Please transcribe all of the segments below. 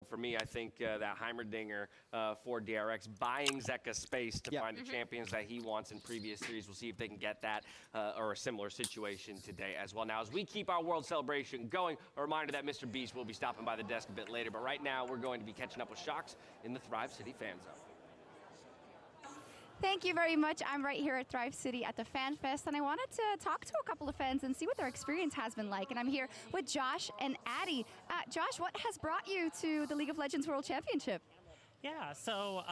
for me, I think that Heimerdinger for DRX buying Zeka space to find the champions that he wants in previous series. We'll see if they can get that or a similar situation today as well. Now, as we keep our World Celebration going, a reminder that Mr. Beast will be stopping by the desk a bit later. But right now, we're going to be catching up with Shox in the Thrive City fan zone. Thank you very much. I'm right here at Thrive City at the Fan Fest, and I wanted to talk to a couple of fans and see what their experience has been like. And I'm here with Josh and Addy. Josh, what has brought you to the League of Legends World Championship? Yeah, so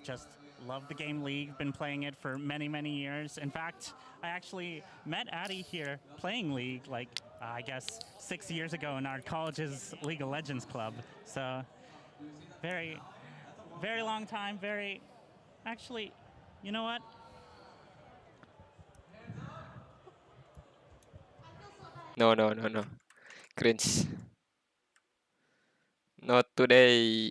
just love the game League, been playing it for many, many years. In fact, I actually met Addy here playing League like, I guess, 6 years ago in our college's League of Legends club. So very, very long time, very... Actually, you know what? No. Cringe. Not today.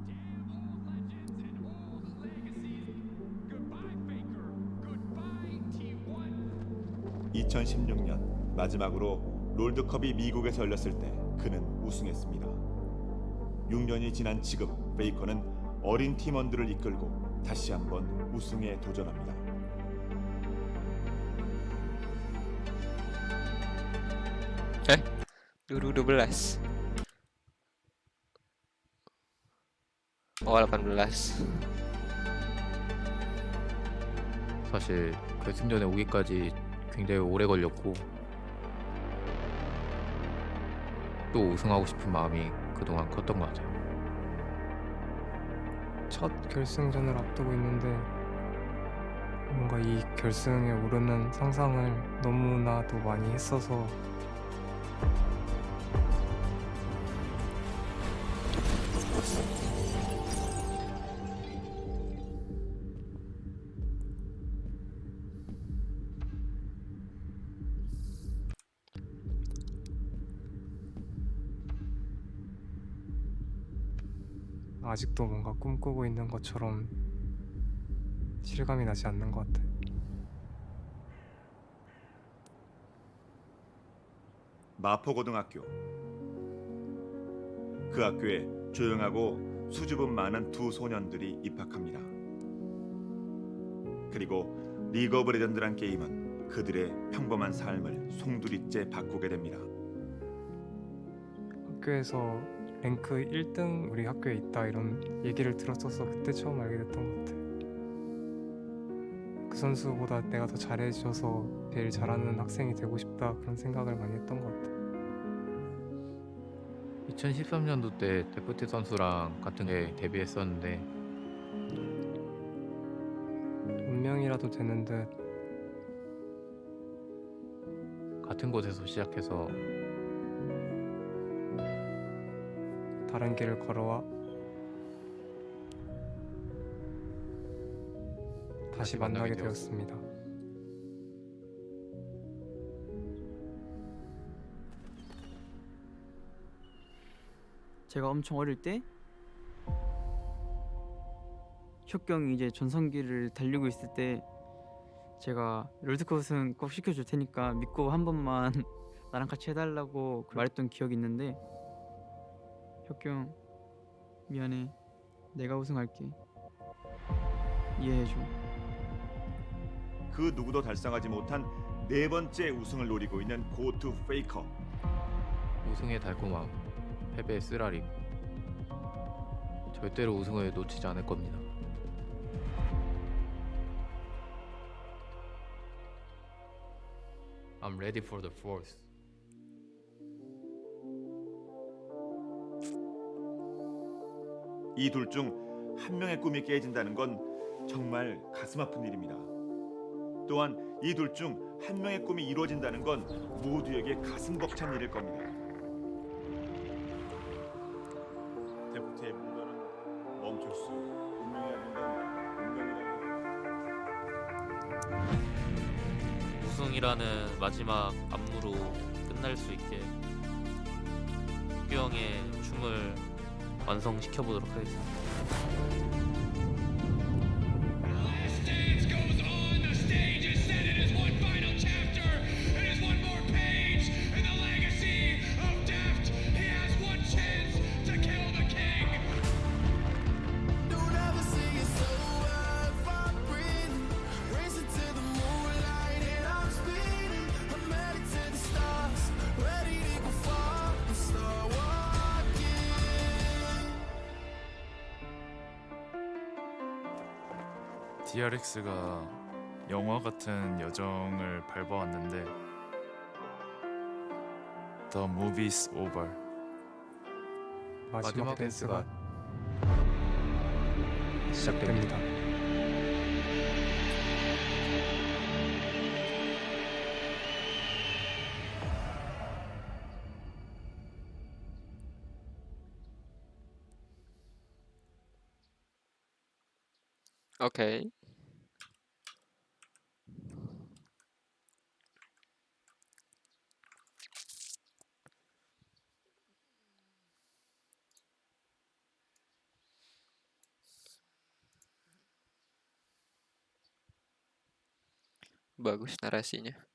Damn old legends and old legacies. Goodbye, Faker. Goodbye, T1. 2016년 마지막으로 롤드컵이 미국에서 열렸을 때 그는 우승했습니다. 6년이 지난 지금 베이커는 어린 팀원들을 이끌고 다시 한번 우승에 도전합니다. Dulu 12. Oh, 18. 사실 결승전에 오기까지 굉장히 오래 걸렸고 또 우승하고 싶은 마음이 그동안 컸던 것 같아요. 첫 결승전을 앞두고 있는데 뭔가 이 결승에 오르는 상상을 너무나도 많이 했어서 아직도 뭔가 꿈꾸고 있는 것처럼 실감이 나지 않는 것 같아요. 마포고등학교. 그 학교에 조용하고 수줍음 많은 두 소년들이 입학합니다. 그리고 리그 오브 레전드란 게임은 그들의 평범한 삶을 송두리째 바꾸게 됩니다. 학교에서 랭크 1등 우리 학교에 있다 이런 얘기를 들었어서 그때 처음 알게 됐던 것 같아요. 그 선수보다 내가 더 잘해줘서 제일 잘하는 학생이 되고 싶다 그런 생각을 많이 했던 것 같아요. 2013년도 때 데프티 선수랑 같은 게 데뷔했었는데 운명이라도 되는 듯 같은 곳에서 시작해서 다른 길을 걸어와 다시 만나게 되었습니다. 제가 엄청 어릴 때 혁경이 이제 전성기를 달리고 있을 때 제가 롤드컵 우승 꼭 시켜줄 테니까 믿고 한 번만 나랑 같이 해달라고 말했던 기억이 있는데 혁경 미안해 내가 우승할게 이해해줘. 그 누구도 달성하지 못한 네 번째 우승을 노리고 있는 고투 페이커. 우승의 달콤함, 패배의 쓰라림. 절대로 우승을 놓치지 않을 겁니다. I'm ready for the fourth. 이 둘 중 한 명의 꿈이 깨진다는 건 정말 가슴 아픈 일입니다. 또한 이 둘 중 한 명의 꿈이 이루어진다는 건 모두에게 가슴 벅찬 일일 겁니다. 데프트의 분들은 멈출 수 운명이야 된다는 운명이라는 우승이라는 마지막 안무로 끝날 수 있게 혁규 형의 춤을 완성시켜 보도록 하겠습니다. DRX가 영화 같은 여정을 밟아왔는데 The movie's over. 마지막 댄스가 시작됩니다. 됩니다. 오케이. Bagus narasinya.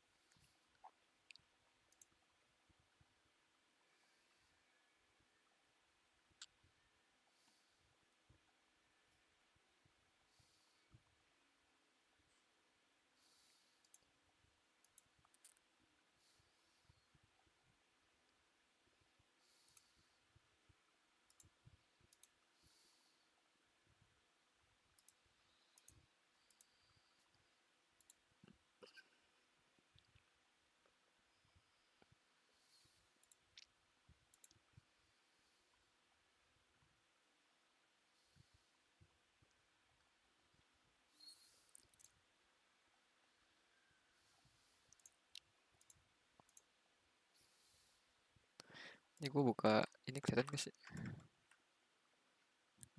Ini gue buka ini kelihatan gak sih?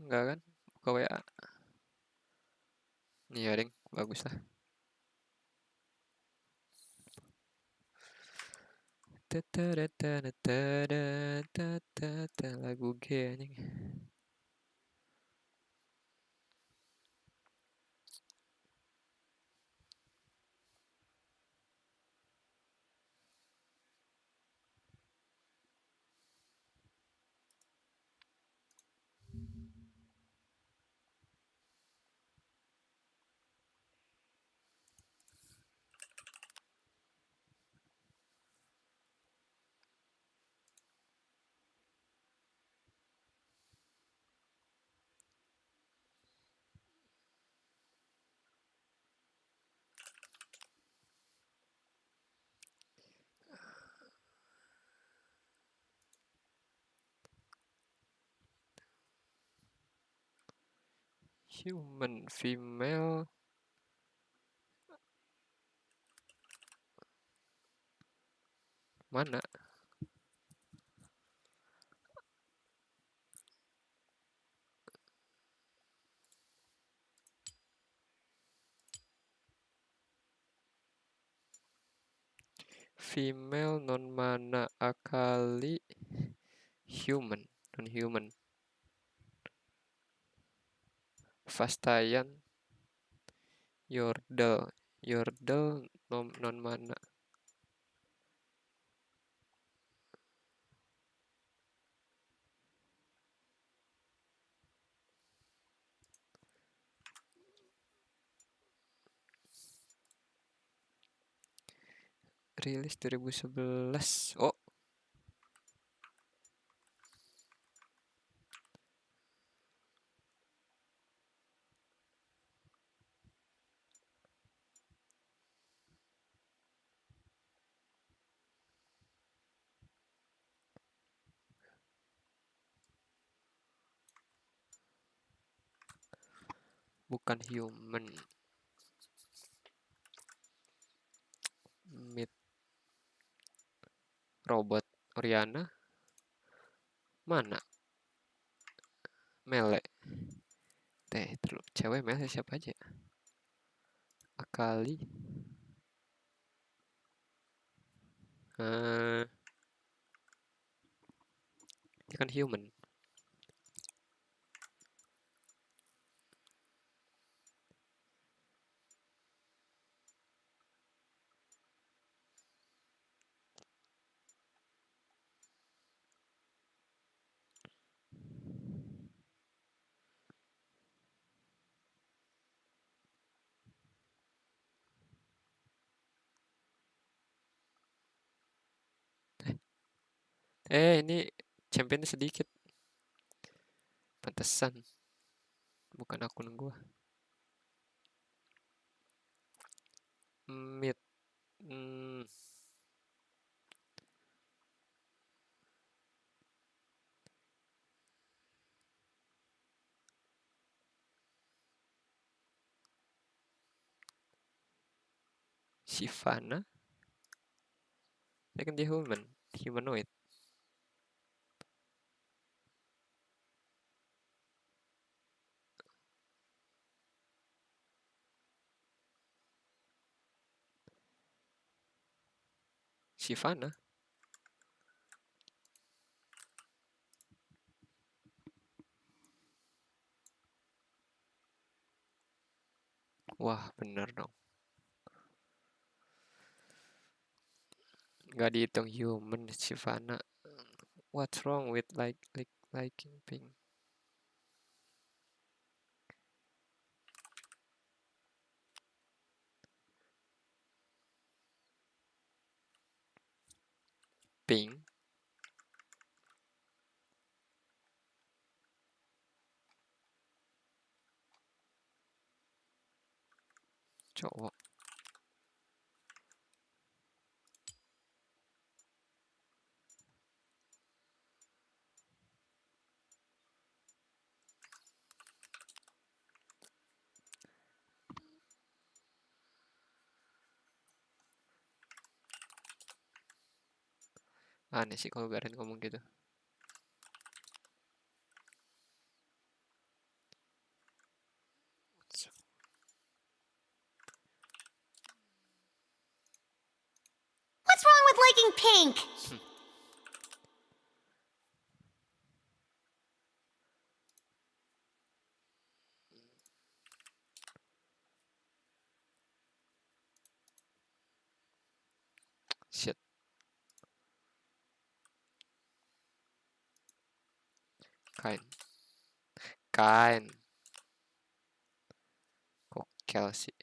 Enggak kan? Buka WA. Nih ya, deng. Bagus lah. Lagu G anjing. Human, female. Mana? Female non mana akali human non human Fastayan Yordle non mana rilis 2011. Oh, bukan human. Meet robot Oriana mana? Mele. Dulu cewek Mele siapa aja? Akali. Dia kan human. Ini championnya sedikit. Pantesan. Bukan akun gua. Mid. Shyvana. Dia kan dia humanoid. Shyvana. Wah, bener dong. Gak dihitung human Shyvana. What's wrong with liking pink? Pink. Cowok. Aneh sih kalau Garen ngomong gitu. What's wrong with liking pink? Shit. Kain. Kok Kelsey.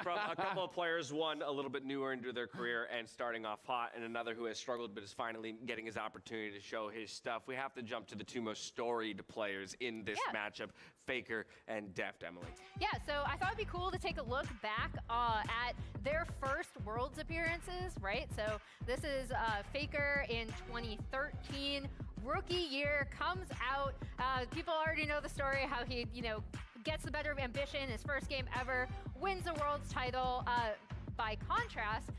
From a couple of players, one a little bit newer into their career and starting off hot, and another who has struggled but is finally getting his opportunity to show his stuff. We have to jump to the two most storied players in this matchup, Faker and Deft, Emily. Yeah, so I thought it'd be cool to take a look back at their first Worlds appearances, right? So this is Faker in 2013. Rookie year, comes out. People already know the story, how he, gets the better of ambition, his first game ever, wins the Worlds title. By contrast,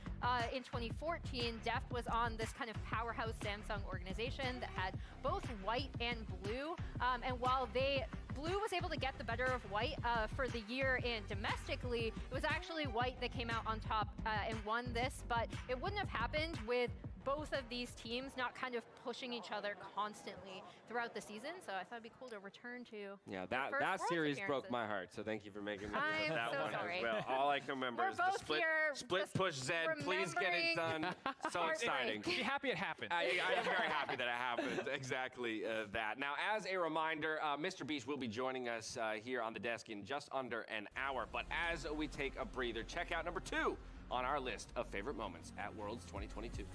in 2014, Deft was on this kind of powerhouse Samsung organization that had both white and blue. And while blue was able to get the better of white for the year in domestically, it was actually white that came out on top and won this. But it wouldn't have happened with both of these teams not kind of pushing each other constantly throughout the season. So I thought it'd be cool to return to that Worlds series broke appearances. my heart. So thank you for making me I'm that so one sorry. as well. All I can remember We're is the both split here push Z. Please get it done. So Heartbreak. exciting. Be happy it happened. I am very happy that it happened. Exactly that. Now, as a reminder, Mr. Beast will be joining us here on the desk in just under an hour. But as we take a breather, check out number 2 on our list of favorite moments at Worlds 2022.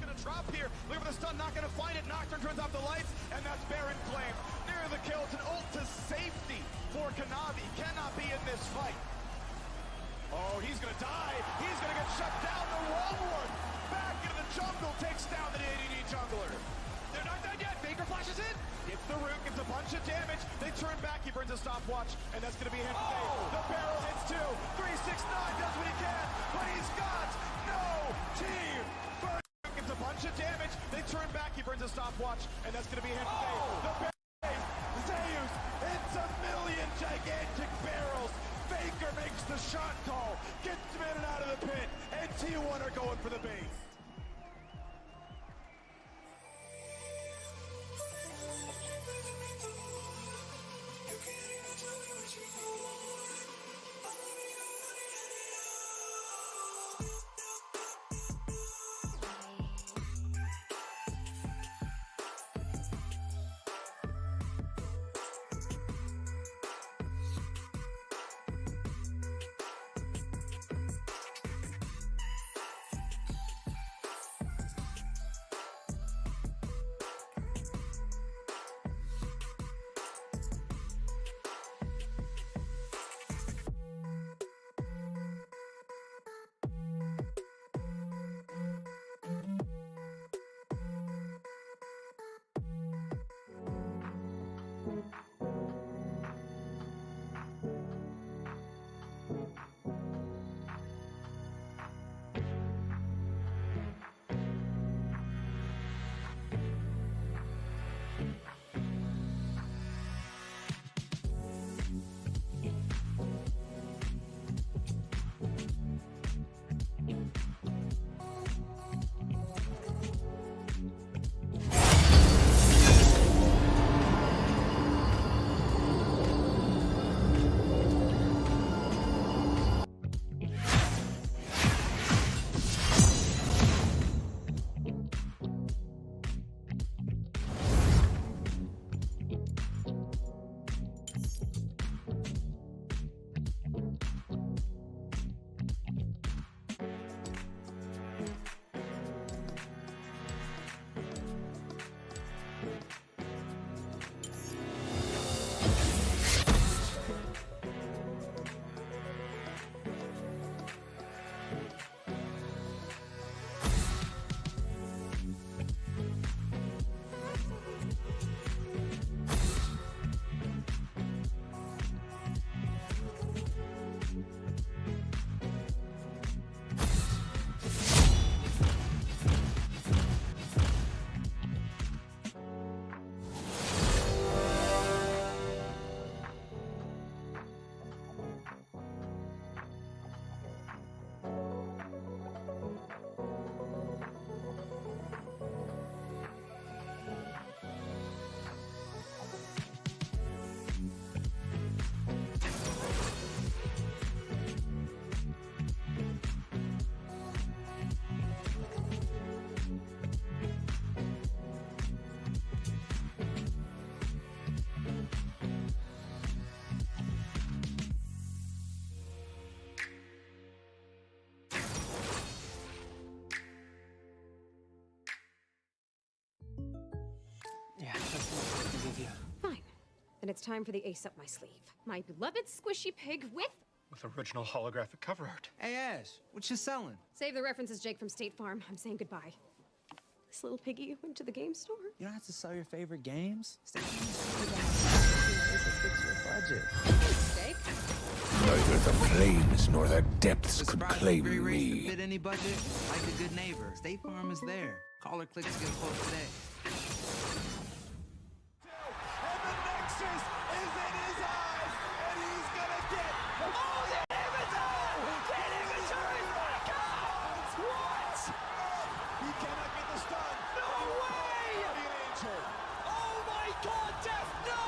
Gonna drop here. Look for the stun, not gonna find it. Nocturne turns off the lights, and that's Baron Flame. Near the kill, it's an ult to safety for Kanavi. Cannot be in this fight. Oh, he's gonna die. He's gonna get shut down. The wrong one. Back into the jungle, takes down the ADD jungler. They're not done yet. Faker flashes in. Gets the root, gets a bunch of damage. They turn back, he burns a stopwatch, and that's gonna be him today. The barrel hits 2. 369 does what he can, but he's got no team. Gets a bunch of damage. They turn back. He burns a stopwatch, and that's going to be him today. The barrel, Zeus, it's a million gigantic barrels. Faker makes the shot call, gets him in and out of the pit, and T1 are going for the base. it's time for the ace up my sleeve. My beloved squishy pig with original holographic cover art. Hey, Ash, what you selling? Save the references, Jake from State Farm. I'm saying goodbye. This little piggy went to the game store. You don't have to sell your favorite games. Stay budget. Jake? Neither the flames nor the depths The could surprise claim delivery race to me. fit any budget, like a good neighbor. State Farm is there. Call or click to get a quote today. And the Nexus is in his eyes, and he's gonna get. Oh, the inhibitor! The inhibitor is back out! What? He cannot get the stun. No way! Guardian Angel. Oh my God, Def! No!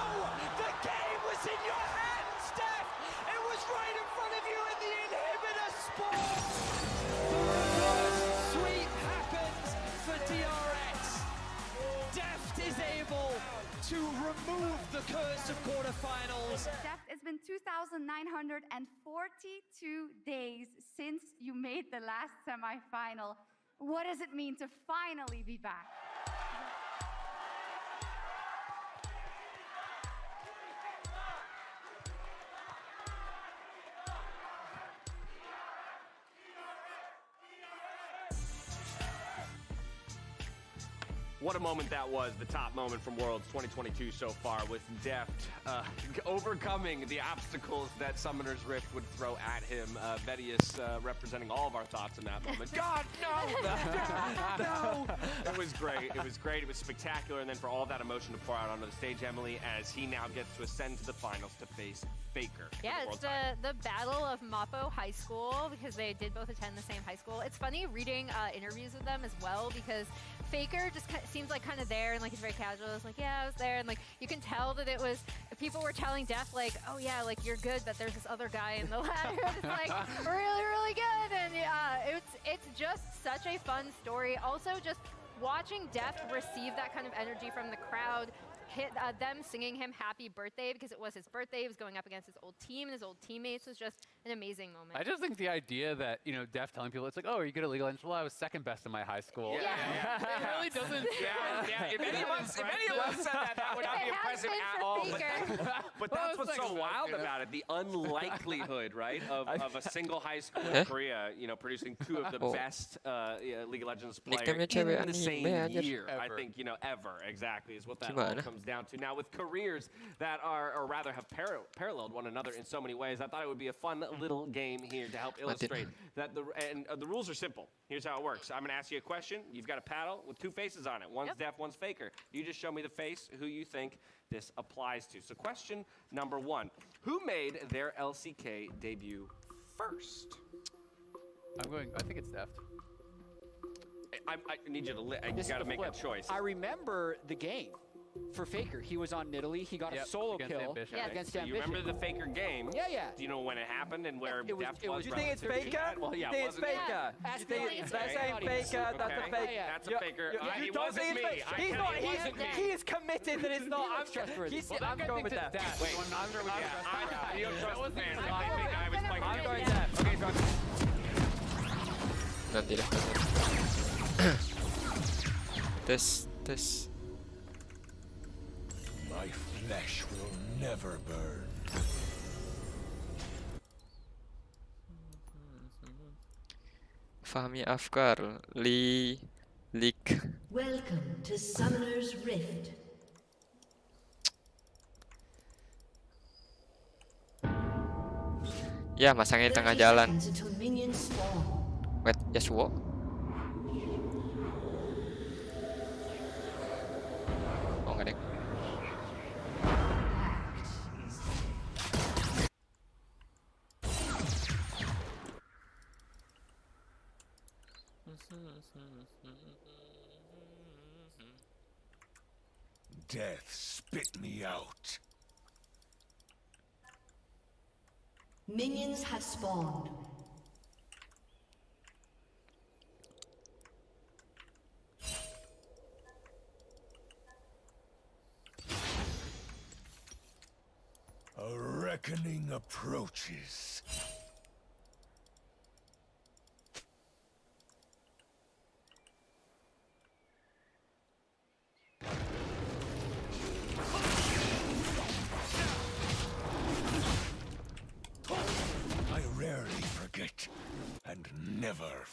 The game was in your hands, Def! It was right in front of you, and the inhibitor spawned. Sweep happens for DRX. Deft is able to remove the curse of quarterfinals. Deft, it's been 2,942 days since you made the last semifinal. What does it mean to finally be back? What a moment that was, the top moment from Worlds 2022 so far, with Deft overcoming the obstacles that Summoner's Rift would throw at him. Vedius representing all of our thoughts in that moment. God, no! No! It was great. It was great. It was spectacular. And then for all of that emotion to pour out onto the stage, Emily, as he now gets to ascend to the finals to face Faker. Yeah, it's the battle of Mapo High School, because they did both attend the same high school. It's funny reading interviews with them as well, because Faker just seems like kind of there, and like he's very casual. It's like, yeah, I was there, and like you can tell that it was people were telling Def like, oh yeah, like you're good, but there's this other guy in the ladder that's like really, really good, and it's just such a fun story. Also, just watching Def receive that kind of energy from the crowd. Them singing him happy birthday because it was his birthday. He was going up against his old team and his old teammates. Was just an amazing moment. I just think the idea that, you know, Def telling people, it's like, oh, are you good at League of Legends? Well, I was second best in my high school. Yeah. It really doesn't. If anyone said that would not be impressive at all. But that's what's so wild about it. The unlikelihood, right, of a single high school in Korea, you know, producing two of the best League of Legends players in the same year. I think, you know, ever, exactly, is what that all comes down to. Now, with careers that are, or rather have paralleled one another in so many ways, I thought it would be a fun little game here to help illustrate that. The rules are simple. Here's how it works. I'm going to ask you a question. You've got a paddle with two faces on it. One's Def, one's Faker. You just show me the face who you think this applies to. So question number one. Who made their LCK debut first? I think it's Deft. I need you to you got to make a choice. I remember the game for Faker. He was on Nidalee. He got a solo kill against Ambition. You remember the Faker game? Yeah. Do you know when it happened and where Deft was? Do you think it's Faker? Well, yeah, you think it's Faker? You think it's saying Faker? That's a Faker. That's a Faker. You It don't wasn't think me. it's Faker? He's not. He is committed that it's not. I'm going with that. Wait, you don't trust the fans. I think I was playing. I'm going Def. Okay, go. Nanti deh. Tes. My flesh will never burn. Fahmi Afkar, League. Welcome to Summoner's Rift. Ya, masangnya di tengah jalan. Until minions spawn. Wait, Yasuo. Oh, enggak deh. Death spit me out. Minions have spawned. A reckoning approaches.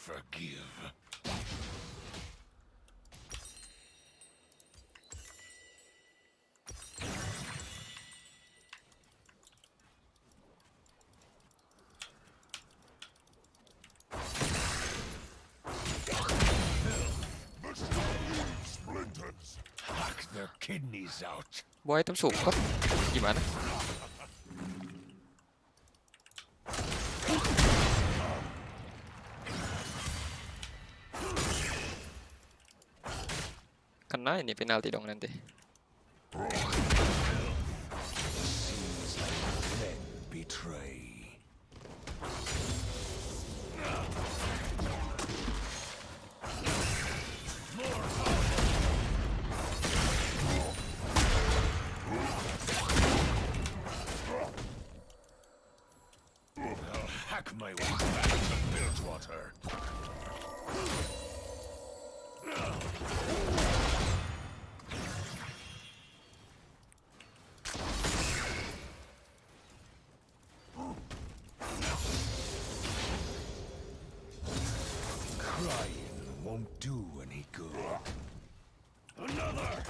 forgive. Hack their kidneys out. Bawa item support. Gimana? Kena ini penalti dong nanti. Betray. I'll hack my way back to Bilgewater. Crying won't do any good. Another!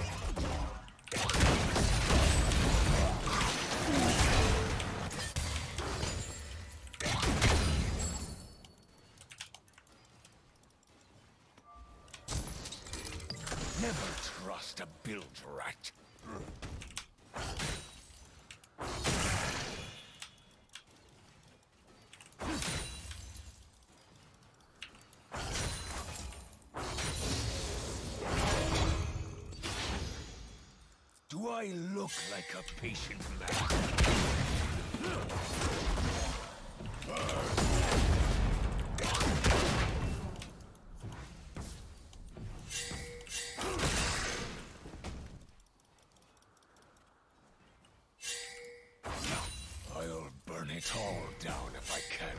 Never trust a bilge rat. Do I look like a patient man? I'll burn it all down if I can.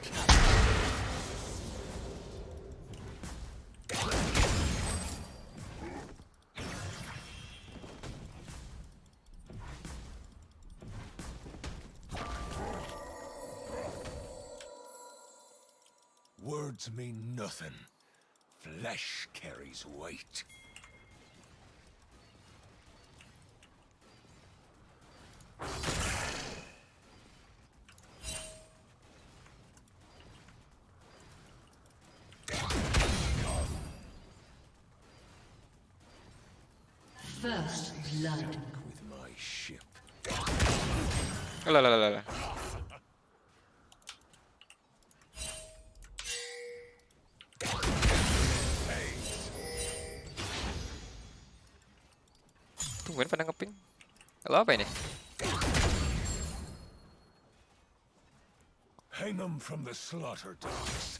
Words mean nothing. Flesh carries weight. First blood. With my ship. Alah. Tungguin pada ngeping. Kalau apa ini? Hang them from the slaughter dogs.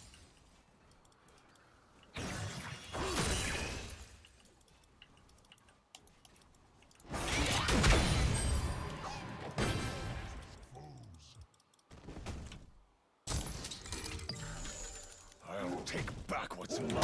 I'll take back what's mine.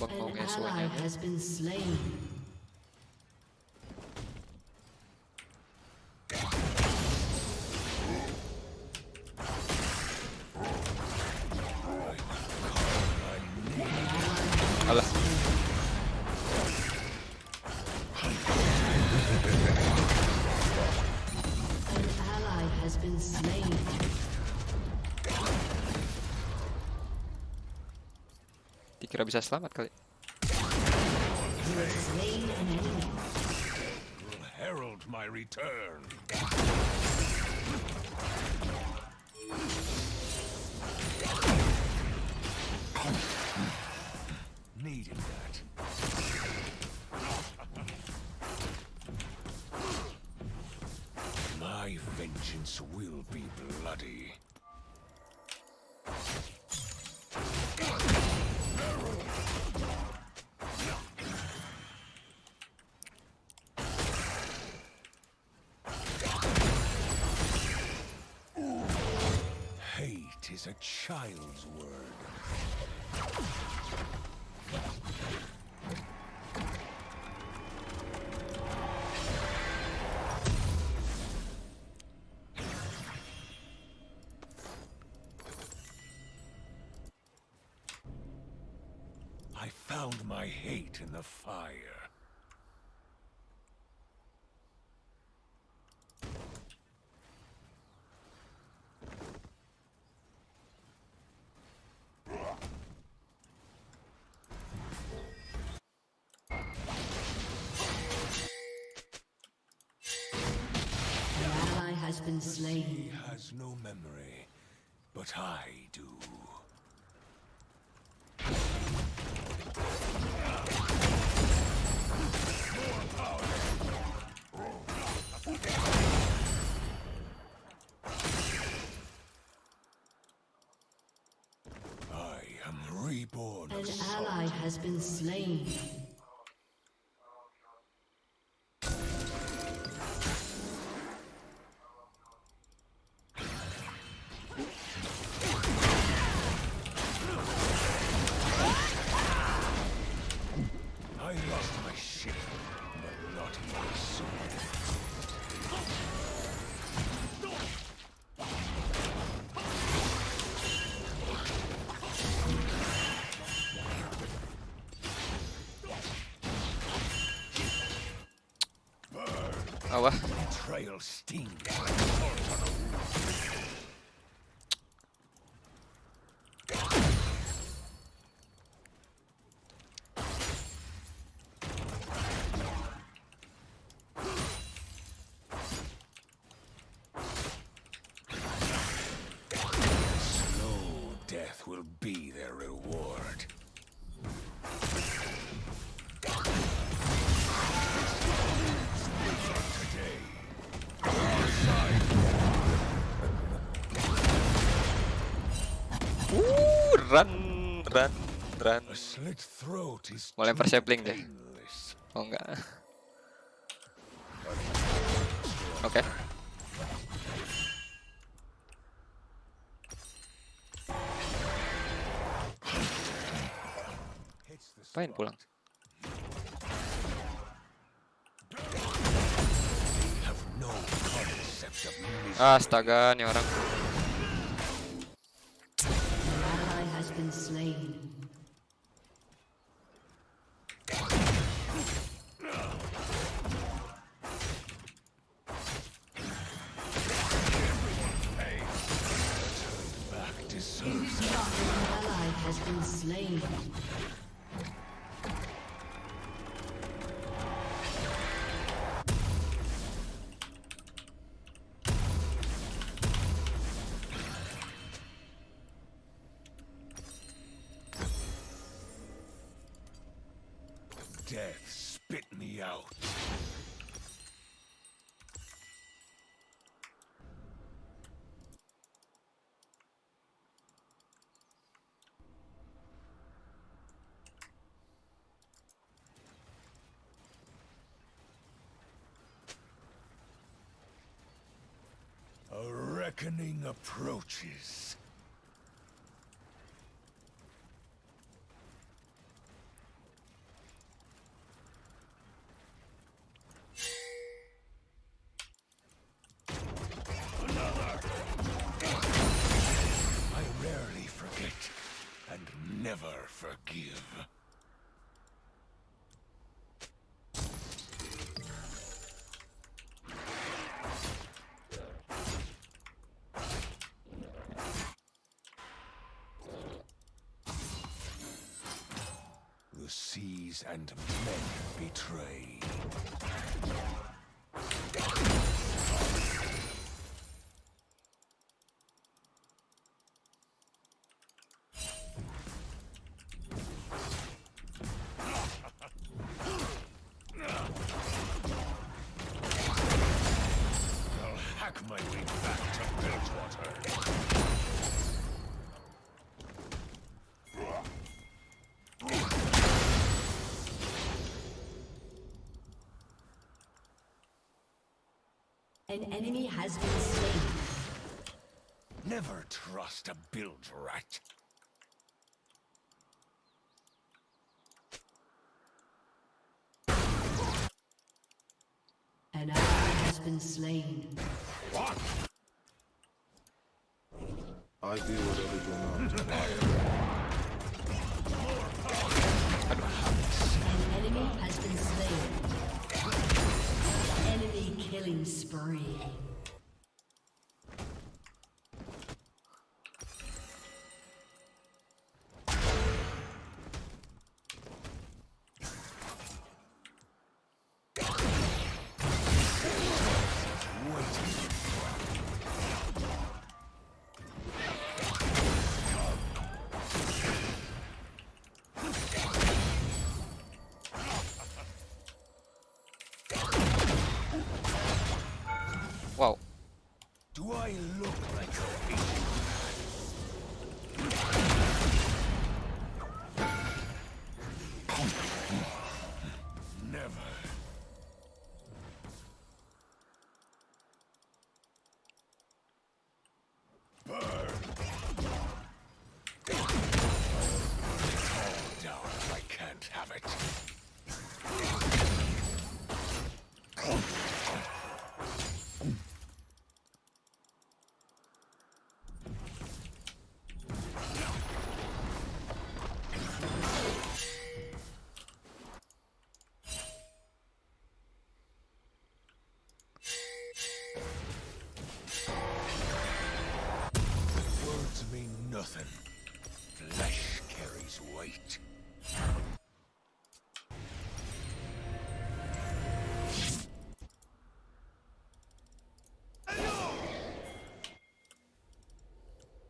An ally has been slain. Alah. An ally has been slain. Dikira bisa selamat kali. You have slain an enemy. Will herald my return. Needed that. My vengeance. vengeance will be bloody. Hate is a child's word. I found my hate in the fire. An ally has been slain. He has no memory, but I do. I am reborn. An ally has been slain. I lost my ship, but not my soul. Apa? Betrayal stings. Slow death will be their reward. Run. A slit throat is Mau lempar too sapling deh. painless. Oh enggak. Oke. Apain pulang? Have no concept of misery. Astaga, nih orang. An ally has been slain. Back deserves An ally has been slain. death spit me out. A reckoning approaches. I rarely forget and never forgive. The seas and men betray. I'll hack my way An enemy has been slain. Never trust a bilge rat. An ally has been slain. What? I do whatever you want. An enemy has been slain. Enemy killing spree. Wow. Do I look like a patient man? Never. Burn. Calm down. I can't have it. Words mean nothing. Flesh carries weight.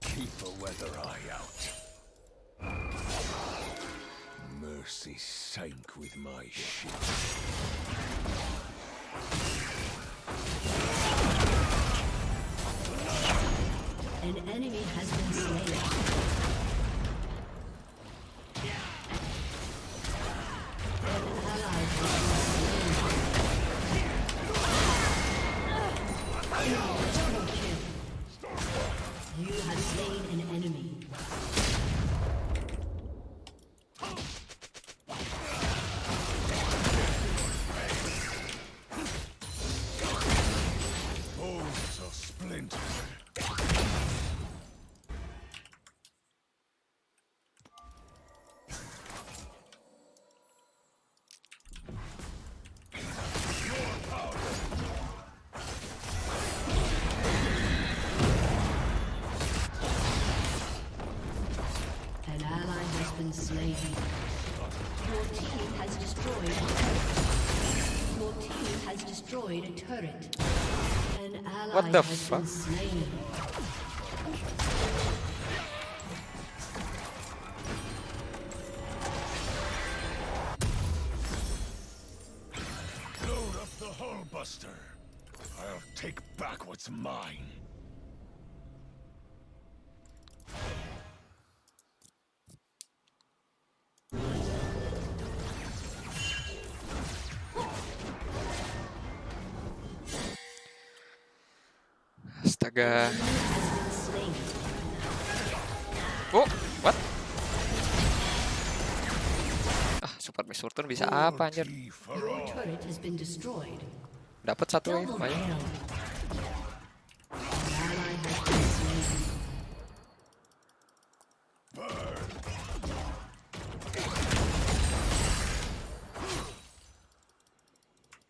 Keep a weather eye out. Mercy sank with my ship. An enemy has been slain. An ally has been slain. Double kill. You have slain an enemy. Bones are splintered. An ally has been slain. Your team has destroyed. Your team has destroyed a turret. An ally What the has fuck? been slain. Load up the hull buster. I'll take back what's mine. Astaga. Oh, what? Ah, super Miss Fortune bisa apa anjir? Your turret has been destroyed. Dapat satu ya, Double lumayan. kill. An ally has been slain.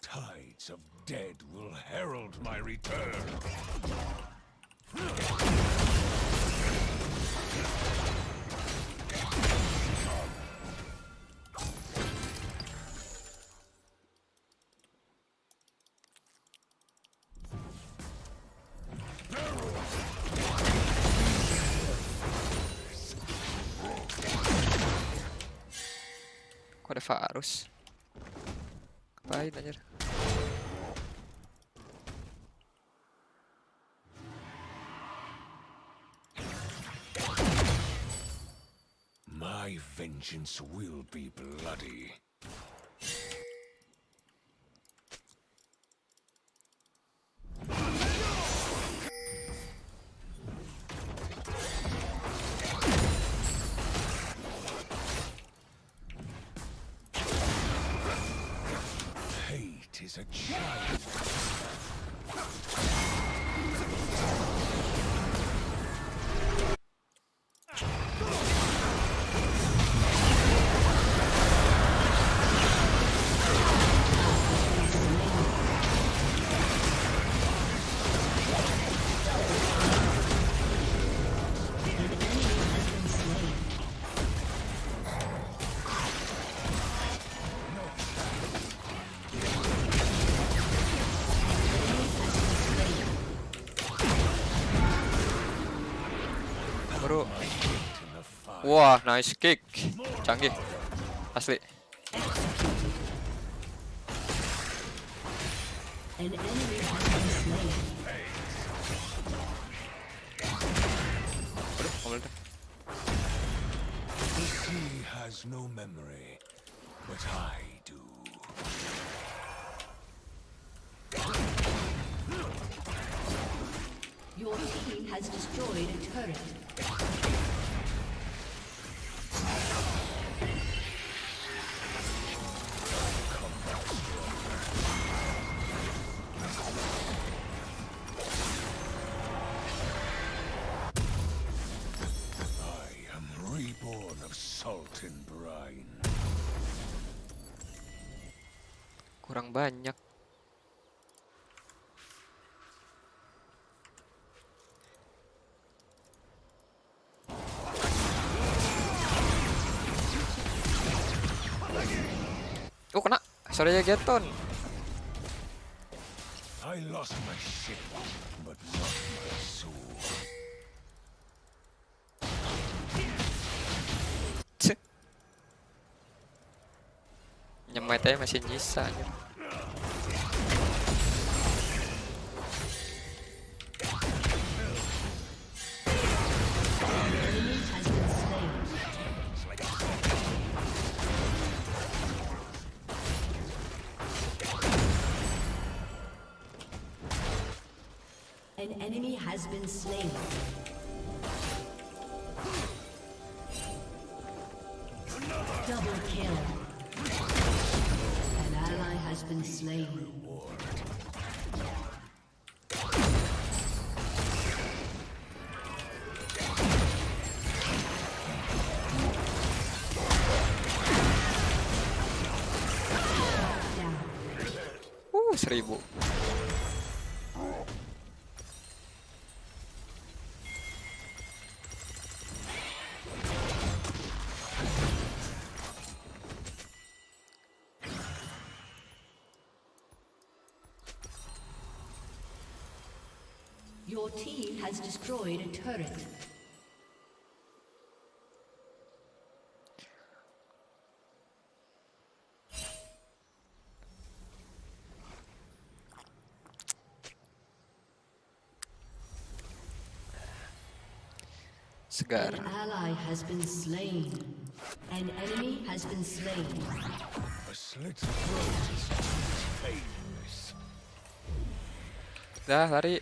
Tides of dead will herald my return. Kok ada Varus? Ngapain anjir? My vengeance will be bloody. It is a giant. Bro. Wah, nice kick. Canggih. Asli. An enemy has been slain. Aduh, ngomel deh. The sea has no memory, but I do. Your team has destroyed a turret. I am reborn of salt and brine. Kurang banyak. Oh, kena. Sorry ya, Geton. I lost my ship, but not my soul. Nyemet aja masih nyisa. An enemy has been slain. Double kill. An ally has been slain. Down. 1000. Your team has destroyed a turret. Segar. An ally has been slain. An enemy has been slain. A slit throat is painless. Dah, lari.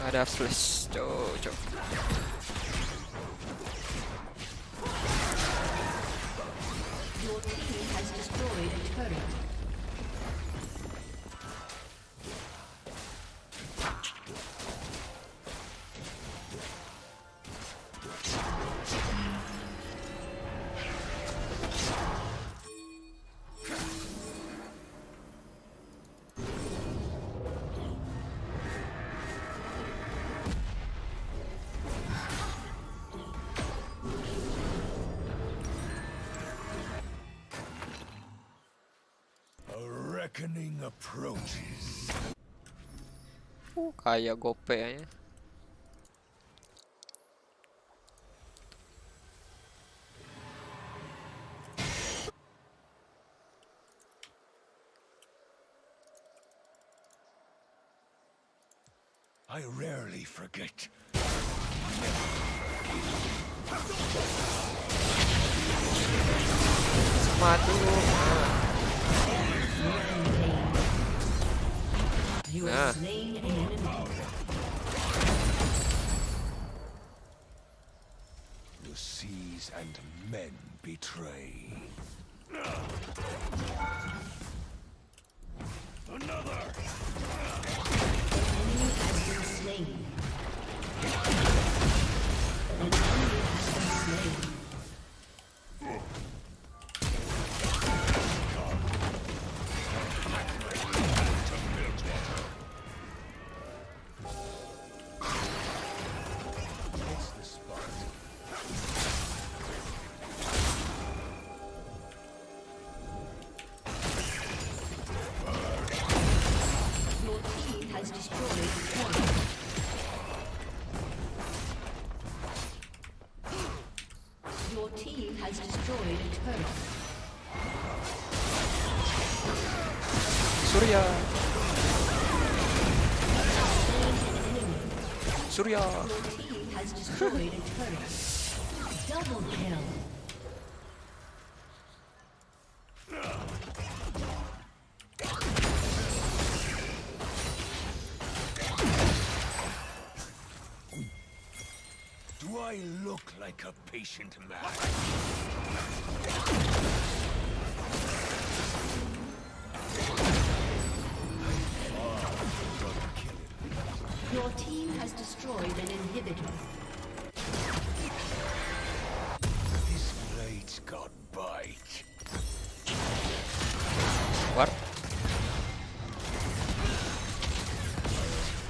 Ada flash, cok. Your team has destroyed a turret. reckoning approaches. Kayak gope aja. I rarely forget. Mati lu. You Nah. have slain an enemy. The seas and men betray. Another! Enemy has been slain. An enemy has been slain. It's the spot. Your team has destroyed a turret. Your team has destroyed a turret. Surya. Surya. Your team has destroyed a turret. Double kill. Do I look like a patient man? Your team has destroyed an inhibitor. This blade's got bite. What?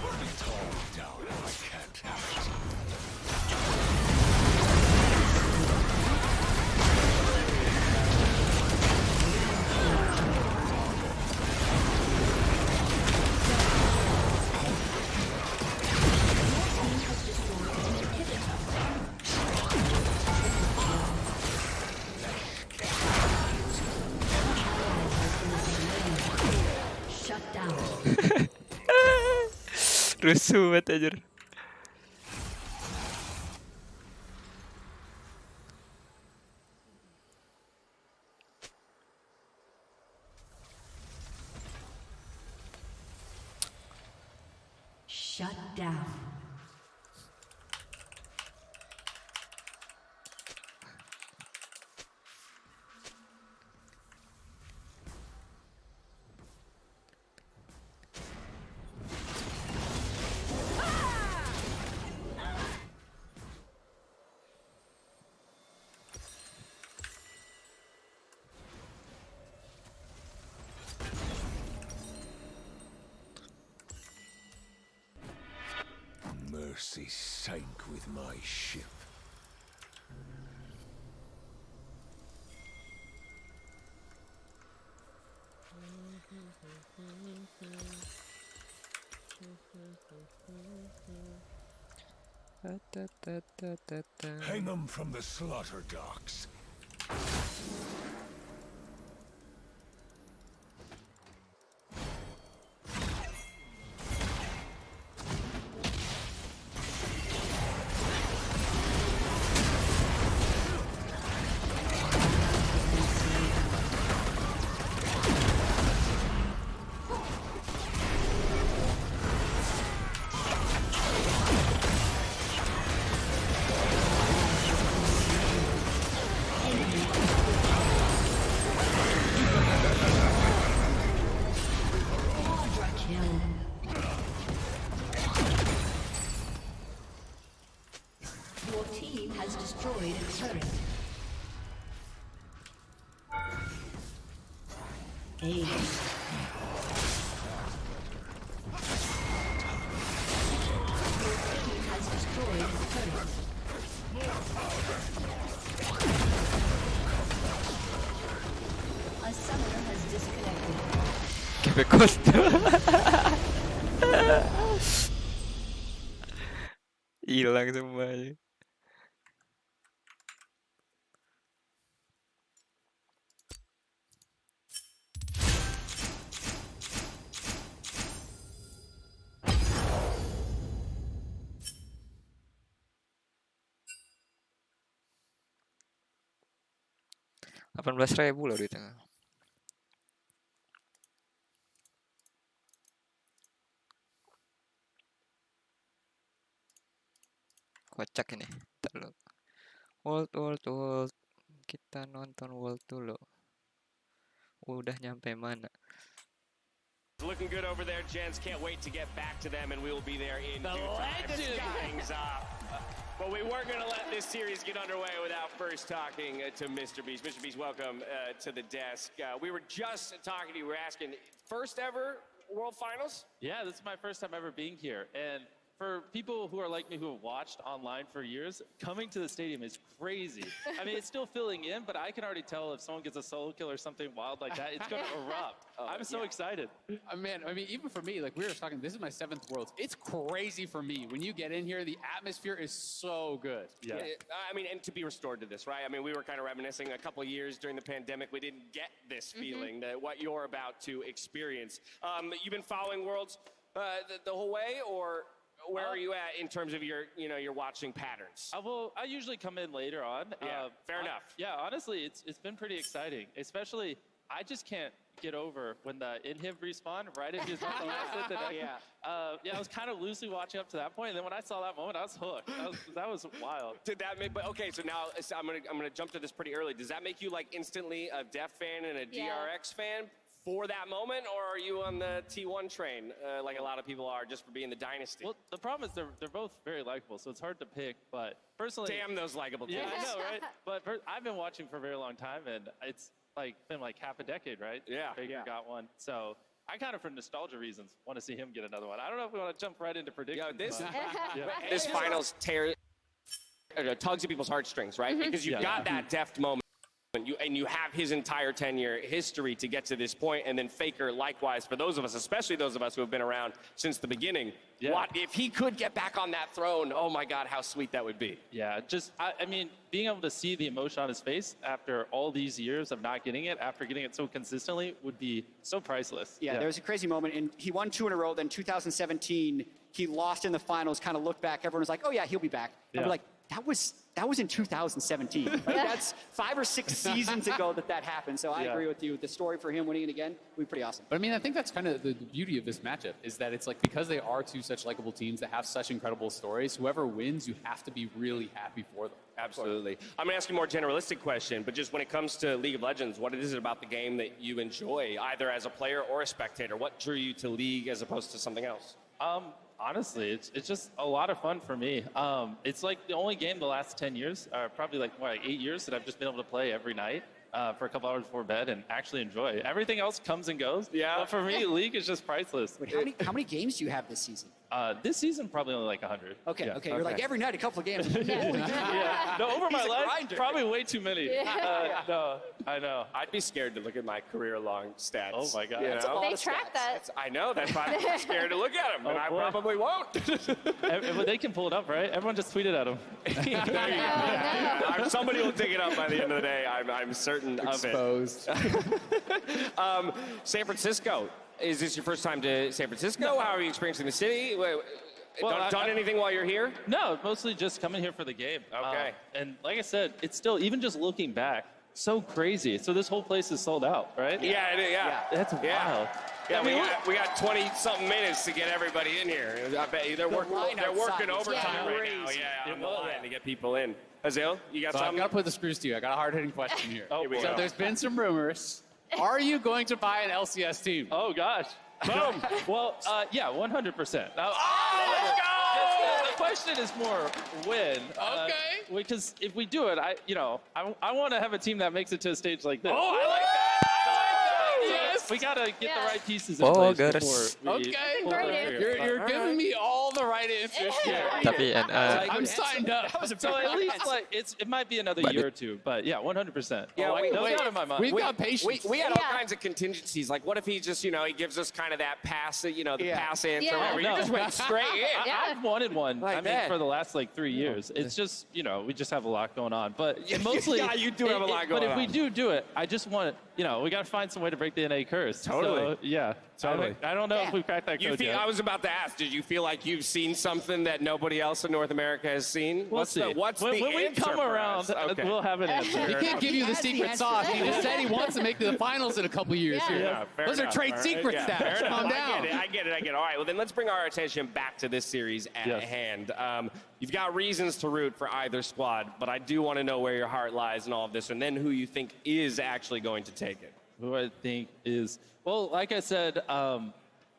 Burn it all down. I can't have it. Shut down. Rusuh banget anjir. Shut down. Mercy sank with my ship. Hang them from the slaughter docks. Your team has destroyed a turret. Ace. Your team has destroyed a turret. A summoner has disconnected. Keep cost. Hilang semuanya. $18.000 loh di tengah. Kocak ini. World. Kita nonton World dulu. Udah nyampe mana? Looking good over there, gents. Can't wait to get back to them, and we will be there in The due time. legend. Skying's up. But we weren't going to let this series get underway without first talking to Mr. Beast. Mr. Beast, welcome to the desk. We were just talking to you. We were asking, first ever World Finals? Yeah, this is my first time ever being here. And for people who are like me who have watched online for years, coming to the stadium is crazy. I mean, it's still filling in, but I can already tell if someone gets a solo kill or something wild like that, it's going to erupt. I'm so excited. Man, I mean, even for me, like we were talking, this is my 7th Worlds. It's crazy for me. When you get in here, the atmosphere is so good. Yeah. I mean, and to be restored to this, right? I mean, we were kind of reminiscing a couple of years during the pandemic. We didn't get this feeling, that what you're about to experience. You've been following Worlds the whole way, or where are you at in terms of your watching patterns? Well, I usually come in later on. Yeah, fair enough. Yeah, honestly, it's been pretty exciting. Especially, I just can't get over when the inhib respawn right into his muscle acid. I was kind of loosely watching up to that point, and then when I saw that moment, I was hooked. That was wild. Did that make? But okay, so now I'm gonna jump to this pretty early. Does that make you like instantly a Def fan and a DRX fan for that moment, or are you on the T1 train like a lot of people are just for being the dynasty? Well, the problem is they're both very likable, so it's hard to pick. But personally, damn those likable teams. Yeah, I know, right? But I've been watching for a very long time, and it's been like half a decade, right? Yeah. Faker got one, so I kind of, for nostalgia reasons, want to see him get another one. I don't know if we want to jump right into predictions. This finals tugs at people's heartstrings, right? Because you've got that deft moment. And you have his entire 10-year history to get to this point, and then Faker likewise. For those of us, especially those of us who have been around since the beginning, what if he could get back on that throne? Oh my God, how sweet that would be. Yeah, I mean, being able to see the emotion on his face after all these years of not getting it, after getting it so consistently, would be so priceless. Yeah, there was a crazy moment, and he won 2 in a row. Then 2017, he lost in the finals. Kind of looked back, everyone was like, "Oh yeah, he'll be back." And we're like, that was in 2017. Like, that's 5 or 6 seasons ago that happened. So I agree with you. The story for him winning it again would be pretty awesome. But I mean, I think that's kind of the beauty of this matchup, is that it's like, because they are two such likable teams that have such incredible stories, whoever wins, you have to be really happy for them. Absolutely. I'm going to ask you a more generalistic question, but just when it comes to League of Legends, what is it about the game that you enjoy, either as a player or a spectator? What drew you to League as opposed to something else? Honestly, it's just a lot of fun for me. It's like the only game the last 10 years, or probably like 8 years, that I've just been able to play every night for a couple hours before bed and actually enjoy. Everything else comes and goes. Yeah. But for me, League is just priceless. Wait, how many games do you have this season? This season, probably only like 100. Okay, You're like every night a couple of games. No, over my life, probably way too many. No, I know. I'd be scared to look at my career-long stats. Oh my God. They track that. I know. That's why I'm scared to look at them, and I probably won't. They can pull it up, right? Everyone just tweet it at them. Somebody will dig it up by the end of the day. I'm certain of it. Exposed. San Francisco. Is this your first time to San Francisco? No. How are you experiencing the city? Done anything while you're here? No, mostly just coming here for the game. Okay. And like I said, it's still, even just looking back, so crazy. So this whole place is sold out, right? Yeah. That's wild. Yeah, we got 20-something minutes to get everybody in here. I bet you they're working overtime right now. Yeah, on the line to get people in. Azil, you got something? I've got to put the screws to you. I got a hard-hitting question here. Here we go. There's been some rumors. Are you going to buy an LCS team? Oh, gosh. Boom. Well, yeah, 100%. Now, the question is more when. Okay. Because if we do it, I want to have a team that makes it to a stage like this. Oh, I like that. We gotta get the right pieces in Oh, place goodness. before we Okay, pull the trigger. you're giving me all the right answers here. Tapi I'm signed up. So at least like it might be another year or two, but yeah, 100%. Yeah, no doubt in my mind. We've got patience. We had all kinds of contingencies. Like, what if he just, he gives us kind of that pass, the pass answer where you just went straight in. I've wanted one. Like I mean, that. for the last 3 years. It's just, we just have a lot going on. But mostly, Yeah, you do have a lot going But if we on. do it, I just want we got to find some way to break the NA curse. Totally. So, yeah. Totally. I don't know if we've cracked that code yet. I was about to ask, did you feel like you've seen something that nobody else in North America has seen? We'll see. What's when the we answer come for around, us? Okay. we'll have an answer. He can't give you the secret sauce. He just said he wants to make the finals in a couple years here. Yeah, fair Those are enough. trade All right. secrets, Yeah, fair Stash. enough. Calm down. I get it. All right, well, then let's bring our attention back to this series at hand. You've got reasons to root for either squad, but I do want to know where your heart lies in all of this, and then who you think is actually going to take it. Who I think is, well, like I said,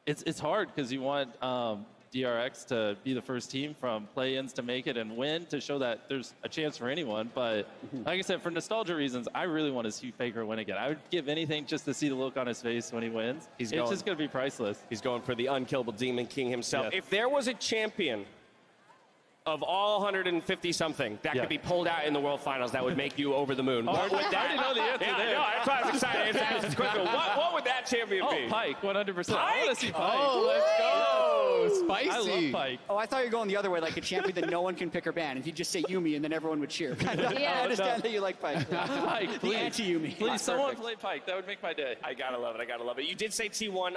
it's hard because you want DRX to be the first team from play-ins to make it and win to show that there's a chance for anyone. But like I said, for nostalgia reasons, I really want to see Faker win again. I would give anything just to see the look on his face when he wins. It's just going to be priceless. He's going for the unkillable Demon King himself. Yes. If there was a champion of all 150-something that could be pulled out in the World Finals, that would make you over the moon. What would I that? already know the answer Yeah, there. no, that's why I was excited to ask this question. What would that champion be? Pike, 100%. I want to see Pike. Oh, let's go. Spicy. I love Pike. Oh, I thought you were going the other way, like a champion that no one can pick or ban. And he'd just say Yumi, and then everyone would cheer. I understand that you like Pike. Pike, The please. anti-Yumi. Please, That's someone perfect. play Pike. That would make my day. I gotta love it. You did say T1.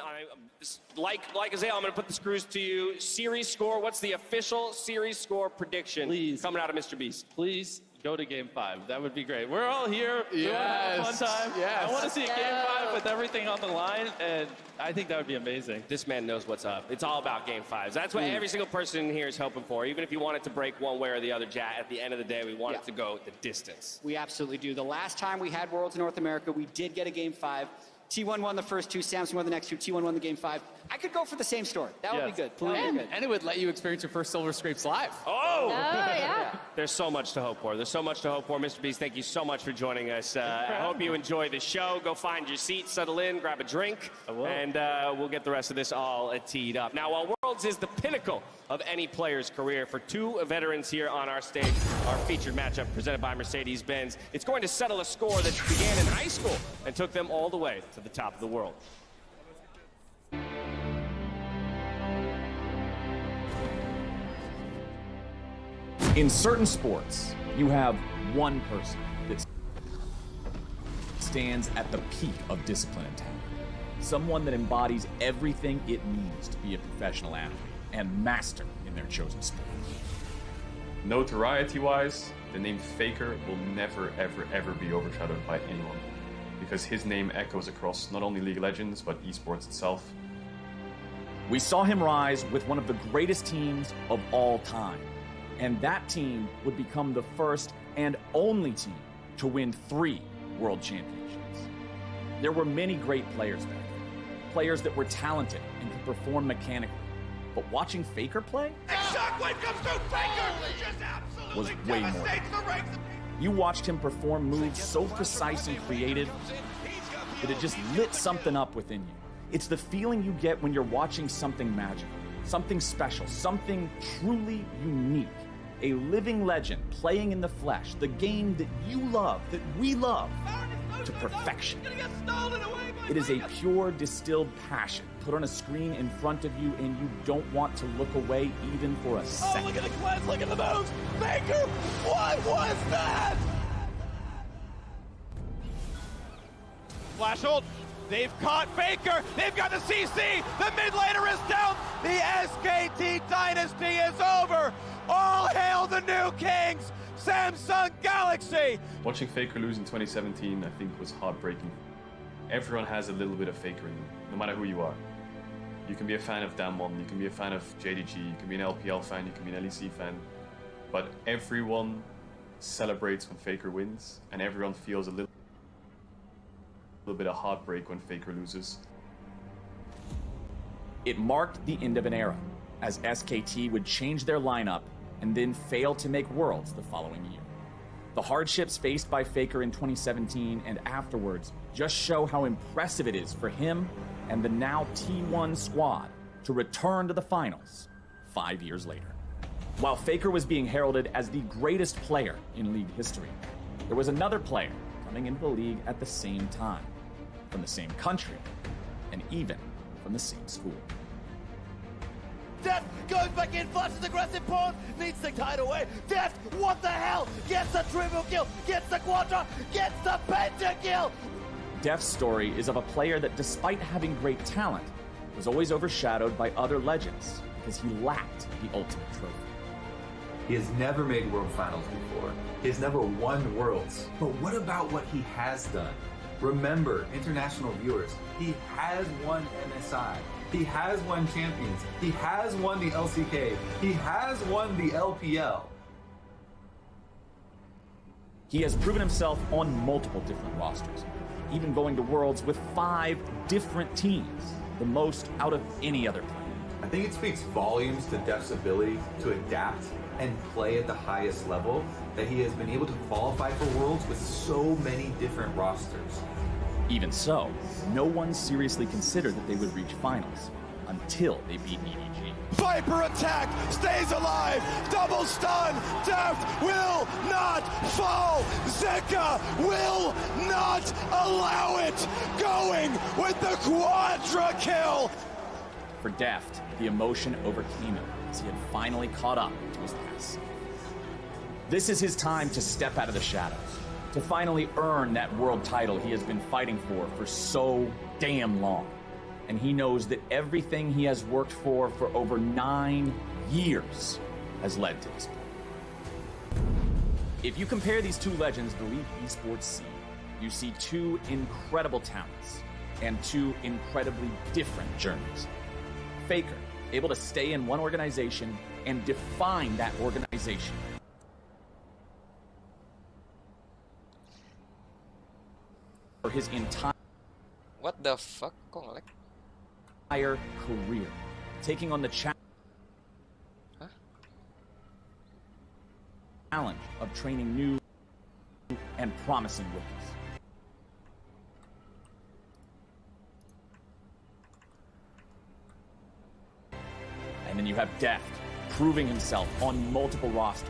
Like Azale, I'm gonna put the screws to you. Series score. What's the official series score prediction coming out of Mr. Beast? Please go to Game 5. That would be great. We're all here. We want to have a fun time. Yes. I want to see a Game 5 with everything on the line, and I think that would be amazing. This man knows what's up. It's all about Game 5s. That's what every single person in here is hoping for. Even if you want it to break one way or the other, Jat, at the end of the day, we want it to go the distance. We absolutely do. The last time we had Worlds in North America, we did get a Game 5. T1 won the first two, Samsung won the next two, T1 won the Game 5. I could go for the same story. That would be good. That would be good. And it would let you experience your first Silver Scrapes live. Oh! yeah. There's so much to hope for. Mr. Beast, thank you so much for joining us. I hope you enjoy the show. Go find your seat, settle in, grab a drink, and we'll get the rest of this all teed up. Now, while Worlds is the pinnacle of any player's career, for two veterans here on our stage, our featured matchup presented by Mercedes-Benz, it's going to settle a score that began in high school and took them all the way to the top of the world. In certain sports, you have one person that stands at the peak of discipline and talent. Someone that embodies everything it means to be a professional athlete and master in their chosen sport. Notoriety-wise, the name Faker will never, ever be overshadowed by anyone, because his name echoes across not only League of Legends, but esports itself. We saw him rise with one of the greatest teams of all time, and that team would become the first and only team to win 3 world championships. There were many great players back then, players that were talented and could perform mechanically, but watching Faker play Shockwave comes through Faker! Just absolutely was way more. devastates the ranks of You watched him perform moves so precise and creative that it just lit something up within you. It's the feeling you get when you're watching something magical, something special, something truly unique. A living legend playing in the flesh, the game that you love, that we love, to perfection. It is a pure distilled passion put on a screen in front of you, and you don't want to look away even for a second. Oh, look at the cleanse, look at the moves! Faker, what was that? Flash ult. They've caught Faker. They've got the CC. The mid laner is down. The SKT dynasty is over. All hail the new kings, Samsung Galaxy. Watching Faker lose in 2017, I think, was heartbreaking. Everyone has a little bit of Faker in them, no matter who you are. You can be a fan of Damwon, you can be a fan of JDG, you can be an LPL fan, you can be an LEC fan, but everyone celebrates when Faker wins, and everyone feels a little bit of heartbreak when Faker loses. It marked the end of an era, as SKT would change their lineup and then fail to make Worlds the following year. The hardships faced by Faker in 2017 and afterwards just show how impressive it is for him and the now T1 squad to return to the finals 5 years later. While Faker was being heralded as the greatest player in league history, there was another player coming into the league at the same time, from the same country, and even from the same school. Deft goes back in, flashes aggressive pawn, needs to tie it away. Deft, what the hell? Gets the triple kill, gets the quadra, gets the pentakill! Deft's story is of a player that, despite having great talent, was always overshadowed by other legends because he lacked the ultimate trophy. He has never made World Finals before. He has never won Worlds. But what about what he has done? Remember, international viewers, he has won MSI. He has won Champions. He has won the LCK. He has won the LPL. He has proven himself on multiple different rosters, even going to Worlds with 5 different teams, the most out of any other player. I think it speaks volumes to Deft's ability to adapt and play at the highest level, that he has been able to qualify for Worlds with so many different rosters. Even so, no one seriously considered that they would reach finals until they beat EDG. Viper attack, stays alive, double stun, Deft will not fall, Zeka will not allow it, going with the quadra kill. For Deft, the emotion overcame him as he had finally caught up to his past self. This is his time to step out of the shadows, to finally earn that world title he has been fighting for so damn long. And he knows that everything he has worked for over 9 years has led to this point. If you compare these two legends the League Esports see, you see 2 incredible talents and 2 incredibly different journeys. Faker, able to stay in one organization and define that organization. For his entire What the fuck? Kok nge-lag? Career, taking on the challenge of training new and promising rookies. And then you have Deft, proving himself on multiple rosters,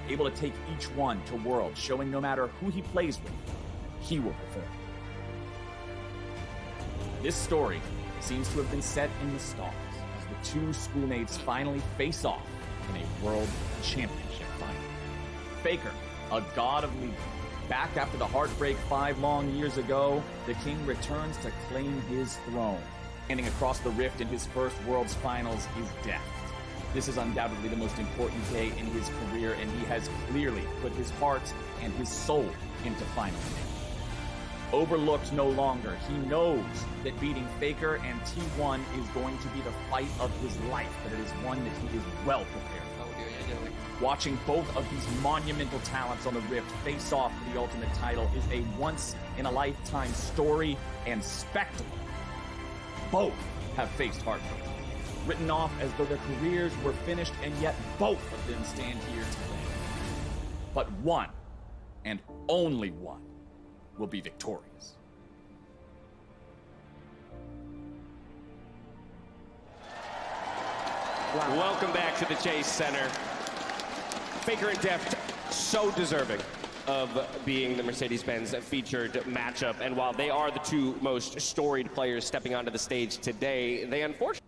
able to take each one to Worlds, showing no matter who he plays with, he will perform. This story seems to have been set in the stars as the 2 schoolmates finally face off in a World Championship final. Faker, a god of league, back after the heartbreak 5 long years ago, the king returns to claim his throne. Standing across the rift in his first Worlds Finals is Deft. This is undoubtedly the most important day in his career, and he has clearly put his heart and his soul into finals. Overlooked no longer, he knows that beating Faker and T1 is going to be the fight of his life, but it is one that he is well prepared for. Watching both of these monumental talents on the Rift face off for the ultimate title is a once-in-a-lifetime story and spectacle. Both have faced heartbreak, written off as though their careers were finished, and yet both of them stand here today. But one, and only one, will be victorious. Wow. Welcome back to the Chase Center. Faker and Deft, so deserving of being the Mercedes-Benz featured matchup. And while they are the 2 most storied players stepping onto the stage today, they unfortunately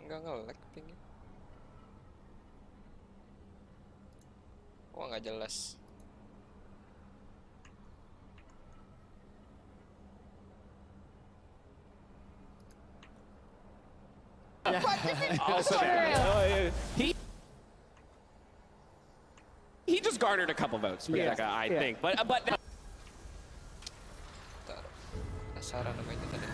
Enggak nge-lag pingnya. Kok nggak nggak jelas. He just garnered a couple votes for Zeka, I think. But Penasaran sama itu tadi.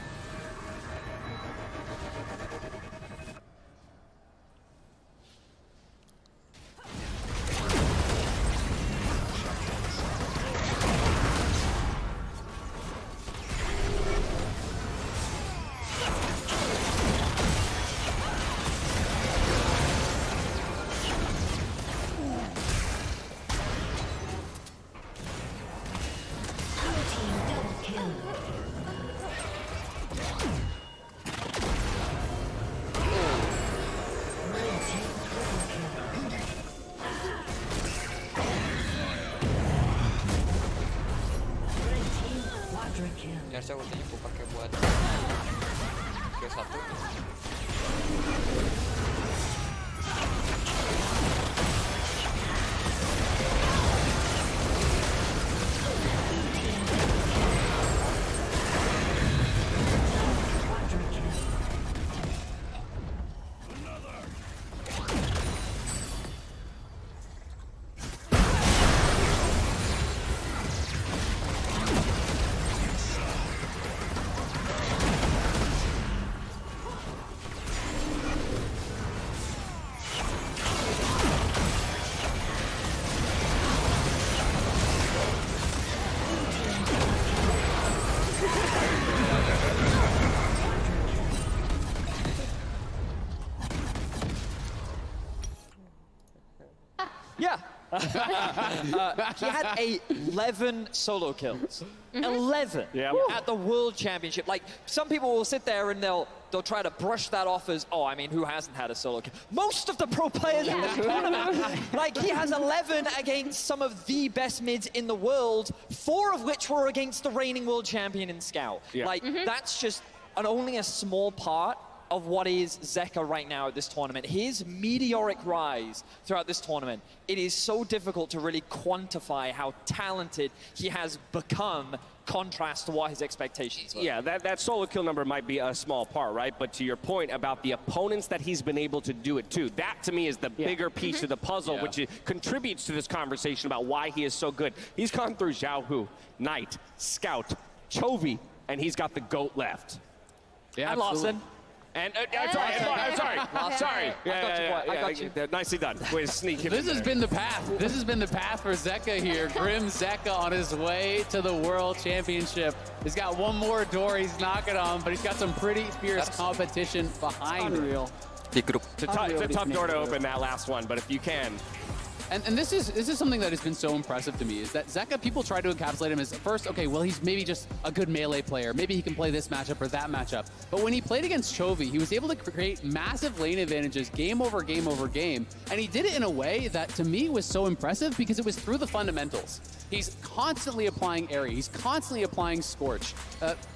Harusnya ultinya gue pakai buat kill 1. He had 11 solo kills. 11 at the World Championship. Like, some people will sit there and they'll try to brush that off as, oh, I mean, who hasn't had a solo kill? Most of the pro players in this tournament. Like, he has 11 against some of the best mids in the world, 4 of which were against the reigning world champion in Scout. Like, that's just only a small part of what is Zeka right now at this tournament. His meteoric rise throughout this tournament, it is so difficult to really quantify how talented he has become, contrast to what his expectations were. Yeah, that solo kill number might be a small part, right? But to your point about the opponents that he's been able to do it to, that to me is the bigger piece of the puzzle, which contributes to this conversation about why he is so good. He's gone through Xiaohu, Knight, Scout, Chovy, and he's got the GOAT left. Yeah, and Lawson. And I'm sorry. I got you. Nicely done. Way to sneak in. This has been the path. This has been the path for Zeka here. Grim Zeka on his way to the World Championship. He's got one more door he's knocking on, but he's got some pretty fierce competition behind him. It's a tough door to open, that last one, but if you can. And this is something that has been so impressive to me, is that Zeka, people try to encapsulate him as, first, okay, well, he's maybe just a good melee player. Maybe he can play this matchup or that matchup. But when he played against Chovy, he was able to create massive lane advantages game over game over game. And he did it in a way that, to me, was so impressive because it was through the fundamentals. He's constantly applying Aerie. He's constantly applying Scorch.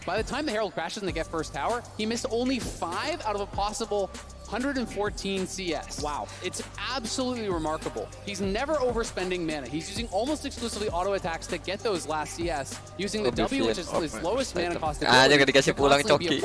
By the time the Herald crashes and they get first tower, he missed only 5 out of a possible 114 CS. Wow. It's absolutely remarkable. He's never overspending mana. He's using almost exclusively auto attacks to get those last CS, using the W, which is his lowest mana cost. Jangan dikasih pulang Coki.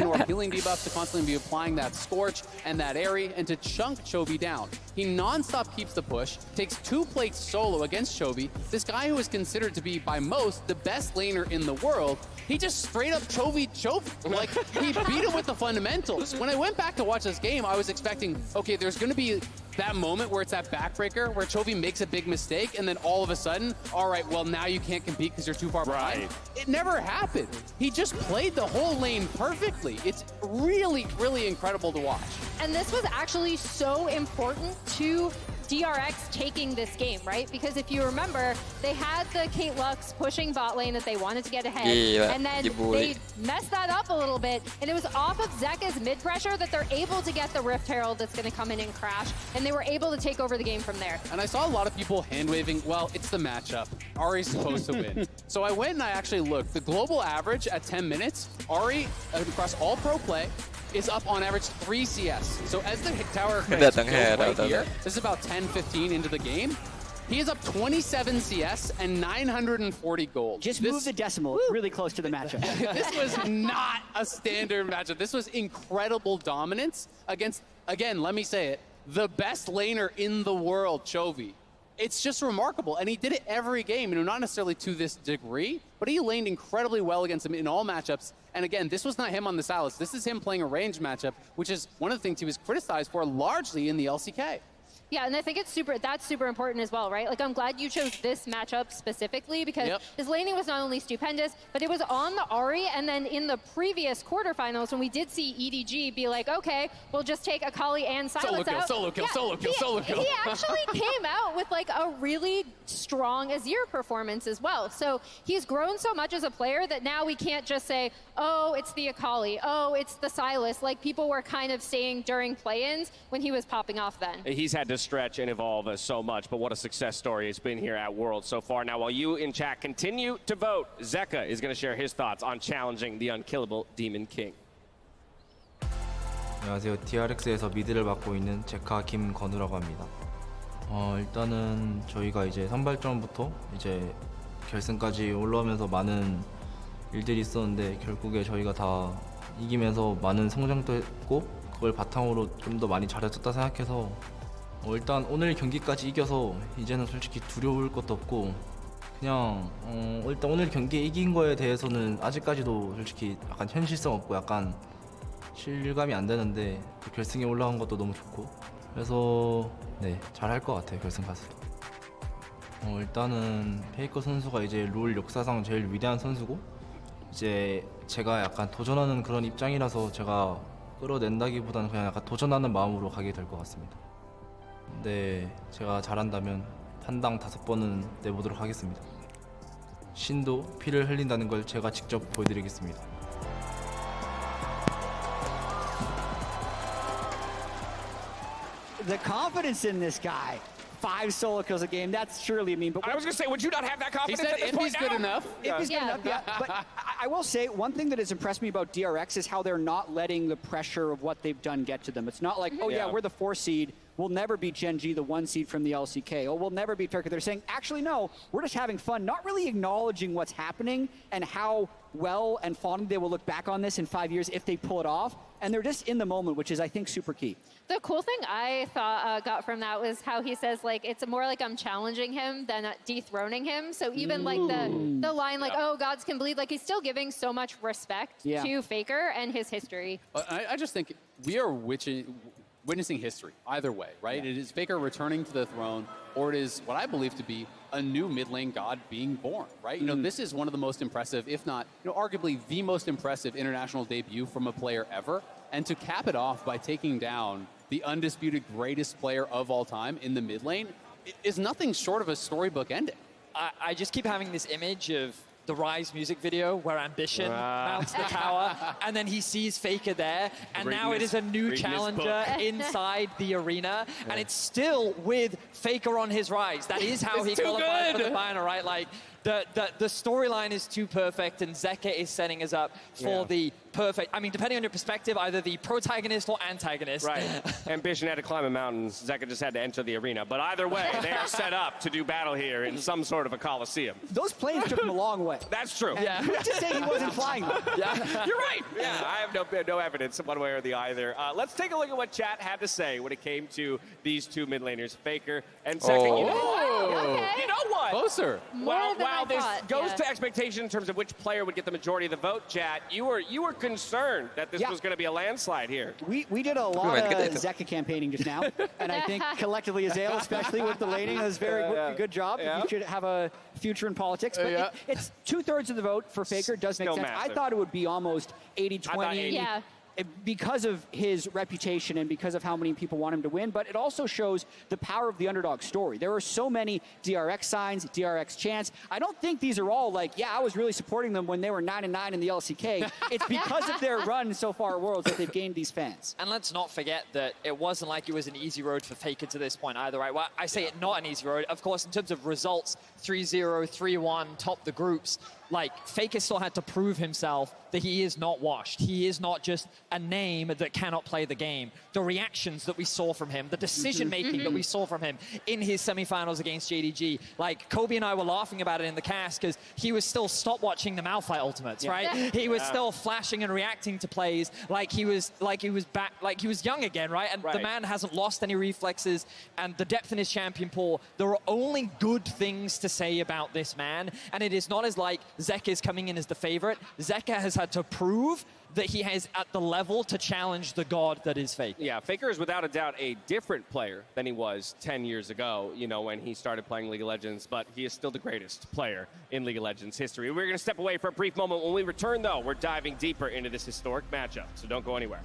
Or healing debuffs to constantly be applying that Scorch and that Aerie and to chunk Chovy down. He non-stop keeps the push, takes 2 plates solo against Chovy. This guy who is considered to be, by most, the best laner in the world, he just straight up Chovy. Like, he beat him with the fundamentals. When I went back to watch this game, I was expecting, okay, there's going to be that moment where it's that backbreaker, where Chovy makes a big mistake, and then all of a sudden, all right, well, now you can't compete because you're too far behind. It never happened. He just played the whole lane perfectly. It's really, really incredible to watch. And this was actually so important to DRX taking this game, right? Because if you remember, they had the Kate Lux pushing bot lane that they wanted to get ahead, and then they messed that up a little bit, and it was off of Zeka's mid pressure that they're able to get the Rift Herald that's going to come in and crash, and they were able to take over the game from there. And I saw a lot of people hand-waving, well, it's the matchup. Ahri's supposed to win. So I went and I actually looked. The global average at 10 minutes, Ahri, across all pro play, is up on average 3 CS. So as the tower right here, this is about 10-15 into the game. He is up 27 CS and 940 gold. Just move the decimal. It's really close to the matchup. This was not a standard matchup. This was incredible dominance against, again, let me say it, the best laner in the world, Chovy. It's just remarkable, and he did it every game, not necessarily to this degree, but he laned incredibly well against him in all matchups. And again, this was not him on the Sylas. This is him playing a range matchup, which is one of the things he was criticized for largely in the LCK. Yeah, and I think that's super important as well, right? Like, I'm glad you chose this matchup specifically because his laning was not only stupendous, but it was on the Ahri, and then in the previous quarterfinals when we did see EDG be like, okay, we'll just take Akali and Sylas out. Solo kill. He actually came out with like a really strong Azir performance as well. So he's grown so much as a player that now we can't just say, oh, it's the Akali, oh, it's the Sylas, like people were kind of saying during play-ins when he was popping off then. He's had to stretch and evolve so much, but what a success story it's been here at Worlds so far. Now, while you in chat continue to vote, Zeka is going to share his thoughts on challenging the unkillable Demon King. 안녕하세요. DRX에서 미드를 맡고 있는 제카 김건우라고 합니다. 일단은 저희가 이제 선발전부터 이제 결승까지 올라오면서 많은 일들이 있었는데 결국에 저희가 다 이기면서 많은 성장도 했고 그걸 바탕으로 좀 더 많이 잘해줬다 생각해서 일단 오늘 경기까지 이겨서 이제는 솔직히 두려울 것도 없고 그냥 일단 오늘 경기에 이긴 거에 대해서는 아직까지도 솔직히 약간 현실성 없고 약간 실감이 안 되는데 결승에 올라온 것도 너무 좋고 그래서 네, 잘할 것 같아요. 결승 가서도. 일단은 페이커 선수가 이제 롤 역사상 제일 위대한 선수고 이제 제가 약간 도전하는 그런 입장이라서 제가 끌어낸다기보다는 그냥 약간 도전하는 마음으로 가게 될 것 같습니다. 근데 제가 잘한다면 판당 5번은 내보도록 하겠습니다. 신도 피를 흘린다는 걸 제가 직접 보여드리겠습니다. The confidence in this guy. 5 solo kills a game, that's surely a meme. But I was going to say, would you not have that confidence He said at this if point he's good enough. If he's good enough, yeah. But I will say, one thing that has impressed me about DRX is how they're not letting the pressure of what they've done get to them. It's not like, oh yeah, we're the 4 seed, we'll never beat Gen G, the 1 seed from the LCK. Oh, we'll never beat Faker. They're saying, actually, no, we're just having fun, not really acknowledging what's happening and how well and fondly they will look back on this in 5 years if they pull it off. And they're just in the moment, which is, I think, super key. The cool thing I thought got from that was how he says, like, it's more like I'm challenging him than dethroning him. So even like the line, like, oh, gods can bleed, like he's still giving so much respect to Faker and his history. I just think we are witnessing history either way, right? It is Faker returning to the throne, or it is what I believe to be a new mid lane god being born, right? You know, this is one of the most impressive, if not, arguably the most impressive international debut from a player ever. And to cap it off by taking down the undisputed greatest player of all time in the mid lane is nothing short of a storybook ending. I just keep having this image of the Rise music video where Ambition mounts the tower and then he sees Faker there and now it is a new challenger inside the arena and it's still with Faker on his Rise. That is how he qualified for the final, right? Like the storyline is too perfect and Zeka is setting us up for the perfect, I mean, depending on your perspective, either the protagonist or antagonist. Right. Ambition had to climb a mountain. Zeka just had to enter the arena. But either way, they are set up to do battle here in some sort of a coliseum. Those planes took him a long way. That's true. And who's to say he wasn't flying them? You're right. Yeah, I have no evidence one way or the either. Let's take a look at what chat had to say when it came to these two mid laners, Faker and Zeka. You know what? Closer. While this goes to expectation in terms of which player would get the majority of the vote, chat, you were concerned that this was going to be a landslide here. We did a lot of Zeka campaigning just now, and I think collectively as Ale, especially with the laning, is very good job. You should have a future in politics. But it's 2/3 of the vote for Faker. Does make sense. Massive. I thought it would be almost 80-20. Because of his reputation and because of how many people want him to win, but it also shows the power of the underdog story. There are so many DRX signs, DRX chants. I don't think these are all like, yeah, I was really supporting them when they were 9-9 in the LCK. It's because of their run so far at Worlds that they've gained these fans. And let's not forget that it wasn't like it was an easy road for Faker to this point either, right? Well, I say it not an easy road. Of course, in terms of results, 3-0, 3-1, top the groups. like, Faker still had to prove himself that he is not washed. He is not just a name that cannot play the game. The reactions that we saw from him, the decision-making that we saw from him in his semifinals against JDG. Like, Kobe and I were laughing about it in the cast because he was still stop-watching the Malphite ultimates, right? He was still flashing and reacting to plays like he was back, like he was young again, right? And the man hasn't lost any reflexes, and the depth in his champion pool. There are only good things to say about this man, and it is not as like Zeka is coming in as the favorite. Zeka has had to prove that he is at the level to challenge the god that is Faker. Yeah, Faker is without a doubt a different player than he was 10 years ago, you know, when he started playing League of Legends, but he is still the greatest player in League of Legends history. We're going to step away for a brief moment. When we return, though, we're diving deeper into this historic matchup, so don't go anywhere.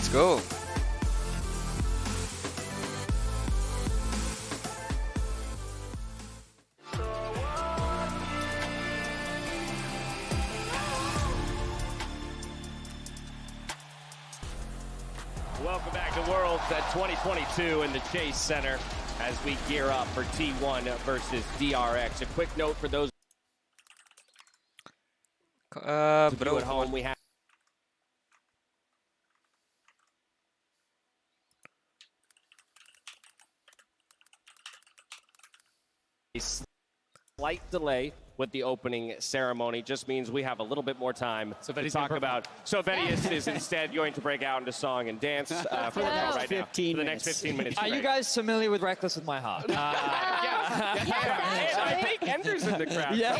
Let's go. Welcome back to Worlds at 2022 in the Chase Center as we gear up for T1 versus DRX. A quick note for those bro, at home, we have a slight delay with the opening ceremony. Just means we have a little bit more time to talk about. So Venius is instead going to break out into song and dance for the next 15 minutes. Are you guys familiar with Reckless with My Heart? I think Ender's in the crowd. Yeah.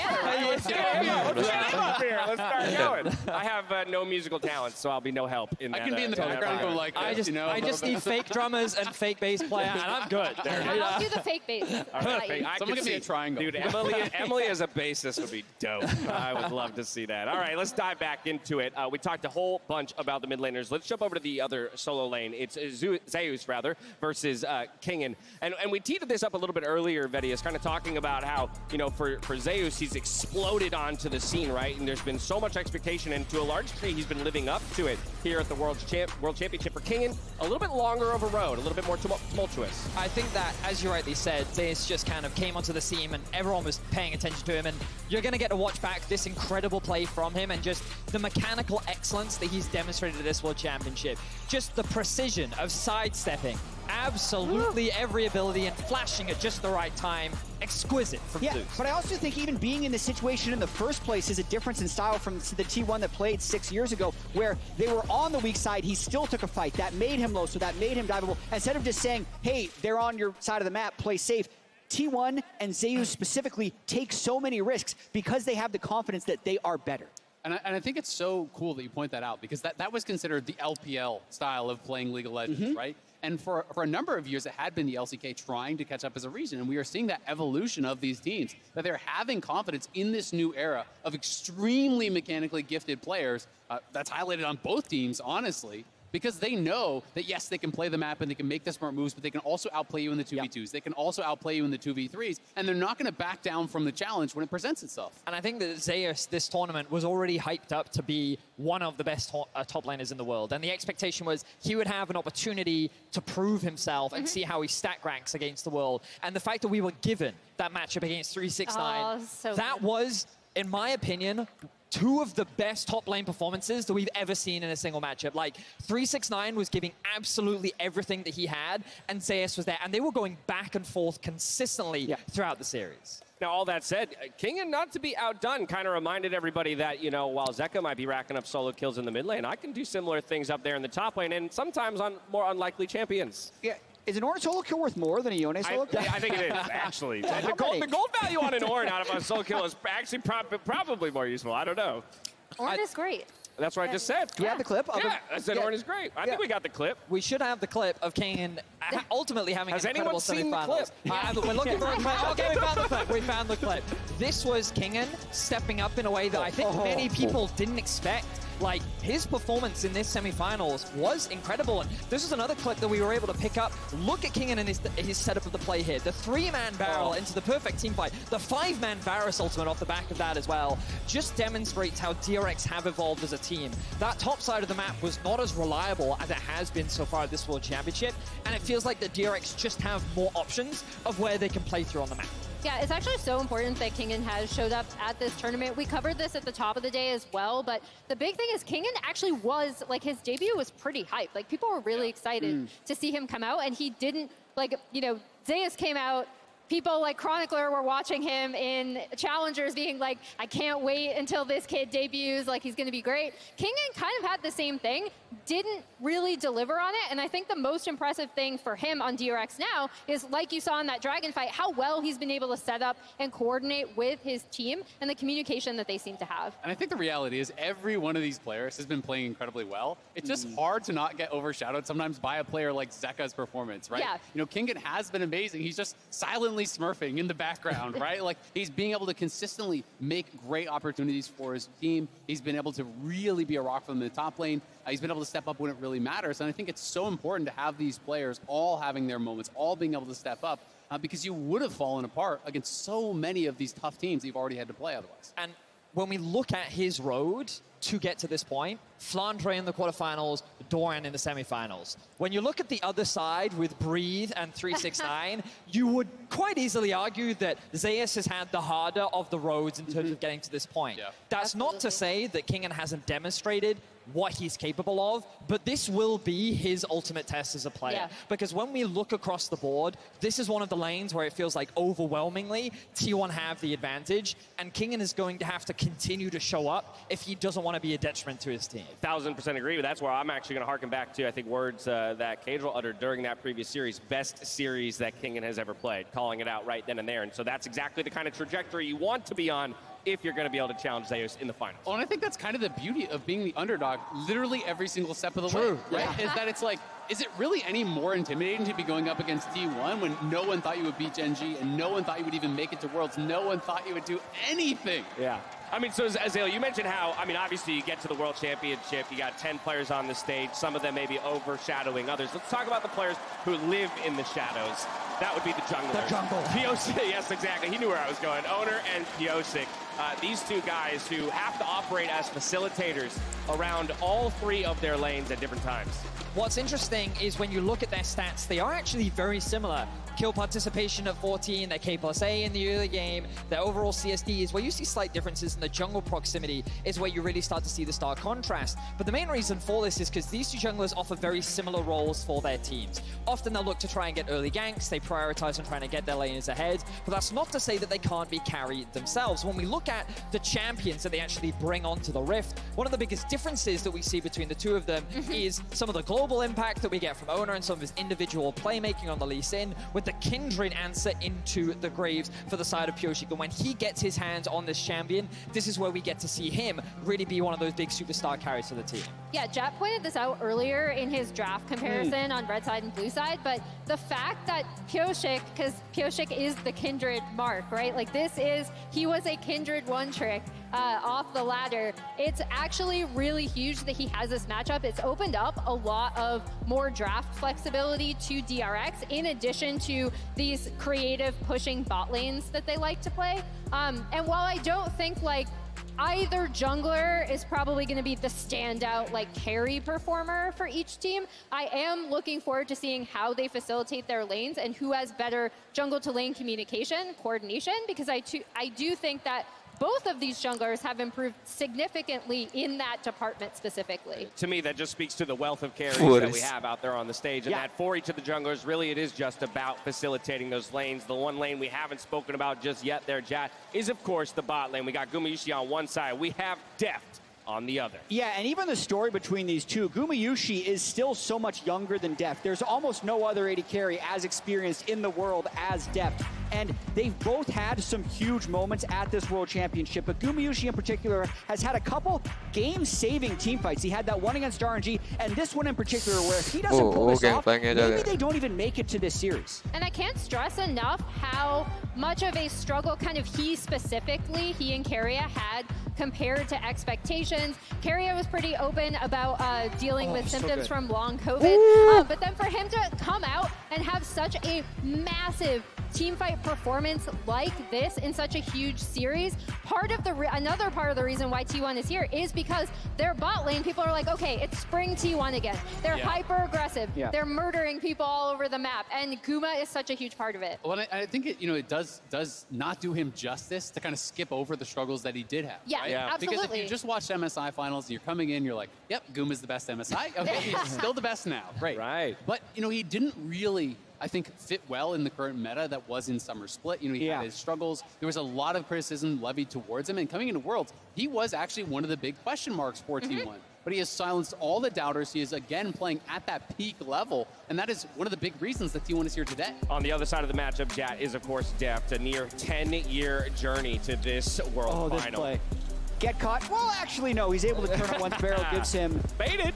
Let's get him up. Let's get him up here. Let's start going. I have no musical talent, so I'll be no help in that. I can be in the background and go like I this, just, just need fake drummers and fake bass player, and I'm good. I'll do the fake bass. Perfect. Someone give me a triangle. Dude, Emily as a bassist would be dope. I would love to see that. All right, let's dive back into it. We talked a whole bunch about the mid laners. Let's jump over to the other solo lane. It's Zeus, versus Kingen. And we teed this up a little bit earlier, Vedius, kind of talking about how, for Zeus, he's exploded onto the scene, right? And there's been so much expectation, and to a large degree, he's been living up to it here at the World Championship. For Kingen, a little bit longer of a road, a little bit more tumultuous. I think that, as you rightly said, Zeus just kind of came onto the scene and everyone was paying attention to him, and you're going to get to watch back this incredible play from him and just the mechanical excellence that he's demonstrated at this World Championship. Just the precision of sidestepping, absolutely every ability, and flashing at just the right time. Exquisite from Zeus. But I also think even being in this situation in the first place is a difference in style from the T1 that played 6 years ago, where they were on the weak side, he still took a fight. That made him low, so that made him diveable. Instead of just saying, hey, they're on your side of the map, play safe, T1 and Zeus specifically take so many risks because they have the confidence that they are better. And I think it's so cool that you point that out, because that was considered the LPL style of playing League of Legends, right? And for a number of years, it had been the LCK trying to catch up as a region. And we are seeing that evolution of these teams, that they're having confidence in this new era of extremely mechanically gifted players. That's highlighted on both teams, honestly, because they know that, yes, they can play the map and they can make the smart moves, but they can also outplay you in the 2v2s. They can also outplay you in the 2v3s, and they're not going to back down from the challenge when it presents itself. And I think that Zeus, this tournament, was already hyped up to be one of the best top laners in the world. And the expectation was he would have an opportunity to prove himself and see how he stack ranks against the world. And the fact that we were given that matchup against 369, that was, in my opinion, two of the best top lane performances that we've ever seen in a single matchup. Like, 369 was giving absolutely everything that he had, and Zeus was there. And they were going back and forth consistently throughout the series. Now, all that said, Kingen, not to be outdone, kind of reminded everybody that, while Zeka might be racking up solo kills in the mid lane, I can do similar things up there in the top lane, and sometimes on more unlikely champions. Yeah. Is an Ornn solo kill worth more than a Yone solo kill? I think it is, actually. The gold value on an Ornn out of a solo kill is actually probably more useful. I don't know. Ornn is great. That's what I just said. Do we have the clip? I said Ornn is great. I think we got the clip. We should have the clip of Kingen ultimately having Has an incredible anyone seen semifinals. the clip? We're looking for a clip. Okay, we found the clip. We found the clip. This was Kingen stepping up in a way that I think many people didn't expect. Like, his performance in this semifinals was incredible. And this is another clip that we were able to pick up. Look at Kingen and his setup of the play here. The 3-man barrel into the perfect team fight. The 5-man Varus ultimate off the back of that as well just demonstrates how DRX have evolved as a team. That top side of the map was not as reliable as it has been so far at this World Championship. And it feels like the DRX just have more options of where they can play through on the map. Yeah, it's actually so important that Kingen has showed up at this tournament. We covered this at the top of the day as well, but the big thing is Kingen actually was, like, his debut was pretty hyped. Like, people were really excited to see him come out, and he didn't, like, Zeus came out, people like Chronicler were watching him in Challengers being like, I can't wait until this kid debuts, like he's gonna be great. Kingen kind of had the same thing, didn't really deliver on it, and I think the most impressive thing for him on DRX now is, like you saw in that Dragon fight, how well he's been able to set up and coordinate with his team and the communication that they seem to have. And I think the reality is every one of these players has been playing incredibly well. It's just hard to not get overshadowed sometimes by a player like Zeka's performance, right? Yeah. Kingen has been amazing. He's just silently smurfing in the background, right? Like, he's being able to consistently make great opportunities for his team. He's been able to really be a rock for them in the top lane. He's been able to step up when it really matters. And I think it's so important to have these players all having their moments, all being able to step up, because you would have fallen apart against so many of these tough teams that you've already had to play otherwise. And when we look at his road to get to this point, Flandre in the quarterfinals, Doran in the semifinals. When you look at the other side with Breathe and 369, you would quite easily argue that Zeus has had the harder of the roads in terms of getting to this point. That's not to say that Kingen hasn't demonstrated what he's capable of, but this will be his ultimate test as a player. Yeah. Because when we look across the board, this is one of the lanes where it feels like overwhelmingly T1 have the advantage, and Kingen is going to have to continue to show up if he doesn't want to be a detriment to his team. 1000% agree, but that's where I'm actually going to harken back to, I think, words that Cadril uttered during that previous series. Best series that Kingen has ever played, calling it out right then and there. And so that's exactly the kind of trajectory you want to be on if you're going to be able to challenge Zeus in the finals. Oh, and I think that's kind of the beauty of being the underdog literally every single step of the way, right? Yeah. Is that it's like, is it really any more intimidating to be going up against T1 when no one thought you would beat Gen G and no one thought you would even make it to Worlds? No one thought you would do anything. Yeah. I mean, so Azale, you mentioned how, I mean, obviously you get to the World Championship, you got 10 players on the stage, some of them may be overshadowing others. Let's talk about the players who live in the shadows. That would be the junglers. The jungle. Pyosik, yes, exactly. He knew where I was going. Owner and Pyosik. These two guys who have to operate as facilitators around all three of their lanes at different times. What's interesting is when you look at their stats, they are actually very similar. Kill participation at 14, their K+A in the early game, their overall CSD is where you see slight differences, and the jungle proximity is where you really start to see the stark contrast. But the main reason for this is because these two junglers offer very similar roles for their teams. Often they'll look to try and get early ganks, they prioritize on trying to get their laners ahead, but that's not to say that they can't be carried themselves. When we look at the champions that they actually bring onto the Rift, one of the biggest differences that we see between the two of them is some of the global impact that we get from Owner and some of his individual playmaking on the Lee Sin, with the Kindred answer into the Graves for the side of Pyosik. And when he gets his hands on this champion, this is where we get to see him really be one of those big superstar carries for the team. Yeah, Jat pointed this out earlier in his draft comparison on red side and blue side, but the fact that Pyosik, because Pyosik is the Kindred mark, right? Like he was a Kindred one trick off the ladder. It's actually really huge that he has this matchup. It's opened up a lot of more draft flexibility to DRX, in addition to these creative pushing bot lanes that they like to play. And while I don't think like either jungler is probably going to be the standout like carry performer for each team, I am looking forward to seeing how they facilitate their lanes and who has better jungle to lane communication, coordination, because I do think that both of these junglers have improved significantly in that department specifically. To me, that just speaks to the wealth of carries What that is- we have out there on the stage. And that for each of the junglers, really it is just about facilitating those lanes. The one lane we haven't spoken about just yet there, Jat, is of course the bot lane. We got Gumayusi on one side. We have Deft on the other. Yeah, and even the story between these two, Gumayusi is still so much younger than Deft. There's almost no other AD carry as experienced in the world as Deft. And they've both had some huge moments at this World Championship, but Gumayusi in particular has had a couple game-saving team fights. He had that one against RNG, and this one in particular where if he doesn't pull this off, maybe they don't even make it to this series. And I can't stress enough how much of a struggle kind of he and Keria had compared to expectations. Keria was pretty open about dealing with symptoms from long COVID, but then for him to come out and have such a massive teamfight performance like this in such a huge series, another part of the reason why T1 is here is because their bot lane, people are like, okay, it's spring T1 again. They're hyper aggressive. Yeah. They're murdering people all over the map, and Guma is such a huge part of it. Well, I think it does not do him justice to kind of skip over the struggles that he did have. Yeah, right? absolutely. Because if you just watched MSI finals, you're coming in, you're like, yep, Guma's the best MSI. Okay, he's still the best now. Great. Right. But he didn't really, I think, fit well in the current meta that was in Summer Split. He had his struggles. There was a lot of criticism levied towards him, and coming into Worlds, he was actually one of the big question marks for T1. But he has silenced all the doubters. He is again playing at that peak level, and that is one of the big reasons that T1 is here today. On the other side of the matchup, Jat, is of course Deft, a near 10-year journey to this World This Final. play. Get caught. Well, actually, no. He's able to turn it once Barrel gives him baited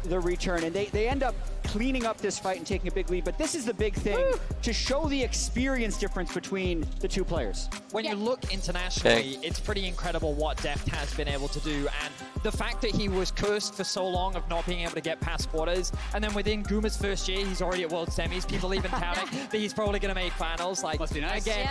the return, and they end up cleaning up this fight and taking a big lead. But this is the big thing to show the experience difference between the two players. When you look internationally, it's pretty incredible what Deft has been able to do. And the fact that he was cursed for so long of not being able to get past quarters, and then within Guma's first year, he's already at World Semis. People even touting that he's probably going to make finals. Like, must be nice. Again,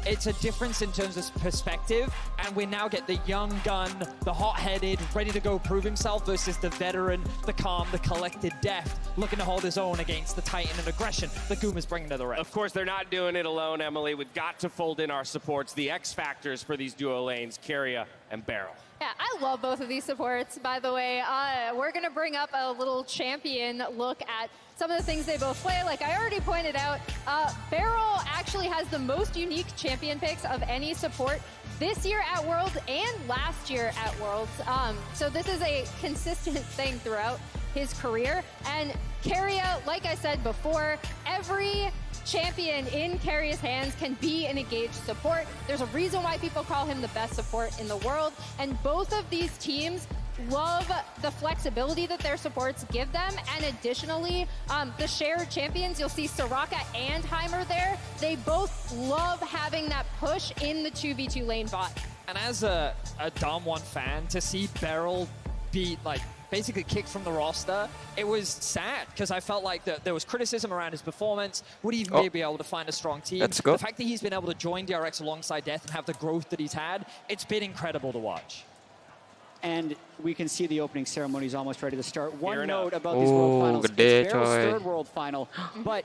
it's a difference in terms of perspective. And we now get the young gun, the hot-headed, ready to go prove himself versus the veteran, the calm, the collected Deft, looking to hold his own against the Titan and aggression that Guma's bringing to the Rift. Of course, they're not doing it alone, Emily. We've got to fold in our supports, the X factors for these duo lanes, Keria and Beryl. Yeah, I love both of these supports, by the way. We're going to bring up a little champion look at some of the things they both play. Like I already pointed out, Beryl actually has the most unique champion picks of any support this year at Worlds and last year at Worlds. So this is a consistent thing throughout his career. And Keria, like I said before, every champion in Keria's hands can be an engaged support. There's a reason why people call him the best support in the world. And both of these teams love the flexibility that their supports give them. And additionally, the shared champions, you'll see Soraka and Heimer there. They both love having that push in the 2v2 lane bot. And as a Damwon fan, to see Beryl be like basically kicked from the roster, it was sad because I felt like there was criticism around his performance. Would he even be able to find a strong team? Let's go. The fact that he's been able to join DRX alongside Death and have the growth that he's had, it's been incredible to watch. And we can see the opening ceremony is almost ready to start. One Gearing note up. about these World Finals, it's gede, Beryl's coy. third World Final, but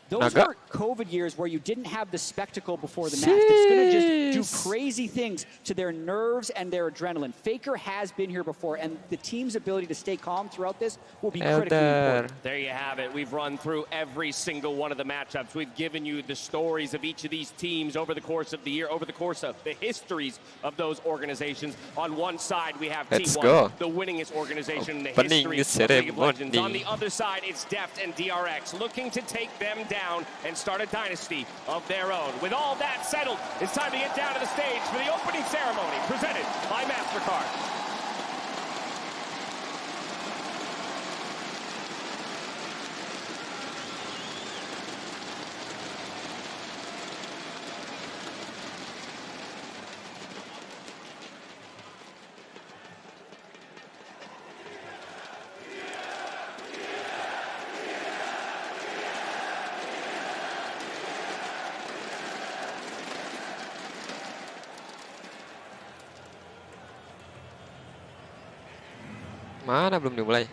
those Naga. were COVID years where you didn't have the spectacle before the match. It's going to just do crazy things to their nerves and their adrenaline. Faker has been here before, and the team's ability to stay calm throughout this will be critically important. There you have it. We've run through every single one of the matchups. We've given you the stories of each of these teams over the course of the year, over the course of the histories of those organizations. On one side, we have Let's T1, go. the winningest organization in the Opening history of League of Legends. ceremony. On the other side, it's Deft and DRX looking to take them down and start a dynasty of their own. With all that settled, it's time to get down to the stage for the opening ceremony presented by MasterCard. Mana belum dimulai?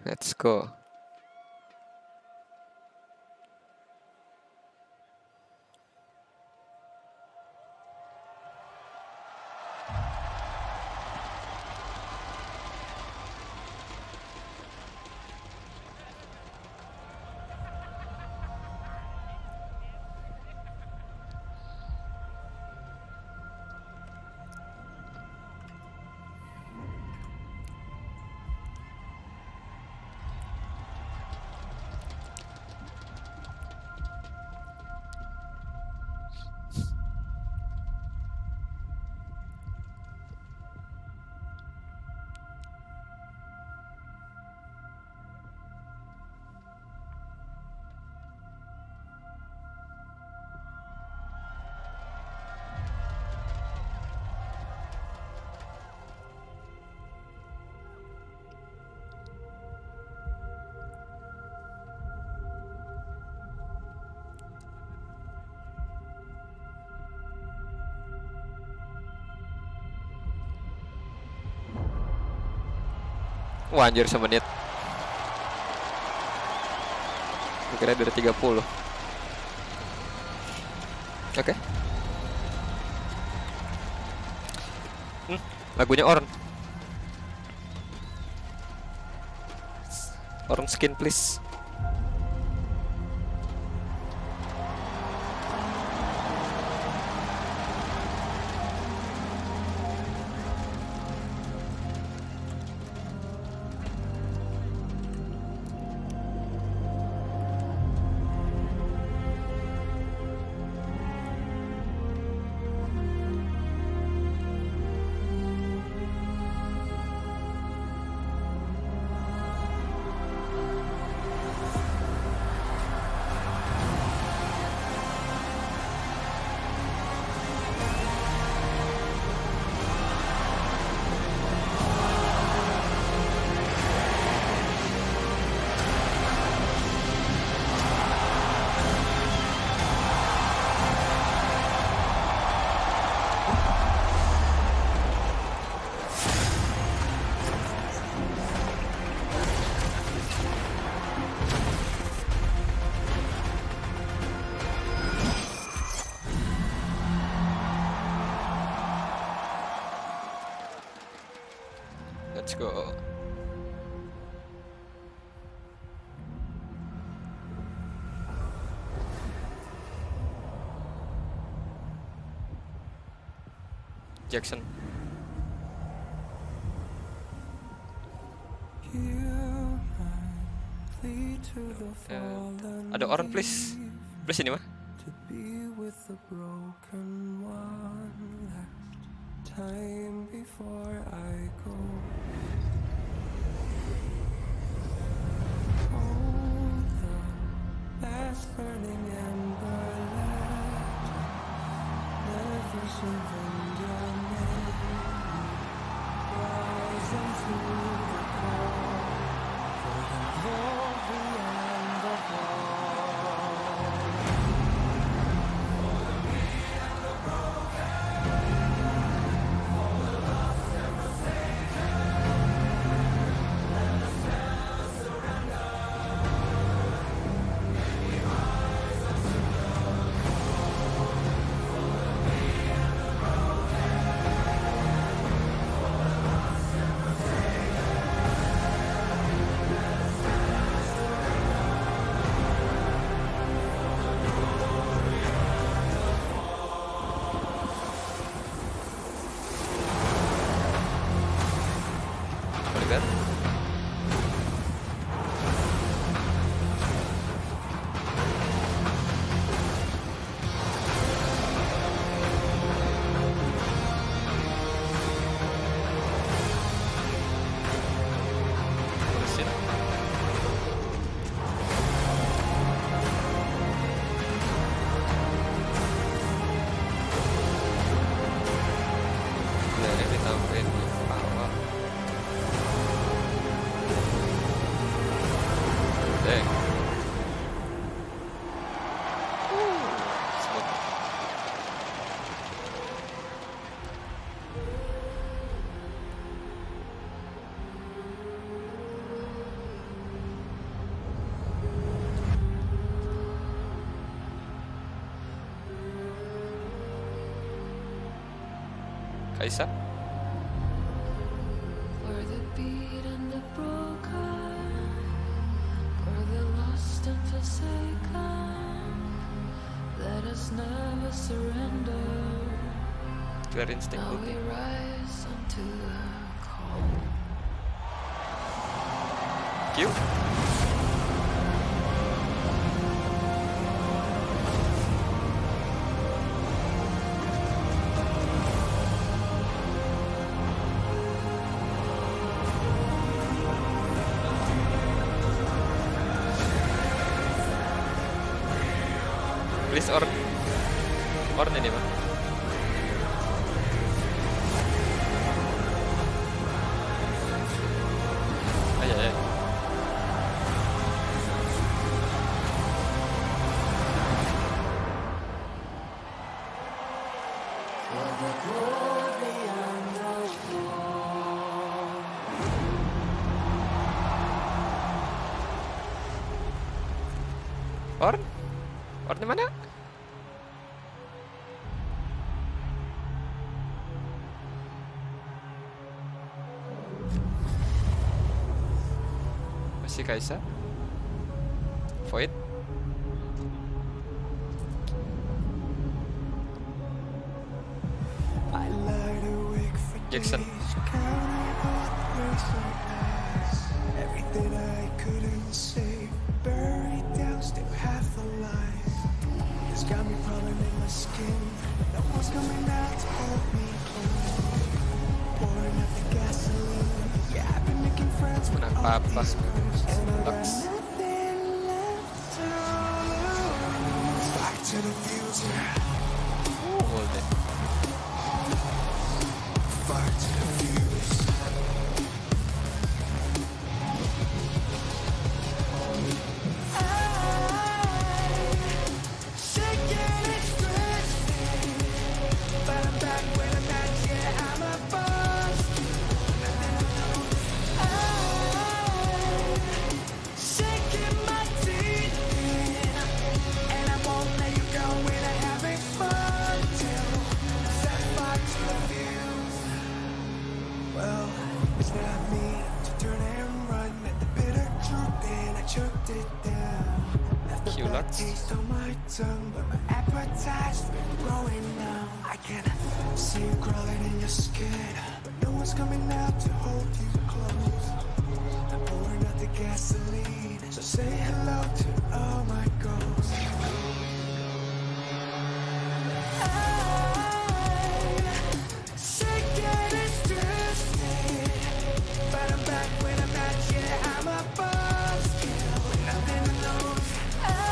Let's go. Wah anjir semenit. Kira dari 30. Oke. Lagunya Orn. Orn skin please. Let's go. Jackson. Ada orang please. Please ini mah. Time before I go. Hold the last burning ember left. Never surrender. Rise into the call for the glory and the fall. Kai'Sa. For the beat and the broken, for the lost and forsaken, let us never surrender. Clear instinct Now we ulti. rise unto the call. Q. Please Orn ini mah. Ayo ya. For the glory and the fall. Orn di mana? Masih Kai'Sa. Void. I lied awake for Jackson. days, counting all the words I asked. Everything I couldn't say, buried down, still half alive. It's got me crawling in my skin. No one's coming out to hold me close. Pouring out the gasoline. Yeah, I've been making friends with all these girls, and I got nothing left to lose. Back to the future. Fight to the fuse. Sick and expressing, but I'm back when I'm at, yeah, I'm a boss. Sick choked it down. Left a bad taste on my tongue, but my appetite's growing now. I can see you crawling in your skin, but no one's coming out to hold you close. I'm pouring out the gasoline, so say hello to all my ghosts. I'm sick and it's twisted, but I'm back when I'm not yet. I'm a buzzkill with nothing to lose. I'm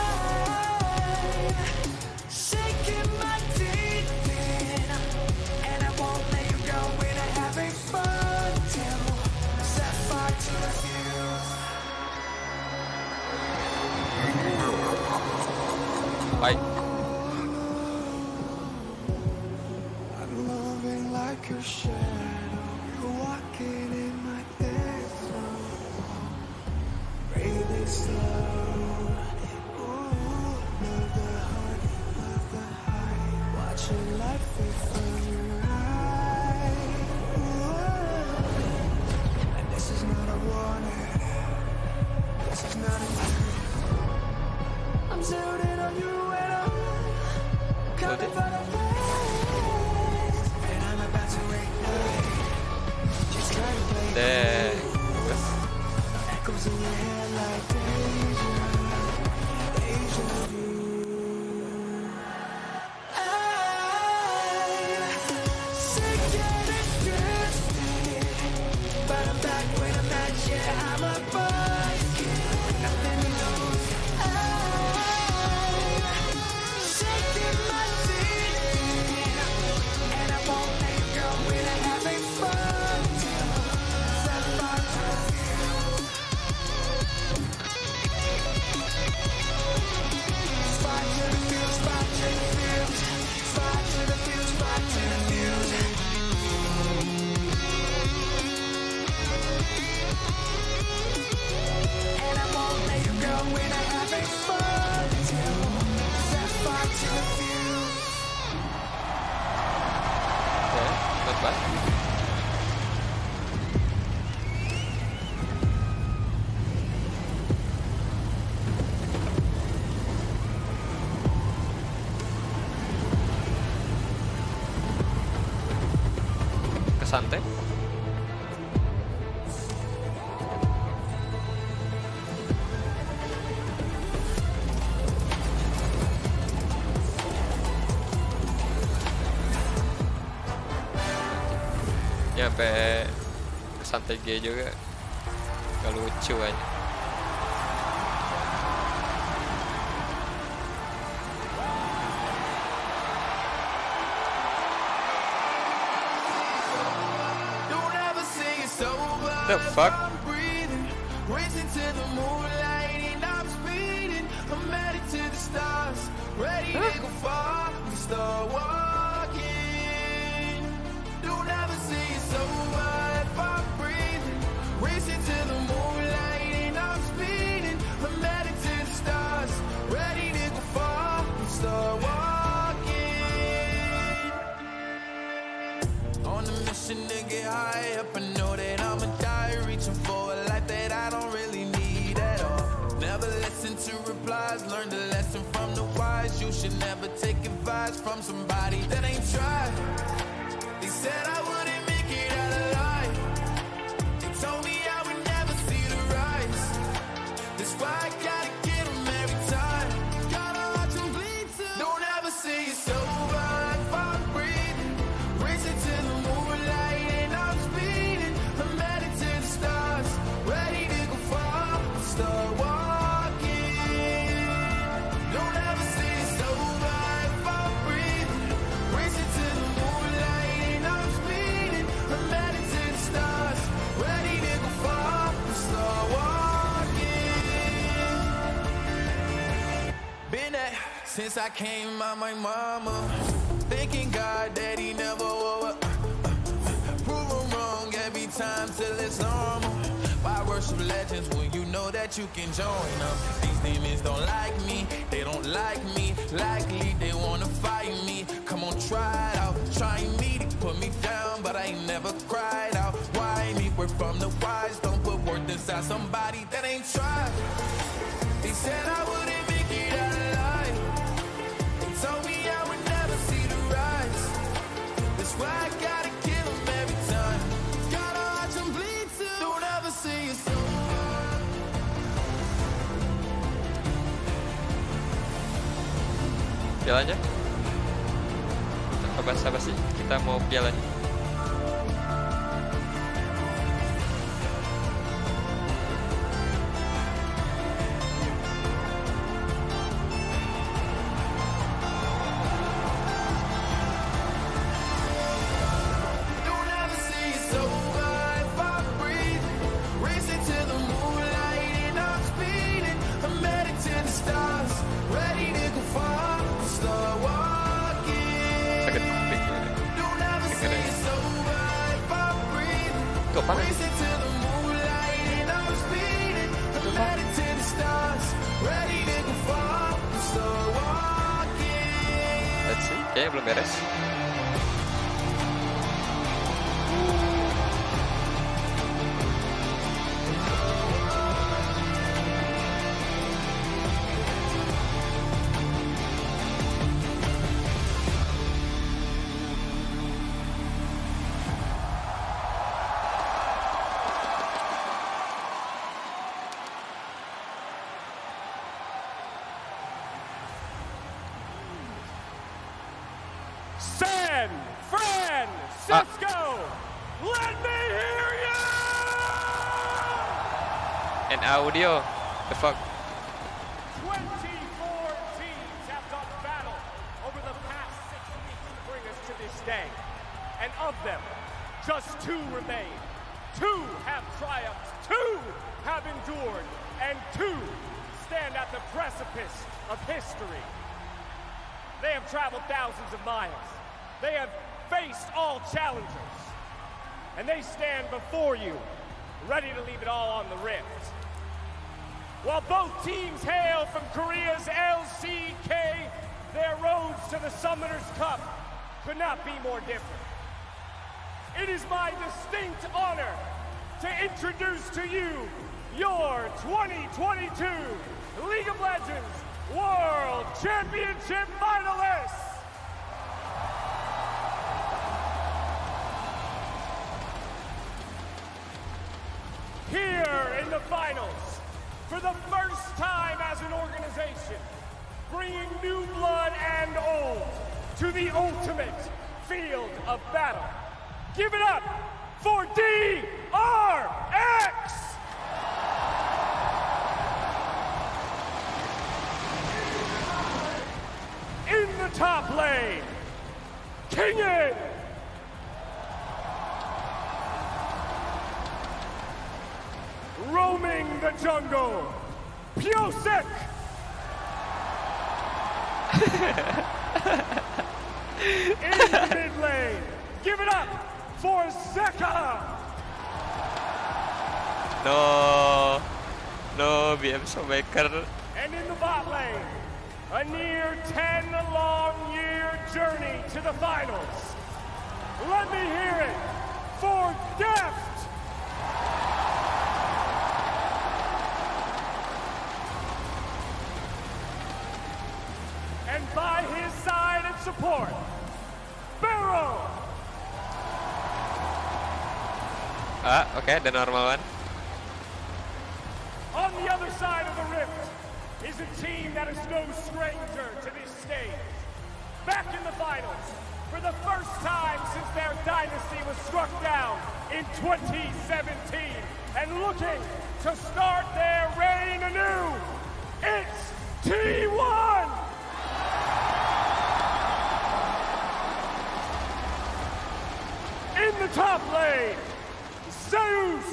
shaking my teeth in, and I won't let you go when I'm having fun till set fire to the fuse. Bye. I'm moving like a shadow. You're walking in my death zone. Breathing slow. Ooh, love the heart, love the high. Watching life fade from your eyes. Ooh. And this is not a warning. This is not a warning. I'm zeroed in on you and I'm coming for the face. And I'm about to ignite. Just try to play 네. echoes in your head like deja vu. I'm sick and it's twisted, but I'm back when I'm not yet. I'm a buzzkill with nothing to lose. I'm shaking my teeth, and I won't let you go when I'm having fun till set fire to the fuse. Spot to the fuse, spot to the fuse, spot to the fuse, spot to the fuse. And I won't let you go when I'm having fun till set fire to the fuse. 네. Not bad. Kesantai. Nyampe santai G juga gak lucu aja. Don't ever say it's over. The fuck? I'm breathing, racing to the moonlight and I'm speeding. I'm headed to the stars, ready to go far. We start walking. Don't ever say it's over if I'm breathing, racing to the moonlight and I'm speeding. I'm headed to the stars, ready to go far. We start walking. On a mission to get high up, I know that I'ma die, reaching for a life that I don't really need at all. Never listen to replies, learned a lesson from the wise. You should never take advice from somebody that ain't tried. They said I wouldn't make it out alive. They told me I would never see the rise. That's why I gotta get 'em every time. Gotta watch 'em bleed too. Don't ever say it's over if I'm breathing, racing to the moonlight and I'm speeding. I'm headed to the stars, ready to go far. Start walking. Don't ever say it's over if I'm breathing, racing to the moonlight and I'm speeding. I'm headed to the stars, ready to go far. Start walking. Been at since I came out my mama, thanking God that he never woke up. Prove 'em wrong every time till it's normal. Why worship legends when you know that you can join them? These demons don't like me, they don't like me. Likely they wanna fight me. Come on, try it out. Trying me to put me down, but I ain't never cried out. Why me? We're from the wise. Don't put worth inside somebody that ain't tried. pialanya? Tanpa basa-basi, kita mau pialanya. Kok panas? Let's see, kayaknya belum beres. San Francisco, let me hear you! And audio, the fuck? 24 teams have done battle over the past 6 weeks to bring us to this day. And of them, just 2 remain. 2 have triumphed, 2 have endured, and 2 stand at the precipice of history. They have traveled thousands of miles. They have faced all challengers. And they stand before you, ready to leave it all on the rift. While both teams hail from Korea's LCK, their roads to the Summoners Cup could not be more different. It is my distinct honor to introduce to you your 2022 League of Legends World Championship finalists! Here in the finals, for the first time as an organization, bringing new blood and old to the ultimate field of battle. Give it up for DRX! In the top lane, Kingin! Roaming the jungle, Pyosek! In the mid lane, give it up for Zeka! No, BM Showmaker. And in the bot lane, a near 10-long-year journey to the finals. Let me hear it for Deft! And by his side and support, Barrow! Okay, the normal one. On the other side of the rift is a team that is no stranger to this stage. Back in the finals, for the first time since their dynasty was struck down in 2017, and looking to start their reign anew, it's T1! In the top lane, Zeus!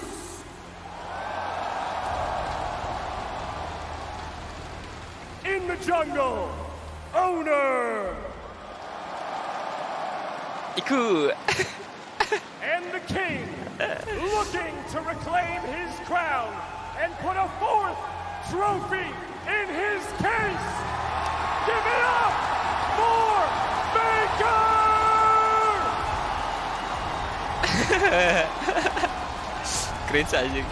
In the jungle, Owner! Iku! And the king, looking to reclaim his crown and put a 4th trophy in his case! Give it up for Faker! Cringe anjing.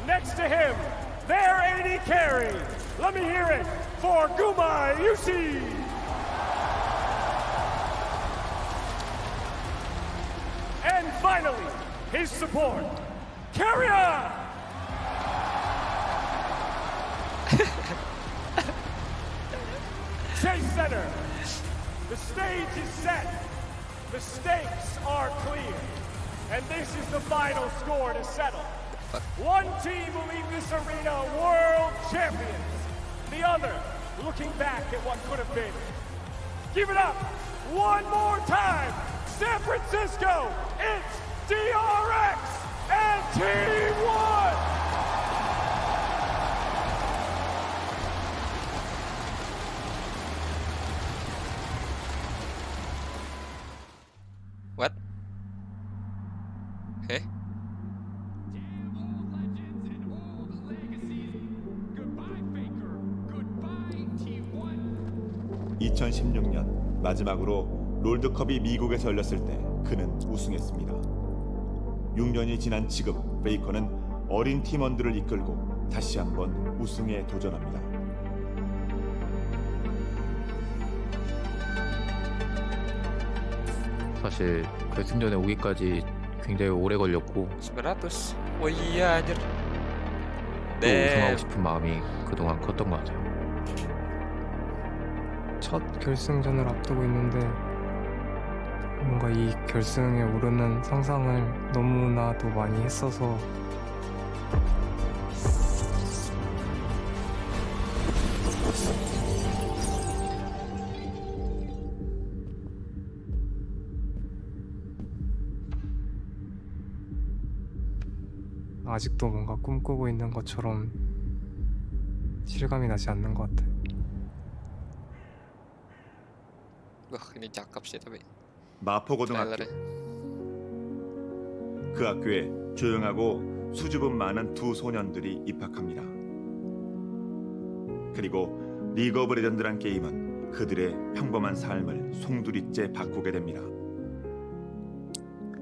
Next to him, their AD carry. Let me hear it for Gumai Yushi. And finally, his support, Carrier. winner. The stage is set. The stakes are clear. And this is the final score to settle. One team will leave this arena world champions. The other looking back at what could have been. Give it up one more time. San Francisco, it's DRX and T1. What? Hey? 2016년 마지막으로 롤드컵이 미국에서 열렸을 때 그는 우승했습니다. 6년이 지난 지금 페이커는 어린 팀원들을 이끌고 다시 한번 우승에 도전합니다. 사실 결승전에 오기까지 굉장히 오래 걸렸고 900. Oh iya anjir. 또 우승하고 싶은 마음이 그동안 컸던 것 같아요. 첫 결승전을 앞두고 있는데 뭔가 이 결승에 오르는 상상을 너무나도 많이 했어서 아직도 뭔가 꿈꾸고 있는 것처럼 실감이 나지 않는 것 같아요. Wah, ini cakep sih tapi. 마포고등학교. 그 학교에 조용하고 수줍음 많은 두 소년들이 입학합니다. 그리고 리그 오브 레전드란 게임은 그들의 평범한 삶을 송두리째 바꾸게 됩니다.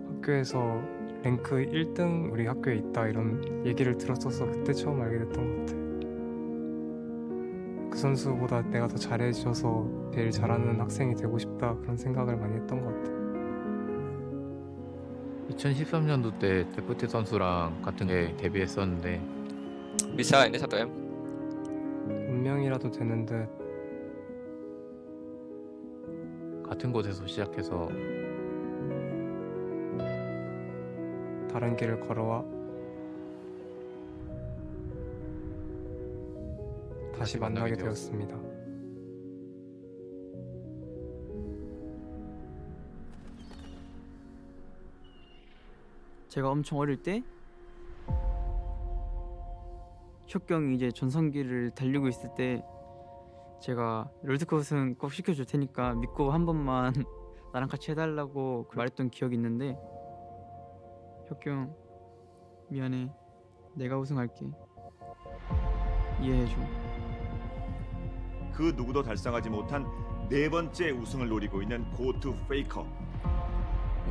학교에서 랭크 1등 우리 학교에 있다 이런 얘기를 들었어서 그때 처음 알게 됐던 것 같아요. 그 선수보다 내가 더 잘해줘서 제일 잘하는 학생이 되고 싶다 그런 생각을 많이 했던 것 같아요. 2013년도 때 데프트 선수랑 같은 게 데뷔했었는데 Bisa ini 1M. 운명이라도 되는 듯 같은 곳에서 시작해서 다른 길을 걸어와 다시 만나게 되었습니다. 제가 엄청 어릴 때 혁경이 이제 전성기를 달리고 있을 때 제가 롤드컵 우승 꼭 시켜줄 테니까 믿고 한 번만 나랑 같이 해달라고 말했던 기억이 있는데 혁경 미안해 내가 우승할게 이해해줘. 그 누구도 달성하지 못한 네 번째 우승을 노리고 있는 고투 페이커.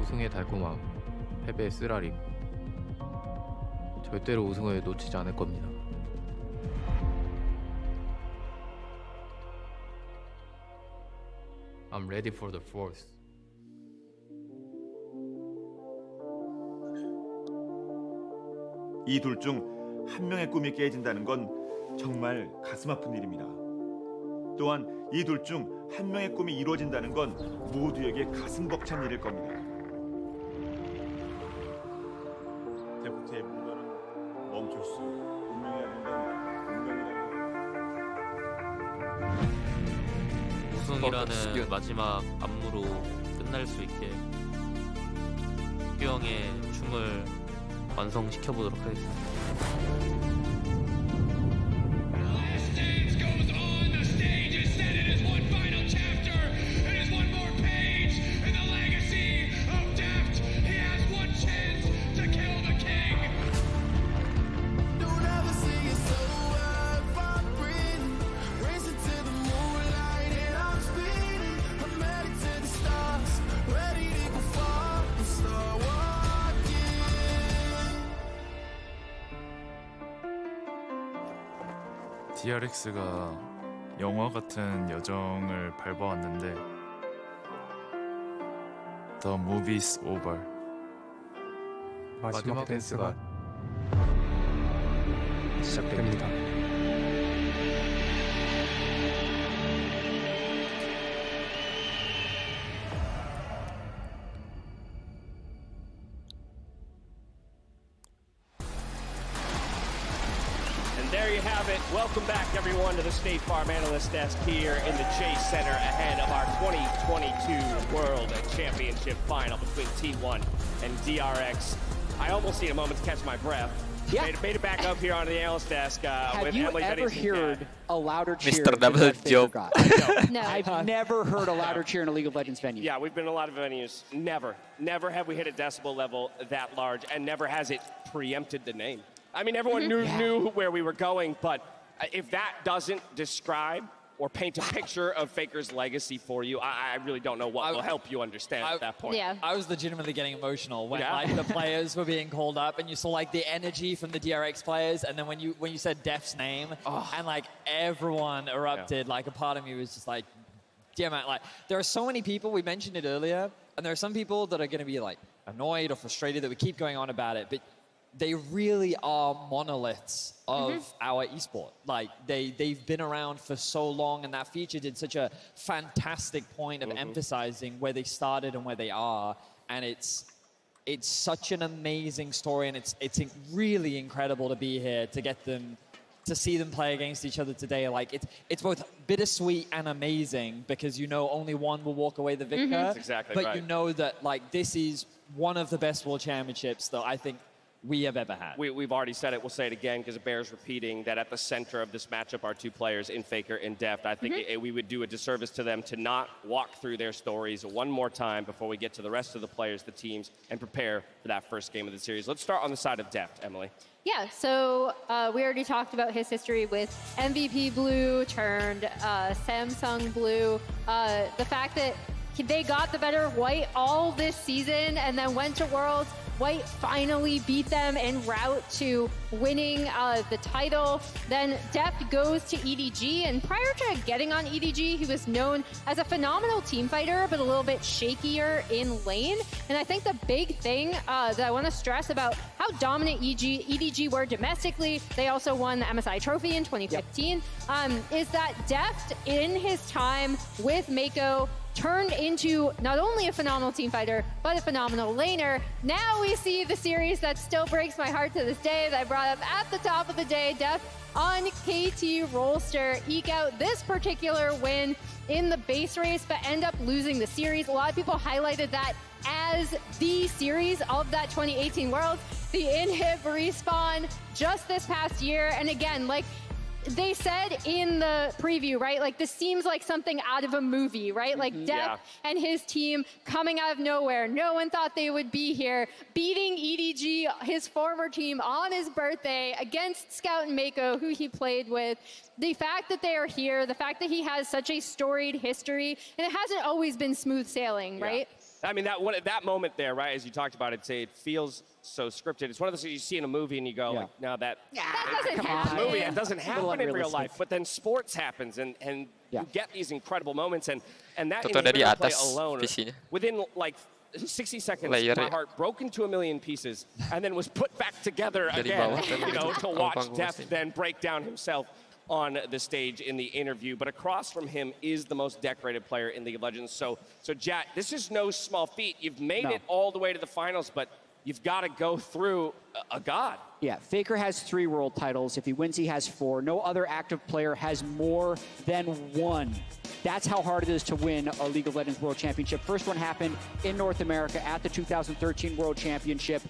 우승의 달콤함, 패배의 쓰라림. 절대로 우승을 놓치지 않을 겁니다. I'm ready for the fourth. 이 둘 중 한 명의 꿈이 깨진다는 건 정말 가슴 아픈 일입니다. 또한 이 둘 중 한 명의 꿈이 이루어진다는 건 모두에게 가슴 벅찬 일일 겁니다. 데프트의 분노는 멈출 수 운명해야 된다는 우승이라는 마지막 안무로 끝날 수 있게 혁경의 춤을 완성시켜보도록 하겠습니다. DRX가 영화 같은 여정을 밟아왔는데 The movie's over. 마지막 댄스가 시작됩니다. There you have it. Welcome back, everyone, to the State Farm Analyst Desk here in the Chase Center ahead of our 2022 World Championship final between T1 and DRX. I almost need a moment to catch my breath. Yeah. Made it back up here on the analyst desk Have with you Emily ever Bennington. heard a louder cheer Mr. than Double what Faker Joke. got? No. I've never heard a louder cheer in a League of Legends venue. Yeah, we've been in a lot of venues. Never have we hit a decibel level that large, and never has it preempted the name. I mean, everyone knew where we were going, but if that doesn't describe or paint a picture of Faker's legacy for you, I really don't know what will help you understand at that point. Yeah. I was legitimately getting emotional when like the players were being called up, and you saw like the energy from the DRX players, and then when you said Def's name, and like everyone erupted, like a part of me was just like, yeah, man, like there are so many people, we mentioned it earlier, and there are some people that are going to be like annoyed or frustrated that we keep going on about it, but they really are monoliths of our esport. Like they've been around for so long, and that feature did such a fantastic point of emphasizing where they started and where they are. And it's such an amazing story, and it's really incredible to be here to get them to see them play against each other today. Like it's both bittersweet and amazing, because you know only one will walk away the victor. That's exactly but right. you know that like this is one of the best world championships that I think we have ever had. We've already said it. We'll say it again because it bears repeating that at the center of this matchup are two players in Faker and Deft. I think we would do a disservice to them to not walk through their stories one more time before we get to the rest of the players, the teams, and prepare for that first game of the series. Let's start on the side of Deft, Emily. Yeah, so we already talked about his history with MVP Blue turned Samsung Blue. The fact that they got the better of White all this season and then went to Worlds. White finally beat them en route to winning the title. Then Deft goes to EDG, and prior to getting on EDG, he was known as a phenomenal team fighter, but a little bit shakier in lane. And I think the big thing that I want to stress about how dominant EDG were domestically, they also won the MSI trophy in 2015, is that Deft, in his time with Mako, turned into not only a phenomenal team fighter, but a phenomenal laner. Now we see the series that still breaks my heart to this day that I brought up at the top of the day. Deft on KT Rolster eke out this particular win in the base race, but end up losing the series. A lot of people highlighted that as the series of that 2018 Worlds, the Inhib respawn just this past year. And again, like, they said in the preview, right? Like, this seems like something out of a movie, right? Like, Deft and his team coming out of nowhere. No one thought they would be here, beating EDG, his former team, on his birthday against Scout and Mako, who he played with. The fact that they are here, the fact that he has such a storied history, and it hasn't always been smooth sailing, right? I mean, that moment there, right, as you talked about it, it feels so scripted. It's one of those things you see in a movie and you go, like, no, that doesn't happen. movie, it doesn't happen in real life. unrealistic. But then sports happens, and you get these incredible moments, and that Toto dari Inhibitor play atas alone, PC-nya. within like 60 seconds, Layer my ya. heart broke into a million pieces, and then was put back together Dari again, bawah kan you know, gitu. to Kalau watch panggung Deft sini. then break down himself on the stage in the interview. But across from him is the most decorated player in League of Legends. So Jat, this is no small feat. You've made it all the way to the finals, but you've got to go through a god. Yeah, Faker has 3 world titles. If he wins, he has 4. No other active player has more than 1. That's how hard it is to win a League of Legends World Championship. First one happened in North America at the 2013 World Championship.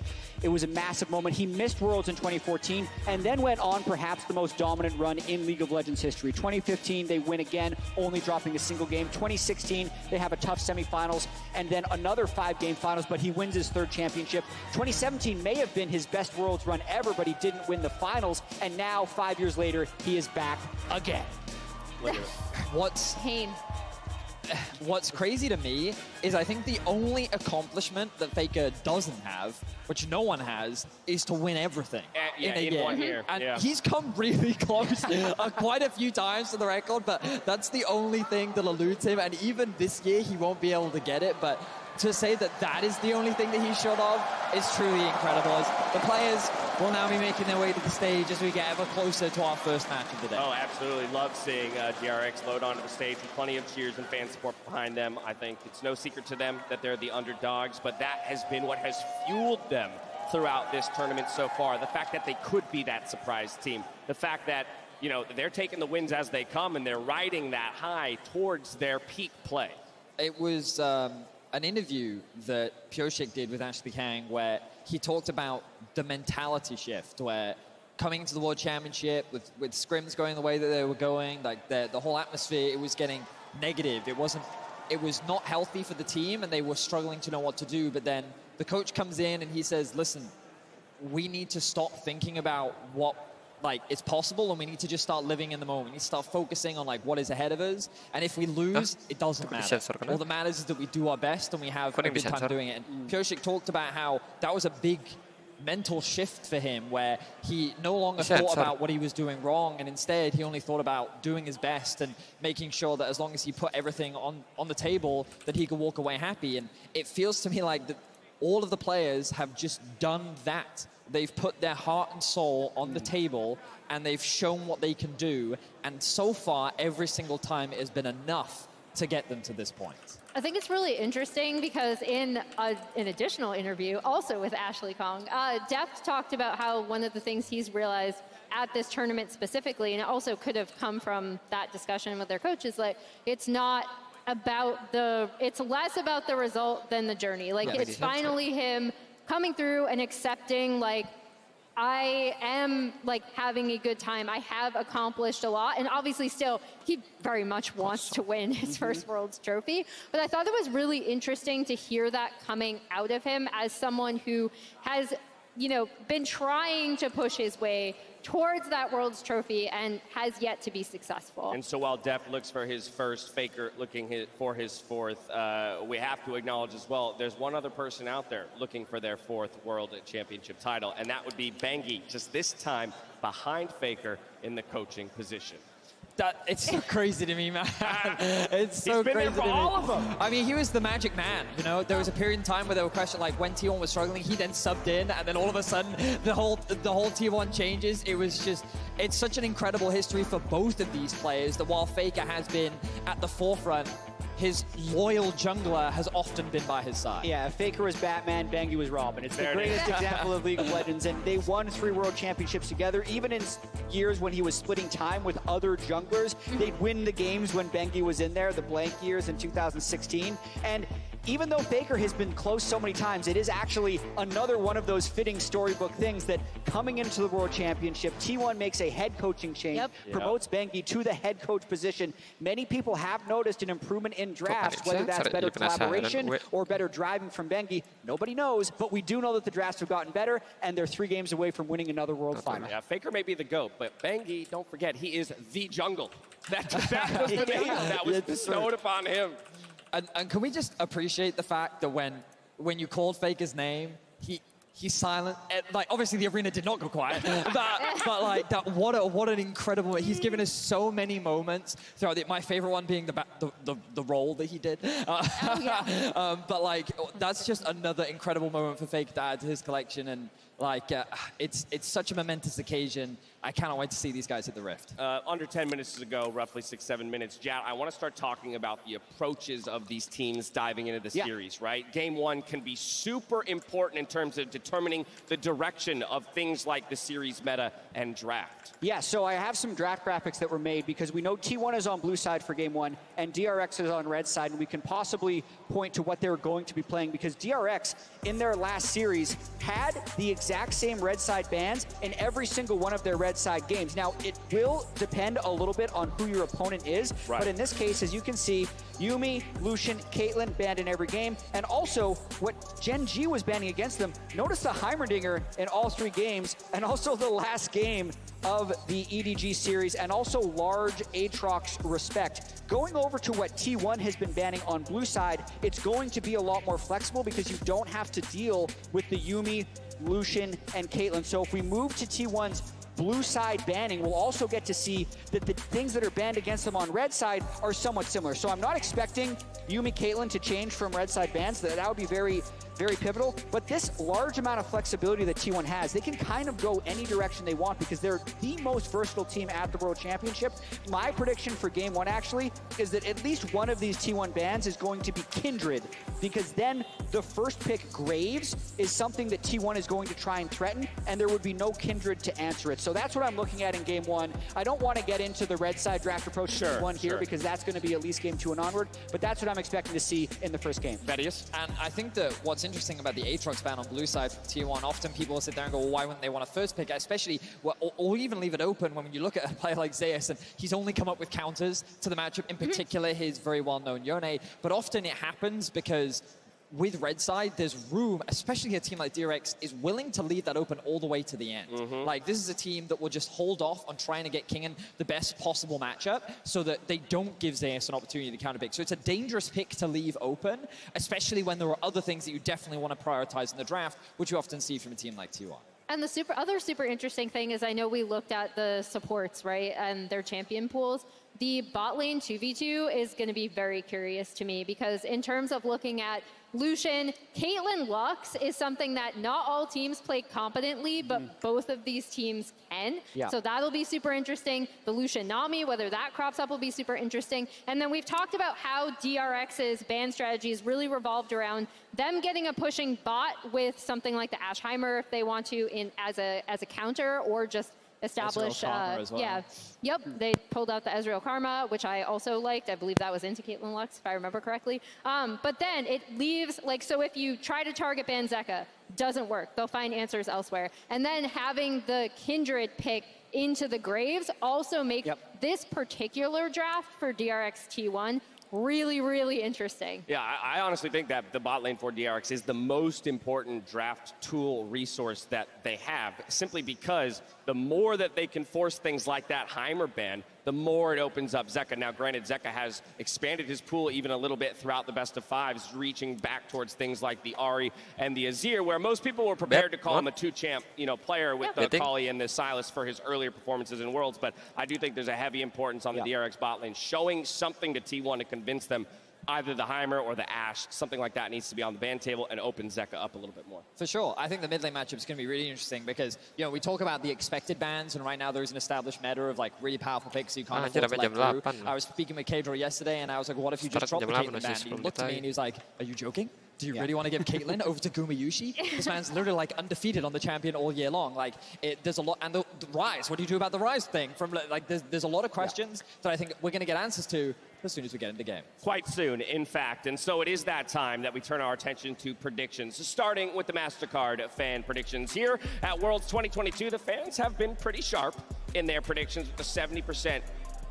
It was a massive moment. He missed Worlds in 2014 and then went on perhaps the most dominant run in League of Legends history. 2015, they win again, only dropping a single game. 2016, they have a tough semifinals and then another 5-game finals, but he wins his 3rd championship. 2017 may have been his best Worlds run ever, but he didn't win the finals. And now, 5 years later, he is back again. Look at it. What's crazy to me is I think the only accomplishment that Faker doesn't have, which no one has, is to win everything in a year. 1 year. And he's come really close quite a few times to the record, but that's the only thing that eludes him. And even this year, he won't be able to get it. But to say that that is the only thing that he's short of is truly incredible. As the players will now be making their way to the stage as we get ever closer to our first match of the day. Oh, absolutely. Love seeing DRX load onto the stage with plenty of cheers and fan support behind them. I think it's no secret to them that they're the underdogs, but that has been what has fueled them throughout this tournament so far. The fact that they could be that surprise team. The fact that, you know, they're taking the wins as they come and they're riding that high towards their peak play. It was an interview that Pyosik did with Ashley Kang where he talked about the mentality shift, where coming into the World Championship with scrims going the way that they were going, like the whole atmosphere, it was getting negative. It was not healthy for the team and they were struggling to know what to do. But then the coach comes in and he says, listen, we need to stop thinking about what is possible, and we need to just start living in the moment. We need to start focusing on what is ahead of us. And if we lose, it doesn't matter. All that matters is that we do our best and we have a good time doing it. And Pyosik talked about how that was a big mental shift for him, where he no longer thought about what he was doing wrong, and instead he only thought about doing his best and making sure that as long as he put everything on the table, that he could walk away happy. And it feels to me like that all of the players have just done that. They've put their heart and soul on the table and they've shown what they can do. And so far, every single time it has been enough to get them to this point. I think it's really interesting because in an additional interview, also with Ashley Kang, Deft talked about how one of the things he's realized at this tournament specifically, and it also could have come from that discussion with their coaches, it's not about it's less about the result than the journey. It's finally him coming through and accepting, I am having a good time. I have accomplished a lot. And obviously still, he very much wants to win his first World's Trophy. But I thought it was really interesting to hear that coming out of him as someone who has, been trying to push his way towards that World's Trophy and has yet to be successful. And so while Deft looks for his first, Faker looking for his fourth, we have to acknowledge as well, there's one other person out there looking for their fourth World Championship title, and that would be Bengi, just this time behind Faker in the coaching position. It's so crazy to me, man. It's so He's been crazy there for to me. all of them. I mean, he was the magic man. There was a period in time where there were questions when T1 was struggling, he then subbed in, and then all of a sudden the whole T1 changes. It's such an incredible history for both of these players that while Faker has been at the forefront, his loyal jungler has often been by his side. Yeah, if Faker was Batman, Bengi was Robin. It's the greatest example of League of Legends, and they won 3 World Championships together. Even in years when he was splitting time with other junglers, they'd win the games when Bengi was in there, the blank years in 2016. And even though Faker has been close so many times, it is actually another one of those fitting storybook things that coming into the World Championship, T1 makes a head coaching change, promotes Bengi to the head coach position. Many people have noticed an improvement in drafts, whether that's better collaboration or better driving from Bengi. Nobody knows, but we do know that the drafts have gotten better, and they're 3 games away from winning another World Final. Yeah, Faker may be the GOAT, but Bengi, don't forget, he is the jungle. That was the name that was bestowed upon him. And can we just appreciate the fact that when you called Faker's name, he's silent. And, obviously the arena did not go quiet, but what an incredible. He's given us so many moments throughout my favorite one being the role that he did. But that's just another incredible moment for Faker to add to his collection, and it's such a momentous occasion. I cannot wait to see these guys hit the Rift. Under 10 minutes to go, roughly 6-7 minutes. Jad, I want to start talking about the approaches of these teams diving into the series, right? Game 1 can be super important in terms of determining the direction of things like the series meta and draft. Yeah, so I have some draft graphics that were made because we know T1 is on blue side for game 1 and DRX is on red side, and we can possibly point to what they're going to be playing because DRX in their last series had the exact same red side bans in every single one of their red side games. Now, it will depend a little bit on who your opponent is, but in this case, as you can see, Yuumi, Lucian, Caitlyn banned in every game, and also what Gen G was banning against them. Notice the Heimerdinger in all 3 games, and also the last game of the EDG series, and also large Aatrox respect. Going over to what T1 has been banning on blue side, it's going to be a lot more flexible because you don't have to deal with the Yuumi, Lucian, and Caitlyn. So if we move to T1's blue side banning, we'll also get to see that the things that are banned against them on red side are somewhat similar. So I'm not expecting Yuumi, Caitlyn to change from red side bans. That would be very very pivotal. But this large amount of flexibility that T1 has, they can kind of go any direction they want because they're the most versatile team at the World Championship. My prediction for Game 1 actually is that at least one of these T1 bans is going to be Kindred, because then the first pick Graves is something that T1 is going to try and threaten, and there would be no Kindred to answer it. So that's what I'm looking at in Game 1. I don't want to get into the red side draft approach T1 here because that's going to be at least Game 2 and onward, but that's what I'm expecting to see in the first game. Vedius? And I think that what's interesting about the Aatrox ban on blue side from T1, often people will sit there and go, well, why wouldn't they want a first pick? Especially, or even leave it open when you look at a player like Zeus, and he's only come up with counters to the matchup, in particular his very well-known Yone, but often it happens because with red side, there's room, especially a team like DRX is willing to leave that open all the way to the end. Like, this is a team that will just hold off on trying to get Kingen the best possible matchup so that they don't give Zeus an opportunity to counter pick. So it's a dangerous pick to leave open, especially when there are other things that you definitely want to prioritize in the draft, which you often see from a team like T1. And the other super interesting thing is I know we looked at the supports, right, and their champion pools. The bot lane 2v2 is going to be very curious to me because in terms of looking at Lucian, Caitlyn Lux is something that not all teams play competently, but both of these teams can. Yeah. So that'll be super interesting. The Lucian Nami, whether that crops up, will be super interesting. And then we've talked about how DRX's ban strategies really revolved around them getting a pushing bot with something like the Ashheimer if they want to as a counter, or just establish as well. yeah. Yep, they pulled out the Ezreal Karma, which I also liked. I believe that was into Caitlyn Lux, if I remember correctly. But then it leaves, like, so if you try to target ban Zeka, doesn't work. They'll find answers elsewhere. And then having the Kindred pick into the Graves also makes this particular draft for DRX T1 really, really interesting. Yeah, I honestly think that the bot lane for DRX is the most important draft tool resource that they have, simply because the more that they can force things like that Heimer ban, the more it opens up Zeka. Now, granted, Zeka has expanded his pool even a little bit throughout the best of fives, reaching back towards things like the Ahri and the Azir, where most people were prepared to call him a two-champ, player with the Kali and the Sylas for his earlier performances in Worlds. But I do think there's a heavy importance on the DRX bot lane, showing something to T1 to convince them either the Heimer or the Ashe, something like that needs to be on the ban table and open Zeka up a little bit more. For sure. I think the mid lane matchup is going to be really interesting because, we talk about the expected bans, and right now there is an established meta of like really powerful picks you can't afford to let through. I was speaking with Kadro yesterday, and I was like, what if you just dropped the Caitlyn ban? He looked at me and he was like, are you joking? Do you really want to give Caitlyn over to Gumayushi? This man's literally like undefeated on the champion all year long. Like, there's a lot, and the Ryze. What do you do about the Ryze thing? From like, there's a lot of questions that I think we're going to get answers to as soon as we get into the game. Quite soon, in fact. And so it is that time that we turn our attention to predictions. Starting with the MasterCard fan predictions. Here at Worlds 2022, the fans have been pretty sharp in their predictions with a 70%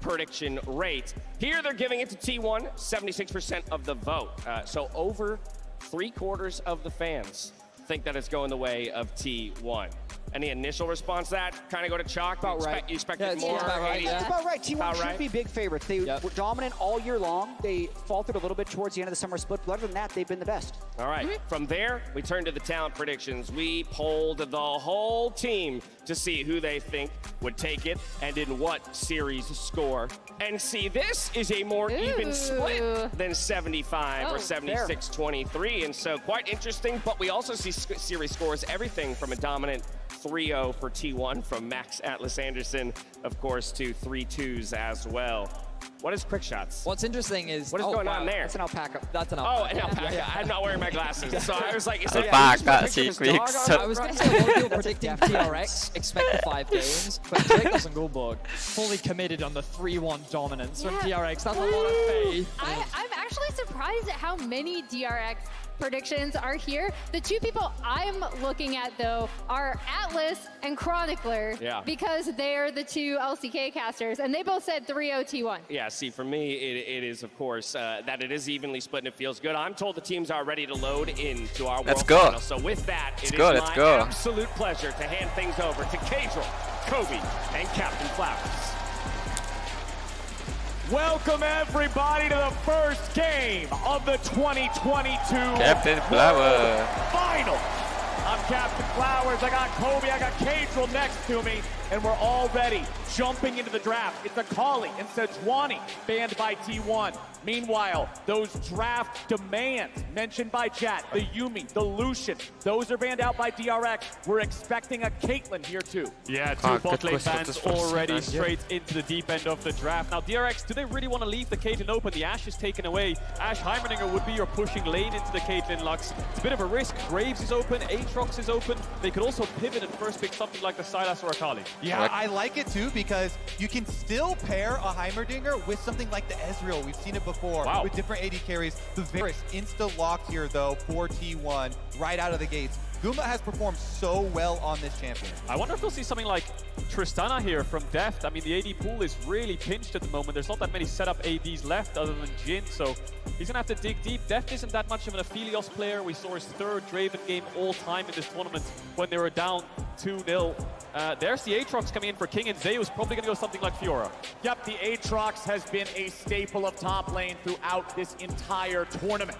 prediction rate. Here they're giving it to T1, 76% of the vote. So over 3/4 of the fans think that it's going the way of T1. Any initial response to that? Kind of go to chalk? About right. You expected more? It's about right. It's about right. T1 should be big favorites. They were dominant all year long. They faltered a little bit towards the end of the summer split, but other than that, they've been the best. All right. From there, we turn to the talent predictions. We polled the whole team to see who they think would take it and in what series score. And see, this is a more even split than 75 or 76-23. And so quite interesting, but we also see series scores everything from a dominant 3-0 for T1 from Max Atlas Anderson, of course, to 3-2s as well. What is quick shots? What's interesting is... What is going on there? That's an alpaca. That's an alpaca. Oh, an alpaca. Yeah. I'm not wearing my glasses. So I was like, is that Alpaca, see, quick. I was going to say, a lot of people predicting TRX expect the 5 games, but Drake and Goldberg fully committed on the 3-1 dominance from TRX. That's a lot of faith. I'm actually surprised at how many DRX predictions are here. The two people I'm looking at, though, are Atlas and Chronicler, because they're the two LCK casters, and they both said 3-0 T1. Yeah, see, for me, it is, of course, that it is evenly split and it feels good. I'm told the teams are ready to load into our World Final. So with that, it is my absolute pleasure to hand things over to Kadril, Kobe, and Captain Flowers. Welcome everybody to the first game of the 2022 Captain Flowers Final. I'm Captain Flowers. I got Kobe. I got Kadril next to me. and we're already jumping into the draft. It's Akali and Sejuani banned by T1. Meanwhile, those draft demands mentioned by Chat, the Yuumi, the Lucian, those are banned out by DRX. We're expecting a Caitlyn here too. Yeah, two bot lane bans already straight into the deep end of the draft. Now, DRX, do they really want to leave the Caitlyn open? The Ashe is taken away. Ashe Heimerdinger would be your pushing lane into the Caitlyn Lux. It's a bit of a risk. Graves is open, Aatrox is open. They could also pivot and first pick something like the Sylas or Akali. Yeah, I like it too because you can still pair a Heimerdinger with something like the Ezreal. We've seen it before with different AD carries. The Varus insta-locked here though for T1 right out of the gates. Guma has performed so well on this champion. I wonder if we'll see something like Tristana here from Deft. I mean, the AD pool is really pinched at the moment. There's not that many setup ADs left other than Jhin, so he's gonna have to dig deep. Deft isn't that much of an Aphelios player. We saw his third Draven game all time in this tournament when they were down 2-0. There's the Aatrox coming in for King, and Zeus probably gonna go something like Fiora. Yep, the Aatrox has been a staple of top lane throughout this entire tournament.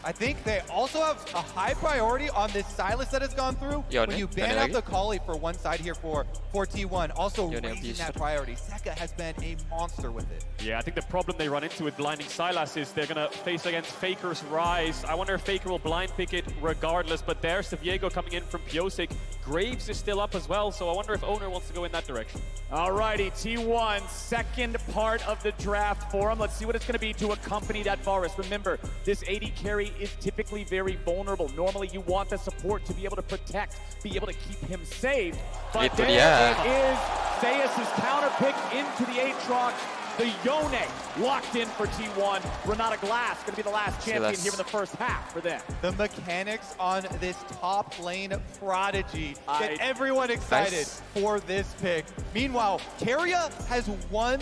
I think they also have a high priority on this Sylas that has gone through. When you ban out the Kali for one side here for T1, also raising that priority. Zeka has been a monster with it. Yeah, I think the problem they run into with blinding Sylas is they're going to face against Faker's Rise. I wonder if Faker will blind pick it regardless, but there's the Viego coming in from Pyosik. Graves is still up as well, so I wonder if Owner wants to go in that direction. Alrighty, T1, second part of the draft for him. Let's see what it's going to be to accompany that Varus. Remember, this AD carry is typically very vulnerable. Normally, you want the support to be able to protect, be able to keep him safe. But there it is, Zeus' counter pick into the Aatrox. The Yone locked in for T1. Renata Glass going to be the last champion here in the first half for them. The mechanics on this top lane prodigy get everyone excited for this pick. Meanwhile, Keria has one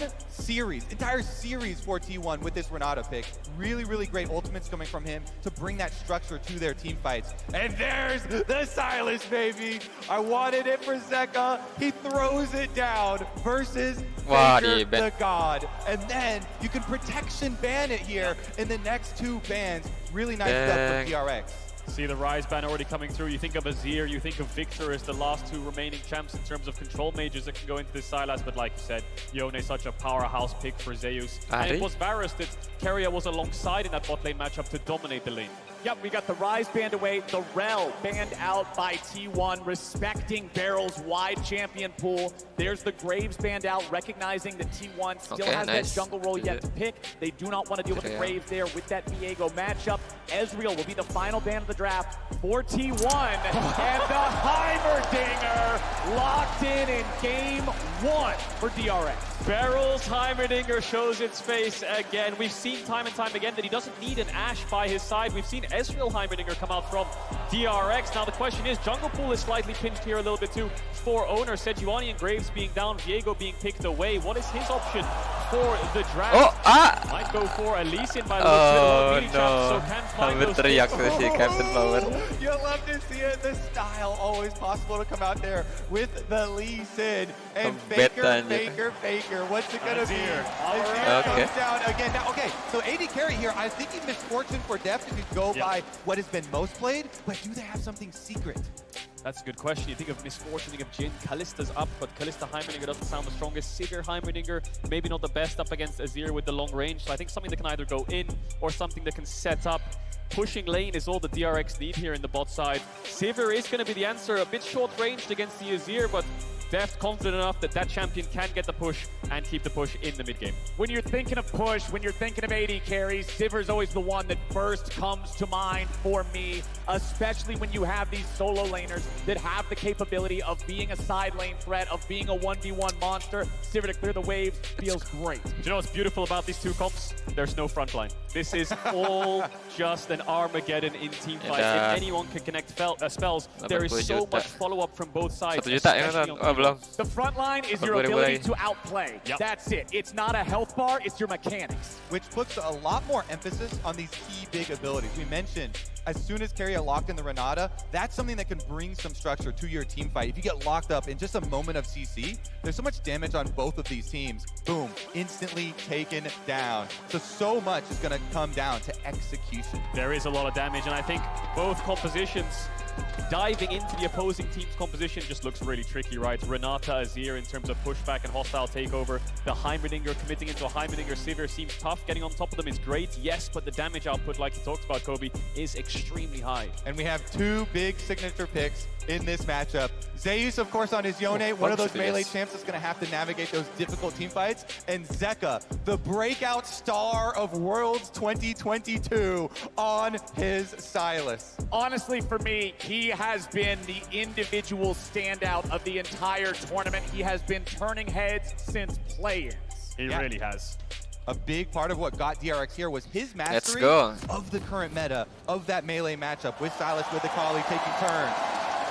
entire series for T1 with this Renata pick. Really, really great ultimates coming from him to bring that structure to their team fights. And there's the Sylas, baby. I wanted it for Zeka. He throws it down versus Faker the God. And then you can protection ban it here in the next two bans. Really nice stuff from DRX. See the Rise ban already coming through. You think of Azir, you think of Victor as the last two remaining champs in terms of control mages that can go into this Sylas, but like you said, Yone is such a powerhouse pick for Zeus. And it was Varus that Keria was alongside in that bot lane matchup to dominate the lane. Yep, we got the Rise banned away, the Rel banned out by T1, respecting Barrel's wide champion pool. There's the Graves banned out, recognizing that T1 still has that jungle role yet to pick. They do not want to deal with the Graves there with that Viego matchup. Ezreal will be the final ban of the draft for T1, and the Heimerdinger locked in game one for DRX. Barrel's Heimerdinger shows its face again. We've seen time and time again that he doesn't need an Ashe by his side. We've seen Ezreal Heimerdinger come out from DRX. Now the question is, jungle pool is slightly pinched here a little bit too for Owner. Sejuani and Graves being down, Viego being picked away. What is his option for the draft? Might go for Elysian by the looks of it. So can find those You'll love to see it. The style always possible to come out there with the Lee Sin and Faker. What's it gonna be? Azir comes down again. Now, so AD carry here. I think he misfortune for Deft if you go by what has been most played, but do they have something secret? That's a good question. You think of Misfortune, think of Jhin. Kallista's up, but Kalista Heimerdinger doesn't sound the strongest. Sivir Heimerdinger, maybe not the best up against Azir with the long range. So I think something that can either go in or something that can set up. Pushing lane is all the DRX need here in the bot side. Sivir is going to be the answer. A bit short-ranged against the Azir, but Deft confident enough that that champion can get the push and keep the push in the mid-game. When you're thinking of push, when you're thinking of AD carries, Sivir's always the one that first comes to mind for me, especially when you have these solo laners that have the capability of being a side lane threat, of being a 1v1 monster. Sivir to clear the waves feels great. Do you know what's beautiful about these two comps? There's no front line. This is all just an Armageddon in team fights. If anyone can connect spells, there is so much follow-up from both sides. The front line is your ability to outplay. That's it. It's not a health bar, it's your mechanics. Which puts a lot more emphasis on these key big abilities. We mentioned as soon as Keria locked in the Renata, that's something that can bring some structure to your team fight. If you get locked up in just a moment of CC, there's so much damage on both of these teams. Boom, instantly taken down. So much is going to come down to execution. There is a lot of damage, and I think both compositions diving into the opposing team's composition just looks really tricky, right? Renata, Azir in terms of pushback and hostile takeover. The Heimerdinger committing into a Heimerdinger Sivir seems tough. Getting on top of them is great, yes, but the damage output, like you talked about, Kobe, is extremely high. And we have two big signature picks in this matchup. Zeus, of course, on his Yone, one of those melee champs that's going to have to navigate those difficult team fights. And Zeka, the breakout star of Worlds 2022, on his Sylas. Honestly, for me, he has been the individual standout of the entire tournament. He has been turning heads since players. He really has. A big part of what got DRX here was his mastery of the current meta, of that melee matchup with Sylas, with the Kali taking turns.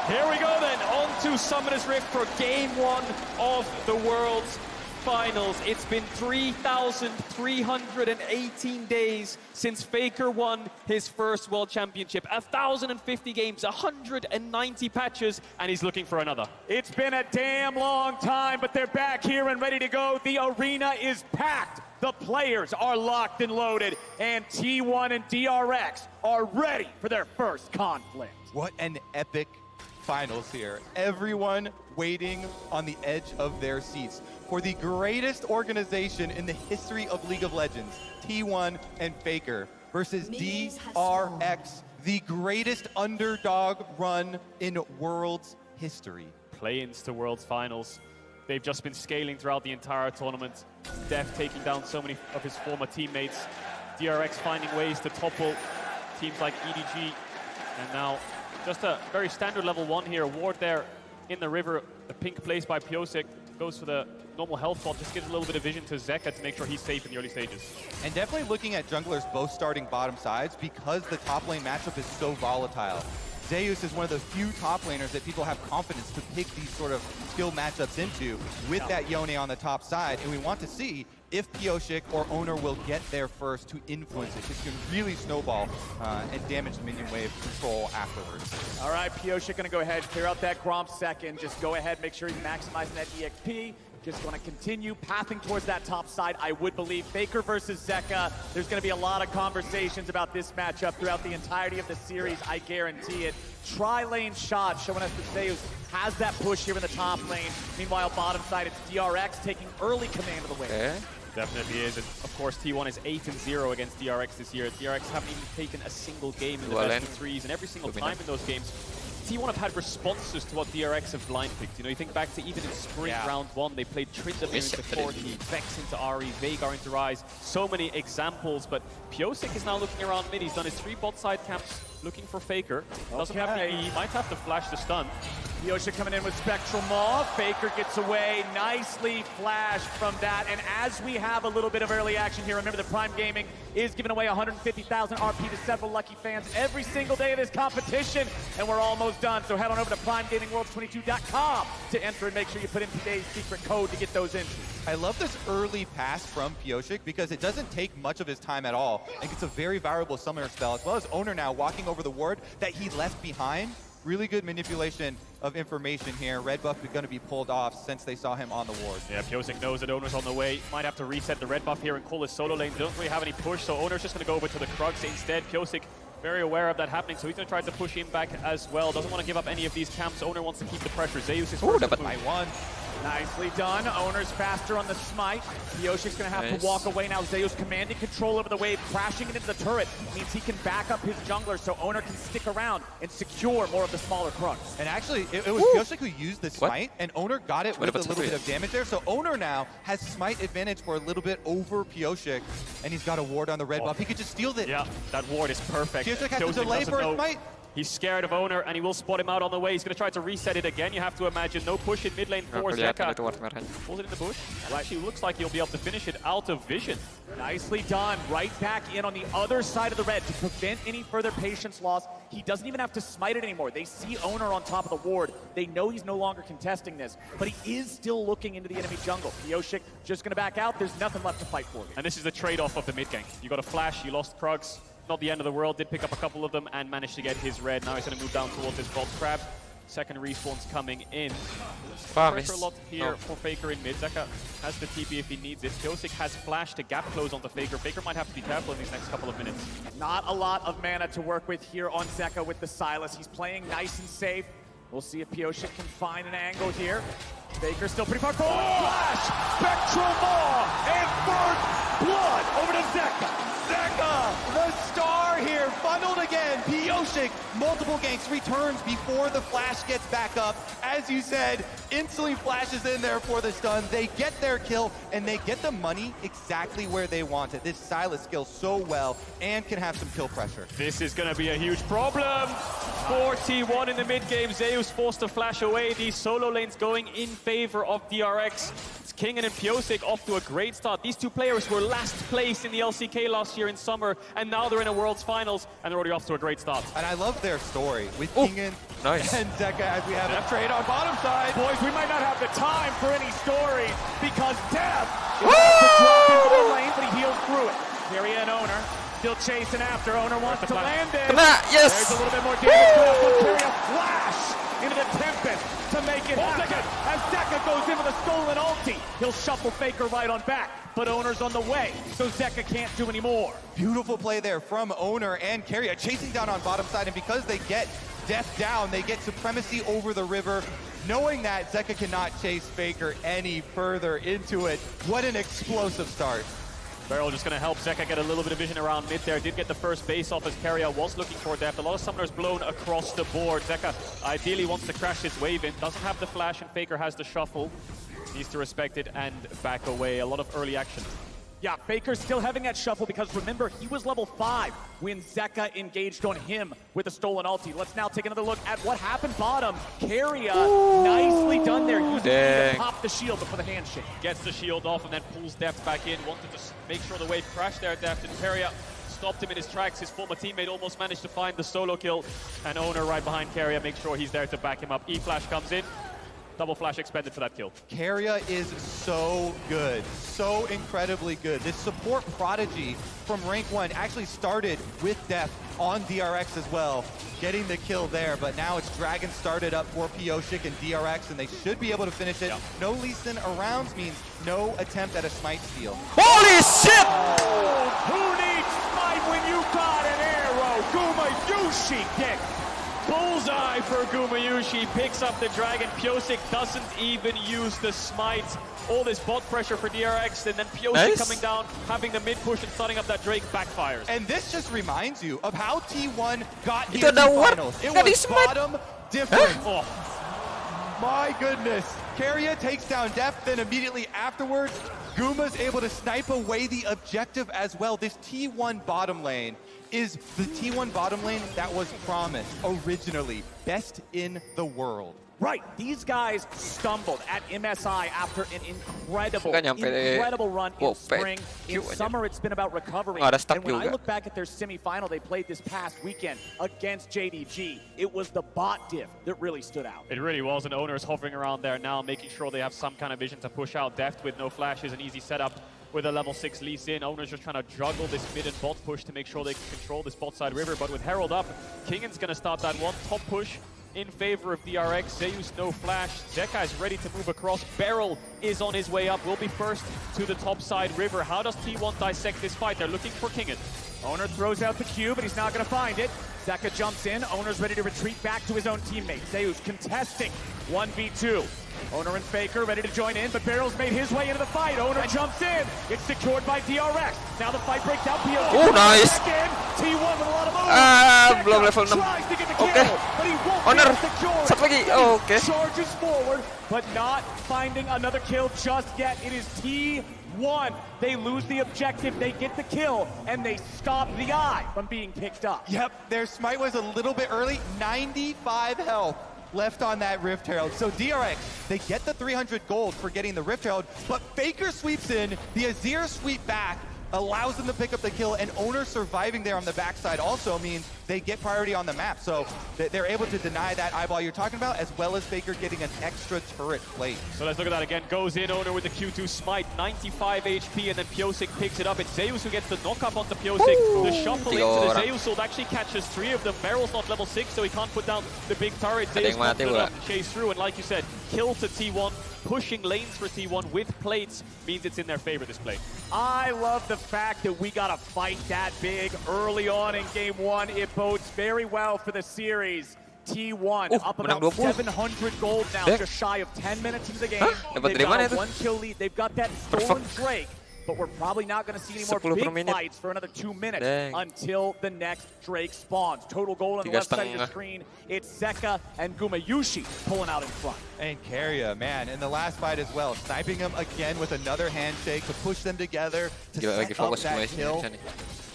Here we go then, on to Summoner's Rift for Game 1 of the World's Finals. It's been 3,318 days since Faker won his first World Championship. 1,050 games, 190 patches, and he's looking for another. It's been a damn long time, but they're back here and ready to go. The arena is packed. The players are locked and loaded, and T1 and DRX are ready for their first conflict. What an epic finals here. Everyone waiting on the edge of their seats for the greatest organization in the history of League of Legends, T1 and Faker, versus DRX, the greatest underdog run in Worlds history. Play-ins to Worlds Finals. They've just been scaling throughout the entire tournament. Def taking down so many of his former teammates. DRX finding ways to topple teams like EDG. And now just a very standard level 1 here. A ward there in the river. A pink place by Pyosik. Goes for the normal health pot. Just gives a little bit of vision to Zeka to make sure he's safe in the early stages. And definitely looking at junglers both starting bottom sides because the top lane matchup is so volatile. Zeus is one of the few top laners that people have confidence to pick these sort of skill matchups into with that Yone on the top side. And we want to see if Pyosik or Owner will get there first to influence it. This can really snowball and damage the minion wave control afterwards. All right, Pyosik gonna go ahead, clear out that Gromp second. Just go ahead, make sure he's maximizing that EXP. Just going to continue pathing towards that top side, I would believe. Faker versus Zeka. There's going to be a lot of conversations about this matchup throughout the entirety of the series, I guarantee it. Tri-lane shot showing us that Zeus has that push here in the top lane. Meanwhile, bottom side, it's DRX taking early command of the wave. Okay. Definitely is. And of course, T1 is 8-0 against DRX this year. DRX haven't even taken a single game in the best of threes, and every single time in those games, T1 have had responses to what DRX have blind picked. You know, you think back to even in spring round 1, they played Tryndamere into Corki, Vex into Ahri, Veigar into Ryze. So many examples, but Pyosik is now looking around mid. He's done his 3 bot side camps looking for Faker. Doesn't have to, he might have to flash the stun. Pyosik coming in with Spectral Maw. Faker gets away. Nicely flashed from that. And as we have a little bit of early action here, remember that Prime Gaming is giving away 150,000 RP to several lucky fans every single day of this competition. And we're almost done. So head on over to PrimeGamingWorlds22.com to enter and make sure you put in today's secret code to get those entries. I love this early pass from Pyosik because it doesn't take much of his time at all. And it's a very valuable summoner spell, as well as Owner now walking over the ward that he left behind. Really good manipulation of information here. Red buff is going to be pulled off since they saw him on the ward. Yeah, Pyosik knows that Owner's on the way. Might have to reset the red buff here and call his solo lane. They don't really have any push, so Owner's just going to go over to the Krugs instead. Pyosik very aware of that happening, so he's going to try to push him back as well. Doesn't want to give up any of these camps. Owner wants to keep the pressure. Zeus is first by 1. Nicely done. Owner's faster on the smite. Pyosik's going to have to walk away now. Zeus commanding control over the wave, crashing it into the turret. Means he can back up his jungler so Owner can stick around and secure more of the smaller Krugs. And actually, it was Pyosik who used the smite, and Owner got it with a little bit of damage there. So Owner now has smite advantage for a little bit over Pyosik, and he's got a ward on the red buff. He could just steal it. Yeah, that ward is perfect. Pyosik has to delay for a smite. He's scared of Owner, and he will spot him out on the way. He's going to try to reset it again. You have to imagine no push in mid lane for Zeka. Pulls it in the bush. Actually, looks like he'll be able to finish it out of vision. Nicely done. Right back in on the other side of the red to prevent any further patience loss. He doesn't even have to smite it anymore. They see Owner on top of the ward. They know he's no longer contesting this, but he is still looking into the enemy jungle. Pyosik just going to back out. There's nothing left to fight for. And this is the trade-off of the mid gank. You got a flash, you lost Krugs. Not the end of the world, did pick up a couple of them and managed to get his red. Now he's going to move down towards his bot crab. Second respawn's coming in. Promise. Pressure a lot here for Faker in mid. Zeka has the TP if he needs it. Pyosik has flash to gap close onto Faker. Faker might have to be careful in these next couple of minutes. Not a lot of mana to work with here on Zeka with the Sylas. He's playing nice and safe. We'll see if Pyosik can find an angle here. Faker still pretty far forward. Flash! Spectral Maw! And first blood over to Zeka. Zeka, the star here, funneled again. Pyosik, multiple ganks, returns before the flash gets back up. As you said, instantly flashes in there for the stun. They get their kill, and they get the money exactly where they want it. This Sylas skills so well and can have some kill pressure. This is going to be a huge problem for T1 in the mid game. Zeus forced to flash away. These solo lanes going in favor of DRX. It's Kingen and Pyosik off to a great start. These two players were last place in the LCK last year in summer, and now they're in a Worlds Finals, and they're already off to a great start. And I love their story with Kingen and Zeka as we have a trade on bottom side. Boys, we might not have the time for any stories because Dev is about to drop into the lane, but he heals through it. Keria and Owner still chasing after. Owner wants to land it. Yes! There's a little bit more damage going up from Keria. Flash into the Tempest to make it happen. As Zeka goes in with a stolen ulti, he'll shuffle Faker right on back. But Owner's on the way, so Zeka can't do any more. Beautiful play there from Owner and Keria chasing down on bottom side, and because they get Death down, they get supremacy over the river. Knowing that, Zeka cannot chase Faker any further into it. What an explosive start. Beryl just going to help Zeka get a little bit of vision around mid there. Did get the first base off as Keria was looking for depth. A lot of summoners blown across the board. Zeka ideally wants to crash his wave in. Doesn't have the flash, and Faker has the shuffle. Needs to respect it and back away. A lot of early action. Yeah, Faker's still having that shuffle because remember, he was level 5 when Zeka engaged on him with a stolen ulti. Let's now take another look at what happened bottom. Keria, nicely done there. Using it to pop the shield before the handshake. Gets the shield off and then pulls Deft back in. Wanted to make sure the wave crashed there, Deft, and Keria stopped him in his tracks. His former teammate almost managed to find the solo kill. And Owner right behind Keria makes sure he's there to back him up. E-Flash comes in. Double flash expended for that kill. Keria is so good, so incredibly good. This support prodigy from rank 1 actually started with Death on DRX as well, getting the kill there, but now it's Dragon started up for Pyosik and DRX, and they should be able to finish it. Yep. No Lee Sin arounds means no attempt at a smite steal. Holy shit! Oh, who needs smite when you got an arrow? Gumayusi gets bullseye for Gumayusi, picks up the Dragon. Pyosik doesn't even use the smite. All this bot pressure for DRX, and then Pyosik coming down, having the mid push and starting up that Drake backfires. And this just reminds you of how T1 got here in the finals. It was bottom different. My goodness. Keria takes down Deft, then immediately afterwards, Guma's able to snipe away the objective as well. This T1 bottom lane is the T1 bottom lane that was promised originally. Best in the world. Right, these guys stumbled at MSI after an incredible run in spring. In summer, it's been about recovery. And when I look back at their semifinal they played this past weekend against JDG, it was the bot diff that really stood out. It really was, and Owner's hovering around there now, making sure they have some kind of vision to push out. Deft with no flash is an easy setup with a level 6 Lee Sin. Owner's just trying to juggle this mid and bot push to make sure they can control this bot side river, but with Herald up, Kingen's going to start that one top push in favor of DRX. Zeus no flash. Zeka is ready to move across. Beryl is on his way up. Will be first to the top side river. How does T1 dissect this fight? They're looking for Kingen. Owner throws out the cube, but he's not going to find it. Zeka jumps in. Owner's ready to retreat back to his own teammate. Zeus contesting 1v2. Owner and Faker ready to join in, but Beryl's made his way into the fight. Owner jumps in. It's secured by DRX. Now the fight breaks out. Oh, nice. T1 with a lot of moves. Belum level 6. Owner, satu lagi. Oh, okay. Charges forward, but not finding another kill just yet. It is T1. They lose the objective, they get the kill, and they stop the eye from being picked up. Yep, their smite was a little bit early. 95 health left on that Rift Herald. So DRX, they get the 300 gold for getting the Rift Herald, but Faker sweeps in, the Azir sweep back, allows them to pick up the kill, and Oner surviving there on the backside also means they get priority on the map. So they're able to deny that eyeball you're talking about, as well as Faker getting an extra turret plate. So let's look at that again. Goes in, Oner with the Q2 smite, 95 HP, and then Pyosik picks it up. It's Zeus who gets the knock-up onto Pyosik. The shuffle into the Zeus ult actually catches 3 of them. Beryl's not level 6, so he can't put down the big turret. Zeus comes in up and chase through, and like you said, kill to T1. Pushing lanes for T1 with plates means it's in their favor this play. I love the fact that we got a fight that big early on in game 1. It bodes very well for the series. T1 up about 700 gold now, just shy of 10 minutes into the game. They've got a 1-kill lead. They've got that stolen Drake. But we're probably not going to see any more big fights for another 2 minutes until the next Drake spawns. Total gold on the left side of the screen. It's Zeka and Gumayusi pulling out in front. And Keria, man, in the last fight as well, sniping him again with another handshake to push them together to set up that kill.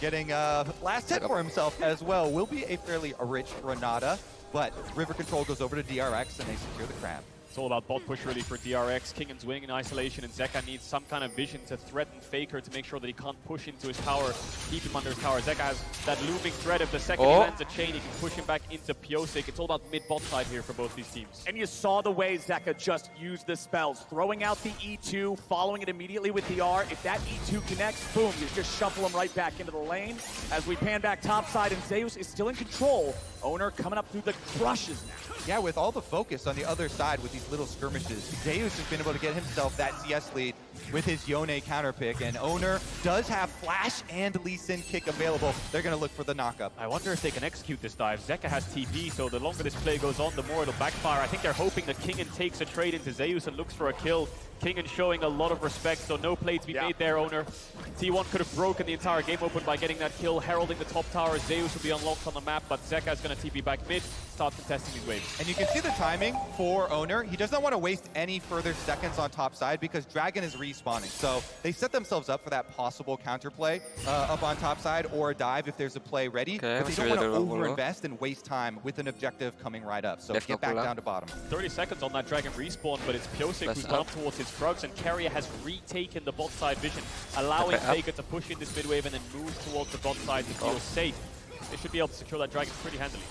Getting last hit for himself as well. Will be a fairly rich Renata, but River Control goes over to DRX and they secure the crab. It's all about bot push really for DRX. Kingan's winning in isolation, and Zeka needs some kind of vision to threaten Faker to make sure that he can't push into his tower, keep him under his tower. Zeka has that looming threat. If the second he lands a chain, he can push him back into Pyosik. It's all about mid-bot side here for both these teams. And you saw the way Zeka just used the spells, throwing out the E2, following it immediately with the R. If that E2 connects, boom, you just shuffle him right back into the lane. As we pan back topside, and Zeus is still in control. Oner coming up through the crushes now. Yeah, with all the focus on the other side with these little skirmishes, Zeus has been able to get himself that CS lead with his Yone counter pick, and Oner does have Flash and Lee Sin kick available. They're going to look for the knockup. I wonder if they can execute this dive. Zeka has TP, so the longer this play goes on, the more it'll backfire. I think they're hoping that Kingan takes a trade into Zeus and looks for a kill. Kingan showing a lot of respect, so no play to be made there, Oner. T1 could have broken the entire game open by getting that kill, heralding the top tower. Zeus will be unlocked on the map, but Zeka is going to TP back mid, start contesting these waves. And you can see the timing for Oner. He does not want to waste any further seconds on top side because Dragon is respawning. So they set themselves up for that possible counterplay up on top side or a dive if there's a play ready. But they don't want to overinvest and waste time with an objective coming right up. So get back down to bottom. 30 seconds on that Dragon respawn, but it's Pyosik who's gone up towards his Krugs, and Keria has retaken the bot side vision, allowing Faker to push in this mid wave and then move towards the bot side to feel safe. They should be able to secure that Dragon pretty handily.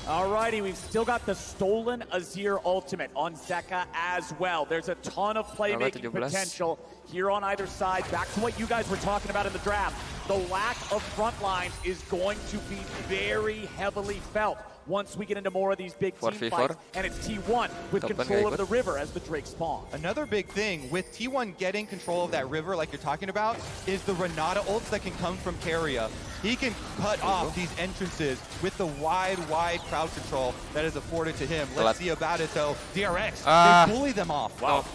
Alrighty, we've still got the stolen Azir ultimate on Zeka as well. There's a ton of playmaking potential here on either side. Back to what you guys were talking about in the draft. The lack of front lines is going to be very heavily felt once we get into more of these big team fights, and it's T1 with control of the river as the Drake spawn. Another big thing with T1 getting control of that river like you're talking about is the Renata ults that can come from Keria. He can cut off these entrances with the wide crowd control that is afforded to him. Let's see about it though. DRX, they bully them off. Wow.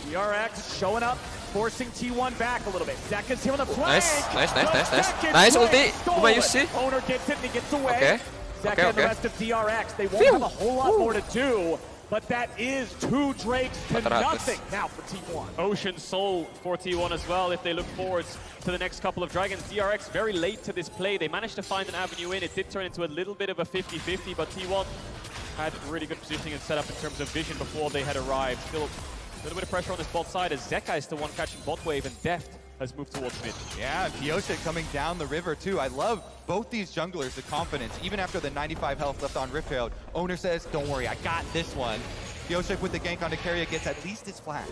DRX showing up, forcing T1 back a little bit. Zeka's here on the flank. Nice ulti. Gumayusi. Oner gets it and he gets away. Zeka and the rest of DRX, they won't have a whole lot more to do, but that is 2 Drakes to nothing now for T1. Ocean Soul for T1 as well if they look forward to the next couple of Dragons. DRX very late to this play. They managed to find an avenue in. It did turn into a little bit of a 50-50, but T1 had really good positioning and setup in terms of vision before they had arrived. Still a little bit of pressure on this bot side as Zeka is the one catching bot wave, and Deft has moved towards mid. Yeah, Pyosik coming down the river too. I love both these junglers, the confidence. Even after the 95 health left on Rift Herald, Oner says, don't worry, I got this one. Pyosik with the gank onto Keria gets at least his flash.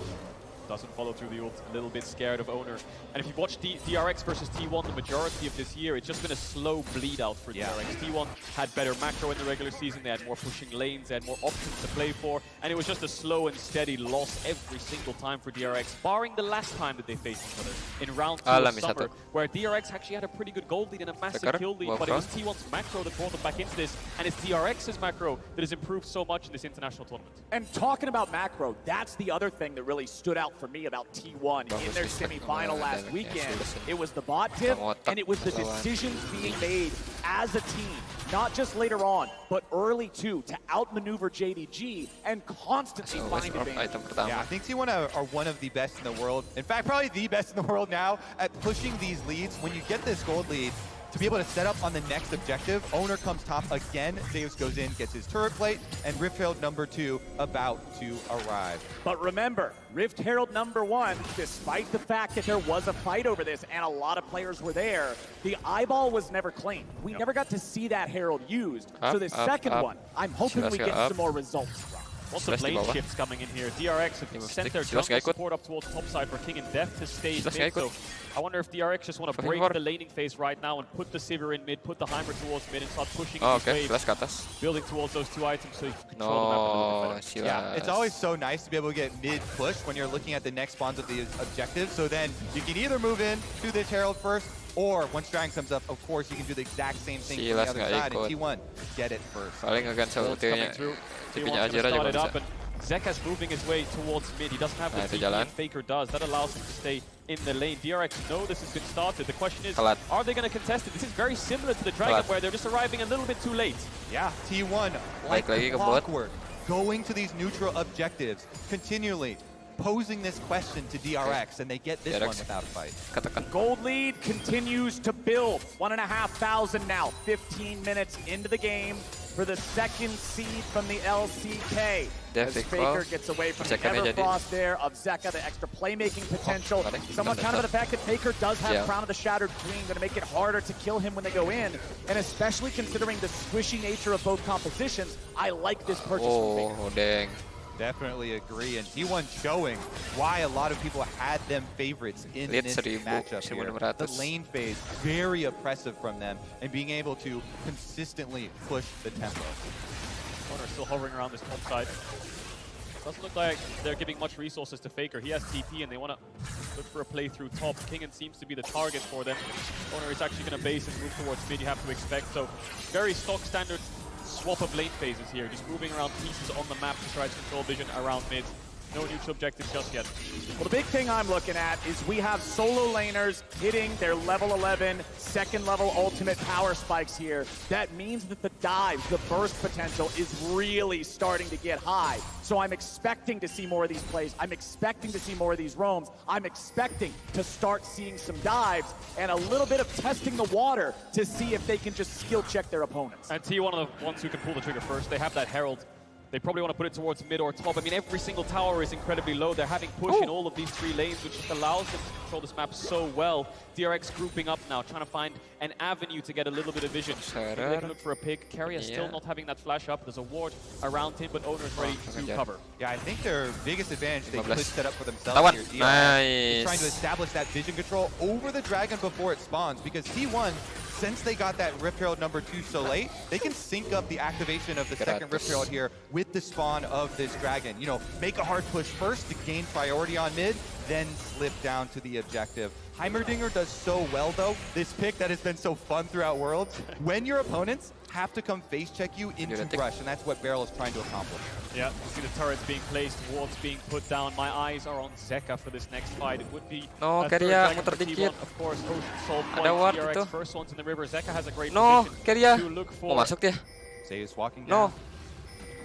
Doesn't follow through the ult, a little bit scared of Oner. And if you watch DRX versus T1 the majority of this year, it's just been a slow bleed out for DRX. T1 had better macro in the regular season, they had more pushing lanes, they had more options to play for, and it was just a slow and steady loss every single time for DRX, barring the last time that they faced each other in round 2 of Summer, where DRX actually had a pretty good gold lead and a massive kill lead, but it was T1's macro that brought them back into this, and it's DRX's macro that has improved so much in this international tournament. And talking about macro, that's the other thing that really stood out for me about T1 in their semi-final last weekend. It was the bot tip, and it was the decisions being made as a team, not just later on, but early too, to outmaneuver JDG and constantly find advantage. Yeah, I think T1 are one of the best in the world. In fact, probably the best in the world now at pushing these leads. When you get this gold lead, to be able to set up on the next objective. Owner comes top again. Zeus goes in, gets his turret plate, and Rift Herald number 2 about to arrive. But remember, Rift Herald number 1, despite the fact that there was a fight over this and a lot of players were there, the eyeball was never claimed. We never got to see that Herald used. So the second one, I'm hoping we get some more results from. Lots of lane shifts coming in here. DRX have sent their jungle support up towards top side for King and Death to stay mid. So I wonder if DRX just want to break the laning phase right now and put the Sivir in mid, put the Heimer towards mid and start pushing these waves, building towards those 2 items so you can control the map a little bit better. Yeah, it's always so nice to be able to get mid push when you're looking at the next spawns of the objective. So then you can either move in to this Herald first, or once Dragon comes up, of course, you can do the exact same thing from the other side. And T1, get it first. Coming through. T1's gonna start it up, and Zeka's moving his way towards mid. He doesn't have the TP and Faker does. That allows him to stay in the lane. DRX know this has been started. The question is, are they going to contest it? This is very similar to the Dragon, where they're just arriving a little bit too late. Yeah, T1, like clockwork, going to these neutral objectives, continually posing this question to DRX, and they get this one without a fight. Gold lead continues to build. 1,500 now, 15 minutes into the game for the second seed from the LCK. As Faker gets away from the Everfrost there of Zeka, the extra playmaking potential. Somewhat kind of the fact that Faker does have Crown of the Shattered Queen, going to make it harder to kill him when they go in. And especially considering the squishy nature of both compositions, I like this purchase from Faker. Definitely agree, and T1 showing why a lot of people had them favorites in this matchup here. The lane phase, very oppressive from them, and being able to consistently push the tempo. Owner still hovering around this top side. Doesn't look like they're giving much resources to Faker. He has TP and they want to look for a play through top. Kingen seems to be the target for them. Owner is actually going to base and move towards mid, you have to expect. So very stock standard swap of lane phases here, just moving around pieces on the map to try to control vision around mid. No neutral objectives just yet. Well, the big thing I'm looking at is we have solo laners hitting their level 11, second level ultimate power spikes here. That means that the dive, the burst potential is really starting to get high. So I'm expecting to see more of these plays. I'm expecting to see more of these roams. I'm expecting to start seeing some dives and a little bit of testing the water to see if they can just skill check their opponents. And T1 are the ones who can pull the trigger first. They have that Herald. They probably want to put it towards mid or top. I mean, every single tower is incredibly low. They're having push in all of these 3 lanes, which just allows them to control this map so well. DRX grouping up now, trying to find an avenue to get a little bit of vision. Maybe they can look for a pick. Keria still not having that flash up. There's a ward around him, but Owner's ready to cover. Yeah, I think their biggest advantage they could set up for themselves here. DRX is trying to establish that vision control over the Dragon before it spawns, because T1, since they got that Rift Herald number 2 so late, they can sync up the activation of the second Rift Herald here with the spawn of this Dragon. You know, make a hard push first to gain priority on mid, then slip down to the objective. Heimerdinger does so well, though, this pick that has been so fun throughout Worlds, when your opponents have to come face check you into rush, and that's what Beryl is trying to accomplish. Yeah, you see the turrets being placed, wards being put down. My eyes are on Zeka for this next fight. It would be Keria muter dikit. Of course, Ocean Soul Ada ward DRX itu. first ones in the river. Zeka has a great No, position Keria. to look for. Mau masuk dia. Zeus walking down. No.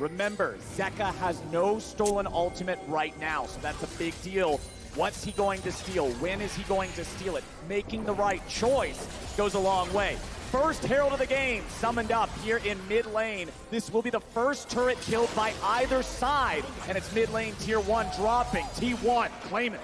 Remember, Zeka has no stolen ultimate right now, so that's a big deal. What's he going to steal? When is he going to steal it? Making the right choice goes a long way. First Herald of the game summoned up here in mid lane. This will be the first turret killed by either side, and it's mid lane tier 1 dropping. T1 claiming.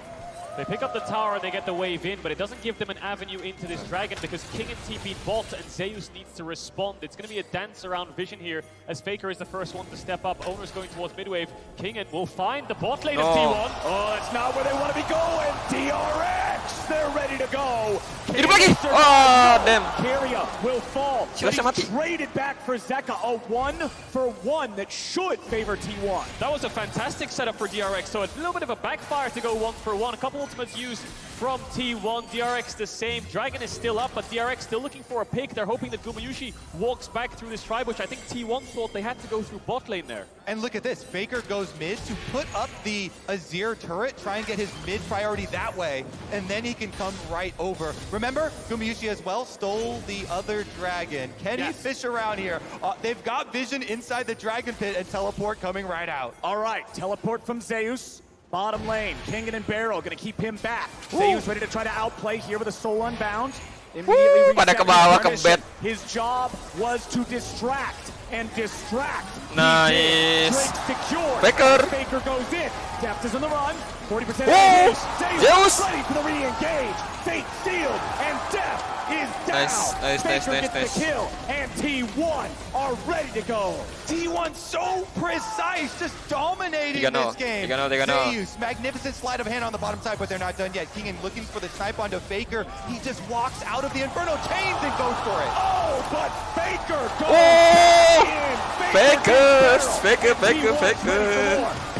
They pick up the tower, they get the wave in, but it doesn't give them an avenue into this Dragon because King and TP bot and Zeus needs to respond. It's going to be a dance around vision here as Faker is the first one to step up. Owner's going towards midwave. Kingen will find the bot lane of T1. Oh, it's not where they want to be going. DRX, they're ready to go. Hidup lagi. Oh, damn. Keria will fall. Silasnya mati. Traded back for Zeka. A 1-for-1 that should favor T1. That was a fantastic setup for DRX, so a little bit of a backfire to go 1-for-1. A couple ultimates used from T1. DRX the same. Dragon is still up, but DRX still looking for a pick. They're hoping that Gumayusi walks back through this tribe, which I think T1 thought they had to go through bot lane there. And look at this. Faker goes mid to put up the Azir turret, try and get his mid priority that way, and then he can come right over. Remember, Gumayusi as well stole the other Dragon. Can he fish around here? They've got vision inside the Dragon pit and teleport coming right out. All right, teleport from Zeus. Bottom lane, Kingen and Beryl gonna keep him back. Zeus ready to try to outplay here with a Soul Unbound. Immediately pada reset ke bawah, his kebet. position. His job was to distract and distract. Nice. Drake secure. Faker. Faker goes in. Deft is on the run. 40% Oh, engaged. Zeus. Ready for the re-engage. Fate sealed and Deft is down. Nice. Faker gets the kill and T1 are ready to go. T1 so precise, just dominating They gonna this game. know, they gonna know. Zeus, magnificent sleight of hand on the bottom side, but they're not done yet. Kingen looking for the snipe onto Faker. He just walks out of the Inferno chains and goes for it. Oh, but Faker goes Oh! in. Faker. T1's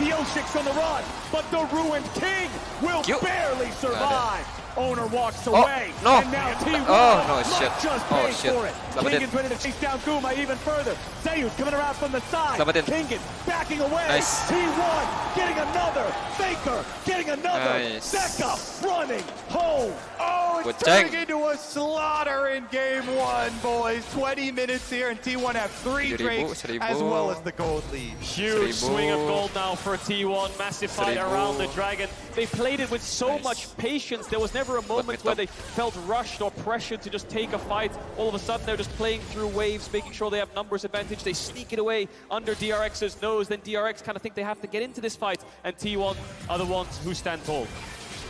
Pioshik's on the run, but the Ruined King will barely survive. Owner walks away, no. and now T1 Oh, no, must shit. just Oh, pay shit. for it. Selamat Kingen's ready to chase down Guma even further. Zeus coming around from the side. Selamat. Kingen backing away. Nice. T1 getting another. Faker getting another. Nice. Zeka running home. Oh, Good it's turning tank. into a slaughter in game one, boys. 20 minutes here, and T1 have 3 drakes as well as the gold lead. Huge swing of gold now for T1. Massive fight around the Dragon. They played it with so much patience. There was never a moment where they felt rushed or pressured to just take a fight. All of a sudden, they're just playing through waves, making sure they have numbers advantage. They sneak it away under DRX's nose. Then DRX kind of think they have to get into this fight. And T1 are the ones who stand tall.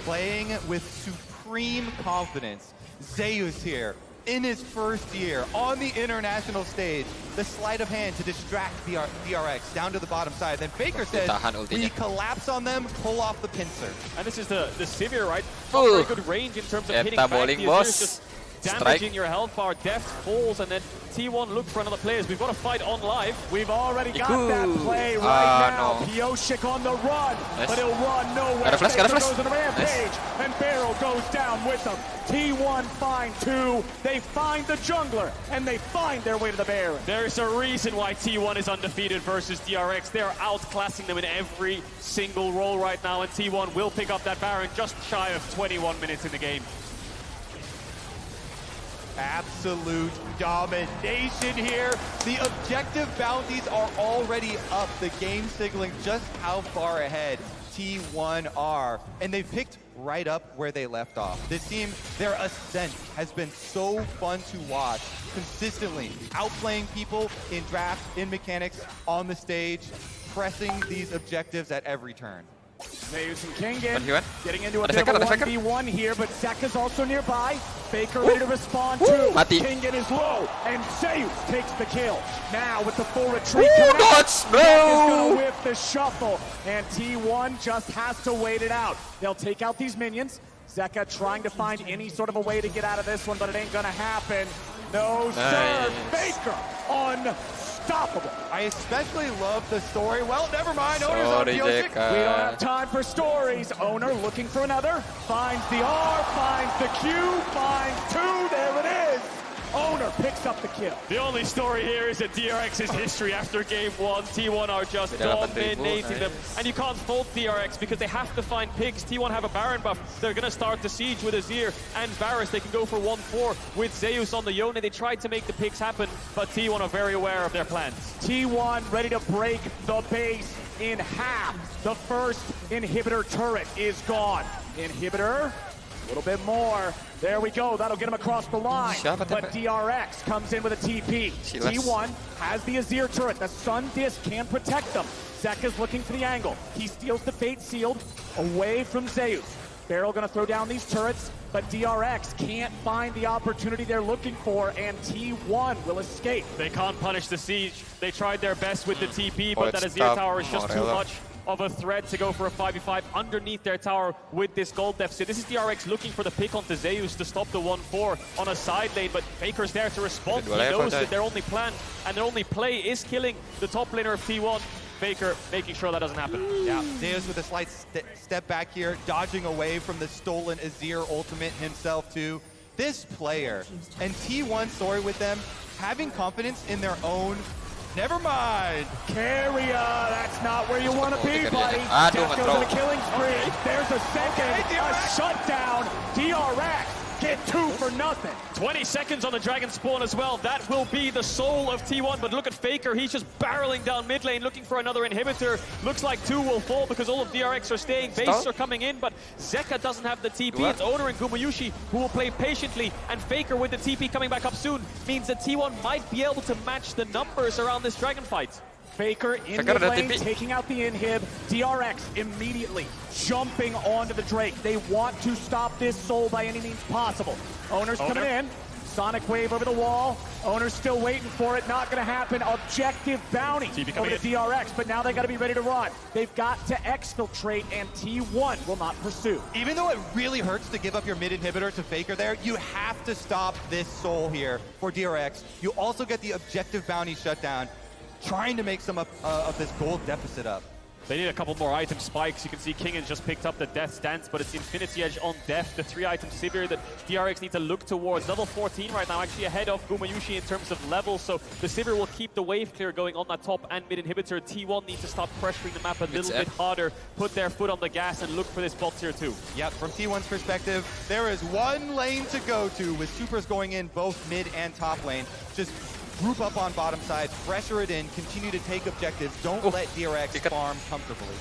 Playing with supreme confidence. Zeus here in his first year on the international stage. The sleight of hand to distract DRX down to the bottom side. Then Faker says, we collapse on them, pull off the pincer. And this is the Sivir, right? Not very good range in terms of hitting back. The Azir's just damaging your health bar. Deft falls, and then T1 look for another players. We've got a fight on live. We've already got that play right now. No. Pioshik on the run, but he'll run nowhere. Got a flash, got a flash. Goes on the rampage, and Barrel goes down with them. T1 find 2. They find the jungler, and they find their way to the Baron. There's a reason why T1 is undefeated versus DRX. They're outclassing them in every single role right now, and T1 will pick up that Baron just shy of 21 minutes in the game. Absolute domination here. The objective bounties are already up. The game signaling just how far ahead T1 are. And they picked right up where they left off. This team, their ascent has been so fun to watch. Consistently outplaying people in draft, in mechanics, on the stage, pressing these objectives at every turn. Zeus and Kingen getting into a Ada bit of a Faker. 1v1 here, but Zeka's also nearby. Faker ready to respond too. Mati. Kingen is low, and Zeus takes the kill. Now with the full retreat coming out, Dots, Zek is no! gonna whip the shuffle, and T1 just has to wait it out. They'll take out these minions. Zeka trying to find any sort of a way to get out of this one, but it ain't gonna happen. No, sir. Faker unstoppable. I especially love the story. Well, never mind. Owner's on Pioshik. We don't have time for stories. Owner looking for another. Finds the R, finds the Q, finds 2. There it is. Owner picks up the kill. The only story here is that DRX's history after game 1. T1 are just dominating them. And you can't fault DRX because they have to find picks. T1 have a Baron buff. They're going to start the siege with Azir and Varus. They can go for 1-4 with Zeus on the Yone. They tried to make the picks happen, but T1 are very aware of their plans. T1 ready to break the base in half. The first inhibitor turret is gone. Inhibitor, a little bit more. There we go. That'll get him across the line. But DRX comes in with a TP. T1 has the Azir turret. The Sun Disc can protect them. Zeka's looking for the angle. He steals the Fate Sealed away from Zeus. Barrel gonna throw down these turrets, but DRX can't find the opportunity they're looking for, and T1 will escape. They can't punish the siege. They tried their best with the TP, but that Azir tower is just too much of a threat to go for a 5v5 underneath their tower with this gold deficit. This is DRX looking for the pick onto Zeus to stop the 1-4 on a side lane, but Faker's there to respond. He knows that their only plan and their only play is killing the top laner of T1. Faker making sure that doesn't happen. Yeah, Zeus with a slight step back here, dodging away from the stolen Azir ultimate himself too. This player and T1 story with them, having confidence in their own. Never mind. Carrier, that's not where you want to be, buddy. Death goes on a killing spree. There's a second, a shutdown. DRX gets 2 for nothing. 20 seconds on the Dragon Spawn as well. That will be the soul of T1, but look at Faker. He's just barreling down mid lane, looking for another inhibitor. Looks like 2 will fall because all of DRX are staying. Base are coming in, but Zeka doesn't have the TP. It's Owner and Gumayusi who will play patiently, and Faker with the TP coming back up soon means that T1 might be able to match the numbers around this Dragon fight. Faker in mid lane, taking out the inhib. DRX immediately jumping onto the Drake. They want to stop this soul by any means possible. Owner's coming in. Sonic Wave over the wall. Owner's still waiting for it. Not going to happen. Objective bounty over the DRX, but now they got to be ready to run. They've got to exfiltrate, and T1 will not pursue. Even though it really hurts to give up your mid inhibitor to Faker there, you have to stop this soul here for DRX. You also get the objective bounty shutdown, trying to make some of this gold deficit up. They need a couple more item spikes. You can see King has just picked up the Death Stance, but it's Infinity Edge on Death, the 3-item Sivir that DRX need to look towards. Level 14 right now, actually ahead of Gumayusi in terms of levels, so the Sivir will keep the wave clear going on that top and mid inhibitor. T1 needs to start pressuring the map a little bit harder, put their foot on the gas and look for this bot tier 2. Yep, from T1's perspective, there is one lane to go to with supers going in both mid and top lane. Just group up on bottom side, pressure it in, continue to take objectives. Don't let DRX farm comfortably.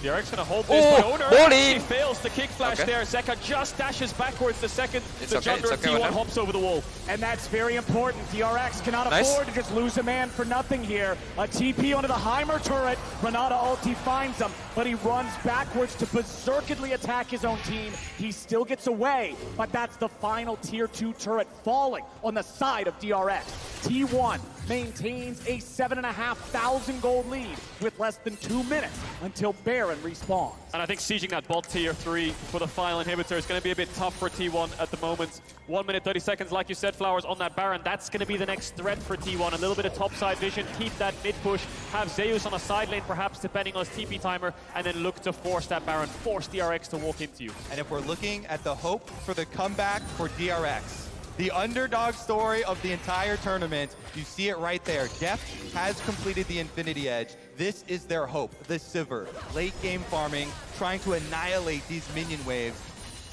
DRX gonna hold this, but Owner actually fails the kick flash there. Zeka just dashes backwards the second the jungler of T1 hops over the wall. And that's very important. DRX cannot afford to just lose a man for nothing here. A TP onto the Heimer turret. Renata ulti finds him, but he runs backwards to berserkedly attack his own team. He still gets away, but that's the final tier 2 turret falling on the side of DRX. T1 maintains a 7,500 gold lead with less than 2 minutes until Baron respawns. And I think sieging that bot tier 3 for the final inhibitor is going to be a bit tough for T1 at the moment. 1 minute 30 seconds, like you said, Flowers, on that Baron. That's going to be the next threat for T1. A little bit of topside vision, keep that mid push, have Zeus on a side lane perhaps depending on his TP timer, and then look to force that Baron, force DRX to walk into you. And if we're looking at the hope for the comeback for DRX, the underdog story of the entire tournament, you see it right there. Deft has completed the Infinity Edge. This is their hope, the Sivir. Late game farming, trying to annihilate these minion waves.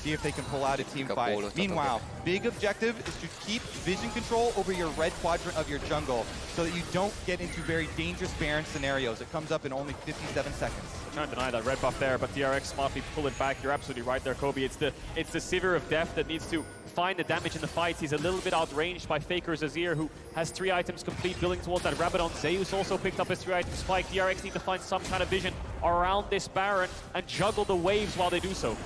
See if they can pull out a team fight. Meanwhile, big objective is to keep vision control over your red quadrant of your jungle so that you don't get into very dangerous Baron scenarios. It comes up in only 57 seconds. I'm trying to deny that red buff there, but DRX smartly pull it back. You're absolutely right there, Kobe. It's the Sivir of Death that needs to find the damage in the fight. He's a little bit outranged by Faker's Azir, who has 3 items complete, building towards that Rabadon. Zeus also picked up his 3-item spike. DRX need to find some kind of vision around this Baron and juggle the waves while they do so.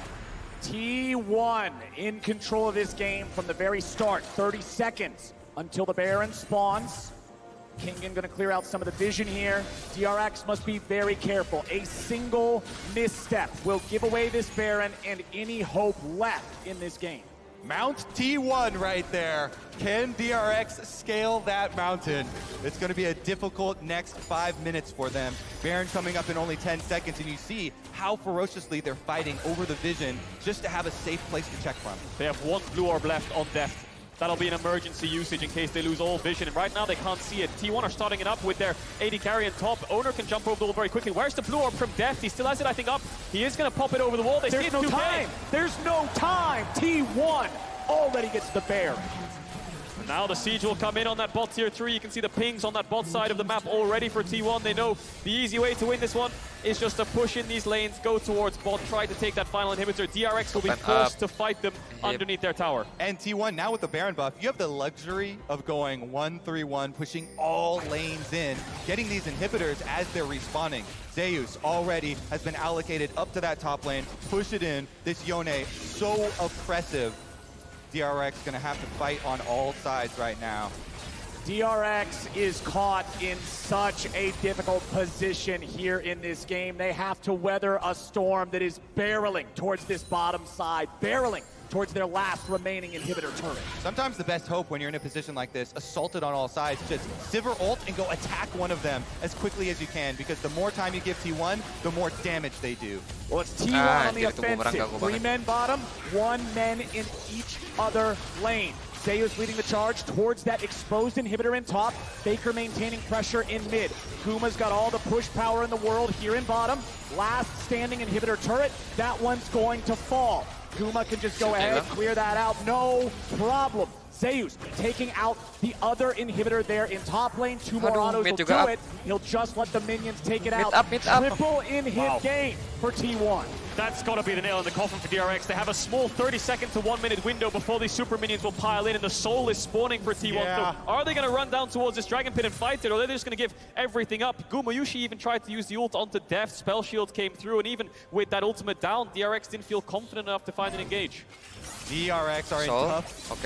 T1 in control of this game from the very start. 30 seconds until the Baron spawns. Kingen gonna clear out some of the vision here. DRX must be very careful. A single misstep will give away this Baron and any hope left in this game. Mount T1 right there. Can DRX scale that mountain? It's going to be a difficult next 5 minutes for them. Baron coming up in only 10 seconds, and you see how ferociously they're fighting over the vision just to have a safe place to check from. They have 1 blue orb left on Deft. That'll be an emergency usage in case they lose all vision. And right now they can't see it. T1 are starting it up with their AD carry on top. Owner can jump over the wall very quickly. Where's the blue orb from Deft? He still has it, I think, up. He is going to pop it over the wall. There's no time. There's no time. T1 already gets the bear. Now the siege will come in on that bot tier 3. You can see the pings on that bot side of the map already for T1. They know the easy way to win this one is just to push in these lanes, go towards bot, try to take that final inhibitor. DRX will be forced to fight them underneath their tower. And T1, now with the Baron buff, you have the luxury of going 1-3-1, pushing all lanes in, getting these inhibitors as they're respawning. Zeus already has been allocated up to that top lane. Push it in. This Yone, so oppressive. DRX gonna have to fight on all sides right now. DRX is caught in such a difficult position here in this game. They have to weather a storm that is barreling towards this bottom side, barreling towards their last remaining inhibitor turret. Sometimes the best hope when you're in a position like this, assaulted on all sides, just Sivir ult and go attack one of them as quickly as you can, because the more time you give T1, the more damage they do. Well, it's T1 on the offensive. 3 men bottom, 1 man in each other lane. Zeus leading the charge towards that exposed inhibitor in top. Faker maintaining pressure in mid. Kuma's got all the push power in the world here in bottom. Last standing inhibitor turret, that one's going to fall. Guma can just go ahead, clear that out, no problem. Zeus taking out the other inhibitor there in top lane. 2 more autos will do it. He'll just let the minions take it out. Triple inhib game for T1. That's got to be the nail in the coffin for DRX. They have a small 30-second to 1-minute window before these super minions will pile in, and the soul is spawning for T1. Yeah. So are they going to run down towards this Dragon Pit and fight it, or are they just going to give everything up? Gumayushi even tried to use the ult onto Death. Spell Shield came through, and even with that ultimate down, DRX didn't feel confident enough to find an engage. DRX are in tough spot,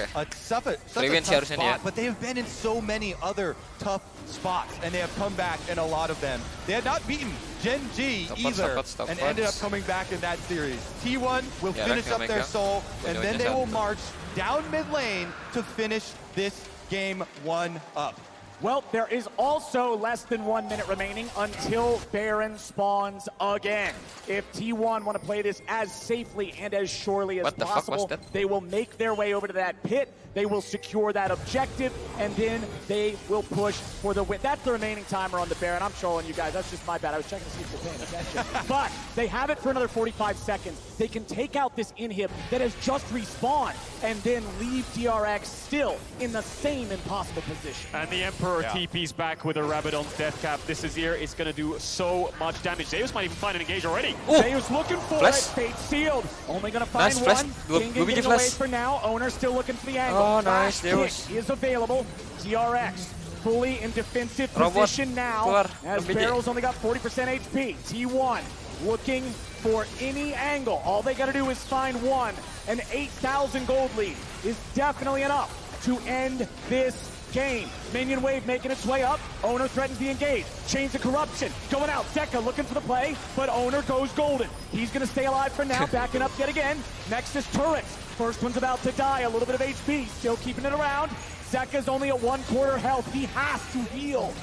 but they have been in so many other tough spots, and they have come back in a lot of them. They had not beaten Gen G either, and ended up coming back in that series. T1 will finish up their soul, and then they will march down mid lane to finish this game 1 up. Well, there is also less than 1 minute remaining until Baron spawns again. If T1 want to play this as safely and as surely as possible, they will make their way over to that pit. They will secure that objective, and then they will push for the win. That's the remaining timer on the Baron. I'm trolling you guys. That's just my bad. I was checking to see if you're paying attention. But they have it for another 45 seconds. They can take out this inhib that has just respawned and then leave DRX still in the same impossible position. And the Emperor TP's back with a Rabadon's Death Cap. This Azir is going to do so much damage. Zeus might even find an engage already. Zeus looking for it. Fate sealed. Only going to find one. King getting away for now. Owner still looking for the angle. Oh, nice. Fast kick is available. DRX fully in defensive position now, as Barrel's only got 40% HP. T1 looking for any angle. All they got to do is find one. An 8,000 gold lead is definitely enough to end this game. Minion wave making its way up. Owner threatens the engage. Chains of corruption going out. Zeka looking for the play, but Owner goes golden. He's going to stay alive for now, backing up yet again. Next is Turrets. First one's about to die. A little bit of HP, still keeping it around. Zeka's only at 1/4 health. He has to heal.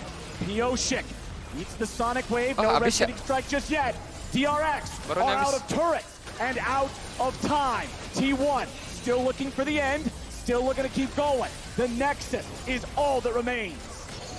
Pioshik eats the Sonic Wave. No resonating strike just yet. DRX are out of turrets and out of time. T1 still looking for the end. Still looking to keep going. The Nexus is all that remains.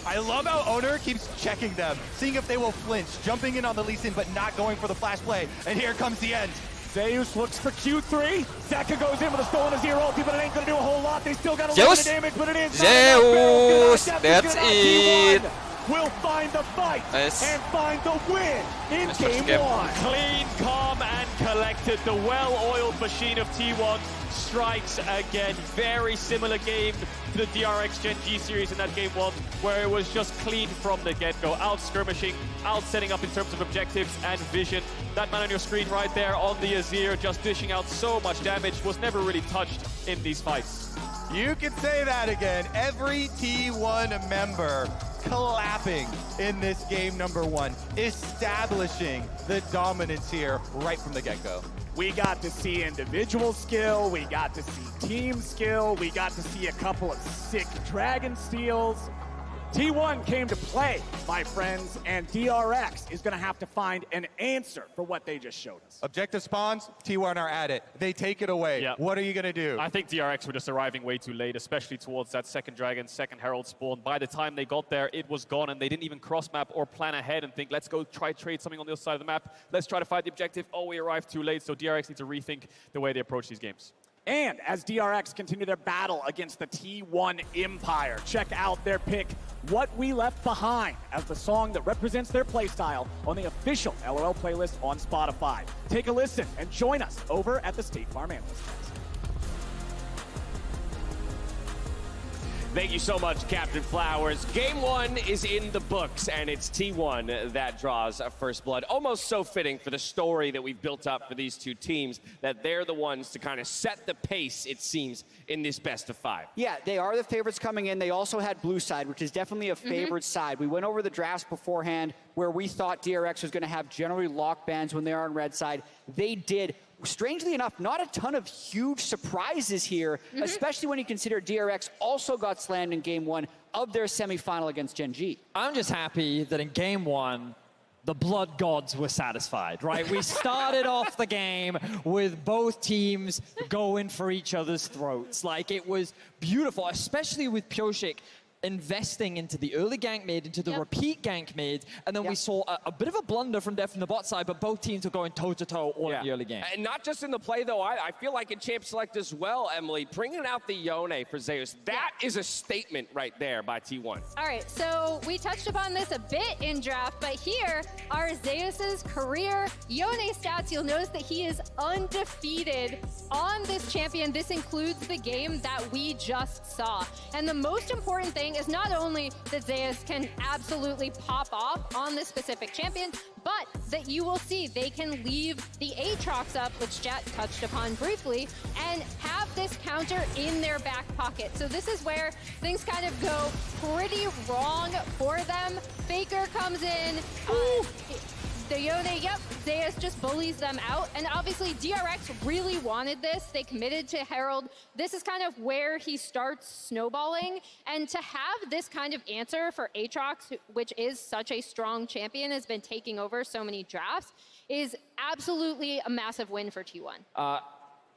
I love how Owner keeps checking them, seeing if they will flinch, jumping in on the Lee Sin, but not going for the flash play. And here comes the end. Zeus looks for Q3. Zeka goes in with a stolen Azir ulti, but it ain't gonna do a whole lot. They still got a little bit of damage, but it is Zeus, that's it. Will find the fight and find the win in game 1. Clean, calm, and collected. The well-oiled machine of T1 strikes again. Very similar game to the DRX Gen G series in that game 1, where it was just clean from the get-go. Out skirmishing, out setting up in terms of objectives and vision. That man on your screen right there on the Azir, just dishing out so much damage, was never really touched in these fights. You can say that again. Every T1 member clapping in this game number 1, establishing the dominance here right from the get-go. We got to see individual skill, we got to see team skill, we got to see a couple of sick dragon steals. T1 came to play, my friends, and DRX is going to have to find an answer for what they just showed us. Objective spawns, T1 are at it. They take it away. Yep. What are you going to do? I think DRX were just arriving way too late, especially towards that second Dragon, second Herald spawn. By the time they got there, it was gone, and they didn't even cross-map or plan ahead and think, let's go try trade something on the other side of the map. Let's try to fight the objective. Oh, we arrived too late, so DRX needs to rethink the way they approach these games. And as DRX continue their battle against the T1 Empire, check out their pick, What We Left Behind, as the song that represents their playstyle on the official LOL playlist on Spotify. Take a listen and join us over at the State Farm Analyst. Thank you so much, Captain Flowers. Game 1 is in the books, and it's T1 that draws first blood. Almost so fitting for the story that we've built up for these two teams, that they're the ones to kind of set the pace, it seems, in this best of 5. Yeah, they are the favorites coming in. They also had blue side, which is definitely a favored side. We went over the drafts beforehand where we thought DRX was going to have generally lock bans when they are on red side. They did. Strangely enough, not a ton of huge surprises here, especially when you consider DRX also got slammed in game 1 of their semifinal against Gen G. I'm just happy that in game 1, the blood gods were satisfied, right? We started off the game with both teams going for each other's throats. Like, it was beautiful, especially with Pioshik investing into the early gank mid, into the repeat gank mid, and then we saw a bit of a blunder from Deft from the bot side, but both teams are going toe-to-toe all in the early game. And not just in the play, though. I feel like in Champ Select as well, Emily, bringing out the Yone for Zeus, that is a statement right there by T1. All right, so we touched upon this a bit in draft, but here are Zeus's career Yone stats. You'll notice that he is undefeated on this champion. This includes the game that we just saw. And the most important thing is not only that Zeus can absolutely pop off on this specific champion, but that you will see they can leave the Aatrox up, which Jet touched upon briefly, and have this counter in their back pocket. So this is where things kind of go pretty wrong for them. Faker comes in. The Yone, Zeus just bullies them out. And obviously, DRX really wanted this. They committed to Herald. This is kind of where he starts snowballing. And to have this kind of answer for Aatrox, which is such a strong champion, has been taking over so many drafts, is absolutely a massive win for T1.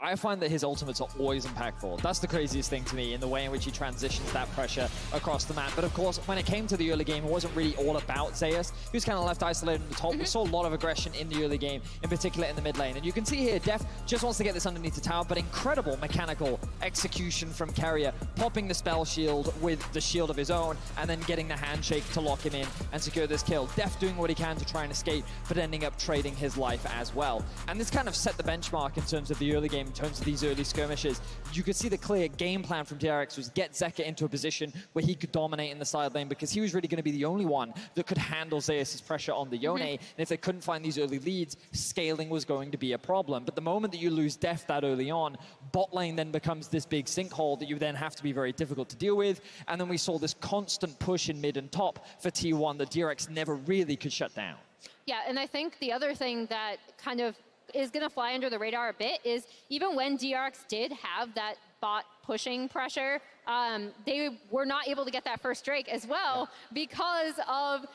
I find that his ultimates are always impactful. That's the craziest thing to me in the way in which he transitions that pressure across the map. But of course, when it came to the early game, it wasn't really all about Zeus. He was kind of left isolated in the top. We saw a lot of aggression in the early game, in particular in the mid lane. And you can see here, Deft just wants to get this underneath the tower, but incredible mechanical execution from Keria, popping the spell shield with the shield of his own, and then getting the handshake to lock him in and secure this kill. Deft doing what he can to try and escape, but ending up trading his life as well. And this kind of set the benchmark in terms of the early game, in terms of these early skirmishes. You could see the clear game plan from DRX was get Zeka into a position where he could dominate in the side lane, because he was really going to be the only one that could handle Zeus' pressure on the Yone. And if they couldn't find these early leads, scaling was going to be a problem. But the moment that you lose Deft that early on, bot lane then becomes this big sinkhole that you then have to be very difficult to deal with. And then we saw this constant push in mid and top for T1 that DRX never really could shut down. Yeah, and I think the other thing that kind of is going to fly under the radar a bit is even when DRX did have that bot pushing pressure, they were not able to get that first Drake as well because of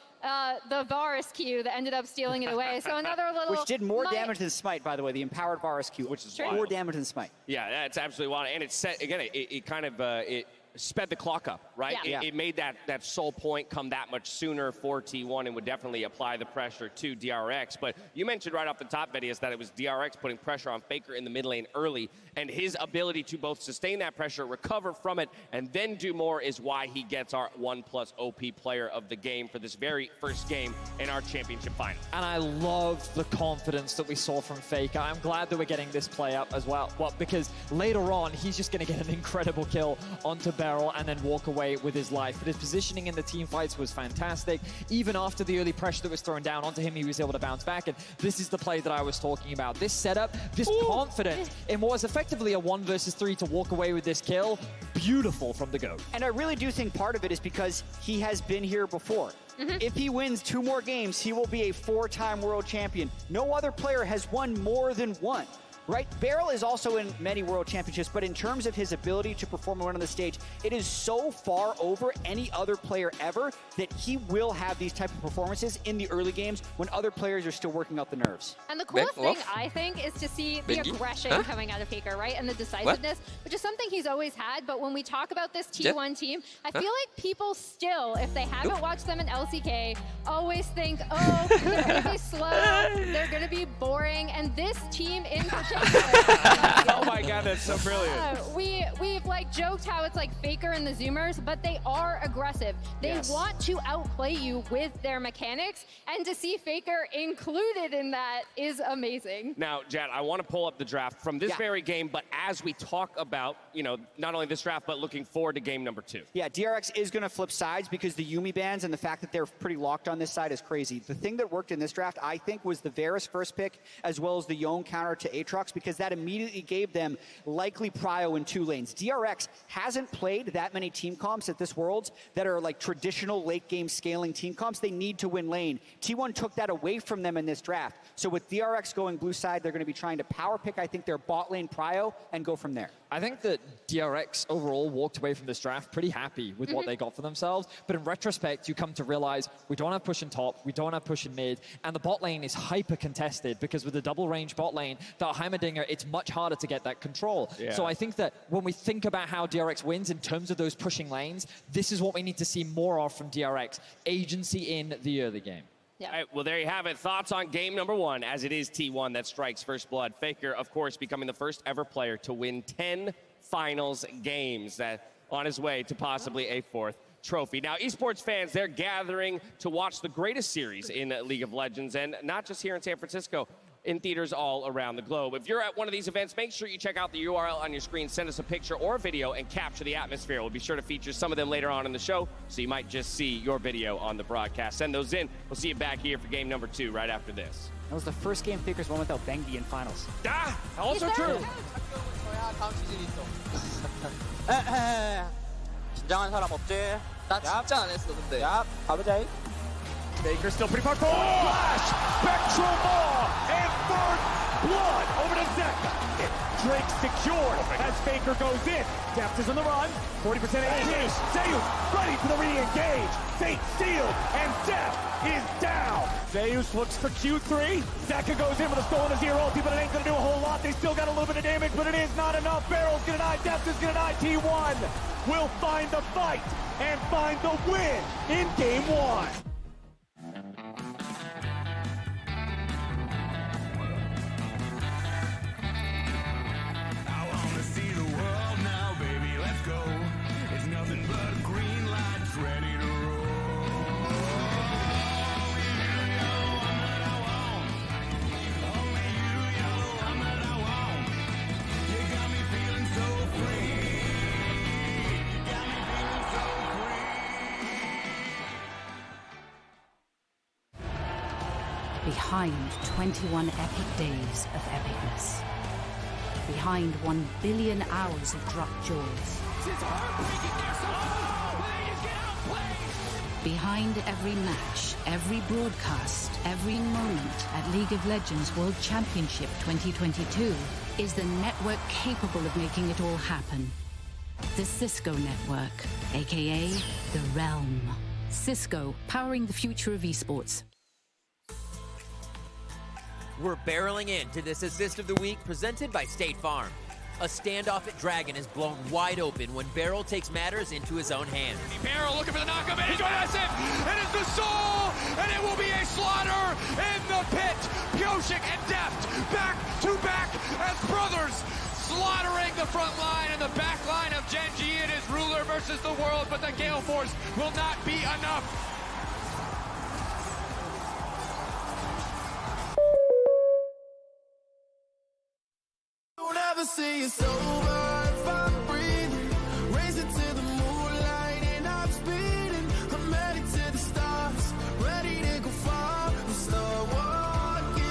the Varus Q that ended up stealing it away. So another little... Which did more damage than Smite, by the way, the empowered Varus Q, which is more damage than Smite. Yeah, that's absolutely wild. And it set, again, it kind of... it sped the clock up, right? Yeah. It made that soul point come that much sooner for T1 and would definitely apply the pressure to DRX. But you mentioned right off the top, Vedius, that it was DRX putting pressure on Faker in the mid lane early, and his ability to both sustain that pressure, recover from it, and then do more is why he gets our 1+ OP player of the game for this very first game in our championship final. And I love the confidence that we saw from Faker. I'm glad that we're getting this play up as well. Well, because later on, he's just going to get an incredible kill onto Beryl and then walk away with his life. But his positioning in the team fights was fantastic. Even after the early pressure that was thrown down onto him, he was able to bounce back. And this is the play that I was talking about. This setup, this confidence in what was effectively a 1 versus 3 to walk away with this kill. Beautiful from the GOAT. And I really do think part of it is because he has been here before. If he wins 2 more games, he will be a 4-time world champion. No other player has won more than 1. Right? Beryl is also in many world championships, but in terms of his ability to perform and win on the stage, it is so far over any other player ever that he will have these type of performances in the early games when other players are still working out the nerves. And the coolest thing, I think, is to see the aggression coming out of Faker, right? And the decisiveness, which is something he's always had. But when we talk about this T1 team, I feel like people still, if they haven't watched them in LCK, always think, oh, they're going to be slow, they're going to be boring. And this team in particular, oh my God, that's so brilliant. We've like joked how it's like Faker and the Zoomers, but they are aggressive. They want to outplay you with their mechanics, and to see Faker included in that is amazing. Now, Jad, I want to pull up the draft from this very game, but as we talk about, you know, not only this draft, but looking forward to game number 2. Yeah, DRX is going to flip sides because the Yuumi bans and the fact that they're pretty locked on this side is crazy. The thing that worked in this draft, I think, was the Varus first pick, as well as the Yone counter to Aatrox, because that immediately gave them likely prio in 2 lanes. DRX hasn't played that many team comps at this Worlds that are like traditional late game scaling team comps. They need to win lane. T1 took that away from them in this draft. So with DRX going blue side, they're going to be trying to power pick, I think, their bot lane prio and go from there. I think that DRX overall walked away from this draft pretty happy with what they got for themselves. But in retrospect, you come to realize we don't have push in top, we don't have push in mid, and the bot lane is hyper contested because with the double range bot lane, that Heimerdinger, it's much harder to get that control. Yeah. So I think that when we think about how DRX wins in terms of those pushing lanes, this is what we need to see more of from DRX. Agency in the early game. Yeah. All right, well, there you have it. Thoughts on game number 1, as it is T1 that strikes first blood. Faker, of course, becoming the first ever player to win 10 finals games, that on his way to possibly a 4th trophy. Now, esports fans, they're gathering to watch the greatest series in League of Legends, and not just here in San Francisco, in theaters all around the globe. If you're at one of these events, make sure you check out the URL on your screen, send us a picture or a video, and capture the atmosphere. We'll be sure to feature some of them later on in the show, so you might just see your video on the broadcast. Send those in. We'll see you back here for game number 2 right after this. That was the first game Faker's won without Bengi in finals. Also true. 긴장한 사람 없지? 나 진짜 안 했어 근데. 야, 가보자. Faker still pretty far forward. Flash! Spectral ball! And first blood over to Zeka. Drake secured as Faker goes in. Deft is on the run. 40% engage. Zeus ready for the re-engage. Fate sealed. And Deft is down. Zeus looks for Q3. Zeka goes in with a stolen Azir ulti, but it ain't going to do a whole lot. They still got a little bit of damage, but it is not enough. Barrel's going to die. Deft is going to die. T1 will find the fight and find the win in game 1. Behind 21 epic days of epicness. Behind 1 billion hours of drop jaws. Behind every match, every broadcast, every moment at League of Legends World Championship 2022 is the network capable of making it all happen. The Cisco Network, aka The Realm. Cisco, powering the future of esports. We're barreling into this Assist of the Week presented by State Farm. A standoff at Dragon is blown wide open when Beryl takes matters into his own hands. Beryl looking for the knockup, and he's going to miss it! It is the soul, and it will be a slaughter in the pit! Pyosik and Deft back to back as brothers, slaughtering the front line and the back line of Gen G. It is ruler versus the world, but the Gale Force will not be enough. Never say it's over if I'm breathing. Racing to the moonlight and I'm speeding. I'm headed to the stars, ready to go far and start walking.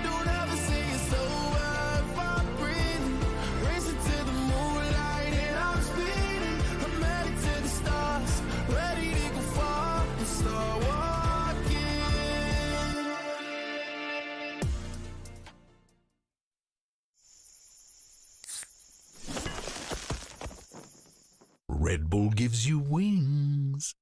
Don't ever say it's over if I'm breathing. Racing to the moonlight and I'm speeding. I'm headed to the stars, ready to go far and start walking. Red Bull gives you wings.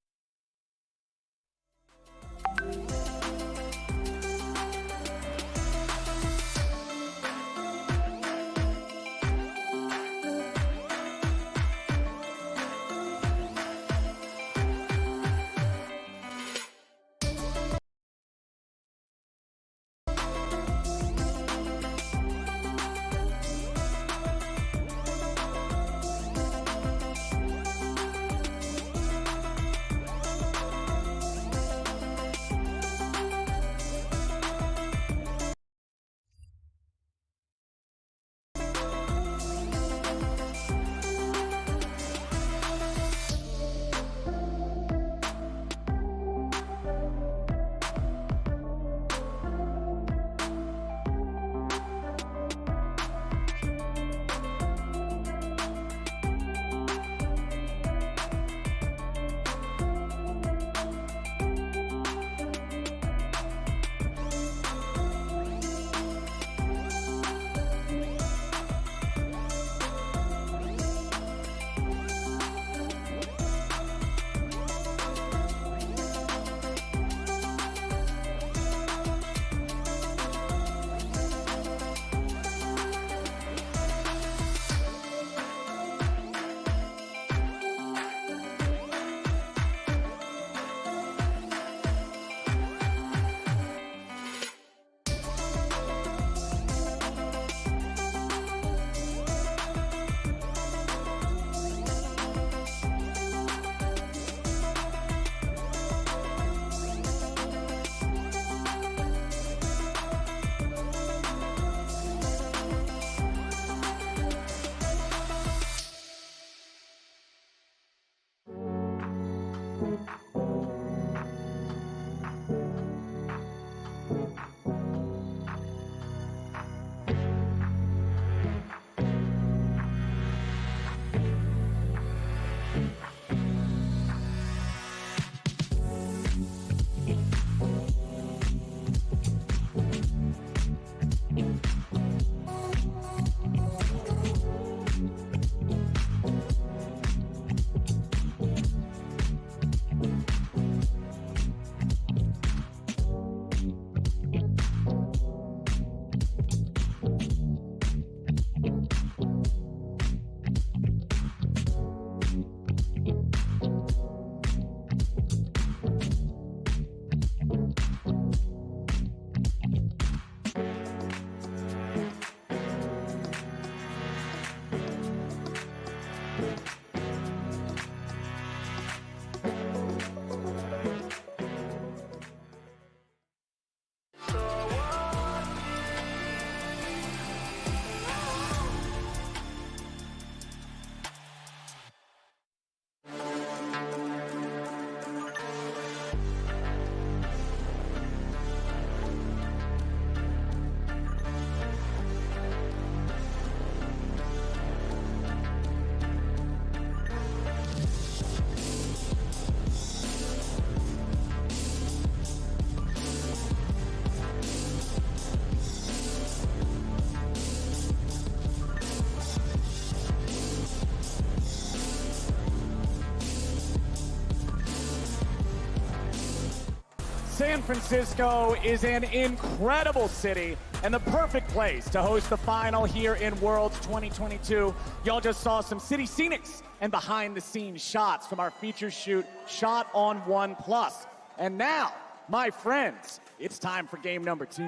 San Francisco is an incredible city and the perfect place to host the final here in Worlds 2022. Y'all just saw some city scenics and behind-the-scenes shots from our feature shoot, Shot on OnePlus. And now, my friends, it's time for game number 2.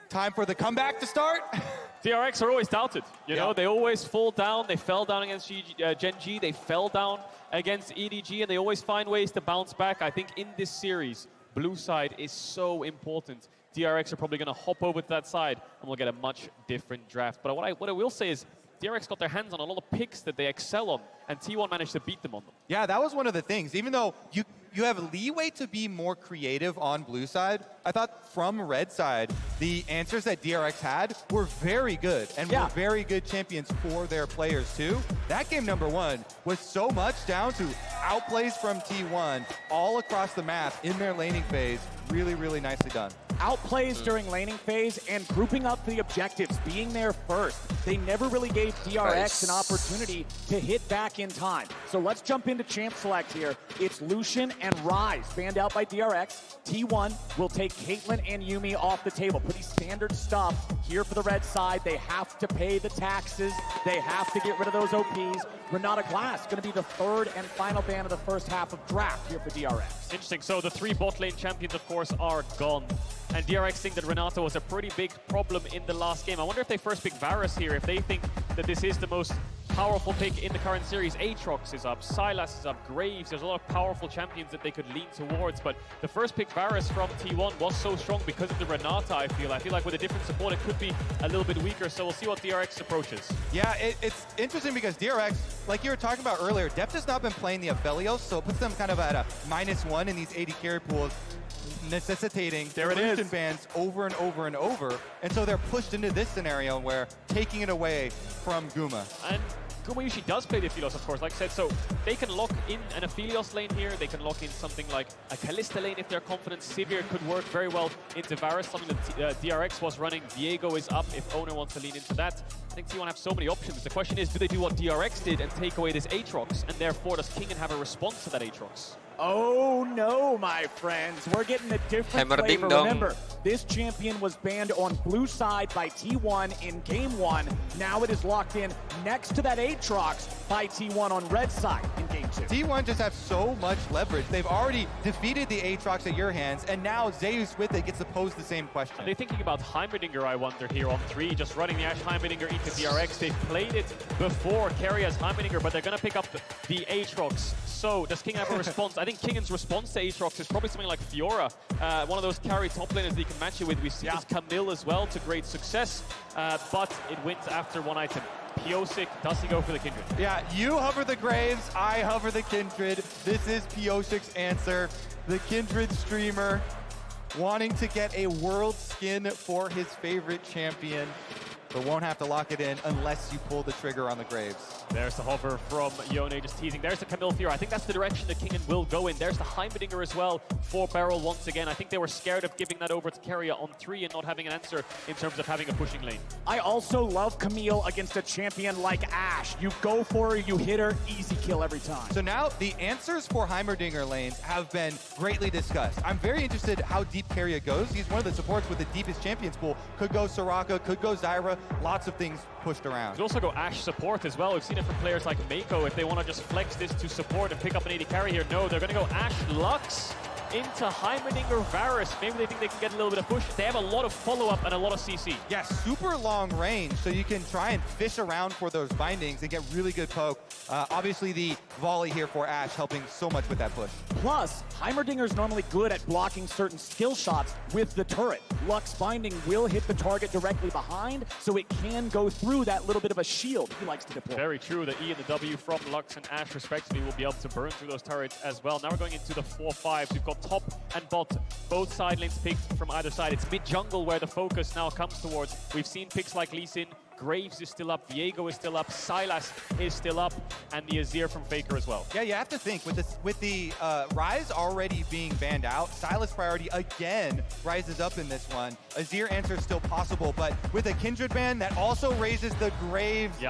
Time for the comeback to start. DRX are always doubted. You know, they always fall down. They fell down against Gen G. They fell down against EDG, and they always find ways to bounce back. I think in this series, blue side is so important. DRX are probably going to hop over to that side, and we'll get a much different draft. But what I will say is, DRX got their hands on a lot of picks that they excel on, and T1 managed to beat them on them. Yeah, that was one of the things. Even though you have leeway to be more creative on blue side, I thought from red side, the answers that DRX had were very good and were very good champions for their players too. That game number 1 was so much down to outplays from T1 all across the map in their laning phase. Really, really nicely done. Outplays during laning phase and grouping up the objectives, being there first. They never really gave DRX an opportunity to hit back in time. So let's jump into champ select here. It's Lucian and Ryze banned out by DRX. T1 will take Caitlyn and Yuumi off the table. Pretty standard stuff here for the red side. They have to pay the taxes. They have to get rid of those OPs. Renata Glass going to be the 3rd and final ban of the first half of draft here for DRX. Interesting. So the 3 bot lane champions, of course, are gone. And DRX think that Renata was a pretty big problem in the last game. I wonder if they first pick Varus here, if they think that this is the most powerful pick in the current series. Aatrox is up, Sylas is up, Graves. There's a lot of powerful champions that they could lean towards. But the first pick Varus from T1 was so strong because of the Renata, I feel. I feel like with a different support, it could be a little bit weaker. So we'll see what DRX approaches. Yeah, it's interesting because DRX, like you were talking about earlier, Deft has not been playing the Aphelios, so it puts them kind of at a -1 in these AD carry pools, necessitating Lucian bans over and over and over. And so they're pushed into this scenario where taking it away from Guma. And Guma usually does play the Aphelios, of course, like I said, so they can lock in an Aphelios lane here. They can lock in something like a Kalista lane if they're confident. Sivir could work very well into Varus, something that DRX was running. Viego is up if Owner wants to lean into that. I think T1 have so many options. The question is, do they do what DRX did and take away this Aatrox? And therefore, does Kingen have a response to that Aatrox? Oh no, my friends. We're getting a different Hammer flavor. ding dong. Remember, this champion was banned on blue side by T1 in game 1. Now it is locked in next to that Aatrox by T1 on red side in game 2. T1 just have so much leverage. They've already defeated the Aatrox at your hands, and now Zeus with it gets to pose the same question. Are they thinking about Heimerdinger, I wonder, here on 3, just running the Ashe Heimerdinger into DRX? They've played it before, carry as Heimerdinger, but they're going to pick up the Aatrox. So does Kingen have a response? I think Kingen's response to Aatrox is probably something like Fiora, one of those carry top laners that you can match it with. We've seen this Camille as well to great success, but it wins after one item. Pyosik, does he go for the Kindred? Yeah, you hover the Graves, I hover the Kindred. This is Pyosik's answer. The Kindred streamer wanting to get a world skin for his favorite champion, but won't have to lock it in unless you pull the trigger on the Graves. There's the hover from Yone, just teasing. There's the Camille Fiora. I think that's the direction that Kingen will go in. There's the Heimerdinger as well for Beryl once again. I think they were scared of giving that over to Keria on 3 and not having an answer in terms of having a pushing lane. I also love Camille against a champion like Ashe. You go for her, you hit her, easy kill every time. So now the answers for Heimerdinger lanes have been greatly discussed. I'm very interested how deep Keria goes. He's one of the supports with the deepest champions pool. Could go Soraka, could go Zyra, lots of things pushed around. Could also go Ashe support as well. We've seen it from players like Mako if they want to just flex this to support and pick up an AD carry here. No, they're going to go Ashe Lux into Heimerdinger Varus. Maybe they think they can get a little bit of push. They have a lot of follow-up and a lot of CC. Yeah, super long range, so you can try and fish around for those bindings and get really good poke. Obviously, the volley here for Ashe helping so much with that push. Plus, Heimerdinger's normally good at blocking certain skill shots with the turret. Lux binding will hit the target directly behind, so it can go through that little bit of a shield he likes to deploy. Very true. The E and the W from Lux and Ashe respectively will be able to burn through those turrets as well. Now we're going into the 4-5s. We've got top and bot, both side lanes picked from either side. It's mid-jungle where the focus now comes towards. We've seen picks like Lee Sin, Graves is still up, Viego is still up, Sylas is still up, and the Azir from Faker as well. Yeah, you have to think, with the Ryze already being banned out, Sylas priority again rises up in this one. Azir answer is still possible, but with a Kindred ban, that also raises the Graves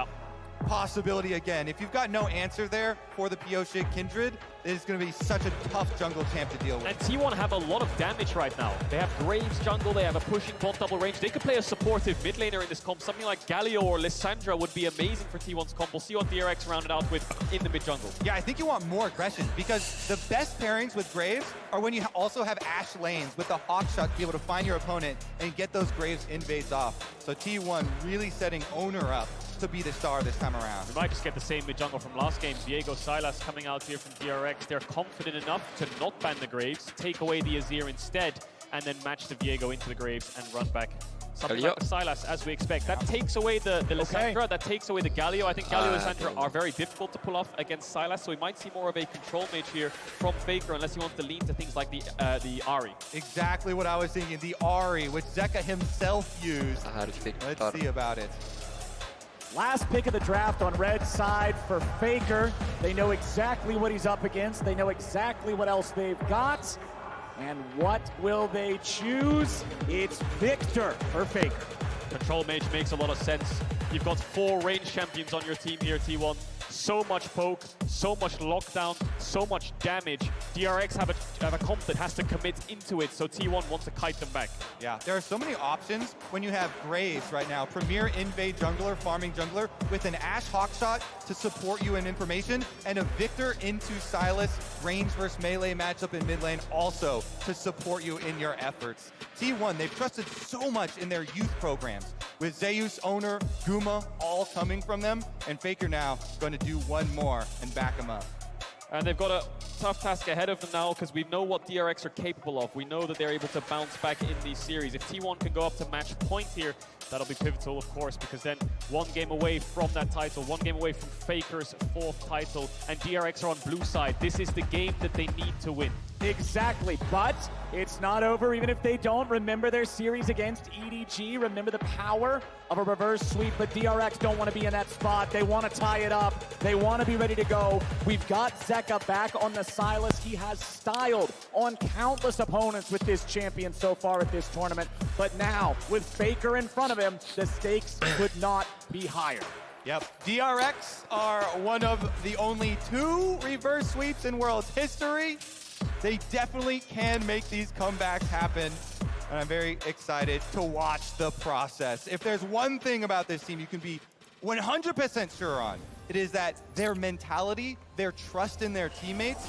possibility again. If you've got no answer there for the Pyosik Kindred, it is going to be such a tough jungle champ to deal with. And T1 have a lot of damage right now. They have Graves jungle, they have a pushing bot double range. They could play a supportive mid laner in this comp. Something like Galio or Lissandra would be amazing for T1's comp. We'll see what DRX rounded out with in the mid jungle. Yeah, I think you want more aggression because the best pairings with Graves are when you also have Ashe lanes with the Hawk Shot to be able to find your opponent and get those Graves invades off. So T1 really setting Owner up to be the star this time around. We might just get the same mid jungle from last game. Viego Silas coming out here from DRX. They're confident enough to not ban the Graves, take away the Azir instead, and then match the Viego into the Graves and run back. Something like the Silas, as we expect. That takes away the Lissandra, that takes away the Galio. I think Galio and Lissandra are very difficult to pull off against Silas, so we might see more of a control mage here from Faker, unless he wants to lean to things like the Ahri. Exactly what I was thinking, the Ahri, which Zeka himself used. Let's see about it. Last pick of the draft on red side for Faker. They know exactly what he's up against. They know exactly what else they've got. And what will they choose? It's Victor for Faker. Control mage makes a lot of sense. You've got 4 range champions on your team here, T1. So much poke, so much lockdown, so much damage. DRX have a comp that has to commit into it, so T1 wants to kite them back. Yeah, there are so many options when you have Graves right now, premier invade jungler, farming jungler, with an Ashe Hawkshot to support you in information, and a Victor into Silas range versus melee matchup in mid lane also to support you in your efforts. T1, they've trusted so much in their youth programs, with Zeus, Owner, Guma, all coming from them, and Faker now going to do one more and back him up. And they've got a tough task ahead of them now because we know what DRX are capable of. We know that they're able to bounce back in these series. If T1 can go up to match point here, that'll be pivotal, of course, because then 1 game away from that title, 1 game away from Faker's 4th title, and DRX are on blue side. This is the game that they need to win. Exactly, but it's not over even if they don't. Remember their series against EDG. Remember the power of a reverse sweep, but DRX don't want to be in that spot. They want to tie it up. They want to be ready to go. We've got Zeka back on the Silas. He has styled on countless opponents with this champion so far at this tournament, but now with Faker in front of him, the stakes could not be higher. Yep, DRX are one of the only 2 reverse sweeps in World's history. They definitely can make these comebacks happen, and I'm very excited to watch the process. If there's one thing about this team you can be 100% sure on, it is that their mentality, their trust in their teammates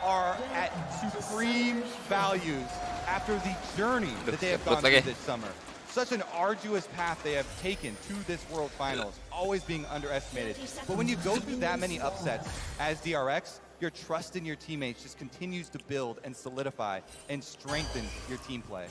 are at supreme values after the journey that they have gone through this summer. Such an arduous path they have taken to this World Finals, always being underestimated. But when you go through that many upsets as DRX, your trust in your teammates just continues to build and solidify and strengthen your team play.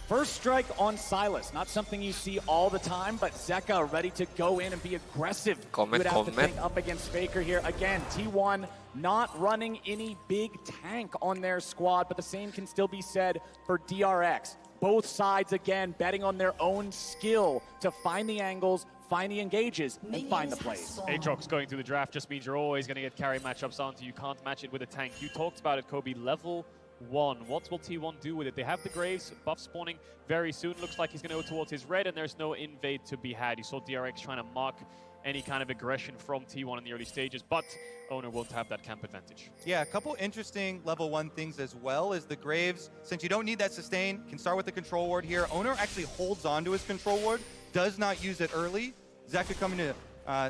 First strike on Silas, not something you see all the time, but Zeka ready to go in and be aggressive. Good at the thing up against Faker here. Again, T1 not running any big tank on their squad, but the same can still be said for DRX. Both sides, again, betting on their own skill to find the angles, find the engages, and find the plays. Aatrox going through the draft just means you're always going to get carry matchups onto you. Can't match it with a tank. You talked about it, Kobe. Level 1. What will T1 do with it? They have the Graves buff spawning very soon. Looks like he's going to go towards his red, and there's no invade to be had. You saw DRX trying to mark any kind of aggression from T1 in the early stages, but Owner won't have that camp advantage. Yeah, a couple interesting level 1 things as well is the Graves, since you don't need that sustain, can start with the control ward here. Owner actually holds on to his control ward, does not use it early. Zeka coming to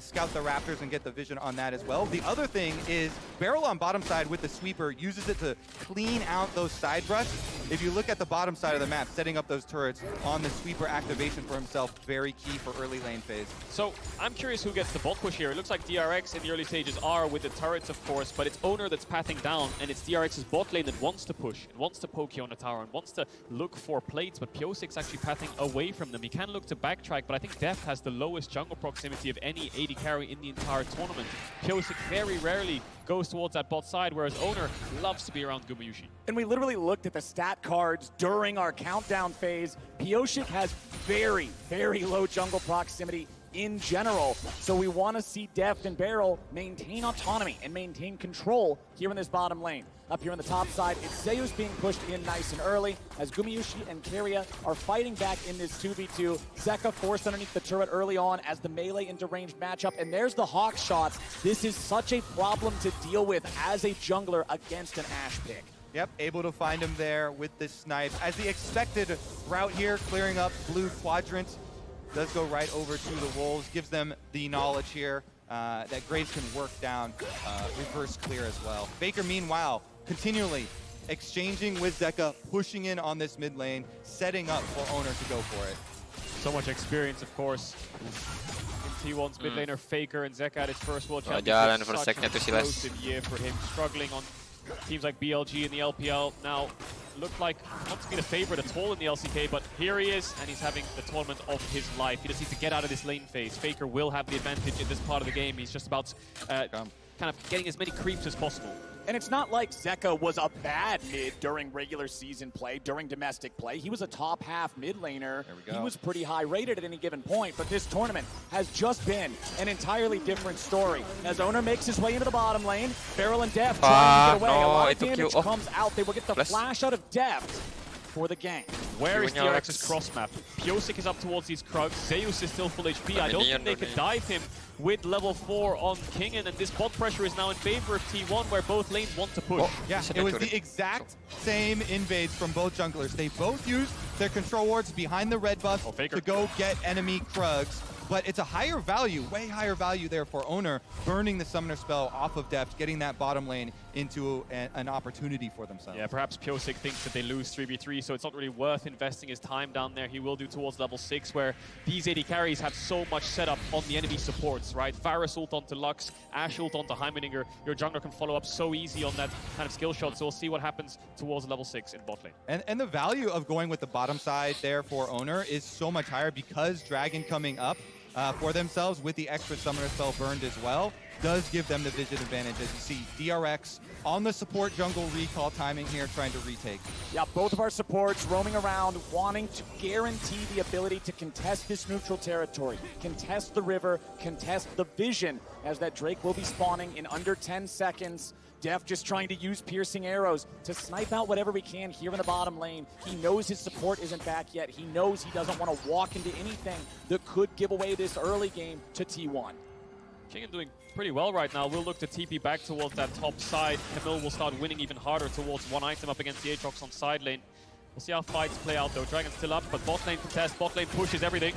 scout the Raptors and get the vision on that as well. The other thing is Beryl on bottom side with the sweeper uses it to clean out those side brush. If you look at the bottom side of the map, setting up those turrets on the sweeper activation for himself, very key for early lane phase. So I'm curious who gets the bot push here. It looks like DRX in the early stages are with the turrets, of course, but it's Owner that's pathing down, and it's DRX's bot lane that wants to push, and wants to poke you on the tower, and wants to look for plates, but Pyosik's actually pathing away from them. He can look to backtrack, but I think Deft has the lowest jungle proximity of any AD carry in the entire tournament. Pyosik very rarely goes towards that bot side, whereas Owner loves to be around Gumayusi. And we literally looked at the stat cards during our countdown phase. Pyosik has very, very low jungle proximity in general. So we want to see Deft and Beryl maintain autonomy and maintain control here in this bottom lane. Up here on the top side, it's Zeus being pushed in nice and early as Gumayusi and Keria are fighting back in this 2v2. Zeka forced underneath the turret early on as the melee into ranged matchup, and there's the Hawk shots. This is such a problem to deal with as a jungler against an Ashe pick. Yep, able to find him there with the snipe. As the expected route here, clearing up blue quadrant, does go right over to the Wolves, gives them the knowledge here that Graves can work down reverse clear as well. Faker, meanwhile, continually exchanging with Zeka, pushing in on this mid lane, setting up for Oner to go for it. So much experience, of course. In T1's mid laner, Faker, and Zeka at his first World Championship. Such an explosive year for him, struggling on teams like BLG in the LPL. Now, looked like not to be the favorite at all in the LCK, but here he is, and he's having the tournament of his life. He just needs to get out of this lane phase. Faker will have the advantage in this part of the game. He's just about kind of getting as many creeps as possible. And it's not like Zeka was a bad mid during regular season play, during domestic play. He was a top half mid laner. He was pretty high rated at any given point, but this tournament has just been an entirely different story. As Oner makes his way into the bottom lane, Beryl and Deft trying to get away. A lot of damage comes out. They will get the flash out of Deft for the gank. Where is DRX's cross map? Pyosik is up towards these Krugs. Zeus is still full HP. I don't think they can dive him with level 4 on Kingen, and this bot pressure is now in favor of T1, where both lanes want to push. Yeah, it was the exact same invades from both junglers. They both used their control wards behind the red buff to go get enemy Krugs. But it's a higher value, way higher value there for Oner, burning the summoner spell off of Deft, getting that bottom lane into an opportunity for themselves. Yeah, perhaps Pyosik thinks that they lose 3v3, so it's not really worth investing his time down there. He will do towards level 6, where these AD carries have so much setup on the enemy supports, right? Varus ult onto Lux, Ashe ult onto Heimerdinger. Your jungler can follow up so easy on that kind of skill shot, so we'll see what happens towards level 6 in bot lane. And the value of going with the bottom side there for Oner is so much higher because Dragon coming up for themselves with the extra summoner spell burned as well does give them the vision advantage. As you see, DRX on the support jungle recall timing here, trying to retake. Yeah, both of our supports roaming around, wanting to guarantee the ability to contest this neutral territory, contest the river, contest the vision, as that Drake will be spawning in under 10 seconds. Deft just trying to use piercing arrows to snipe out whatever we can here in the bottom lane. He knows his support isn't back yet. He knows he doesn't want to walk into anything that could give away this early game to T1. Kingen doing pretty well right now. We'll look to TP back towards that top side. Camille will start winning even harder towards one item up against the Aatrox on side lane. We'll see how fights play out though. Dragon's still up, but bot lane contest, bot lane pushes everything.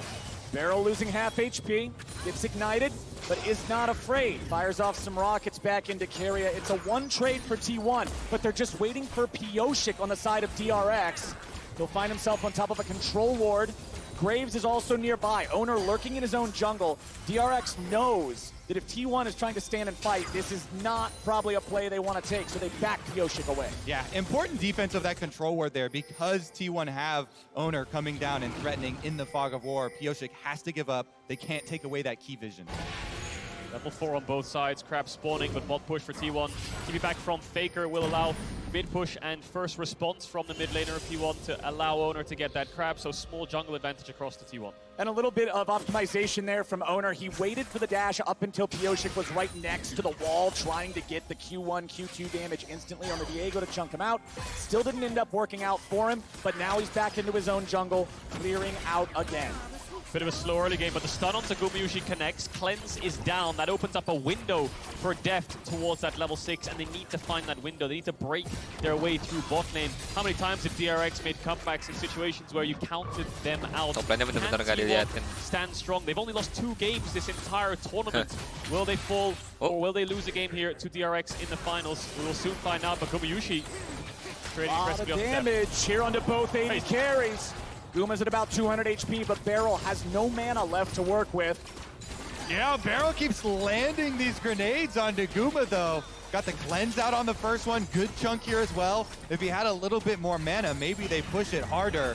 Beryl losing half HP, gets ignited, but is not afraid. Fires off some rockets back into Keria. It's a one trade for T1, but they're just waiting for Pyosik on the side of DRX. He'll find himself on top of a control ward. Graves is also nearby. Oner lurking in his own jungle. DRX knows that if T1 is trying to stand and fight, this is not probably a play they want to take, so they back Pyosik away. Yeah, important defense of that control ward there because T1 have Oner coming down and threatening in the fog of war. Pyosik has to give up. They can't take away that key vision. Level 4 on both sides, Crab spawning, but bot push for T1. TP back from Faker will allow mid push and first response from the mid laner of T1 to allow Oner to get that Crab, so small jungle advantage across to T1. And a little bit of optimization there from Oner. He waited for the dash up until Pyosik was right next to the wall, trying to get the Q1, Q2 damage instantly on the Diego to chunk him out. Still didn't end up working out for him, but now he's back into his own jungle, clearing out again. Bit of a slow early game, but the stun onto Gumayusi connects. Cleanse is down. That opens up a window for Deft towards that level 6, and they need to find that window. They need to break their way through bot lane. How many times have DRX made comebacks in situations where you counted them out? Top lane-nya benar-benar nggak dilihatin. Stand strong. They've only lost 2 games this entire tournament. Will they fall, or will they lose a game here to DRX in the finals? We will soon find out, but Gumayusi trading A lot of damage here onto both AD carries. Guma's at about 200 HP, but Beryl has no mana left to work with. Yeah, Beryl keeps landing these grenades onto Guma, though. Got the cleanse out on the first one. Good chunk here as well. If he had a little bit more mana, maybe they push it harder.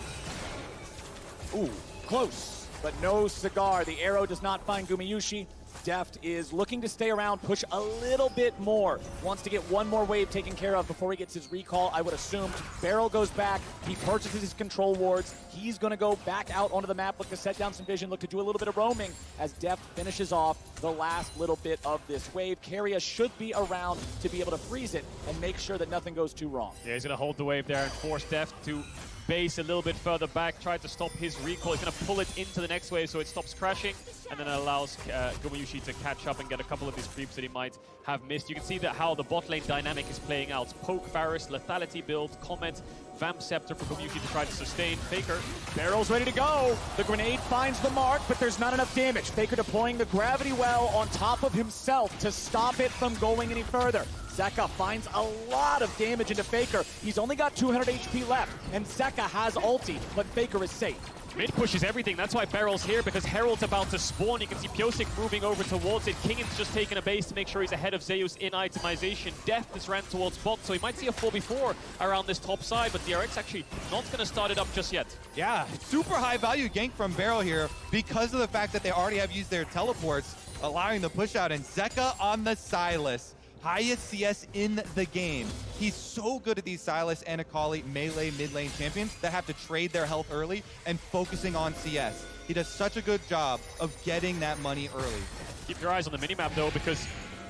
Ooh, close, but no cigar. The arrow does not find Gumayusi. Deft is looking to stay around, push a little bit more. Wants to get one more wave taken care of before he gets his recall, I would assume. Beryl goes back. He purchases his control wards. He's going to go back out onto the map, look to set down some vision, look to do a little bit of roaming as Deft finishes off the last little bit of this wave. Keria should be around to be able to freeze it and make sure that nothing goes too wrong. Yeah, he's going to hold the wave there and force Deft to base a little bit further back, try to stop his recall. He's going to pull it into the next wave so it stops crashing, and then it allows Gumayusi to catch up and get a couple of these creeps that he might have missed. You can see that how the bot lane dynamic is playing out. Poke Varus, Lethality build, Comet, Vamp Scepter for Gumayusi to try to sustain. Faker. Barrel's ready to go. The grenade finds the mark, but there's not enough damage. Faker deploying the gravity well on top of himself to stop it from going any further. Zeka finds a lot of damage into Faker. He's only got 200 HP left, and Zeka has ulti, but Faker is safe. Mid pushes everything, that's why Beryl's here, because Herald's about to spawn. You can see Pyosik moving over towards it. Kingan's just taking a base to make sure he's ahead of Zeus in itemization. Deft is ran towards bot, so he might see a 4v4 around this top side, but DRX actually not going to start it up just yet. Yeah, super high value gank from Beryl here because of the fact that they already have used their teleports, allowing the push out, and Zeka on the Sylas. Highest CS in the game. He's so good at these Sylas and Akali melee mid lane champions that have to trade their health early and focusing on CS. He does such a good job of getting that money early. Keep your eyes on the minimap though, because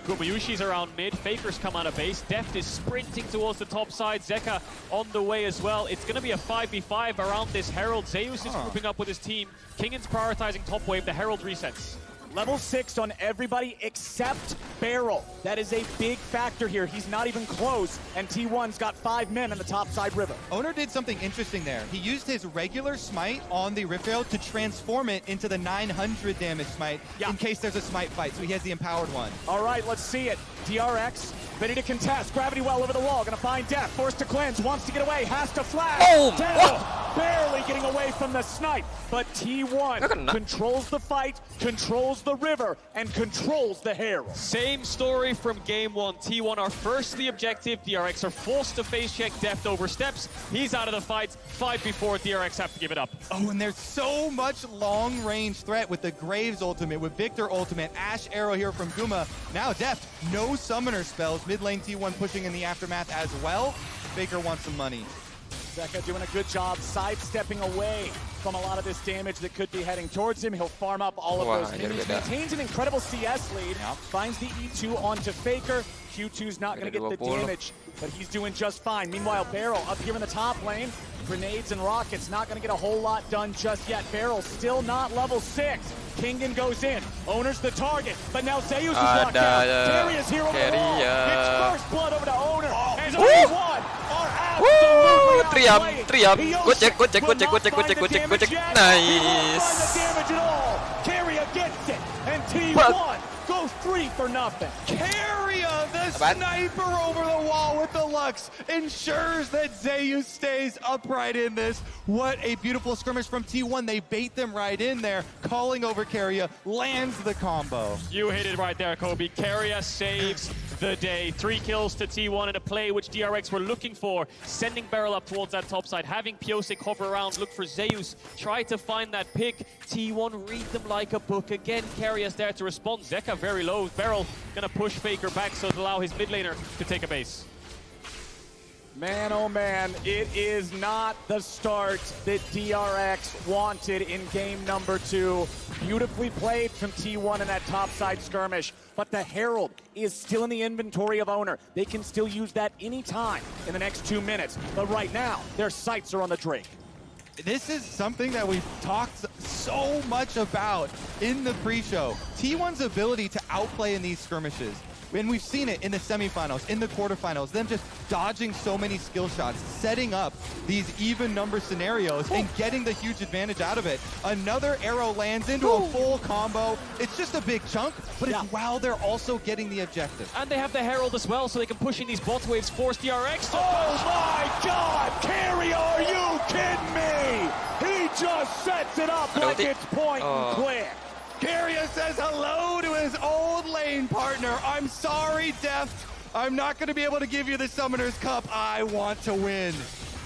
Gumayushi's around mid, Faker's come out of base, Deft is sprinting towards the top side, Zeka on the way as well. It's going to be a 5v5 around this Herald. Zeus is grouping up with his team. Kingan's prioritizing top wave, the Herald resets. Level 6 on everybody except Beryl. That is a big factor here. He's not even close, and T1's got 5 men on the top side river. Owner did something interesting there. He used his regular smite on the Rift Herald to transform it into the 900 damage smite in case there's a smite fight, so he has the empowered one. All right, let's see it. DRX ready to contest. Gravity well over the wall. Gonna find Death. Forced to cleanse. Wants to get away. Has to flash. Oh! Down. Barely getting away from the snipe. But T1 controls the fight, controls the river, and controls the Herald. Same story from game 1. T1 are first the objective. DRX are forced to face check. Deft oversteps. He's out of the fight. 5v4. DRX have to give it up. Oh, and there's so much long range threat with the Graves ultimate, with Victor ultimate, Ash arrow here from Guma. Now Deft, no summoner spells. Mid lane T1 pushing in the aftermath as well. Faker wants some money. Zeka doing a good job sidestepping away from a lot of this damage that could be heading towards him. He'll farm up all of those minions. Maintains an incredible CS lead. Finds the E2 onto Faker. Q2's not going to get the damage, but he's doing just fine. Meanwhile, Beryl up here in the top lane. Grenades and rockets not going to get a whole lot done just yet. Beryl still not level 6. Kingan goes in. Owner's the target, but now Zeus is locked down. Darius here over the wall. Gets first blood over to Owner. And T1 are absolutely outplayed. Nice. Damage at all. Keria gets it, and T1 goes 3 for nothing. Keria, the sniper over the wall with the Lux, ensures that Zeus stays upright in this. What a beautiful skirmish from T1. They bait them right in there, calling over Keria, lands the combo. You hit it right there, Kobe. Keria saves the day. 3 kills to T1 in a play which DRX were looking for, sending Beryl up towards that top side, having Pyosik hover around, look for Zeus, try to find that pick. T1 read them like a book. Again, Keria's there to respond. Zeka very low. Beryl gonna push Faker back so to allow his mid laner to take a base. Man, oh man, it is not the start that DRX wanted in game number 2. Beautifully played from T1 in that topside skirmish, but the Herald is still in the inventory of Owner. They can still use that anytime in the next 2 minutes, but right now, their sights are on the Drake. This is something that we've talked so much about in the pre-show. T1's ability to outplay in these skirmishes. And we've seen it in the semifinals, in the quarterfinals, them just dodging so many skill shots, setting up these even number scenarios and getting the huge advantage out of it. Another arrow lands into a full combo. It's just a big chunk, but it's while they're also getting the objective. And they have the Herald as well, so they can push in these bot waves, force DRX. Oh my God! Keria, are you kidding me? He just sets it up like it's point and click. Keria says hello to his old lane partner. I'm sorry, Deft. I'm not going to be able to give you the Summoner's Cup. I want to win.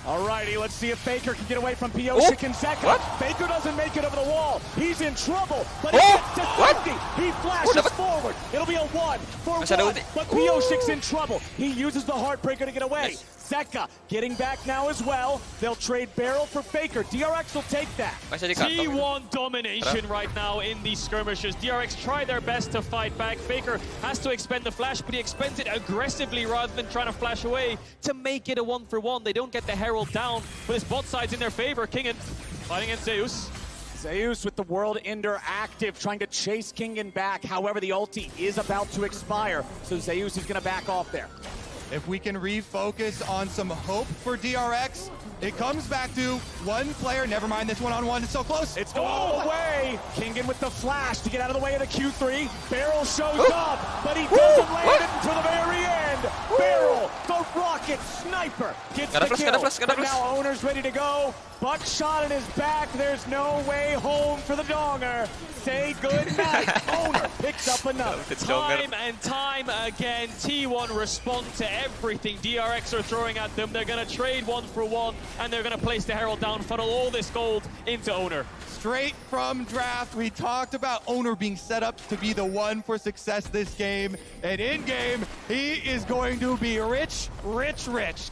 Alrighty, let's see if Faker can get away from Pyosik and Zeka. Faker doesn't make it over the wall. He's in trouble, but he gets to 50. He flashes forward. It'll be a 1 for 1, but Pyosik's in trouble. He uses the Heartbreaker to get away. Zeka getting back now as well. They'll trade Beryl for Faker. DRX will take that. T1 domination right now in these skirmishes. DRX try their best to fight back. Faker has to expend the flash, but he expends it aggressively rather than trying to flash away to make it a 1-for-1. They don't get the Herald down, but his bot side's in their favor. Kingen fighting against Zeus. Zeus with the World Ender active, trying to chase Kingen back. However, the ulti is about to expire, so Zeus is going to back off there. If we can refocus on some hope for DRX, it comes back to one player. Never mind this one-on-one. It's so close. It's going all the way. Kingen with the flash to get out of the way of the Q3. Beryl shows up, but he doesn't land it until the very end. Beryl, the rocket sniper, gets the kill. But now Owner's ready to go. Buckshot in his back. There's no way home for the Donger. Say goodnight. Owner picks up another. Time and time again, T1 respond to everything DRX are throwing at them. They're going to trade 1-for-1, and they're going to place the Herald down, funnel all this gold into Owner. Straight from draft, we talked about Owner being set up to be the one for success this game. And in-game, he is going to be rich,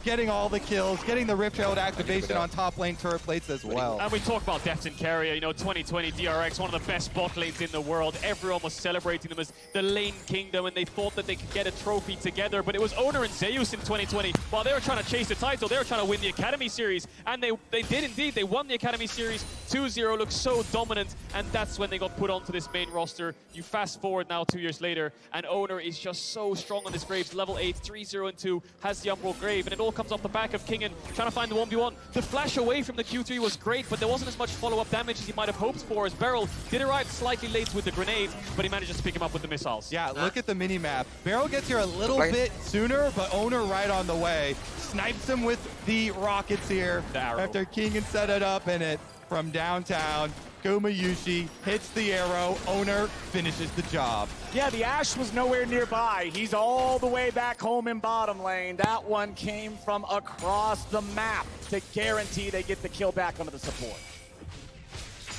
getting all the kills, getting the Rift Herald activation on top lane turret plates as well. And we talk about depth and carrier. You know, 2020 DRX, one of the best bot lanes in the world. Everyone was celebrating them as the lane kingdom, and they thought that they could get a trophy together. But it was Owner and Zeus in 2020. While they were trying to chase the title, they were trying to win the Academy Series. And they did indeed. They won the Academy Series 2-0, looked so dominant, and that's when they got put onto this main roster. You fast forward now 2 years later, and Owner is just so strong on this Graves. Level 8, 3-0 and 2, has the Umbral Grave, and it all comes off the back of Kingen trying to find the 1v1. The flash away from the Q3 was great, but there wasn't as much follow-up damage as he might have hoped for, as Beryl did arrive slightly late with the grenade, but he manages to pick him up with the missiles. Yeah, look at the mini-map. Beryl gets here a little bit sooner, but Owner right on the way. Snipes him with the rockets here after Kingen set it up, and it from downtown. Gumayusi hits the arrow. Owner finishes the job. Yeah, the Ashe was nowhere nearby. He's all the way back home in bottom lane. That one came from across the map to guarantee they get the kill back onto the support.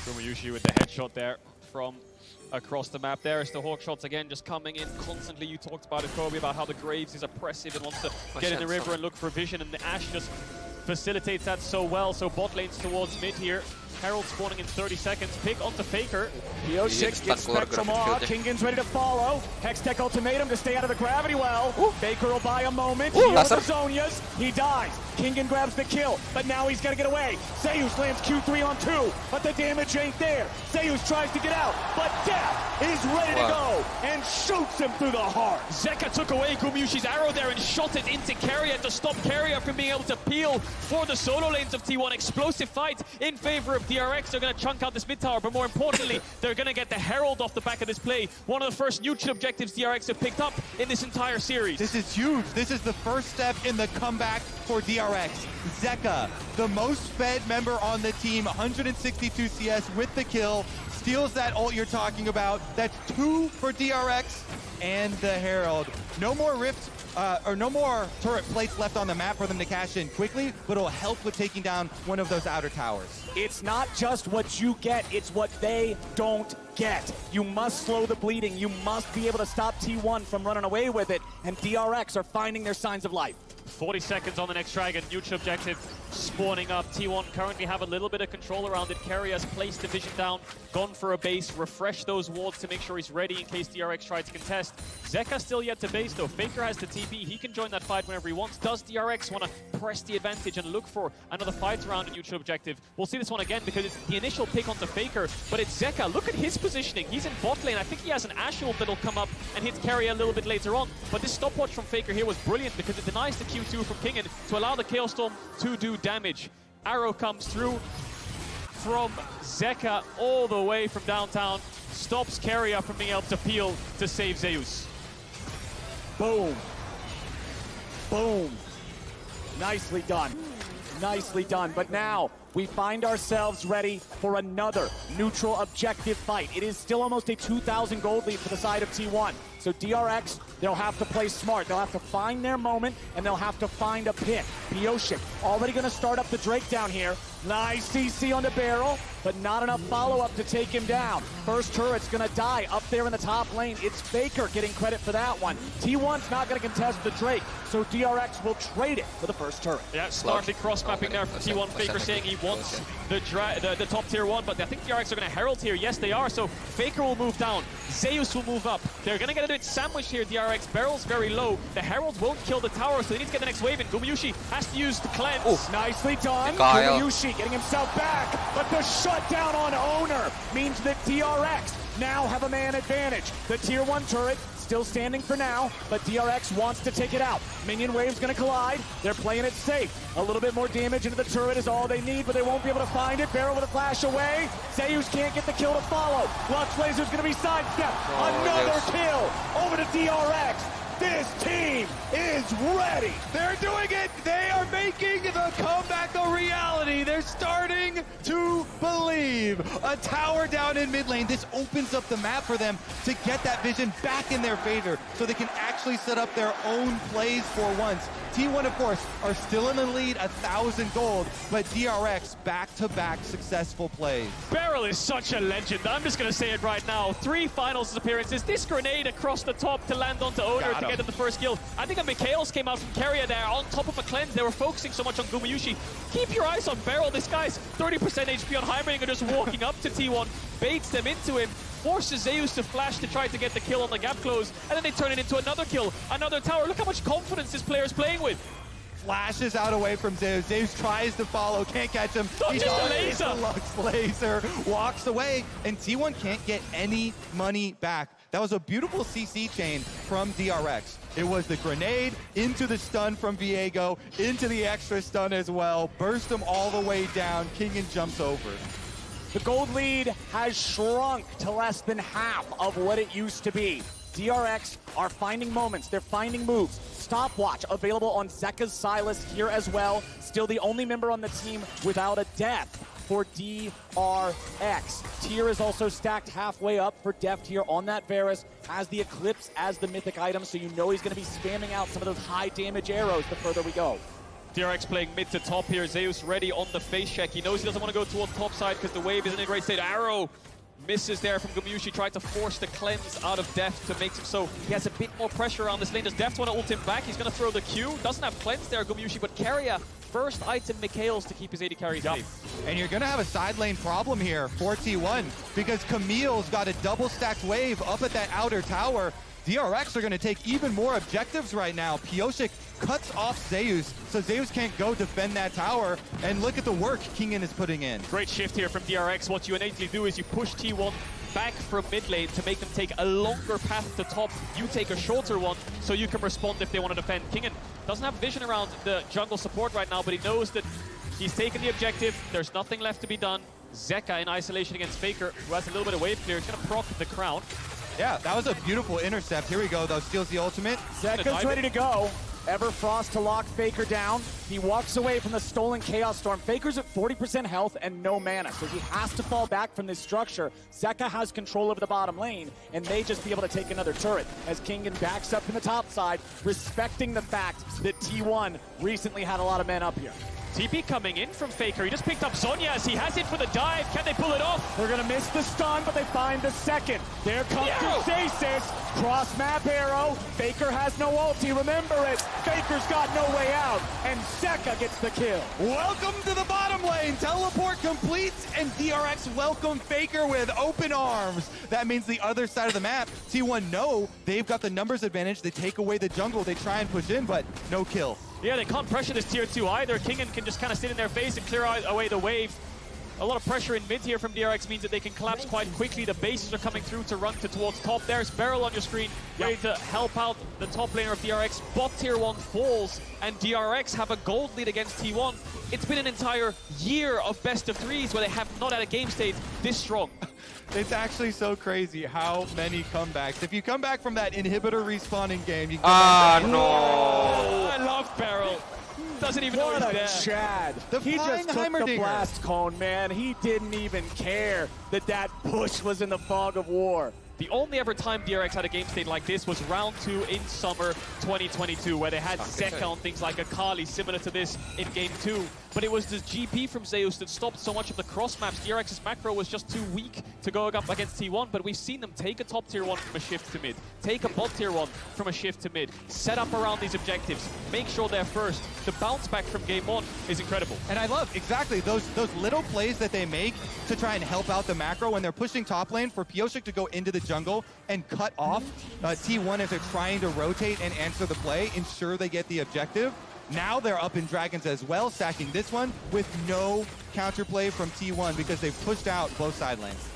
Gumayusi with the headshot there from across the map. There is the Hawk shots again, just coming in constantly. You talked about it, Kobe, about how the Graves is oppressive and wants to get in the river and look for vision, and the Ashe just facilitates that so well. So bot lanes towards mid here. Herald spawning in 30 seconds. Pick onto Faker. Pyosik gets Spectrum off. Kingen's ready to follow. Hextech ultimatum to stay out of the gravity well. Faker will buy a moment. Here with the Zonias. He dies. Kingen grabs the kill, but now he's got to get away. Zeus lands Q3 on 2, but the damage ain't there. Zeus tries to get out, but Death is ready to go and shoots him through the heart. Zeka took away Gumayusi's arrow there and shot it into Keria to stop Keria from being able to peel for the solo lanes of T1. Explosive fight in favor of DRX. They're going to chunk out this mid tower, but more importantly, they're going to get the Herald off the back of this play. One of the first neutral objectives DRX have picked up in this entire series. This is huge. This is the first step in the comeback for DRX. Zeka, the most fed member on the team, 162 CS with the kill, steals that ult you're talking about. That's 2 for DRX and the Herald. No more Rift, or no more turret plates left on the map for them to cash in quickly, but it'll help with taking down one of those outer towers. It's not just what you get, it's what they don't get. You must slow the bleeding. You must be able to stop T1 from running away with it, and DRX are finding their signs of life. 40 seconds on the next dragon. Neutral objective spawning up. T1 currently have a little bit of control around it. Keria has placed the vision down, gone for a base, refreshed those wards to make sure he's ready in case DRX tries to contest. Zeka still yet to base though. Faker has the TP. He can join that fight whenever he wants. Does DRX want to press the advantage and look for another fight around a neutral objective? We'll see this one again because it's the initial pick onto Faker, but it's Zeka. Look at his positioning. He's in bot lane. I think he has an Ashe ult that'll come up and hit Keria a little bit later on. But this stopwatch from Faker here was brilliant because it denies the Q2 from Kingen to allow the Chaos Storm to do damage. Arrow comes through from Zeka all the way from downtown, stops Keria from being able to peel to save Zeus. Boom. Boom. Nicely done. Nicely done. But now we find ourselves ready for another neutral objective fight. It is still almost a 2,000 gold lead for the side of T1. So DRX, they'll have to play smart. They'll have to find their moment, and they'll have to find a pick. Pyosik already going to start up the Drake down here. Nice CC on the barrel, but not enough follow-up to take him down. First turret's going to die up there in the top lane. It's Faker getting credit for that one. T1's not going to contest the Drake, so DRX will trade it for the first turret. Yeah, smartly cross-mapping there from T1. Faker saying he wants the top tier 1, but I think DRX are going to Herald here. Yes, they are, so Faker will move down. Zeus will move up. They're going to get a bit sandwiched here, DRX. Barrel's very low. The Herald won't kill the tower, so they need to get the next wave in. Gumayusi has to use the cleanse. Ooh. Nicely done. Guile. Gumayusi getting himself back, but the shutdown on Owner means that DRX now have a man advantage. The tier 1 turret still standing for now, but DRX wants to take it out. Minion wave's gonna collide. They're playing it safe. A little bit more damage into the turret is all they need, but they won't be able to find it. Barrel with a flash away. Zeus can't get the kill to follow. Lux Laser's gonna be sidestepped. Another kill over to DRX. This team is ready. They're doing it. They are making the comeback a reality. They're starting to believe. A tower down in mid lane. This opens up the map for them to get that vision back in their favor so they can actually set up their own plays for once. T1, of course, are still in the lead, 1,000 gold, but DRX back-to-back successful plays. Barrel is such a legend. I'm just going to say it right now. 3 finals appearances. This grenade across the top to land onto Owner to get to the first kill. I think a Mikhails came out from Keria there on top of a cleanse. They were focusing so much on Gumayusi. Keep your eyes on Barrel. This guy's 30% HP on Heimerdinger just walking up to T1, baits them into him, forces Zeus to flash to try to get the kill on the gap close, and then they turn it into another kill, another tower. Look how much confidence this player is playing with. Flashes out away from Zeus. Zeus tries to follow, can't catch him. Dodges the laser. The Lux Laser walks away, and T1 can't get any money back. That was a beautiful CC chain from DRX. It was the grenade into the stun from Viego, into the extra stun as well. Burst him all the way down. Kingen jumps over. The gold lead has shrunk to less than half of what it used to be. DRX are finding moments, they're finding moves. Stopwatch available on Zeka's Sylas here as well. Still the only member on the team without a death for DRX. Tier is also stacked halfway up for Deft here on that Varus. Has the Eclipse as the mythic item, so you know he's going to be spamming out some of those high damage arrows the further we go. DRX playing mid to top here. Zeus ready on the face check. He knows he doesn't want to go towards top side because the wave isn't in a great state. Arrow misses there from Gumayusi. Tried to force the cleanse out of Deft to make him so he has a bit more pressure around this lane. Does Deft want to ult him back? He's going to throw the Q. Doesn't have cleanse there, Gumayusi, but Keria, first item Mikhails to keep his AD carry safe. And you're going to have a side lane problem here for T1 because Camille's got a double stacked wave up at that outer tower. DRX are going to take even more objectives right now. Pyosik cuts off Zeus, so Zeus can't go defend that tower. And look at the work Kingen is putting in. Great shift here from DRX. What you innately do is you push T1 back from mid lane to make them take a longer path to top. You take a shorter one so you can respond if they want to defend. Kingen doesn't have vision around the jungle support right now, but he knows that he's taken the objective. There's nothing left to be done. Zeka in isolation against Faker, who has a little bit of wave clear. He's going to proc the crown. Yeah, that was a beautiful intercept. Here we go, though. Steals the ultimate. Zeka's ready to go. Everfrost to lock Faker down. He walks away from the stolen Chaos Storm. Faker's at 40% health and no mana, so he has to fall back from this structure. Zeka has control over the bottom lane, and may just be able to take another turret as Kingen backs up from the top side, respecting the fact that T1 recently had a lot of men up here. TP coming in from Faker. He just picked up Zhonya's. He has it for the dive. Can they pull it off? They're going to miss the stun, but they find the second. There comes the Stasis. Cross map arrow. Faker has no ulti. Remember it. Faker's got no way out. And Zeka gets the kill. Welcome to the bottom lane. Teleport completes, and DRX welcome Faker with open arms. That means the other side of the map, T1 know they've got the numbers advantage. They take away the jungle. They try and push in, but no kill. Yeah, they can't pressure this tier 2 either. Kingen can just kind of sit in their face and clear away the wave. A lot of pressure in mid here from DRX means that they can collapse quite quickly. The bases are coming through to run towards top. There's Beryl on your screen, ready to help out the top laner of DRX. Bot tier 1 falls, and DRX have a gold lead against T1. It's been an entire year of best of threes where they have not had a game state this strong. It's actually so crazy how many comebacks. If you come back from that inhibitor respawning game, you can I love Beryl. Doesn't even know he's there. What a Chad. He just took the blast cone, man. He didn't even care that that push was in the fog of war. The only ever time DRX had a game state like this was round 2 in summer 2022, where they had Zeka on things like Akali, similar to this in game 2. But it was the GP from Zeus that stopped so much of the cross maps. DRX's macro was just too weak to go up against T1, but we've seen them take a top tier 1 from a shift to mid, take a bot tier 1 from a shift to mid, set up around these objectives, make sure they're first. The bounce back from game 1 is incredible. And I love exactly those little plays that they make to try and help out the macro when they're pushing top lane for Pyosik to go into the jungle and cut off T1 as they're trying to rotate and answer the play, ensure they get the objective. Now they're up in Dragons as well, stacking this one with no counterplay from T1 because they've pushed out both side lanes.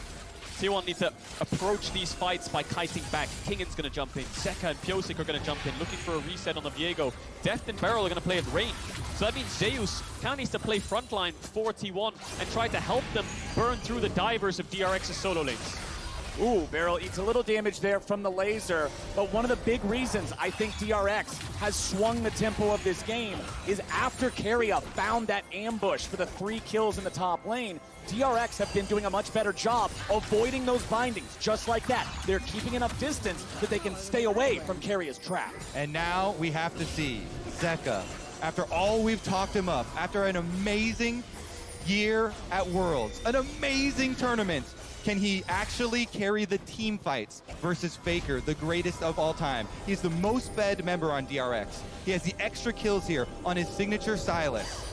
T1 need to approach these fights by kiting back. Kingan's going to jump in. Zeka and Pyosik are going to jump in, looking for a reset on the Viego. Deft and Beryl are going to play at range. So that means Zeus kind of needs to play frontline for T1 and try to help them burn through the divers of DRX's solo lanes. Ooh, Beryl eats a little damage there from the laser, but one of the big reasons I think DRX has swung the tempo of this game is after Keria found that ambush for the 3 kills in the top lane, DRX have been doing a much better job avoiding those bindings, just like that. They're keeping enough distance that they can stay away from Keria's trap. And now we have to see Zeka, after all we've talked him up, after an amazing year at Worlds, an amazing tournament, can he actually carry the team fights versus Faker, the greatest of all time? He's the most fed member on DRX. He has the extra kills here on his signature Sylas.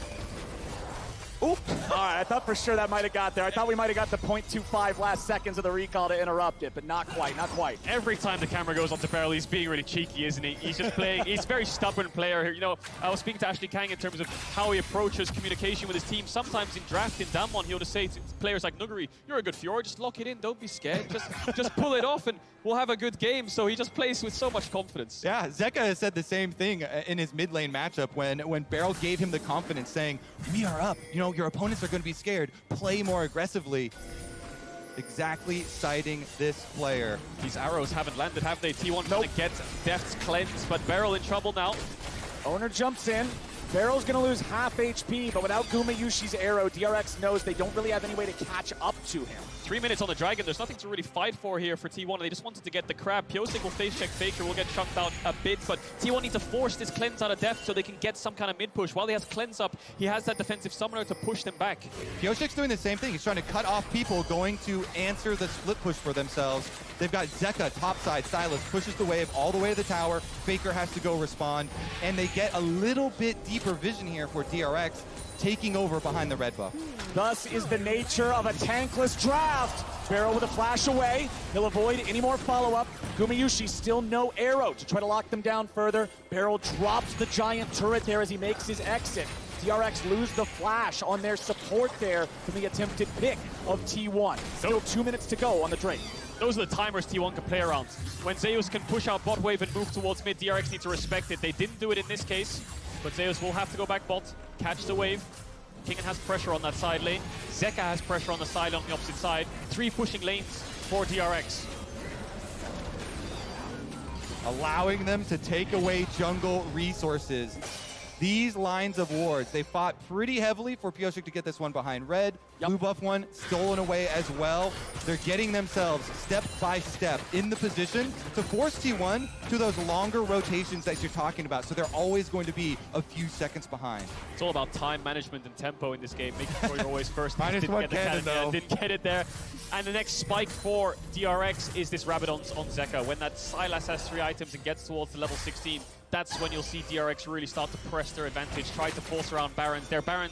Oop! All right, I thought for sure that might have got there. I thought we might have got the 0.25 last seconds of the recall to interrupt it, but not quite, not quite. Every time the camera goes onto Beryl, he's being really cheeky, isn't he? He's just playing, he's a very stubborn player here. You know, I was speaking to Ashley Kang in terms of how he approaches communication with his team. Sometimes in draft in Damwon, he'll just say to players like Nuguri, you're a good Fjord, just lock it in, don't be scared. Just pull it off and we'll have a good game. So he just plays with so much confidence. Yeah, Zeka has said the same thing in his mid lane matchup when Beryl gave him the confidence saying, we are up, you know, your opponents are going to be scared, play more aggressively. Exactly citing this player. These arrows haven't landed, have they? T1 trying to get Deft's cleanse, but Beryl in trouble now. Owner jumps in. Beryl's going to lose half HP, but without Gumayushi's arrow, DRX knows they don't really have any way to catch up to him. 3 minutes on the Dragon. There's nothing to really fight for here for T1. They just wanted to get the crab. Pyosik will face check Faker, will get chunked out a bit, but T1 needs to force this cleanse out of Deft so they can get some kind of mid push. While he has cleanse up, he has that defensive summoner to push them back. Pyosik's doing the same thing. He's trying to cut off people going to answer the split push for themselves. They've got Zeka topside. Sylas pushes the wave all the way to the tower. Faker has to go respond, and they get a little bit deeper vision here for DRX, taking over behind the red buff. Thus is the nature of a tankless draft. Beryl with a flash away. He'll avoid any more follow-up. Gumayushi still no arrow to try to lock them down further. Beryl drops the giant turret there as he makes his exit. DRX lose the flash on their support there from the attempted pick of T1. Still 2 minutes to go on the Drake. Those are the timers T1 can play around. When Zeus can push out bot wave and move towards mid, DRX need to respect it. They didn't do it in this case, but Zeus will have to go back bot, catch the wave. Kingan has pressure on that side lane. Zeka has pressure on the side on the opposite side. 3 pushing lanes for DRX. Allowing them to take away jungle resources. These lines of wards, they fought pretty heavily for Pyosik to get this one behind red. Blue buff one stolen away as well. They're getting themselves step by step in the position to force T1 to those longer rotations that you're talking about. So they're always going to be a few seconds behind. It's all about time management and tempo in this game, making sure you're always first. Minus one cannon though. Didn't get it there. And the next spike for DRX is this Rabadon on Zeka. When that Sylas has 3 items and gets towards the level 16, that's when you'll see DRX really start to press their advantage, try to force around Barons. Their Baron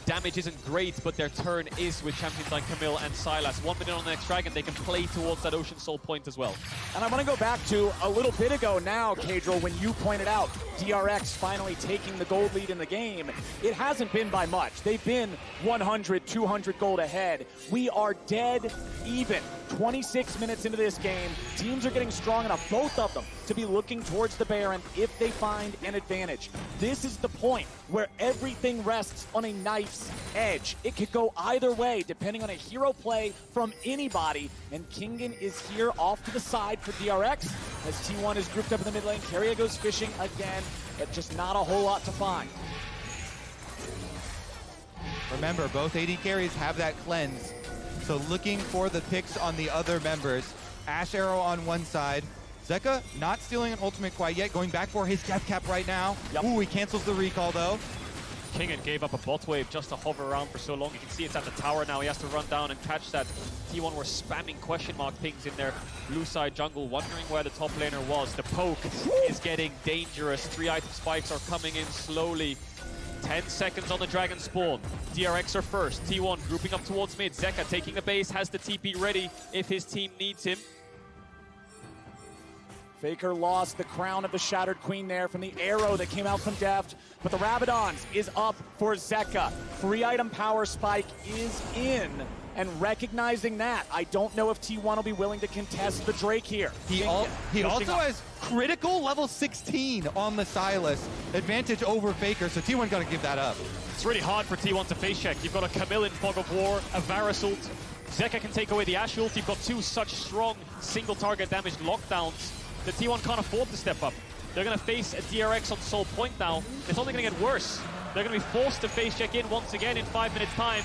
damage isn't great, but their turn is with champions like Camille and Sylas. 1 minute on the next Dragon, they can play towards that Ocean Soul point as well. And I want to go back to a little bit ago now, Kadril, when you pointed out DRX finally taking the gold lead in the game. It hasn't been by much. They've been 100, 200 gold ahead. We are dead even. 26 minutes into this game, teams are getting strong enough, both of them, to be looking towards the Baron if they find an advantage. This is the point where everything rests on a knife's edge. It could go either way depending on a hero play from anybody, and Kingan is here off to the side for DRX as T1 is grouped up in the mid lane. Keria goes fishing again, but just not a whole lot to find. Remember, both AD carries have that cleanse. So looking for the picks on the other members. Ash Arrow on one side. Zeka not stealing an ultimate quite yet, going back for his death cap right now. Ooh, he cancels the recall though. Kingen gave up a bot wave just to hover around for so long. You can see it's at the tower now. He has to run down and catch that. T1 were spamming question mark pings in their blue side jungle, wondering where the top laner was. The poke is getting dangerous. 3 item spikes are coming in slowly. 10 seconds on the dragon spawn. DRX are first. T1 grouping up towards mid. Zeka taking the base, has the TP ready if his team needs him. Faker lost the crown of the Shattered Queen there from the arrow that came out from Deft, but the Rabadons is up for Zeka. 3 item power spike is in, and recognizing that, I don't know if T1 will be willing to contest the Drake here. He also has critical level 16 on the Sylas. Advantage over Faker, so T1 got to give that up. It's really hard for T1 to face check. You've got a Camille in Fog of War, a Varus ult. Zeka can take away the Ashe ult. You've got 2 such strong single target damage lockdowns that T1 can't afford to step up. They're going to face a DRX on Soul Point now. It's only going to get worse. They're going to be forced to face check in once again in 5 minutes time.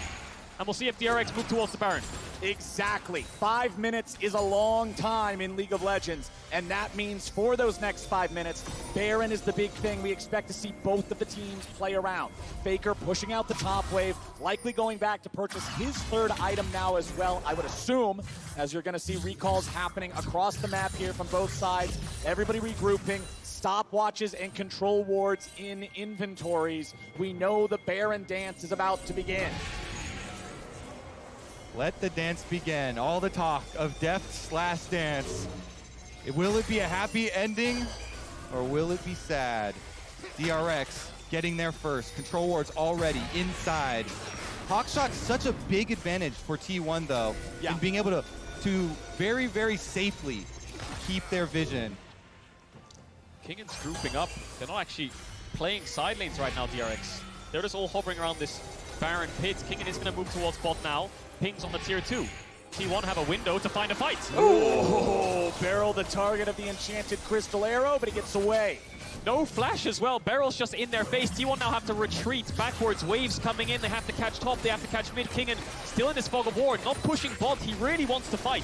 And we'll see if DRX move towards the Baron. Exactly. 5 minutes is a long time in League of Legends, and that means for those next 5 minutes, Baron is the big thing. We expect to see both of the teams play around. Faker pushing out the top wave, likely going back to purchase his 3rd item now as well, I would assume, as you're going to see recalls happening across the map here from both sides. Everybody regrouping. Stopwatches and control wards in inventories. We know the Baron dance is about to begin. Let the dance begin. All the talk of Deft's last dance. Will it be a happy ending or will it be sad? DRX getting there first. Control wards already inside. Hawkshot's such a big advantage for T1 though, in being able to very, very safely keep their vision. Kingen's grouping up. They're not actually playing side lanes right now, DRX. They're just all hovering around this Baron pit. Kingen is going to move towards bot now. Pings on the tier 2. T1 have a window to find a fight. Oh, Beryl the target of the enchanted crystal arrow, but he gets away. No flash as well. Beryl's just in their face. T1 now have to retreat backwards. Waves coming in. They have to catch top. They have to catch mid. Kingen still in this fog of war. Not pushing bot. He really wants to fight.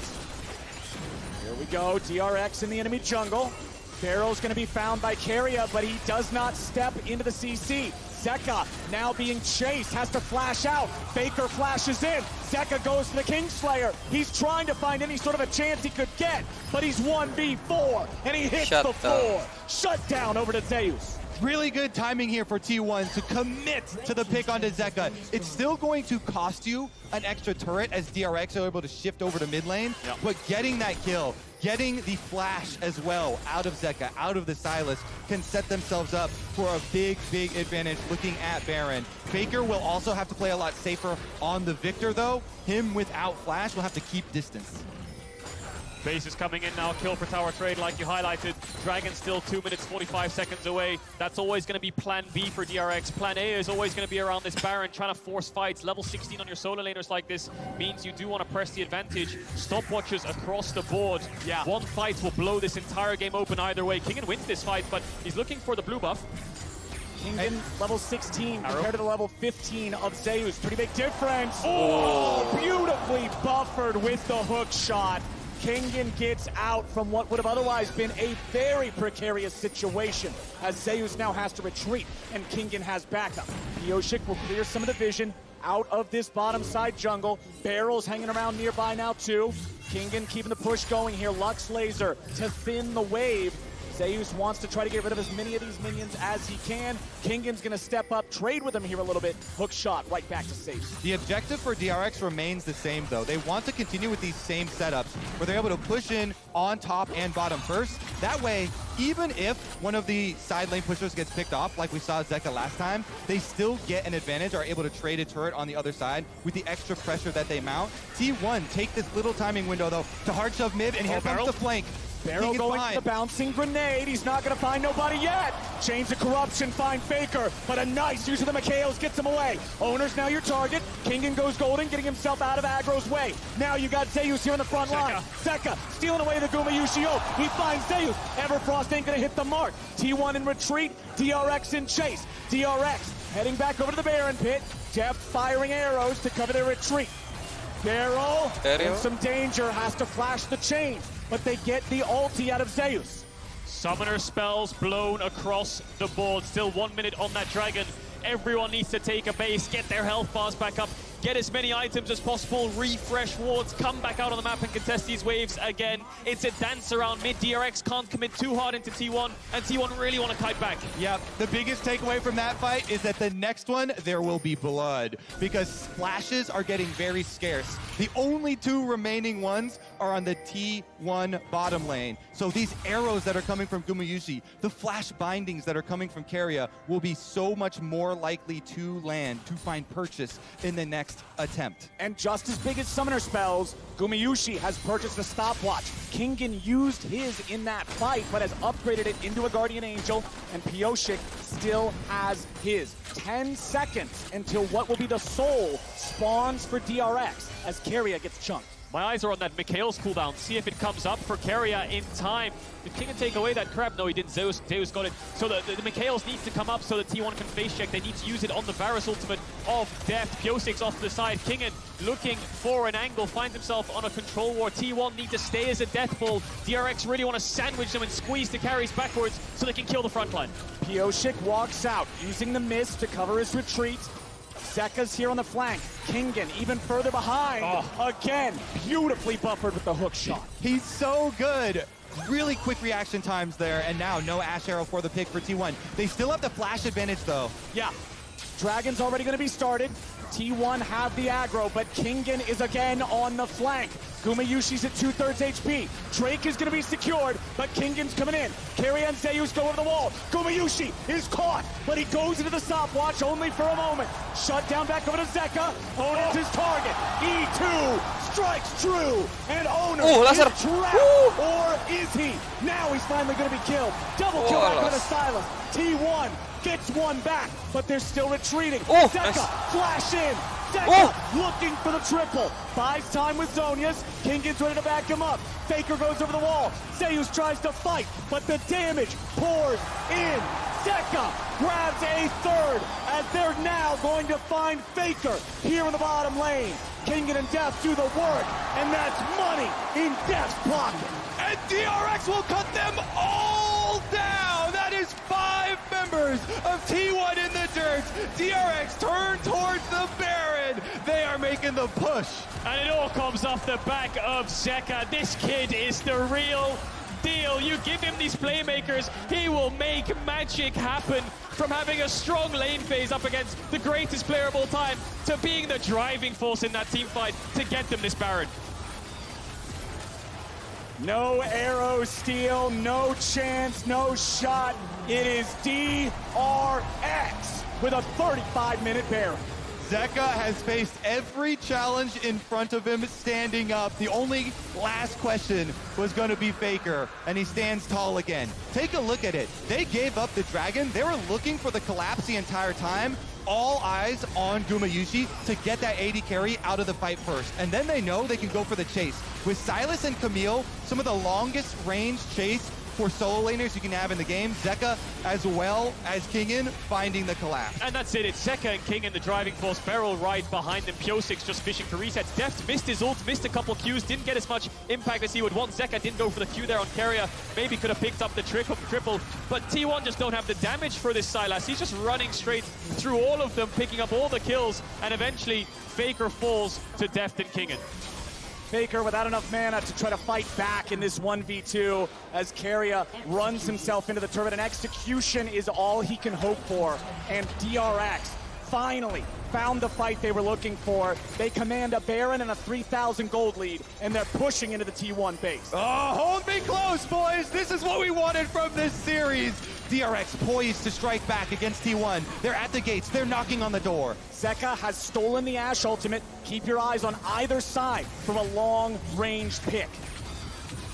Here we go. DRX in the enemy jungle. Beryl's going to be found by Keria, but he does not step into the CC. Zeka now being chased, has to flash out. Faker flashes in. Zeka goes to the Kingslayer. He's trying to find any sort of a chance he could get, but he's 1v4, and he hits the 4. Shut down over to Zeus. Really good timing here for T1 to commit to the pick onto Zeka. It's still going to cost you an extra turret as DRX are able to shift over to mid lane, but getting that kill, getting the flash as well out of Zeka, out of the Sylas, can set themselves up for a big, big advantage looking at Baron. Faker will also have to play a lot safer on the Victor though. Him without flash will have to keep distance. Base is coming in now, kill for tower trade like you highlighted. Dragon still 2 minutes 45 seconds away. That's always going to be plan B for DRX. Plan A is always going to be around this Baron, trying to force fights. Level 16 on your solo laners like this means you do want to press the advantage. Stopwatches across the board. One fight will blow this entire game open either way. Kingen wins this fight, but he's looking for the blue buff. Kingen level 16 compared to the level 15 of Zeus. Pretty big difference. Oh, beautifully buffered with the hook shot. Kingen gets out from what would have otherwise been a very precarious situation, as Zeus now has to retreat, and Kingen has backup. Pyosik will clear some of the vision out of this bottom side jungle. Beryl's hanging around nearby now too. Kingen keeping the push going here. Lux Laser to thin the wave. Zeus wants to try to get rid of as many of these minions as he can. Kingen's going to step up, trade with him here a little bit. Hook shot right back to Zeus. The objective for DRX remains the same though. They want to continue with these same setups where they're able to push in on top and bottom first. That way, even if one of the side lane pushers gets picked off like we saw Zeka last time, they still get an advantage, are able to trade a turret on the other side with the extra pressure that they mount. T1 take this little timing window though to hard shove mid, and here comes the flank. Beryl going for the bouncing grenade. He's not going to find nobody yet. Chains of Corruption find Faker, but a nice use of the Mikhails gets him away. Owner's now your target. Kingen goes golden, getting himself out of aggro's way. Now you got Zeus here in the front line. Zeka stealing away the Gumayushi ult. He finds Zeus. Everfrost ain't going to hit the mark. T1 in retreat. DRX in chase. DRX heading back over to the Baron pit. Deft firing arrows to cover their retreat. Beryl in some danger, has to flash the chain. but they get the ulti out of Zeus. Summoner spells blown across the board. Still 1 minute on that dragon. Everyone needs to take a base, get their health bars back up, get as many items as possible, refresh wards, come back out on the map and contest these waves again. It's a dance around mid. DRX can't commit too hard into T1, and T1 really want to kite back. Yep, the biggest takeaway from that fight is that the next one, there will be blood, because splashes are getting very scarce. The only two remaining ones are on the T1 bottom lane. So these arrows that are coming from Gumayusi, the flash bindings that are coming from Keria will be so much more likely to land, to find purchase in the next attempt. And just as big as summoner spells, Gumayusi has purchased a stopwatch. Kingen used his in that fight, but has upgraded it into a Guardian Angel, and Pyosik still has his. 10 seconds until what will be the soul spawns for DRX as Keria gets chunked. My eyes are on that Mikhail's cooldown. See if it comes up for Keria in time. Did Kingen take away that crab? No, he didn't. Zeus got it. So the Mikhail's needs to come up so that T1 can face check. They need to use it on the Varus ultimate of Death. Pyosik's off to the side. Kingen looking for an angle, finds himself on a control war. T1 need to stay as a death ball. DRX really want to sandwich them and squeeze the carries backwards so they can kill the front line. Pyosik walks out, using the mist to cover his retreat. Zeka's here on the flank. Kingen even further behind. Again, beautifully buffered with the hook shot. He's so good. Really quick reaction times there, and now no Ash Arrow for the pick for T1. They still have the flash advantage though. Yeah, Dragon's already going to be started. T1 have the aggro, but Kingen is again on the flank. Gumayushi's at 2/3 HP. Drake is going to be secured, but Kingen's coming in. Keria and Zeus go over the wall. Gumayushi is caught, but he goes into the stopwatch only for a moment. Shut down back over to Zeka. Onur's his target. E2 strikes true, and Onur is trapped. Or is he? Now he's finally going to be killed. Double kill back with a Sylas. T1 gets one back, but they're still retreating. Zeka, flash in. Zeka looking for the triple. Buys time with Zhonya's. Kingen's ready to back him up. Faker goes over the wall. Zeus tries to fight, but the damage pours in. Zeka grabs a third as they're now going to find Faker here in the bottom lane. Kingen and Death do the work, and that's money in Death's pocket. And DRX will cut them all down. That is 5 members of T1 in the dirt. DRX turn towards the Baron. They are making the push. And it all comes off the back of Zeka. This kid is the real deal. You give him these playmakers, he will make magic happen. From having a strong lane phase up against the greatest player of all time to being the driving force in that team fight to get them this Baron. No arrow steal, no chance, no shot. It is DRX with a 35-minute Baron. Zeka has faced every challenge in front of him standing up. The only last question was going to be Faker, and he stands tall again. Take a look at it. They gave up the dragon. They were looking for the collapse the entire time. All eyes on Gumayusi to get that AD carry out of the fight first. And then they know they can go for the chase. With Sylas and Camille, some of the longest range chase for solo laners you can have in the game. Zeka as well as Kingen finding the collapse. And that's it. It's Zeka and Kingen, the driving force. Beryl right behind them. Pyosik's just fishing for resets. Deft missed his ult, missed a couple Qs, didn't get as much impact as he would want. Zeka didn't go for the Q there on Keria. Maybe could have picked up the triple. But T1 just don't have the damage for this Sylas. He's just running straight through all of them, picking up all the kills, and eventually Faker falls to Deft and Kingen. Faker without enough mana to try to fight back in this 1v2 as Keria runs himself into the turret, and execution is all he can hope for. And DRX finally found the fight they were looking for. They command a Baron and a 3,000 gold lead, and they're pushing into the T1 base. Oh, hold me close, boys. This is what we wanted from this series. DRX poised to strike back against T1. They're at the gates. They're knocking on the door. Zeka has stolen the Ashe ultimate. Keep your eyes on either side from a long-range pick.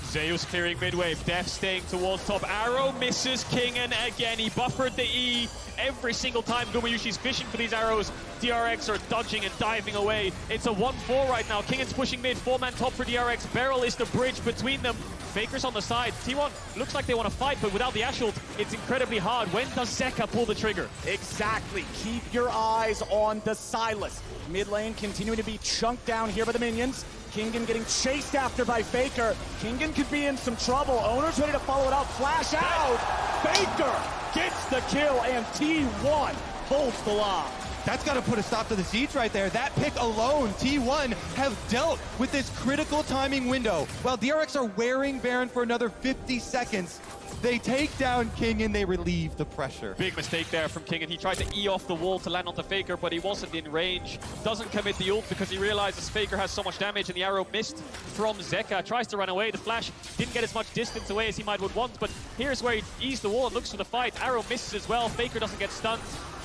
Zeus clearing mid-wave, Deft staying towards top. Arrow misses Kingen again. He buffered the E every single time Gumayushi's fishing for these arrows. DRX are dodging and diving away. It's a 1-4 right now. Kingen's pushing mid, 4-man top for DRX. Beryl is the bridge between them. Faker's on the side. T1 looks like they want to fight, but without the Ashe ult, it's incredibly hard. When does Zeka pull the trigger? Exactly. Keep your eyes on the Sylas. Mid lane continuing to be chunked down here by the minions. Kingen getting chased after by Faker. Kingen could be in some trouble. Owner's ready to follow it up. Flash out. Faker gets the kill, and T1 holds the line. That's got to put a stop to the siege right there. That pick alone, T1 have dealt with this critical timing window. While DRX are wearing Baron for another 50 seconds, they take down King and they relieve the pressure. Big mistake there from King, and he tried to E off the wall to land on the Faker, but he wasn't in range. Doesn't commit the ult because he realizes Faker has so much damage, and the arrow missed from Zeka. Tries to run away. The flash didn't get as much distance away as he might would want, but here's where he eased the wall and looks for the fight. Arrow misses as well. Faker doesn't get stunned.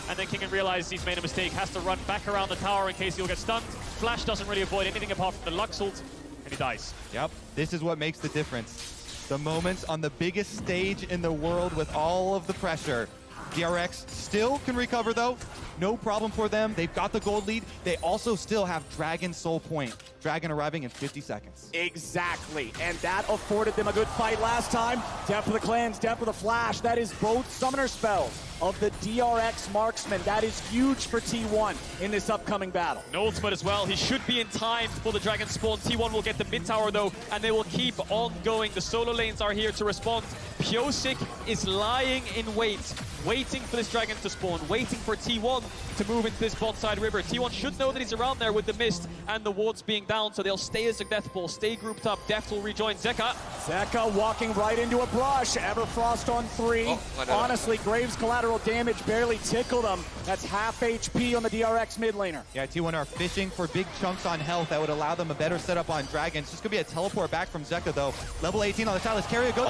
And then King realizes he's made a mistake, has to run back around the tower in case he'll get stunned. Flash doesn't really avoid anything apart from the Lux ult, and he dies. Yep, this is what makes the difference. The moments on the biggest stage in the world with all of the pressure. DRX still can recover though, no problem for them. They've got the gold lead. They also still have Dragon Soul Point. Dragon arriving in 50 seconds. Exactly, and that afforded them a good fight last time. Death of the Clans, Death of the Flash. That is both summoner spells of the DRX marksman. That is huge for T1 in this upcoming battle. No ultimate as well. He should be in time for the Dragon spawn. T1 will get the mid tower though, and they will keep on going. The solo lanes are here to respond. Pyosik is lying in wait, waiting for this Dragon to spawn, waiting for T1 to move into this bot side river. T1 should know that he's around there with the mist and the wards being down, so they'll stay as a death ball, stay grouped up. Deft will rejoin Zeka. Zeka walking right into a brush. Everfrost on 3. Honestly, Graves' collateral damage barely tickled him. That's half HP on the DRX mid laner. Yeah, T1 are fishing for big chunks on health that would allow them a better setup on Dragon. It's just gonna be a teleport back from Zeka though. Level 18 on the Silas Carrier goes.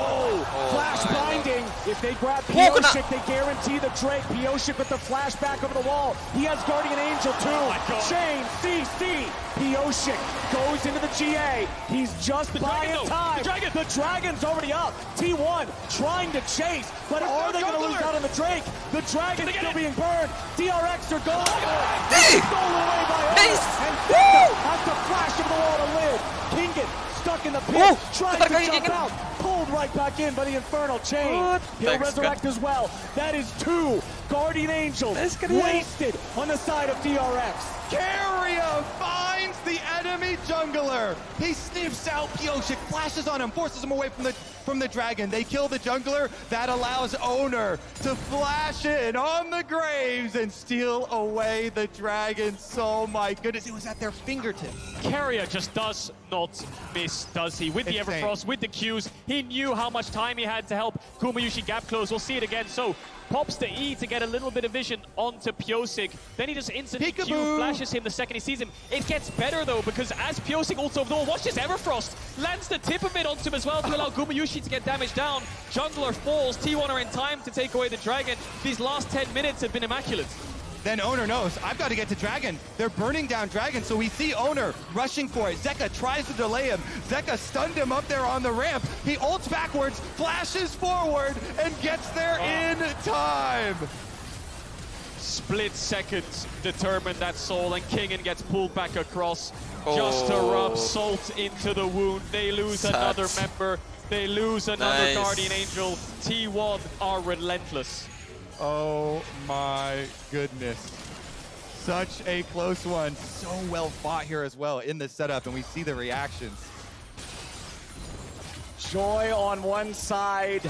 Flash binding. If they grab Pyosik, they guarantee the Drake. Pyosik with the flash back over the wall. He has Guardian Angel too. Chain, CC. Pyosik goes into the GA. He's just buying time. The Dragon's already up. T1 trying to chase, but are they going to lose out on the Drake? The Dragon's still being burned. DRX are gone. Stolen away by Otis. And Zeka has to flash over the wall to live. Kingen stuck in the pit, trying to jump out. Pulled right back in by the Infernal Chain. He'll resurrect as well. That is 2 Guardian Angels wasted on the side of DRX. Carrier finds the enemy jungler. He sniffs out Pyosik, flashes on him, forces him away from the Dragon. They kill the jungler. That allows Owner to flash in on the Graves and steal away the Dragon. So my goodness, it was at their fingertips. Carrier just does not miss, does he? With the Everfrost, with the Qs, he knew how much time he had to help Gumayusi gap close. We'll see it again. So pops the E to get a little bit of vision onto Pyosik. Then he just instantly Q flashes him the second he sees him. It gets better though, because as Pyosik also over the wall, watch this Everfrost lands the tip of it onto him as well to allow Gumayusi to get damage down. Jungler falls. T1 are in time to take away the Dragon. These last 10 minutes have been immaculate. Then Owner knows, I've got to get to Dragon. They're burning down Dragon, so we see Owner rushing for it. Zeka tries to delay him. Zeka stunned him up there on the ramp. He ults backwards, flashes forward, and gets there in time. Split seconds determined that soul, and Kingen gets pulled back across just to rub salt into the wound. They lose another member. They lose another Guardian Angel. T1 are relentless. Oh my goodness. Such a close one. So well fought here as well in the setup, and we see the reactions. Joy on one side,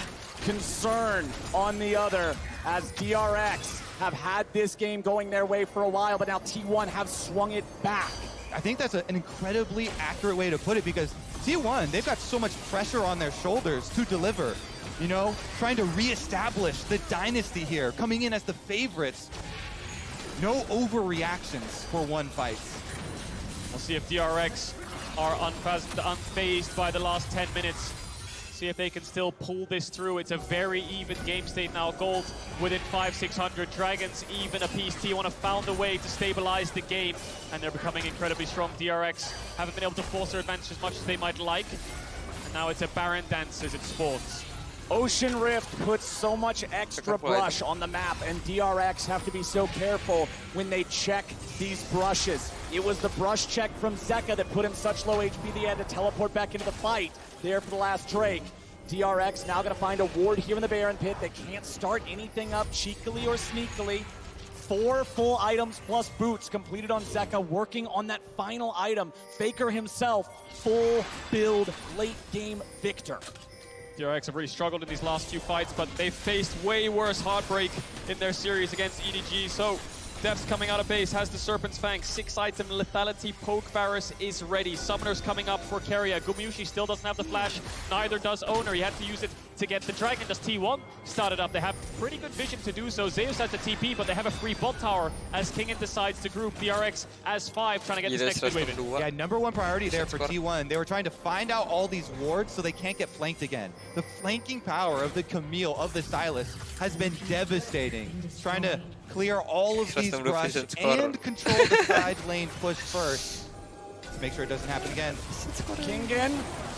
concern on the other, as DRX have had this game going their way for a while, but now T1 have swung it back. I think that's an incredibly accurate way to put it, because T1, they've got so much pressure on their shoulders to deliver. You know, trying to reestablish the dynasty here, coming in as the favorites. No overreactions for one fight. We'll see if DRX are unfazed by the last 10 minutes. See if they can still pull this through. It's a very even game state now. Gold within 500-600. Dragons even apiece. T1 have found a way to stabilize the game, and they're becoming incredibly strong. DRX haven't been able to force their advantage as much as they might like. And now it's a Baron dance as it spawns. Ocean Rift puts so much extra brush on the map, and DRX have to be so careful when they check these brushes. It was the brush check from Zeka that put him such low HP that he had to teleport back into the fight there for the last Drake. DRX now going to find a ward here in the Baron pit. They can't start anything up cheekily or sneakily. 4 full items plus boots completed on Zeka, working on that final item. Faker himself, full build, late game victor. DRX have really struggled in these last few fights, but they've faced way worse heartbreak in their series against EDG. So Devs coming out of base, has the Serpent's Fang, 6-item lethality, Poke Varus is ready. Summoners coming up for Keria. Gumayusi still doesn't have the flash, neither does Owner. He had to use it to get the Dragon. Does T1 started up? They have pretty good vision to do so. Zeus has the TP, but they have a free bot tower as Kingen decides to group DRX as 5, trying to get this next mid wave in. Yeah, number one priority there for T1. They were trying to find out all these wards so they can't get flanked again. The flanking power of the Camille, of the Sylas, has been devastating. Trying to clear all of these brush and control the side lane push first. Make sure it doesn't happen again. Kingen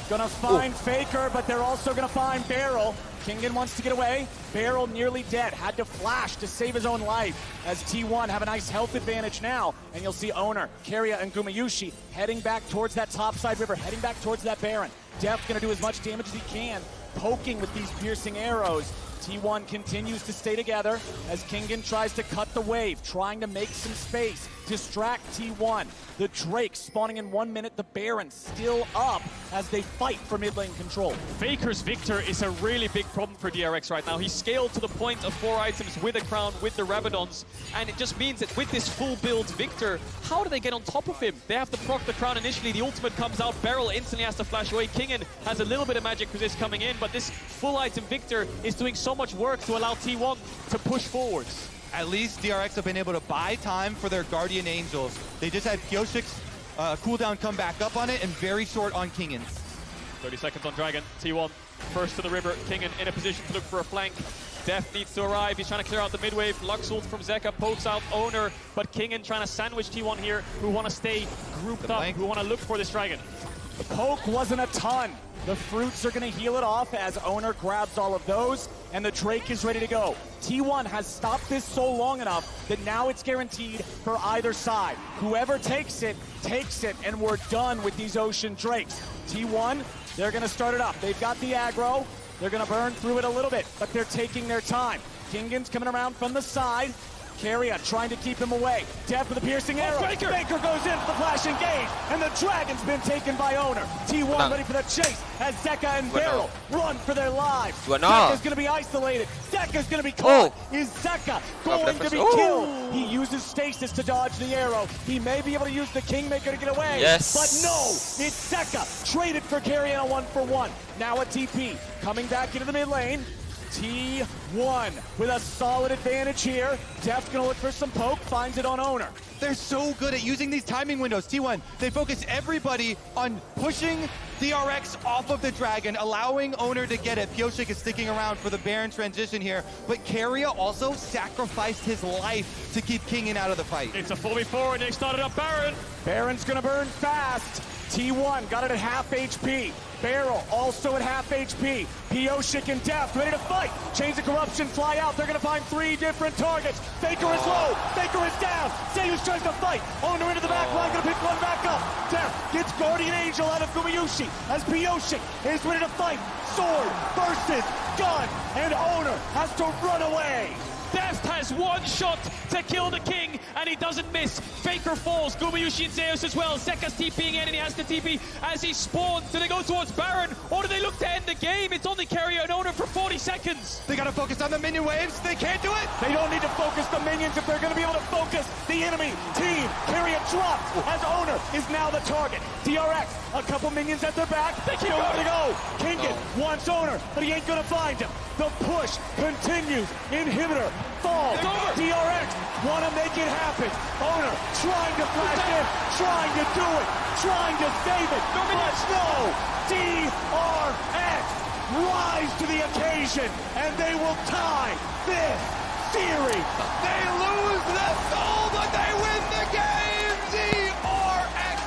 gonna find Faker, but they're also gonna find Beryl. Kingen wants to get away. Beryl nearly dead. Had to flash to save his own life as T1 have a nice health advantage now. And you'll see Owner, Keria, and Gumayusi heading back towards that topside river, heading back towards that Baron. Def gonna do as much damage as he can, poking with these piercing arrows. T1 continues to stay together as Kingen tries to cut the wave, trying to make some space, distract T1. The Drake spawning in 1 minute, the Baron still up as they fight for mid lane control. Faker's Victor is a really big problem for DRX right now. He's scaled to the point of 4 items with a crown, with the Rabadons, and it just means that with this full build Victor, how do they get on top of him? They have to proc the crown initially, the ultimate comes out, Beryl instantly has to flash away. Kingen has a little bit of magic resist coming in, but this full item Victor is doing so much work to allow T1 to push forwards. At least DRX have been able to buy time for their Guardian Angels. They just had Pioshik's cooldown come back up on it and very short on Kingen's. 30 seconds on Dragon. T1 first to the river. Kingen in a position to look for a flank. Def needs to arrive. He's trying to clear out the mid wave. Lux ult from Zeka pokes out Owner, but Kingen trying to sandwich T1 here, who want to stay grouped up, who want to look for this Dragon. The poke wasn't a ton. The fruits are going to heal it off as Owner grabs all of those, and the Drake is ready to go. T1 has stopped this so long enough that now it's guaranteed for either side. Whoever takes it, and we're done with these Ocean Drakes. T1, they're going to start it up. They've got the aggro. They're going to burn through it a little bit, but they're taking their time. Kingen's coming around from the side. Keria trying to keep him away. Def with a piercing arrow. Faker goes in for the flash engage, and the Dragon's been taken by Owner. T1 ready for the chase as Zeka and Beryl run for their lives. Zeka's going to be isolated. Zeka's going to be caught. Is Zeka going to be killed? He uses stasis to dodge the arrow. He may be able to use the Kingmaker to get away. Yes. But no, it's Zeka traded for Keria in a 1-for-1. Now a TP coming back into the mid lane. T1 with a solid advantage here. Def's gonna look for some poke, finds it on Owner. They're so good at using these timing windows. T1, they focus everybody on pushing DRX off of the Dragon, allowing Owner to get it. Pioshik is sticking around for the Baron transition here, but Keria also sacrificed his life to keep Kingen out of the fight. It's a 4v4 and they started up Baron. Baron's gonna burn fast. T1 got it at half HP. Beryl also at half HP. Pioshik and Def ready to fight. Chains of Corruption fly out. They're going to find 3 different targets. Faker is low. Faker is down. Zeus tries to fight. Owner into the back line. Going to pick one back up. Def gets Guardian Angel out of Gumayusi as Pioshik is ready to fight. Sword versus gun. And Owner has to run away. Deft has 1 shot to kill the king, and he doesn't miss. Faker falls, Gumayusi and Zeus as well. Zeka's TPing in, and he has the TP as he spawns. Do they go towards Baron, or do they look to end the game? It's only Keria and Owner for 40 seconds. They gotta focus on the minion waves. They can't do it. They don't need to focus the minions if they're gonna be able to focus the enemy team. Keria drops as Owner is now the target. DRX, a couple minions at their back. They keep going to go. Kingen wants Owner, but he ain't gonna find him. The push continues. Inhibitor falls. DRX want to make it happen. Owner trying to flash in, trying to do it, trying to save it. But no, DRX rise to the occasion, and they will tie this series. They lose the soul, but they win the game. DRX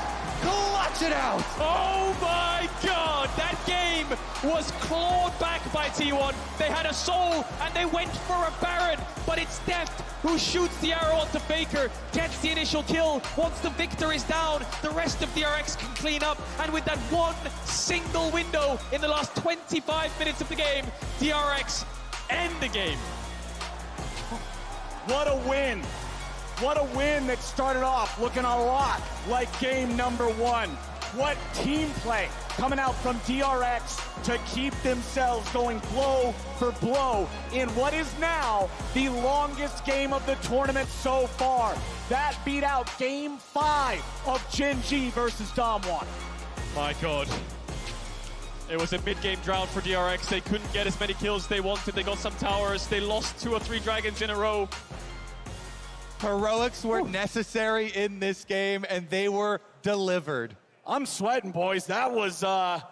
clutch it out. Oh my God, that game was clawed back by T1. They had a soul and they went for a Baron, but it's Deft who shoots the arrow onto Faker, gets the initial kill. Once the Victor is down, the rest of DRX can clean up, and with that 1 single window in the last 25 minutes of the game, DRX end the game. What a win What a win that started off looking a lot like game number one. What team play coming out from DRX to keep themselves going blow for blow in what is now the longest game of the tournament so far. That beat out game 5 of Gen G versus Damwon. My God. It was a mid-game drought for DRX. They couldn't get as many kills as they wanted. They got some towers. They lost 2 or 3 dragons in a row. Heroics were necessary in this game, and they were delivered. I'm sweating, boys. That was a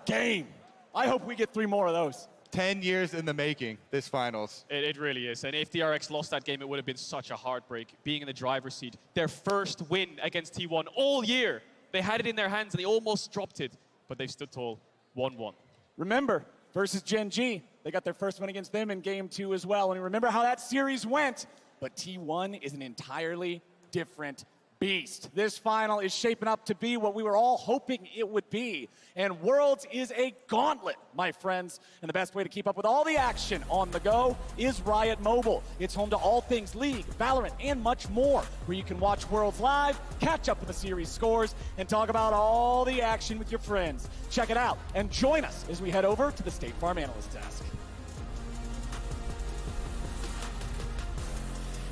game. I hope we get 3 more of those. 10 years in the making, this finals. It really is. And if DRX lost that game, it would have been such a heartbreak, being in the driver's seat. Their first win against T1 all year. They had it in their hands, and they almost dropped it. But they stood tall. 1-1. Remember, versus Gen G, they got their first win against them in game 2 as well. And remember how that series went. But T1 is an entirely different beast. This final is shaping up to be what we were all hoping it would be. And Worlds is a gauntlet, my friends. And the best way to keep up with all the action on the go is Riot Mobile. It's home to all things League, Valorant, and much more, where you can watch Worlds live, catch up with the series scores, and talk about all the action with your friends. Check it out and join us as we head over to the State Farm Analyst Desk.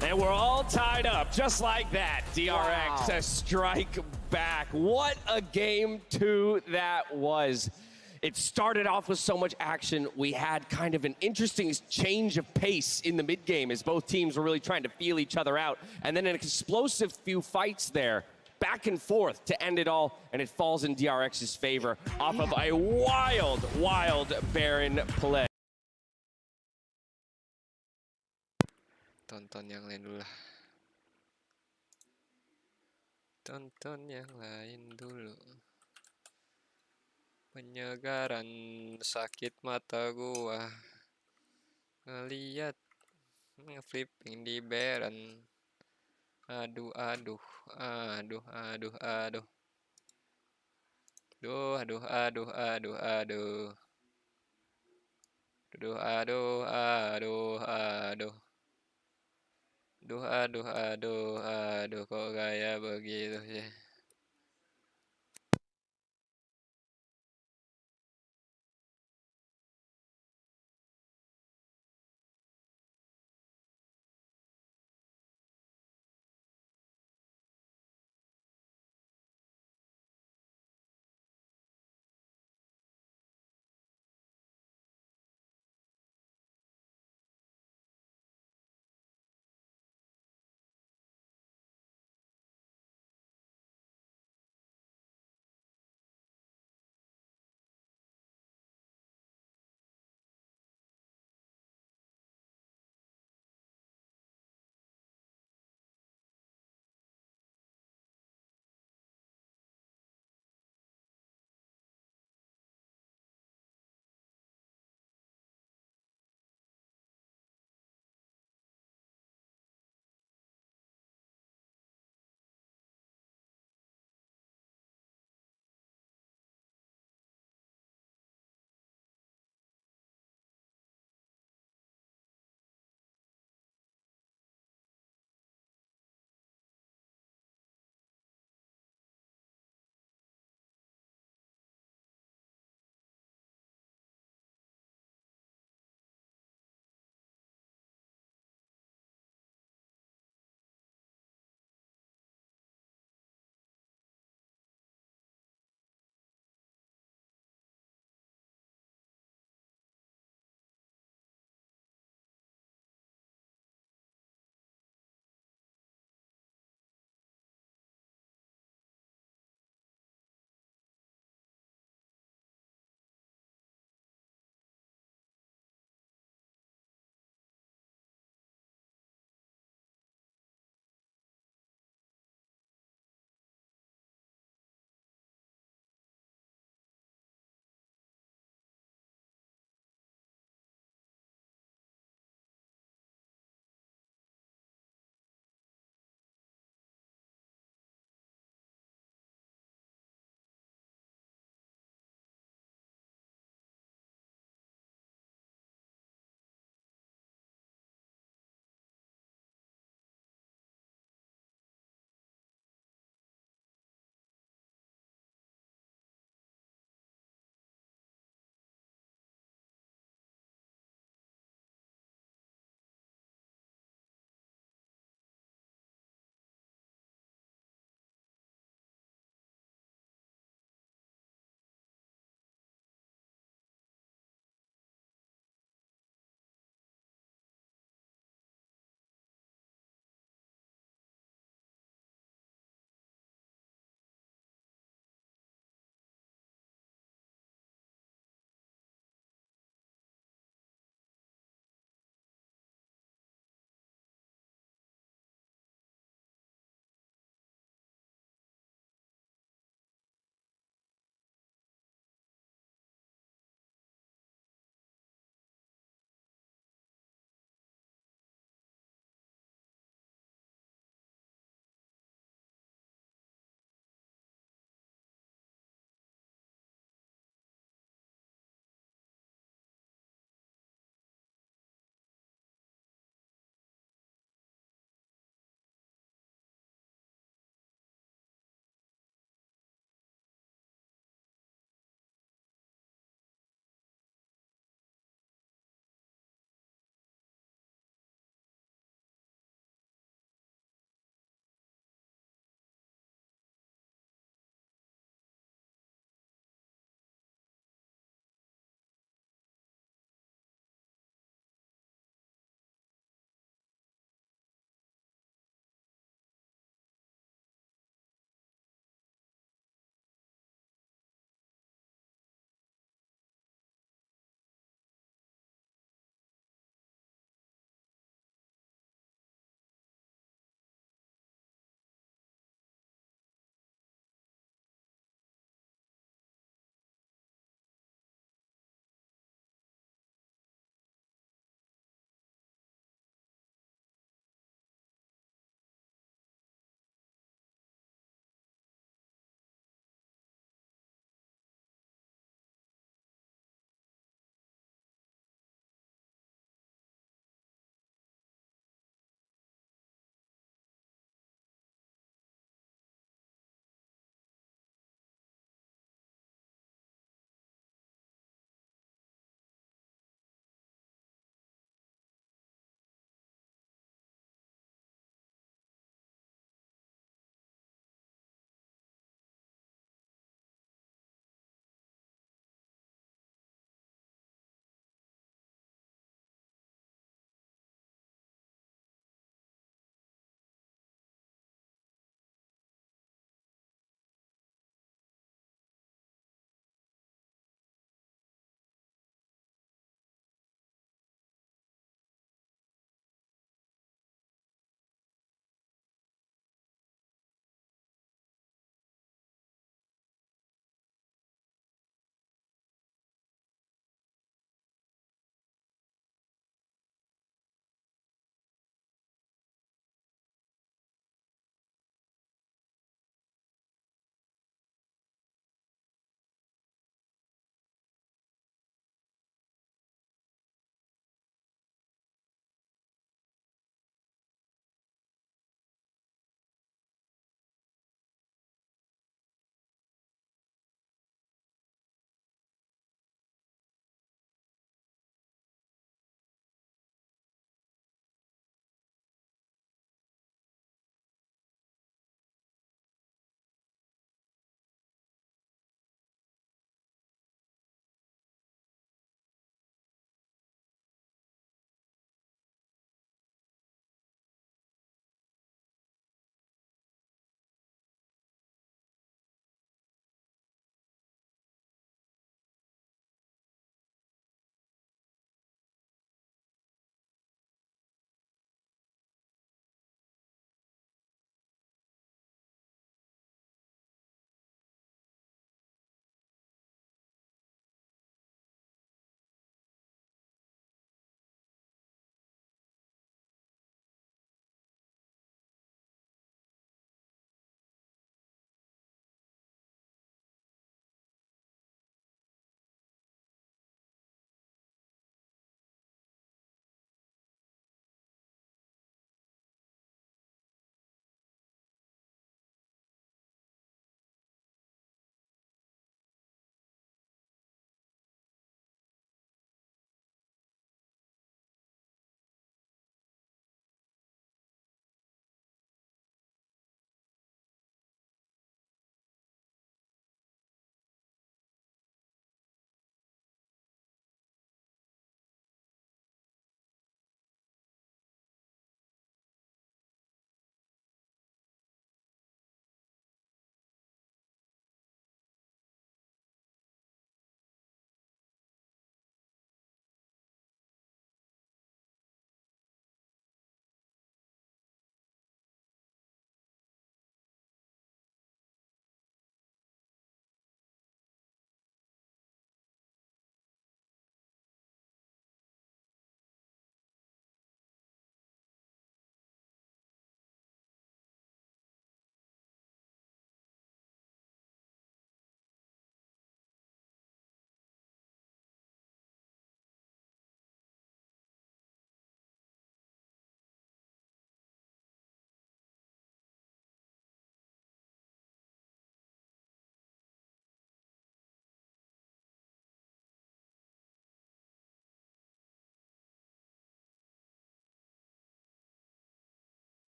And we're all tied up, just like that. DRX, a strike back. What a game 2 that was. It started off with so much action. We had kind of an interesting change of pace in the mid-game as both teams were really trying to feel each other out. And then an explosive few fights there, back and forth to end it all. And it falls in DRX's favor off of a wild, wild Baron play. Tonton yang lain dulu lah. Tonton yang lain dulu. Penyegaran sakit mata gua. Ngeliat ngeflipping di Baron. Aduh, aduh, aduh, aduh, aduh. Aduh, aduh, aduh, aduh, aduh. Aduh, aduh, aduh, aduh. Aduh, aduh, aduh, aduh, kok kayak begitu sih.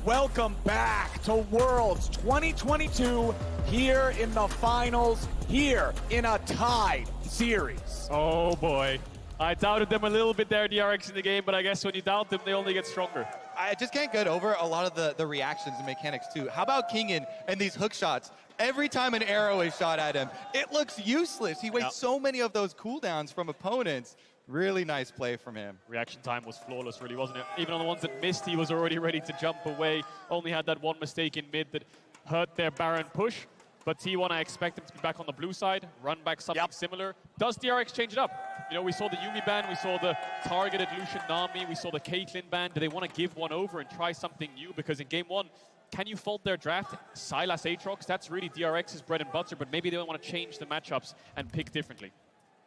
welcome back to Worlds 2022 here in the finals, here in a tied series. Oh boy. I doubted them a little bit there, DRX, in the game, but I guess when you doubt them, they only get stronger. I just can't get over a lot of the reactions and mechanics too. How about Kingen and these hook shots? Every time an arrow is shot at him, it looks useless. He wastes so many of those cooldowns from opponents. Really nice play from him. Reaction time was flawless, really, wasn't it? Even on the ones that missed, he was already ready to jump away. Only had that one mistake in mid that hurt their Baron push. But T1, I expect him to be back on the blue side, run back something similar. Does DRX change it up? You know, we saw the Yuumi ban, we saw the targeted Lucian Nami, we saw the Caitlyn ban. Do they want to give one over and try something new? Because in game one, can you fault their draft? Sylas Aatrox, that's really DRX's bread and butter, but maybe they don't want to change the matchups and pick differently.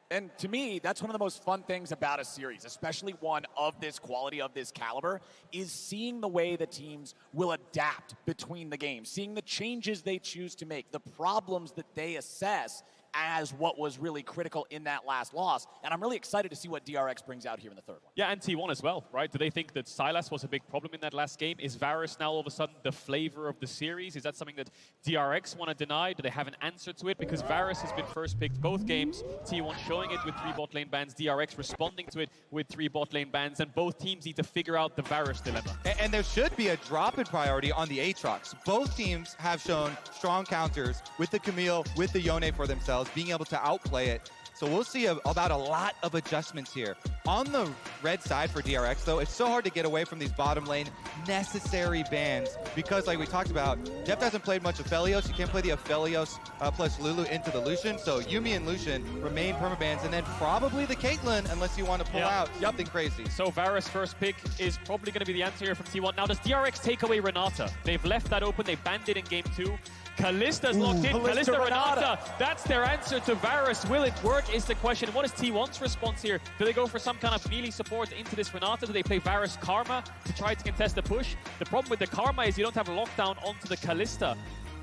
And to me, that's one of the most fun things about a series, especially one of this quality, of this caliber, is seeing the way the teams will adapt between the games, seeing the changes they choose to make, the problems that they assess as what was really critical in that last loss. And I'm really excited to see what DRX brings out here in the third one. Yeah, and T1 as well, right? Do they think that Sylas was a big problem in that last game? Is Varus now all of a sudden the flavor of the series? Is that something that DRX want to deny? Do they have an answer to it? Because Varus has been first picked both games. T1 showing it with 3 bot lane bans, DRX responding to it with 3 bot lane bans, and both teams need to figure out the Varus dilemma. And there should be a drop in priority on the Aatrox. Both teams have shown strong counters with the Camille, with the Yone for themselves, being able to outplay it. So we'll see about a lot of adjustments here. On the red side for DRX, though, it's so hard to get away from these bottom lane necessary bans because, like we talked about, Jeff hasn't played much Aphelios. You can't play the Aphelios plus Lulu into the Lucian. So Yuumi and Lucian remain permabans, and then probably the Caitlyn unless you want to pull out something crazy. So Varus first pick is probably going to be the answer here from T1. Now, does DRX take away Renata? They've left that open. They banned it in game 2. Kalista's locked in. Kalista Renata. That's their answer to Varus. Will it work is the question. What is T1's response here? Do they go for some kind of melee support into this Renata? Do they play Varus Karma to try to contest the push? The problem with the Karma is you don't have a lockdown onto the Kalista.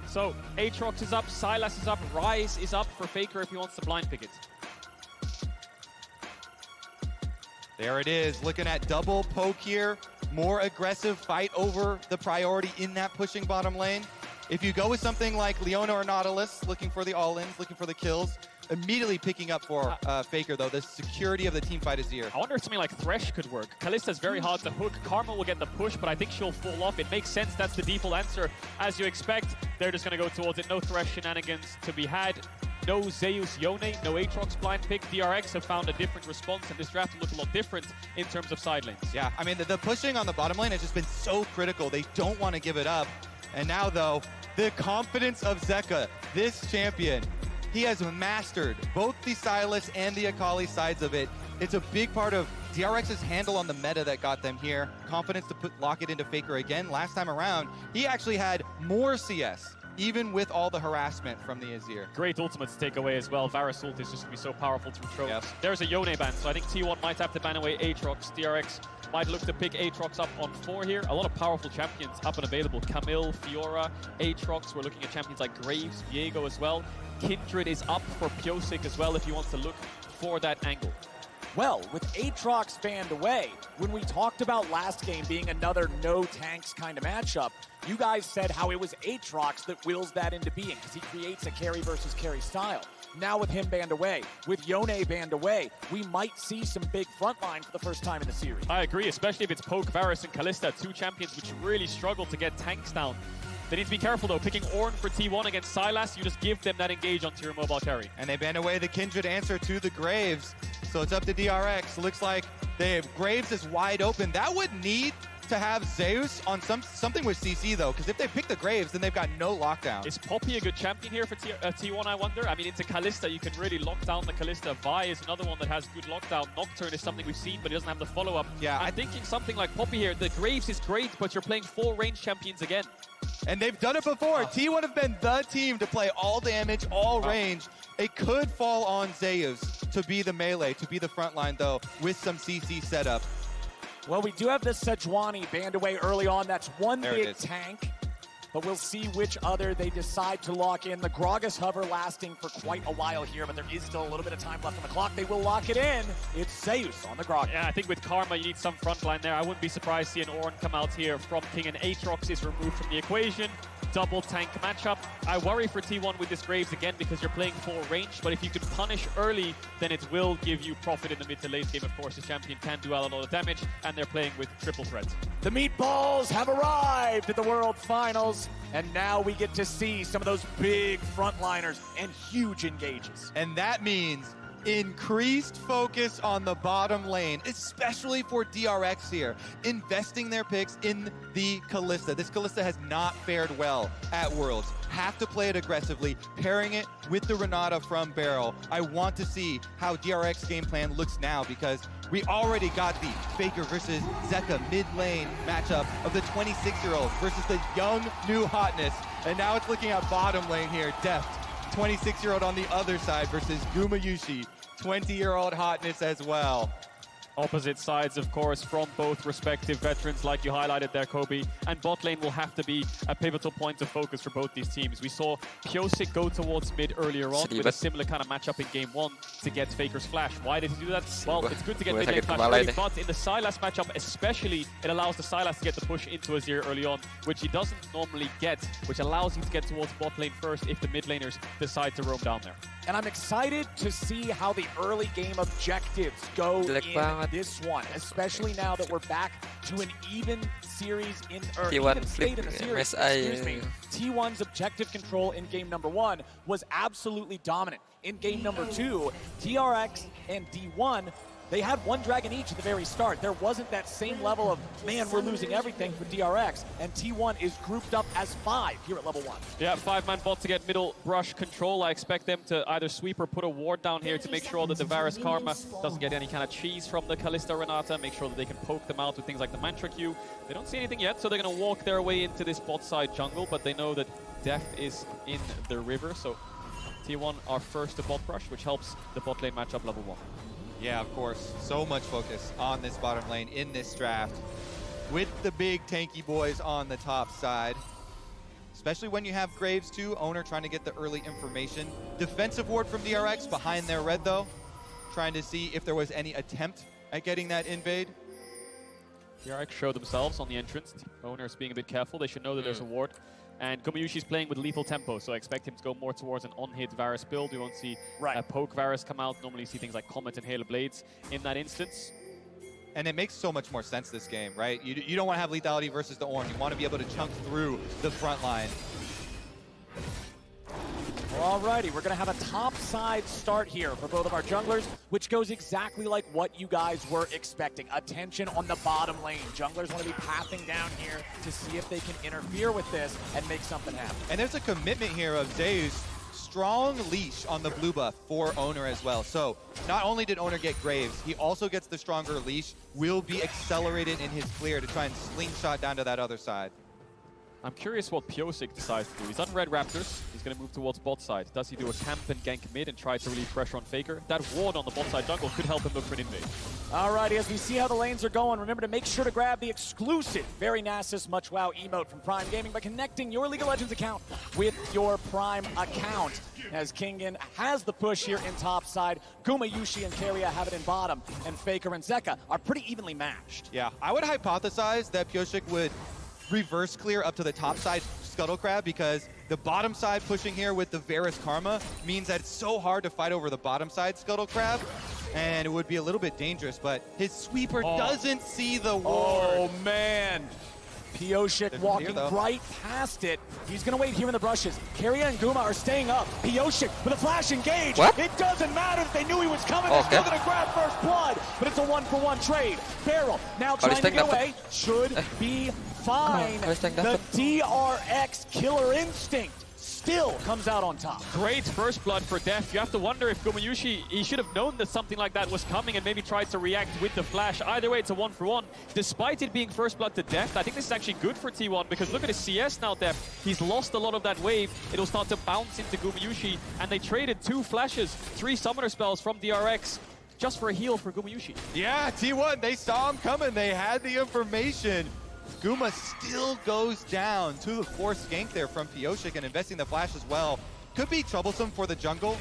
So Aatrox is up, Sylas is up, Ryze is up for Faker if he wants to blind pick it. There it is, looking at double poke here. More aggressive fight over the priority in that pushing bottom lane. If you go with something like Leona or Nautilus, looking for the all-ins, looking for the kills, immediately picking up for Faker, though. The security of the team fight is here. I wonder if something like Thresh could work. Kalista's very hard to hook. Karma will get the push, but I think she'll fall off. It makes sense. That's the default answer. As you expect, they're just going to go towards it. No Thresh shenanigans to be had. No Zeus Yone, no Aatrox blind pick. DRX have found a different response, and this draft will look a lot different in terms of side lanes. Yeah, I mean, the pushing on the bottom lane has just been so critical. They don't want to give it up. And now, though, the confidence of Zeka, this champion, he has mastered both the Sylas and the Akali sides of it. It's a big part of DRX's handle on the meta that got them here. Confidence to lock it into Faker again. Last time around, he actually had more CS, even with all the harassment from the Azir. Great ultimate to take away as well. Varus ult is just going to be so powerful through throws. Yep. There's a Yone ban, so I think T1 might have to ban away Aatrox. DRX might look to pick Aatrox up on 4 here. A lot of powerful champions up and available. Camille, Fiora, Aatrox. We're looking at champions like Graves, Viego as well. Kindred is up for Pyosik as well if he wants to look for that angle. Well, with Aatrox banned away, when we talked about last game being another no tanks kind of matchup, you guys said how it was Aatrox that wills that into being because he creates a carry versus carry style. Now with him banned away, with Yone banned away, we might see some big frontline for the first time in the series. I agree, especially if it's Poke, Varus, and Kalista, 2 champions which really struggle to get tanks down. They need to be careful though. Picking Ornn for T1 against Sylas, you just give them that engage onto your mobile carry. And they ban away the Kindred answer to the Graves. So it's up to DRX. Looks like they have Graves is wide open. That would need to have Zeus on something with CC though, because if they pick the Graves, then they've got no lockdown. Is Poppy a good champion here for T1, I wonder? I mean, into Kalista, you can really lock down the Kalista. Vi is another one that has good lockdown. Nocturne is something we've seen, but he doesn't have the follow-up. Yeah, I'm thinking something like Poppy here. The Graves is great, but you're playing 4 range champions again. And they've done it before. T1 have been the team to play all damage, all range. It could fall on Zeus to be the melee, to be the front line, though, with some CC setup. Well, we do have the Sejuani banned away early on. That's one big tank. but we'll see which other they decide to lock in. The Gragas hover lasting for quite a while here, but there is still a little bit of time left on the clock. They will lock it in. It's Zeus on the Gragas. Yeah, I think with Karma, you need some front line there. I wouldn't be surprised to see an Ornn come out here from King, and Aatrox is removed from the equation. Double tank matchup. I worry for T1 with this Graves again because you're playing full range, but if you can punish early, then it will give you profit in the mid to late game. Of course, the champion can do a lot of damage, and they're playing with triple threats. The Meatballs have arrived at the World Finals, and now we get to see some of those big frontliners and huge engages. And that means increased focus on the bottom lane, especially for DRX here, investing their picks in the Kalista. This Kalista has not fared well at Worlds. Have to play it aggressively, pairing it with the Renata from Beryl. I want to see how DRX game plan looks now because we already got the Faker versus Zeka mid lane matchup of the 26-year-old versus the young new hotness. And now it's looking at bottom lane here, Deft. 26-year-old on the other side versus Gumayusi, 20-year-old hotness as well. Opposite sides, of course, from both respective veterans, like you highlighted there, Kobe. And bot lane will have to be a pivotal point of focus for both these teams. We saw Pyosik go towards mid earlier on with a similar kind of matchup in game 1 to get Faker's flash. Why did he do that? Well, it's good to get mid lane flash early, but in the Sylas matchup especially, it allows the Sylas to get the push into Azir early on, which he doesn't normally get, which allows him to get towards bot lane first if the mid laners decide to roam down there. And I'm excited to see how the early game objectives go in this one, especially now that we're back to an even series in even state in the series. Excuse me. T1's objective control in game number 1 was absolutely dominant. In game number 2, DRX and D1, they had one dragon each at the very start. There wasn't that same level of, man, we're losing everything for DRX, and T1 is grouped up as 5 here at level 1. Yeah, 5-man bot to get middle brush control. I expect them to either sweep or put a ward down here to make sure that the Varus Karma doesn't get any kind of cheese from the Kalista Renata, make sure that they can poke them out with things like the Mantra Q. They don't see anything yet, so they're going to walk their way into this bot side jungle, but they know that Death is in the river, so T1 are first to bot brush, which helps the bot lane matchup level 1. Yeah, of course. So much focus on this bottom lane in this draft with the big tanky boys on the top side. Especially when you have Graves too, Owner trying to get the early information. Defensive ward from DRX behind their red though, trying to see if there was any attempt at getting that invade. DRX show themselves on the entrance. Owner's being a bit careful. They should know that there's a ward. And Gumayushi's playing with lethal tempo, so I expect him to go more towards an on-hit Varus build. We won't see a poke Varus come out. Normally see things like Comet and Hail of Blades in that instance. And it makes so much more sense this game, right? You don't want to have lethality versus the Ornn. You want to be able to chunk through the front line. Well, alrighty, we're going to have a top side start here for both of our junglers, which goes exactly like what you guys were expecting. Attention on the bottom lane. Junglers want to be pathing down here to see if they can interfere with this and make something happen. And there's a commitment here of Zeus. Strong leash on the blue buff for Owner as well. So not only did Owner get Graves, he also gets the stronger leash, will be accelerated in his clear to try and slingshot down to that other side. I'm curious what Pyosik decides to do. He's on Red Raptors. He's going to move towards bot side. Does he do a camp and gank mid and try to relieve pressure on Faker? That ward on the bot side jungle could help him look for an invade. Alrighty, as we see how the lanes are going, remember to make sure to grab the exclusive Very Nasus Much Wow emote from Prime Gaming by connecting your League of Legends account with your Prime account. As Kingen has the push here in top side, Gumayusi and Keria have it in bottom, and Faker and Zeka are pretty evenly matched. Yeah, I would hypothesize that Pyosik would reverse clear up to the top side Scuttle Crab because the bottom side pushing here with the Varus Karma means that it's so hard to fight over the bottom side Scuttle Crab, and it would be a little bit dangerous, but his sweeper doesn't see the ward. Oh man, Pyosik walking right past it. He's gonna wait here in the brushes. Keria and Guma are staying up. Pyosik with a flash engage. What? It doesn't matter if they knew he was coming. They're still gonna grab first blood, but it's a 1-for-1 trade. Beryl now trying to get away. Should be fine. The DRX killer instinct still comes out on top. Great first blood for Deft. You have to wonder if Gumayusi, he should have known that something like that was coming and maybe tried to react with the flash. Either way, it's a 1-for-1. Despite it being first blood to Deft, I think this is actually good for T1 because look at his CS now, Deft. He's lost a lot of that wave. It'll start to bounce into Gumayusi, and they traded 2 flashes, 3 summoner spells from DRX just for a heal for Gumayusi. Yeah, T1, they saw him coming. They had the information. Guma still goes down to the forced gank there from Pyosik and investing the flash as well. Could be troublesome for the jungle.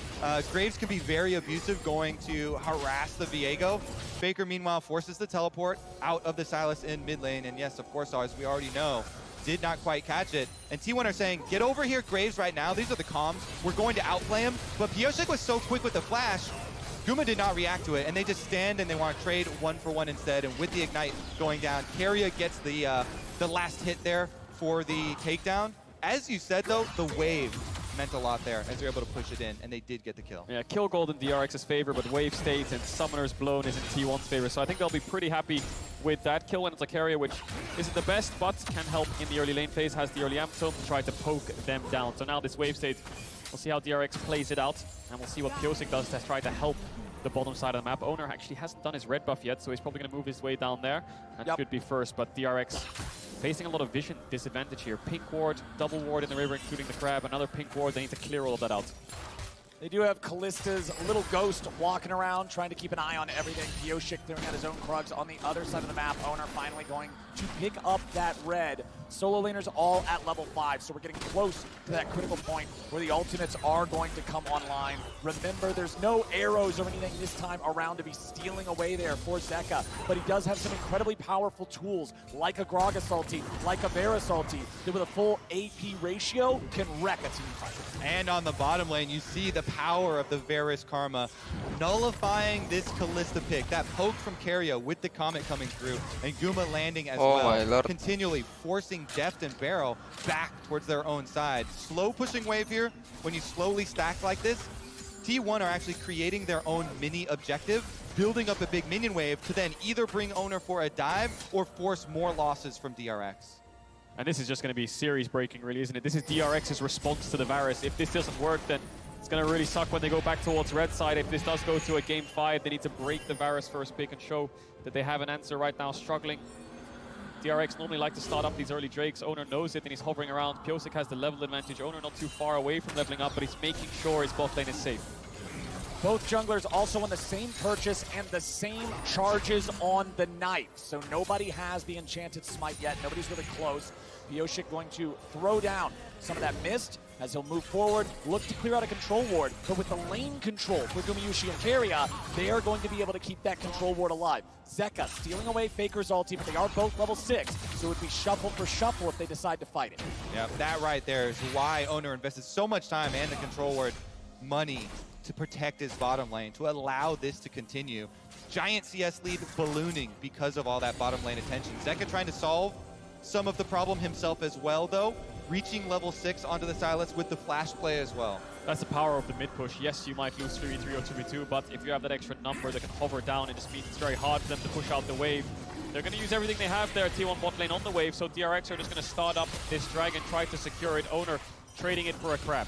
Graves could be very abusive, going to harass the Viego. Faker, meanwhile, forces the teleport out of the Sylas in mid lane. And yes, of course, as we already know, did not quite catch it. And T1 are saying, get over here, Graves, right now. These are the comms. We're going to outplay him. But Pyosik was so quick with the flash, Guma did not react to it, and they just stand and they want to trade 1-for-1 instead. And with the Ignite going down, Keria gets the last hit there for the takedown. As you said, though, the wave meant a lot there as they're able to push it in, and they did get the kill. Yeah, kill gold in DRX's favor, but wave states and Summoner's Blown is in T1's favor. So I think they'll be pretty happy with that kill when it's a Keria, which isn't the best, but can help in the early lane phase, has the early amp tome to try to poke them down. So now this wave state, we'll see how DRX plays it out, and we'll see what Pyosik does to try to help the bottom side of the map. Owner actually hasn't done his red buff yet, so he's probably going to move his way down there and should be first, but DRX facing a lot of vision disadvantage here. Pink ward, double ward in the river, including the crab, another pink ward. They need to clear all of that out. They do have Kallista's little ghost walking around, trying to keep an eye on everything. Pyosik throwing out his own Krugs on the other side of the map. Owner finally going to pick up that red. Solo laners all at level 5, so we're getting close to that critical point where the ultimates are going to come online. Remember, there's no arrows or anything this time around to be stealing away there for Zeka, but he does have some incredibly powerful tools, like a Gragas ulti, like a Varus ulti, that with a full AP ratio can wreck a team fight. And on the bottom lane, you see the power of the Varus Karma nullifying this Kalista pick. That poke from Keria with the Comet coming through, and Guma landing as Oh my well, lord. continually forcing Deft and Barrel back towards their own side. Slow pushing wave here. When you slowly stack like this, T1 are actually creating their own mini objective, building up a big minion wave to then either bring Owner for a dive or force more losses from DRX. And this is just going to be series breaking, really, isn't it? This is DRX's response to the Varus. If this doesn't work, then it's going to really suck when they go back towards red side. If this does go to a game 5, they need to break the Varus first pick and show that they have an answer right now, struggling. DRX normally like to start up these early Drakes. Owner knows it and he's hovering around. Pyosik has the level advantage. Owner not too far away from leveling up, but he's making sure his bot lane is safe. Both junglers also on the same purchase and the same charges on the knife. So nobody has the Enchanted Smite yet. Nobody's really close. Pyosik going to throw down some of that mist as he'll move forward, look to clear out a control ward. But with the lane control for Gumayusi and Keria, they are going to be able to keep that control ward alive. Zeka stealing away Faker's ulti, but they are both level 6, so it would be shuffle for shuffle if they decide to fight it. Yeah, that right there is why Owner invested so much time and the control ward money to protect his bottom lane, to allow this to continue. Giant CS lead ballooning because of all that bottom lane attention. Zeka trying to solve some of the problem himself as well, though, reaching level 6 onto the Sylas with the flash play as well. That's the power of the mid push. Yes, you might lose 3v3 or 2v2, but if you have that extra number that can hover down, it just means it's very hard for them to push out the wave. They're going to use everything they have there, T1 bot lane on the wave, so DRX are just going to start up this dragon, try to secure it. Owner trading it for a crab.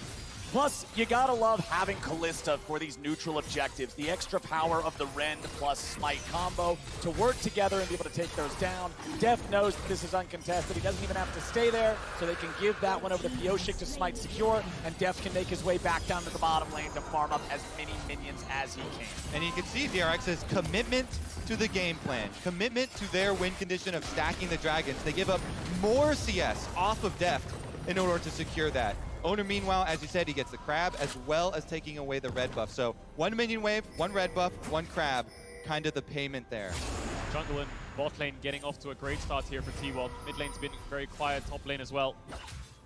Plus, you gotta love having Kalista for these neutral objectives. The extra power of the Rend plus Smite combo to work together and be able to take those down. Deft knows that this is uncontested. He doesn't even have to stay there, so they can give that one over to Pyosik to Smite secure, and Deft can make his way back down to the bottom lane to farm up as many minions as he can. And you can see DRX's commitment to the game plan, commitment to their win condition of stacking the dragons. They give up more CS off of Deft in order to secure that. Owner, meanwhile, as you said, he gets the crab as well as taking away the red buff. So 1 minion wave, 1 red buff, 1 crab, kind of the payment there. Jungle and bot lane getting off to a great start here for T1. Mid lane's been very quiet, top lane as well.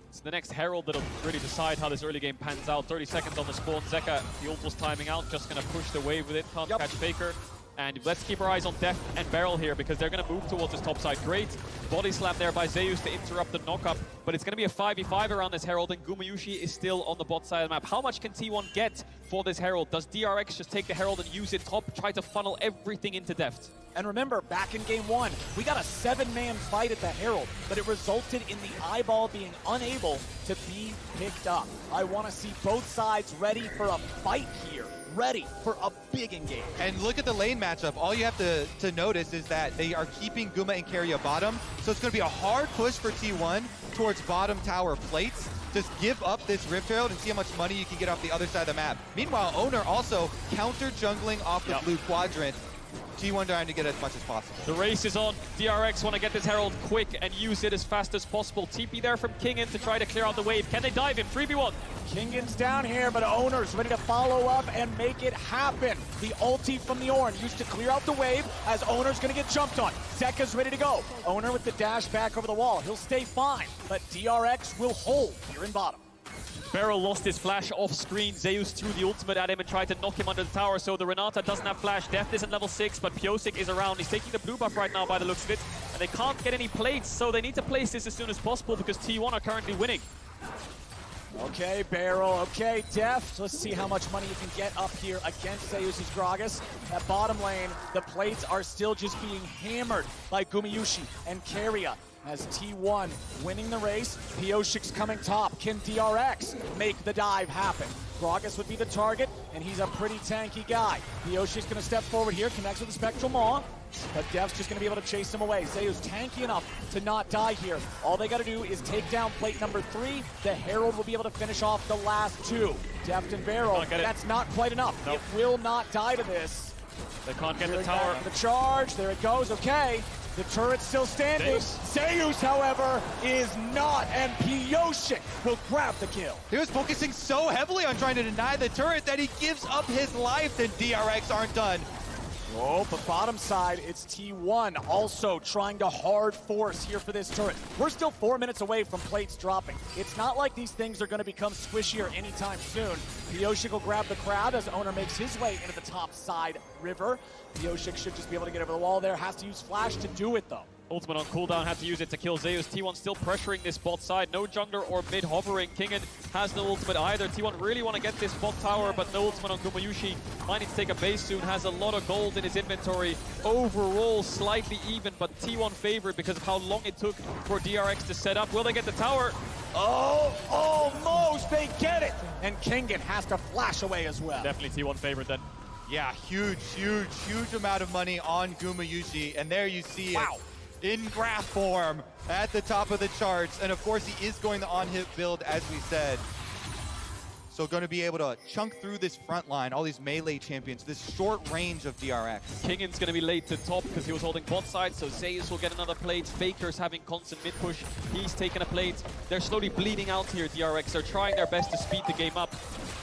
It's the next Herald that'll really decide how this early game pans out. 30 seconds on the spawn. Zeka, the ult was timing out, just going to push the wave with it, can't catch Faker. And let's keep our eyes on Deft and Beryl here because they're going to move towards this top side. Great body slam there by Zeus to interrupt the knockup, but it's going to be a 5v5 around this Herald, and Gumayusi is still on the bot side of the map. How much can T1 get for this Herald? Does DRX just take the Herald and use it top, try to funnel everything into Deft? And remember, back in game 1, we got a 7-man fight at the Herald, but it resulted in the eyeball being unable to be picked up. I want to see both sides ready for a fight here, ready for a big engage. And look at the lane matchup. All you have to notice is that they are keeping Guma and Keria bottom, so it's going to be a hard push for T1 towards bottom tower plates. Just give up this Rift Herald and see how much money you can get off the other side of the map. Meanwhile, Owner also counter jungling off the blue quadrant. T1 trying to get as much as possible. The race is on. DRX want to get this Herald quick and use it as fast as possible. TP there from Kingen to try to clear out the wave. Can they dive him? 3v1. Kingan's down here, but Owner's ready to follow up and make it happen. The ulti from the Ornn used to clear out the wave as Owner's going to get jumped on. Zeka's ready to go. Owner with the dash back over the wall. He'll stay fine, but DRX will hold here in bottom. Beryl lost his flash off screen. Zeus threw the ultimate at him and tried to knock him under the tower, so the Renata doesn't have flash. Deft isn't level 6, but Pyosik is around. He's taking the blue buff right now by the looks of it, and they can't get any plates, so they need to place this as soon as possible because T1 are currently winning. Okay, Beryl. Okay, Deft. Let's see how much money you can get up here against Zeus' Gragas. At bottom lane, the plates are still just being hammered by Gumayusi and Keria. As T1 winning the race, Pioshik's coming top. Can DRX make the dive happen? Gragas would be the target, and he's a pretty tanky guy. Pioshik's going to step forward here, connects with the Spectral Maw, but Dev's just going to be able to chase him away. Zeus tanky enough to not die here. All they got to do is take down plate number 3. The Herald will be able to finish off the last 2. Deft and Beryl, that's not quite enough. Nope. It will not die to this. They can't get the tower. The charge, there it goes, okay. The turret's still standing. Zeus, however, is not, and Pioshik will grab the kill. He was focusing so heavily on trying to deny the turret that he gives up his life, and DRX aren't done. Oh, but bottom side, it's T1 also trying to hard force here for this turret. We're still 4 minutes away from plates dropping. It's not like these things are going to become squishier anytime soon. Pioshik will grab the crowd as Owner makes his way into the top side river. Pioshik should just be able to get over the wall there. Has to use flash to do it, though. Ultimate on cooldown, had to use it to kill Zeus. T1 still pressuring this bot side. No jungler or mid hovering. Kingen has no ultimate either. T1 really want to get this bot tower, but no ultimate on Gumayusi. Might need to take a base soon. Has a lot of gold in his inventory. Overall, slightly even, but T1 favored because of how long it took for DRX to set up. Will they get the tower? Oh, almost. They get it. And Kingen has to flash away as well. Definitely T1 favorite then. Yeah, huge amount of money on Gumayusi, and there you see it. In graph form at the top of the charts. And of course, he is going the on-hit build, as we said. So going to be able to chunk through this front line, all these melee champions, this short range of DRX. Kingen's going to be late to top because he was holding bot side, so Zeus will get another plate. Faker's having constant mid push. He's taking a plate. They're slowly bleeding out here, DRX. They're trying their best to speed the game up.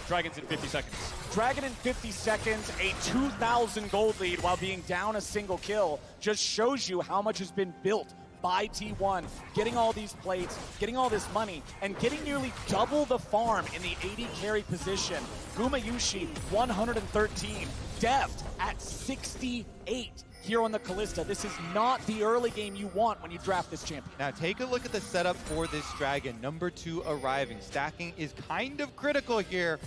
Dragon's in 50 seconds. Dragon in 50 seconds, a 2,000 gold lead while being down a single kill just shows you how much has been built by T1, getting all these plates, getting all this money, and getting nearly double the farm in the AD carry position. Gumayusi, 113. Deft at 68 here on the Kalista. This is not the early game you want when you draft this champion. Now take a look at the setup for this Dragon. Number 2 arriving. Stacking is kind of critical here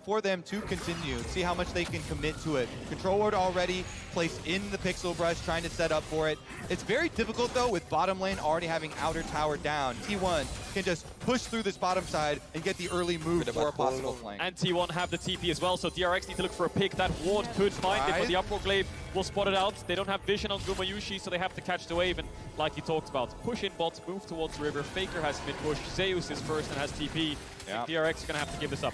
for them to continue. See how much they can commit to it. Control ward already placed in the Pixel Brush, trying to set up for it. It's very difficult though with bottom lane already having outer tower down. T1 can just push through this bottom side and get the early move for a possible flank. And T1 have the TP as well, so DRX need to look for a pick. That ward could find it, but the Uproar Glaive will spot it out. They don't have vision on Gumayusi, so they have to catch the wave. And like you talked about, push in bots, move towards river. Faker has mid push. Zeus is first and has TP. And DRX are going to have to give this up.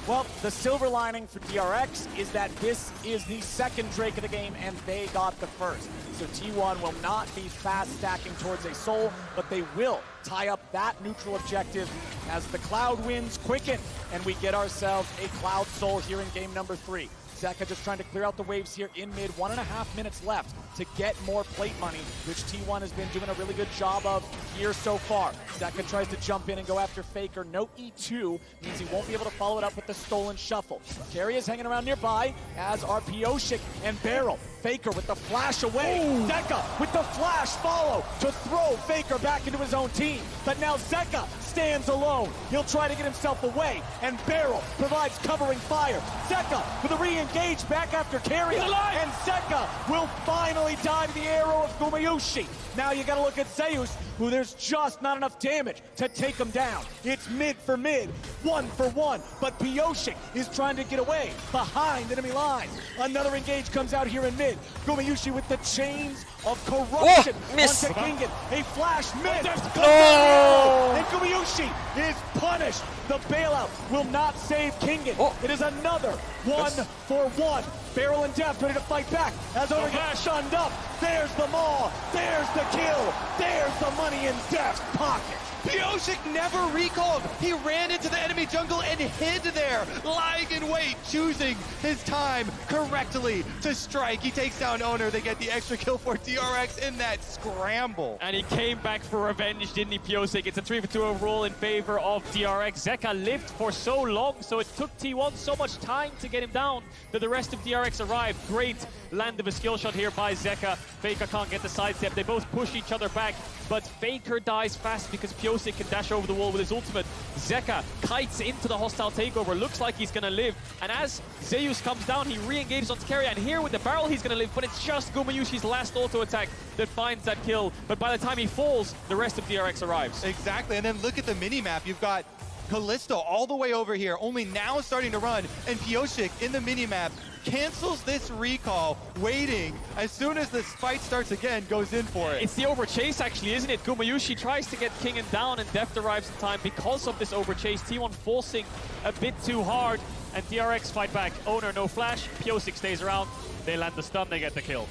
Well, the silver lining for DRX is that this is the second Drake of the game, and they got the first. So T1 will not be fast stacking towards a soul, but they will tie up that neutral objective as the Cloud winds quicken, and we get ourselves a Cloud soul here in game number 3. Zeka just trying to clear out the waves here in mid. 1.5 minutes left to get more plate money, which T1 has been doing a really good job of here so far. Zeka tries to jump in and go after Faker. No E2 means he won't be able to follow it up with the stolen shuffle. Keria is hanging around nearby, as are Pioshik and Beryl. Faker with the flash away. Zeka with the flash follow to throw Faker back into his own team. But now Zeka stands alone. He'll try to get himself away, and Beryl provides covering fire. Zeka with a re-engage back after Keria, and Zeka will finally die to the arrow of Gumayusi. Now you gotta look at Zeus, who there's just not enough damage to take him down. It's mid for mid, 1 for 1, but Pioshik is trying to get away behind enemy lines. Another engage comes out here in mid. Gumayusi with the chains of corruption onto Kingen. A flash miss. And Gumayusi is punished The bailout will not save Kingen. It is another 1-for-1. Beryl and Deft ready to fight back as Owner gets shunned up. There's the maul. There's the kill. There's the money in Deft's pocket. Pyosik never recalled. He ran into the enemy jungle and hid there, lying in wait, choosing his time correctly to strike. He takes down Owner. They get the extra kill for DRX in that scramble. And he came back for revenge, didn't he, Pyosik? It's a 3-for-2 overall in favor of DRX. Zeka lived for so long, so it took T1 so much time to get him down that the rest of DRX arrived. Great land of a skill shot here by Zeka. Faker can't get the sidestep. They both push each other back, but Faker dies fast because Pyosik can dash over the wall with his ultimate. Zeka kites into the hostile takeover. Looks like he's gonna live. And as Zeus comes down, he re-engages on Keria. And here with the barrel, he's gonna live. But it's just Gumayusi's last auto attack that finds that kill. But by the time he falls, the rest of DRX arrives. Exactly. And then look at the mini-map. You've got Callisto all the way over here, only now starting to run. And Pyosik in the mini-map cancels this recall, waiting. As soon as this fight starts again, goes in for it. It's the overchase, actually, isn't it? Gumayusi tries to get Kingen down, and Deft arrives in time because of this overchase. T1 forcing a bit too hard, and DRX fight back. Owner, no flash. Pyosik stays around. They land the stun, they get the kill.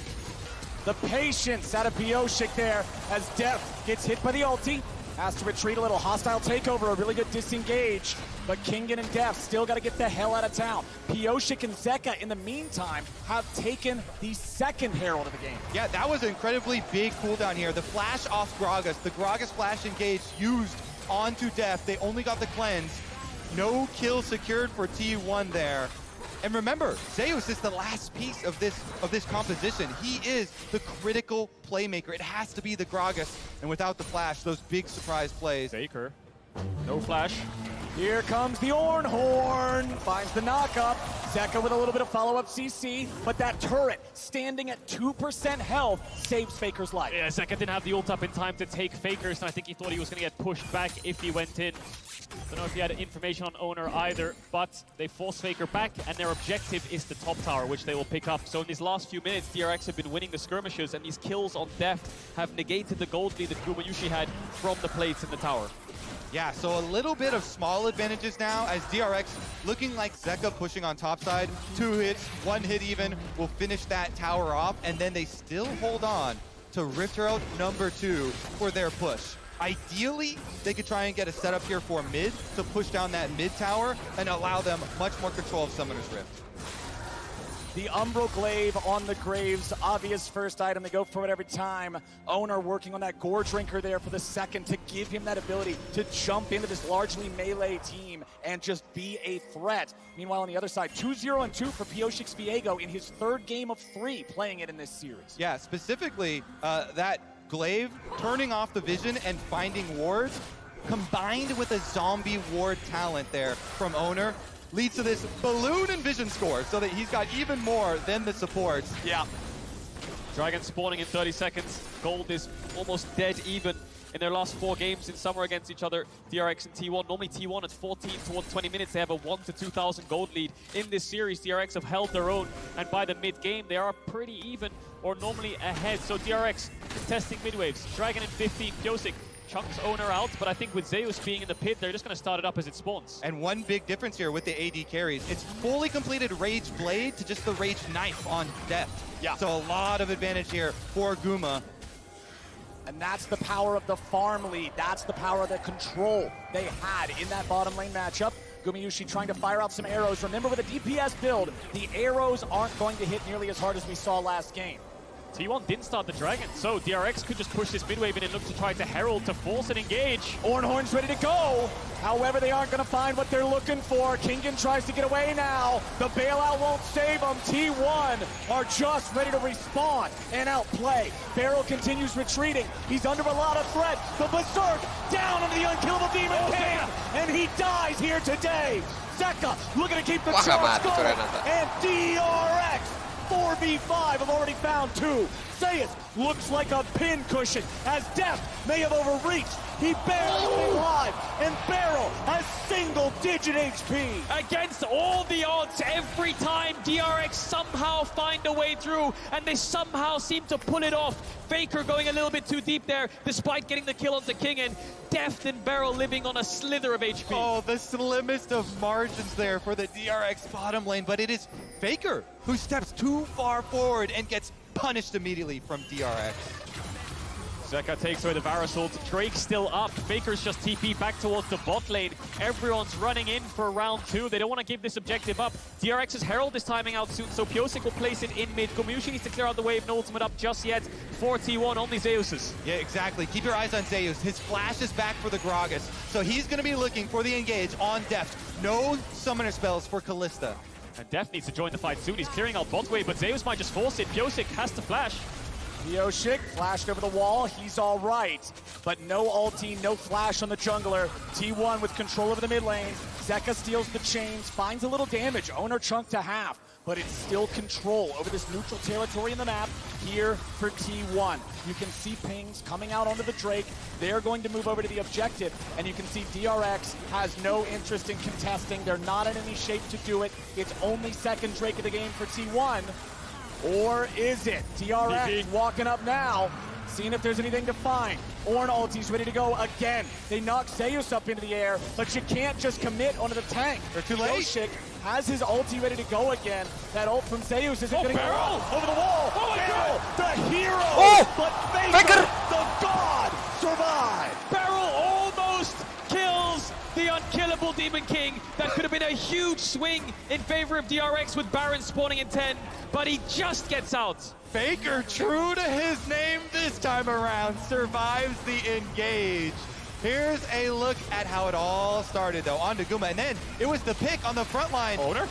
The patience out of Pyosik there as Deft gets hit by the ulti. Has to retreat a little. Hostile takeover, a really good disengage. But Kingen and Deft still got to get the hell out of town. Pyosik and Zeka, in the meantime, have taken the second Herald of the game. Yeah, that was an incredibly big cooldown here. The flash off Gragas, the Gragas flash engage used onto Deft. They only got the cleanse. No kill secured for T1 there. And remember, Zeus is the last piece of this composition. He is the critical playmaker. It has to be the Gragas. And without the flash, those big surprise plays. Faker, no flash. Here comes the Ornhorn, finds the knockup. Zeka with a little bit of follow-up CC, but that turret standing at 2% health saves Faker's life. Yeah, Zeka didn't have the ult up in time to take Faker's, and I think he thought he was going to get pushed back if he went in. Don't know if he had information on Owner either, but they force Faker back, and their objective is the top tower, which they will pick up. So in these last few minutes, DRX have been winning the skirmishes, and these kills on Deft have negated the gold lead that Gumayusi had from the plates in the tower. Yeah, so a little bit of small advantages now as DRX looking like Zeka pushing on top side. 2 hits, 1 hit even will finish that tower off, and then they still hold on to Rift Herald number 2 for their push. Ideally, they could try and get a setup here for mid to push down that mid tower and allow them much more control of Summoner's Rift. The Umbral Glaive on the Graves, obvious first item. They go for it every time. Owner working on that Gore Drinker there for the second to give him that ability to jump into this largely melee team and just be a threat. Meanwhile, on the other side, 2-0-2 for Pyosik Viego in his 3rd game of 3 playing it in this series. Yeah, specifically that Glaive turning off the vision and finding wards combined with a zombie ward talent there from Owner leads to this balloon and vision score so that he's got even more than the supports. Yeah. Dragon spawning in 30 seconds. Gold is almost dead even in their last 4 games in summer against each other. DRX and T1. Normally T1 at 14 towards 20 minutes. They have a 1 to 2,000 gold lead. In this series, DRX have held their own, and by the mid-game, they are pretty even or normally ahead. So DRX testing mid-waves. Dragon in 15, Pyosik chunks Owner out, but I think with Zeus being in the pit, they're just going to start it up as it spawns. And one big difference here with the AD carries, it's fully completed Rage Blade to just the Rage Knife on Deft. Yeah. So a lot of advantage here for Guma. And that's the power of the farm lead. That's the power of the control they had in that bottom lane matchup. Gumayusi trying to fire out some arrows. Remember, with a DPS build, the arrows aren't going to hit nearly as hard as we saw last game. T1 didn't start the Dragon, so DRX could just push this mid-wave in and look to try to Herald to force an engage. Ornhorn's ready to go. However, they aren't going to find what they're looking for. Kingen tries to get away now. The bailout won't save them. T1 are just ready to respawn and outplay. Beryl continues retreating. He's under a lot of threat. The Berserk down into the unkillable Demon King, and he dies here today. Zeka looking to keep the charge going, and DRX 4v5 have already found 2. Zeus looks like a pin cushion as Deft may have overreached. He barely stayed alive, and Beryl has single-digit HP. Against all the odds, every time DRX somehow find a way through, and they somehow seem to pull it off. Faker going a little bit too deep there, despite getting the kill onto King, and Deft and Beryl living on a slither of HP. Oh, the slimmest of margins there for the DRX bottom lane, but it is Faker who steps too far forward and gets punished immediately from DRX. Zeka takes away the Varus ult. Drake's still up. Faker's just TP back towards the bot lane. Everyone's running in for round 2. They don't want to give this objective up. DRX's Herald is timing out soon, so Pyosik will place it in mid. Gumayusi needs to clear out the wave. No ultimate up just yet for T1. Only Zeus's. Yeah, exactly. Keep your eyes on Zeus. His flash is back for the Gragas, so he's going to be looking for the engage on Deft. No summoner spells for Kalista. And Deft needs to join the fight soon. He's clearing out bot wave, but Zeus might just force it. Pyosik has to flash. Pyosik flashed over the wall, he's all right. But no ulti, no flash on the jungler. T1 with control over the mid lane. Zeka steals the chains, finds a little damage. Owner chunked to half, but it's still control over this neutral territory in the map here for T1. You can see pings coming out onto the Drake. They're going to move over to the objective, and you can see DRX has no interest in contesting. They're not in any shape to do it. It's only second Drake of the game for T1. Or is it? DRX walking up now, seeing if there's anything to find. Ornn ulti's ready to go again. They knock Zeus up into the air, but you can't just commit onto the tank. They're too late. Pyosik has his ulti ready to go again. That ult from Zeus isn't going to Beryl! go over the wall. Oh my Beryl, God! the hero! Oh! But Faker, the god, survived! Beryl almost kills the unkillable Demon King. That could have been a huge swing in favor of DRX with Baron spawning in 10, but he just gets out. Faker, true to his name this time around, survives the engage. Here's a look at how it all started, though, on to Guma, and then it was the pick on the front line. Owner?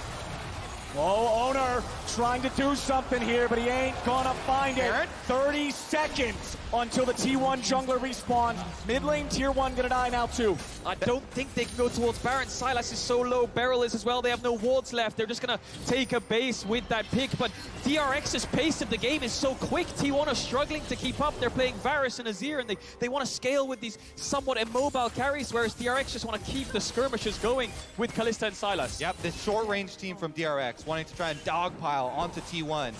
Oh, Owner trying to do something here, but he ain't gonna find it. 30 seconds until the T1 jungler respawns. Mid lane tier 1 gonna die now too. I don't think they can go towards Baron. Sylas is so low, Beryl is as well. They have no wards left. They're just gonna take a base with that pick, but DRX's pace of the game is so quick. T1 are struggling to keep up. They're playing Varus and Azir, and they want to scale with these somewhat immobile carries, whereas DRX just want to keep the skirmishes going with Kalista and Sylas. Yep, this short-range team from DRX wanting to try and dogpile onto T1,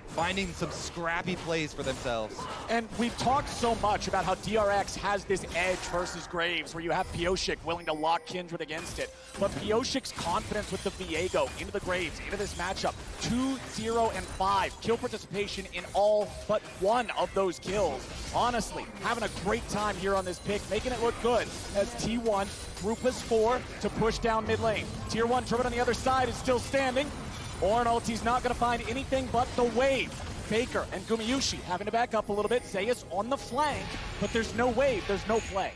finding some scrappy plays for themselves. And we've talked so much about how DRX has this edge versus Graves, where you have Pyosik willing to lock Kindred against it. But Pyosik's confidence with the Viego into the Graves, into this matchup, 2, 0, and 5. Kill participation in all but one of those kills. Honestly, having a great time here on this pick, making it look good as T1 group as 4 to push down mid lane. Tier 1 Druid on the other side is still standing. Ornn ulti's not going to find anything but the wave. Faker and Gumayusi having to back up a little bit. Zeus on the flank, but there's no wave, there's no play.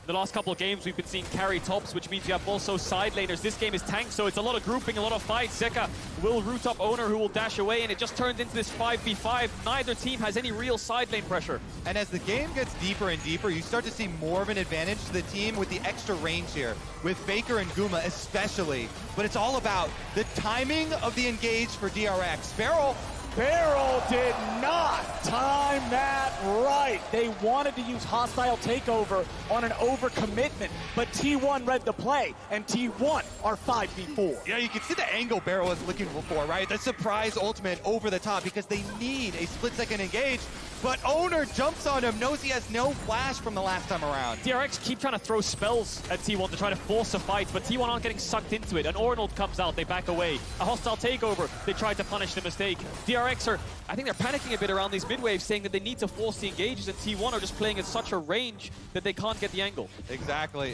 The last couple of games we've been seeing carry tops, which means you have also side laners. This game is tank, so it's a lot of grouping, a lot of fights. Zeka will root up Owner, who will dash away, and it just turns into this 5v5. Neither team has any real side lane pressure. And as the game gets deeper and deeper, you start to see more of an advantage to the team with the extra range here, with Faker and Guma especially. But it's all about the timing of the engage for DRX. Beryl did not time that right. They wanted to use hostile takeover on an overcommitment, but T1 read the play, and T1 are 5v4. Yeah, you can see the angle Beryl was looking for, right? The surprise ultimate over the top because they need a split-second engage, but Owner jumps on him, knows he has no flash from the last time around. DRX keep trying to throw spells at T1 to try to force a fight, but T1 aren't getting sucked into it. An Ornn ult comes out, they back away. A hostile takeover, they try to punish the mistake. DRX are, I think they're panicking a bit around these mid-waves, saying that they need to force the engages, and T1 are just playing at such a range that they can't get the angle. Exactly.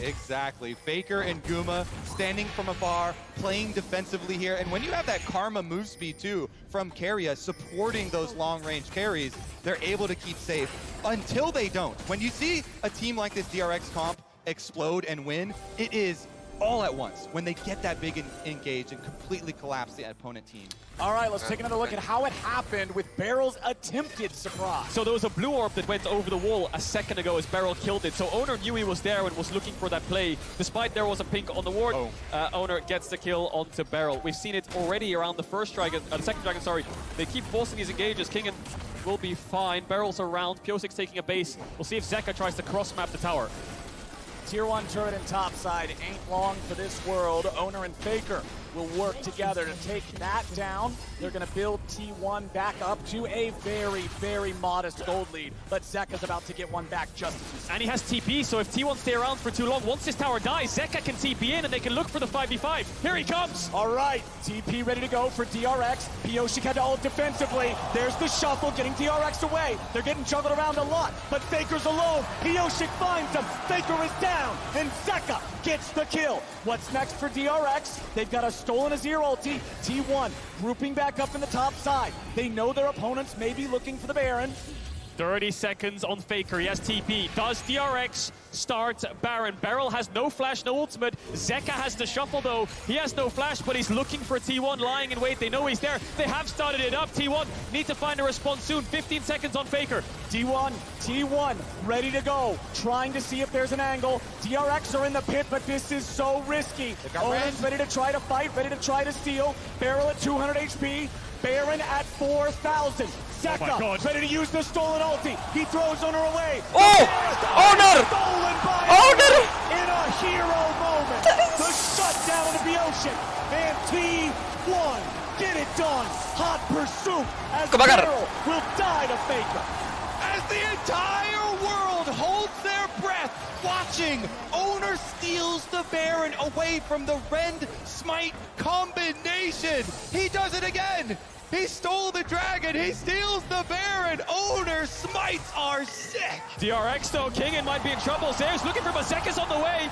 Faker and Guma standing from afar, playing defensively here, and when you have that Karma move speed too from Keria supporting those long-range carries, they're able to keep safe until they don't. When you see a team like this DRX comp explode and win, it is all at once when they get that big engage and completely collapse the opponent team. All right, let's take another look at how it happened with Beryl's attempted surprise. So there was a blue orb that went over the wall a second ago as Beryl killed it. So Owner knew he was there and was looking for that play. Despite there was a pink on the ward, Owner gets the kill onto Beryl. We've seen it already around the first dragon, the second dragon, sorry. They keep forcing these engages. King and will be fine. Barrels around. Piosik's taking a base. We'll see if Zeka tries to cross-map the tower. Tier 1 turret and topside ain't long for this world. Owner and Faker will work together to take that down. They're going to build T1 back up to a very, very modest gold lead. But Zeka's about to get one back just as you said. And he has TP, so if T1 stay around for too long, once this tower dies, Zeka can TP in and they can look for the 5v5. Here he comes! All right, TP ready to go for DRX. Pyosik had to ult defensively. There's the shuffle, getting DRX away. They're getting juggled around a lot, but Faker's alone. Pyosik finds him. Faker is down, and Zeka gets the kill. What's next for DRX? They've got a stolen Azir ulti. T1 grouping back up in the top side. They know their opponents may be looking for the Baron. 30 seconds on Faker. He has TP. Does DRX start Baron? Beryl has no flash, no ultimate. Zeka has the shuffle though. He has no flash, but he's looking for T1 lying in wait. They know he's there. They have started it up. T1 need to find a response soon. 15 seconds on Faker. T1 ready to go. Trying to see if there's an angle. DRX are in the pit, but this is so risky. Owen's ready to try to fight, ready to try to steal. Beryl at 200 HP. Baron at 4,000. Zeka ready to use the stolen ulti. He throws Owner away. Oh! Owner! Stolen by Owner! In a hero moment. The shutdown of the Pyosik. And T1 get it done. Hot pursuit as Beryl will die to Faker. As the entire world holds their breath, watching, Owner steals the Baron away from the Rend Smite combination. He does it again. He stole the dragon. He steals the Baron. Owner smites are sick. DRX though, King might be in trouble. Zeus looking for Zeka's on the way.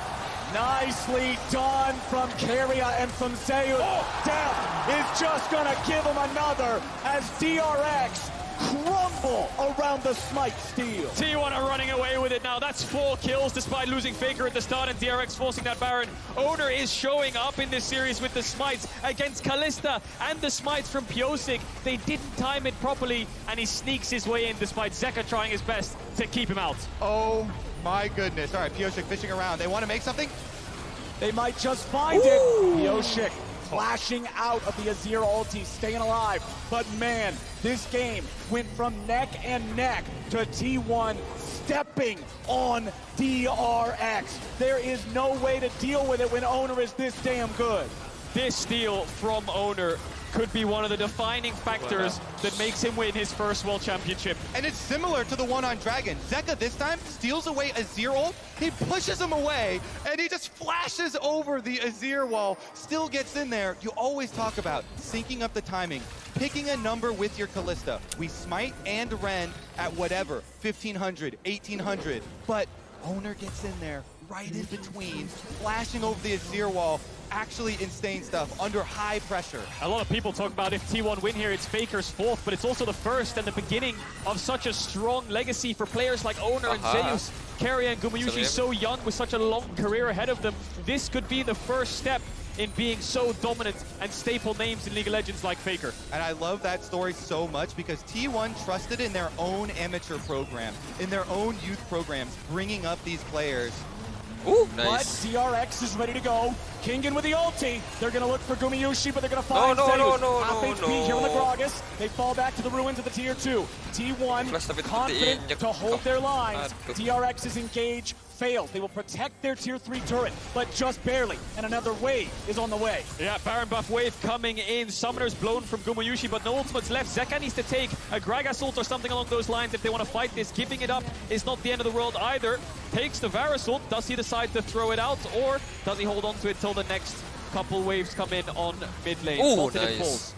Nicely done from Keria and from Zeus. Death is just gonna give him another as DRX crumble around the smite steal. T1 are running away with it now. That's 4 kills despite losing Faker at the start and DRX forcing that Baron. Owner is showing up in this series with the smites against Kalista and the smites from Pyosik. They didn't time it properly and he sneaks his way in despite Zeka trying his best to keep him out. Oh my goodness. All right, Pyosik fishing around. They want to make something? They might just find it. Pyosik flashing out of the Azir ulti, staying alive. But man, this game went from neck and neck to T1 stepping on DRX. There is no way to deal with it when Owner is this damn good. This steal from Owner could be one of the defining factors that makes him win his first World Championship. And it's similar to the one on Dragon. Zeka this time steals away Azir ult, he pushes him away, and he just flashes over the Azir wall, still gets in there. You always talk about syncing up the timing, picking a number with your Kalista. We smite and rend at whatever, 1500, 1800, but Owner gets in there right in between, flashing over the Azir wall, actually insane stuff under high pressure. A lot of people talk about if T1 win here, it's Faker's 4th, but it's also the first and the beginning of such a strong legacy for players like Owner and Zeus. Keria and Gumayusi so young with such a long career ahead of them. This could be the first step in being so dominant and staple names in League of Legends like Faker. And I love that story so much because T1 trusted in their own amateur program, in their own youth programs, bringing up these players. Ooh, But nice. DRX is ready to go. Kingen with the ulti. They're going to look for Gumayusi, but they're going to find Zeus. Half HP here on the Gragas. They fall back to the ruins of the Tier 2. T1 confident to hold their lines. DRX's engage fails. They will protect their Tier 3 turret, but just barely. And another wave is on the way. Yeah, Baron buff wave coming in. Summoners blown from Gumayusi, but no ultimates left. Zeka needs to take a Gragas ult or something along those lines if they want to fight this. Giving it up is not the end of the world either. Takes the Varus ult. Does he decide to throw it out, or does he hold on to it till the next couple waves come in on mid lane? Ooh, nice.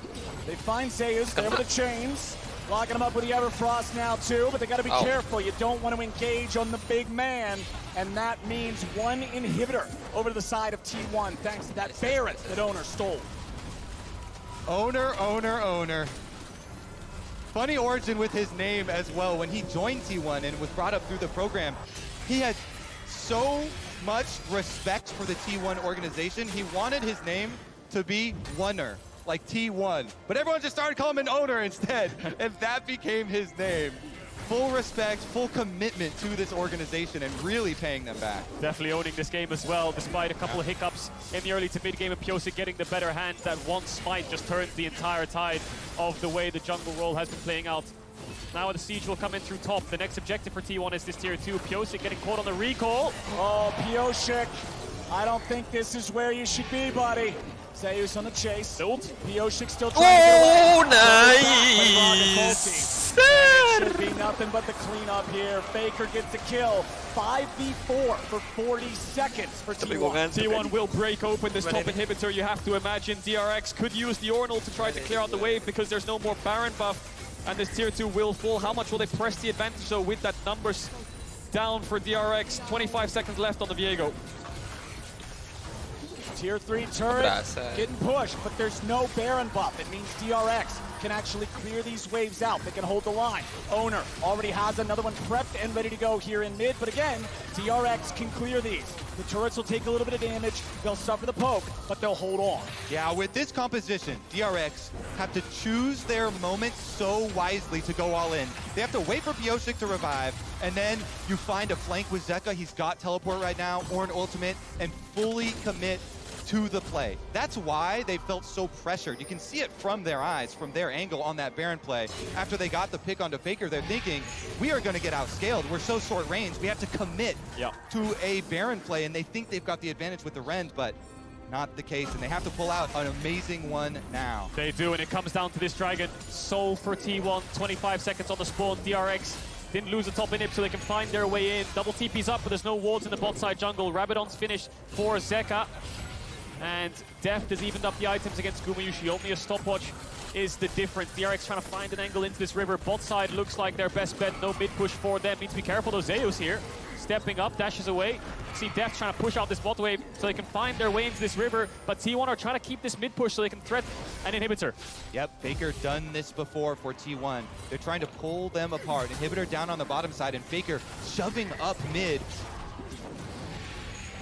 They find Zeus there with the chains. Locking him up with the Everfrost now too, but they got to be careful. You don't want to engage on the big man, and that means one inhibitor over to the side of T1 thanks to that Baron that Owner stole. Owner. Funny origin with his name as well. When he joined T1 and was brought up through the program, he had so much respect for the T1 organization. He wanted his name to be Oner, like T1. But everyone just started calling him an Owner instead, and that became his name. Full respect, full commitment to this organization and really paying them back. Definitely owning this game as well, despite a couple of hiccups in the early to mid game and Pyosik getting the better hand. That one smite just turned the entire tide of the way the jungle role has been playing out Now the siege will come in through top. The next objective for T1 is this tier 2. Pyosik getting caught on the recall. Oh, Pyosik, I don't think this is where you should be, buddy. Zeus on the chase. Pyosik still trying to get Nice! It should be nothing but the cleanup here. Faker gets the kill. 5v4 for 40 seconds for T1. T1 will break open this top inhibitor. You have to imagine DRX could use the Ornal to try to clear out the wave because there's no more Baron buff. And this tier 2 will fall. How much will they press the advantage? So with that numbers down for DRX, 25 seconds left on the Viego. Tier 3 turret getting pushed, but there's no Baron buff. It means DRX can actually clear these waves out. They can hold the line. Owner already has another one prepped and ready to go here in mid, but again, DRX can clear these. The turrets will take a little bit of damage. They'll suffer the poke, but they'll hold on. Yeah, with this composition, DRX have to choose their moment so wisely to go all in. They have to wait for Pyosik to revive, and then you find a flank with Zeka. He's got teleport right now, or an ultimate, and fully commit to the play. That's why they felt so pressured. You can see it from their eyes, from their angle on that Baron play. After they got the pick onto Faker, they're thinking, we are going to get outscaled. We're so short range. We have to commit to a Baron play, and they think they've got the advantage with the Rend, but not the case, and they have to pull out an amazing one now. They do, and it comes down to this Dragon. Soul for T1, 25 seconds on the spawn. DRX didn't lose the top inhib, so they can find their way in. Double TP's up, but there's no wards in the bot side jungle. Rabadon's finished for Zeka. And Deft has evened up the items against Gumayusi. Only a stopwatch is the difference. DRX trying to find an angle into this river. Bot side looks like their best bet. No mid push for them. Need to be careful though. Zeus here, stepping up, dashes away. See Deft trying to push out this bot wave so they can find their way into this river. But T1 are trying to keep this mid push so they can threat an inhibitor. Yep, Faker done this before for T1. They're trying to pull them apart. Inhibitor down on the bottom side, and Faker shoving up mid.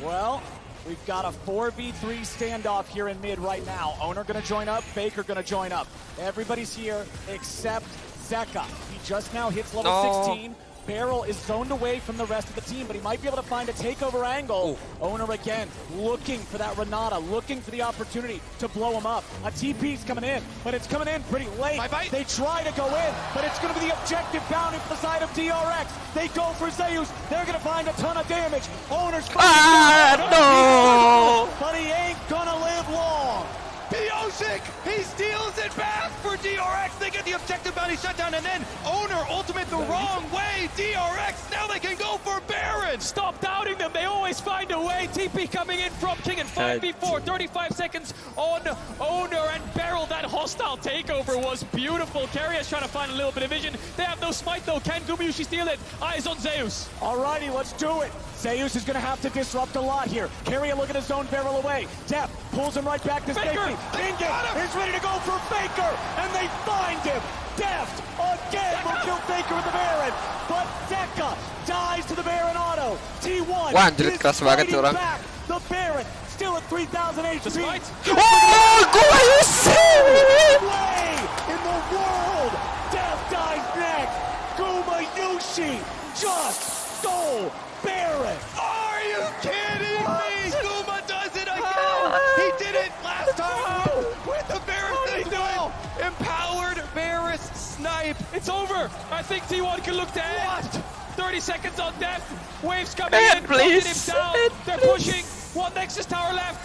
Well, we've got a 4v3 standoff here in mid right now. Owner gonna join up, Faker gonna join up. Everybody's here except Zeka. He just now hits level 16. Beryl is zoned away from the rest of the team, but he might be able to find a takeover angle. Owner again, looking for that Renata, looking for the opportunity to blow him up. A TP's coming in, but it's coming in pretty late. They try to go in, but it's going to be the objective bounding for the side of DRX. They go for Zeus. They're going to find a ton of damage. Owner's no! But he ain't going to live long. Pyosik, he steals it back for DRX. They get the objective bounty shutdown, and then Owner ultimate the wrong way. DRX, now they can go for Baron. Stop doubting them. They always find a way. TP coming in from King and 5v4. 35 seconds on Owner and Beryl. That hostile takeover was beautiful. Keria trying to find a little bit of vision. They have no smite though. Can Gumayusi steal it? Eyes on Zeus. Alrighty, let's do it. Zeus is going to have to disrupt a lot here. Keria looking to zone Beryl away. Deft pulls him right back to safety. Ingen is ready to go for Faker, and they find him. Deft again will kill Faker with the Baron, but Zeka dies to the Baron auto. T1 Wah, anjir, keras banget tuh orang. back. The Baron still at 3,000 HP. Oh, Gumayusi! Way in the world. Deft dies next. Gumayusi just stole Baron. Are you kidding me? Guma does it again. He did it last time with the Varus as well. Empowered Varus snipe. It's over. I think T1 can look to end. 30 seconds on Deft. Waves coming in. Please. Him down. They're pushing. One Nexus tower left.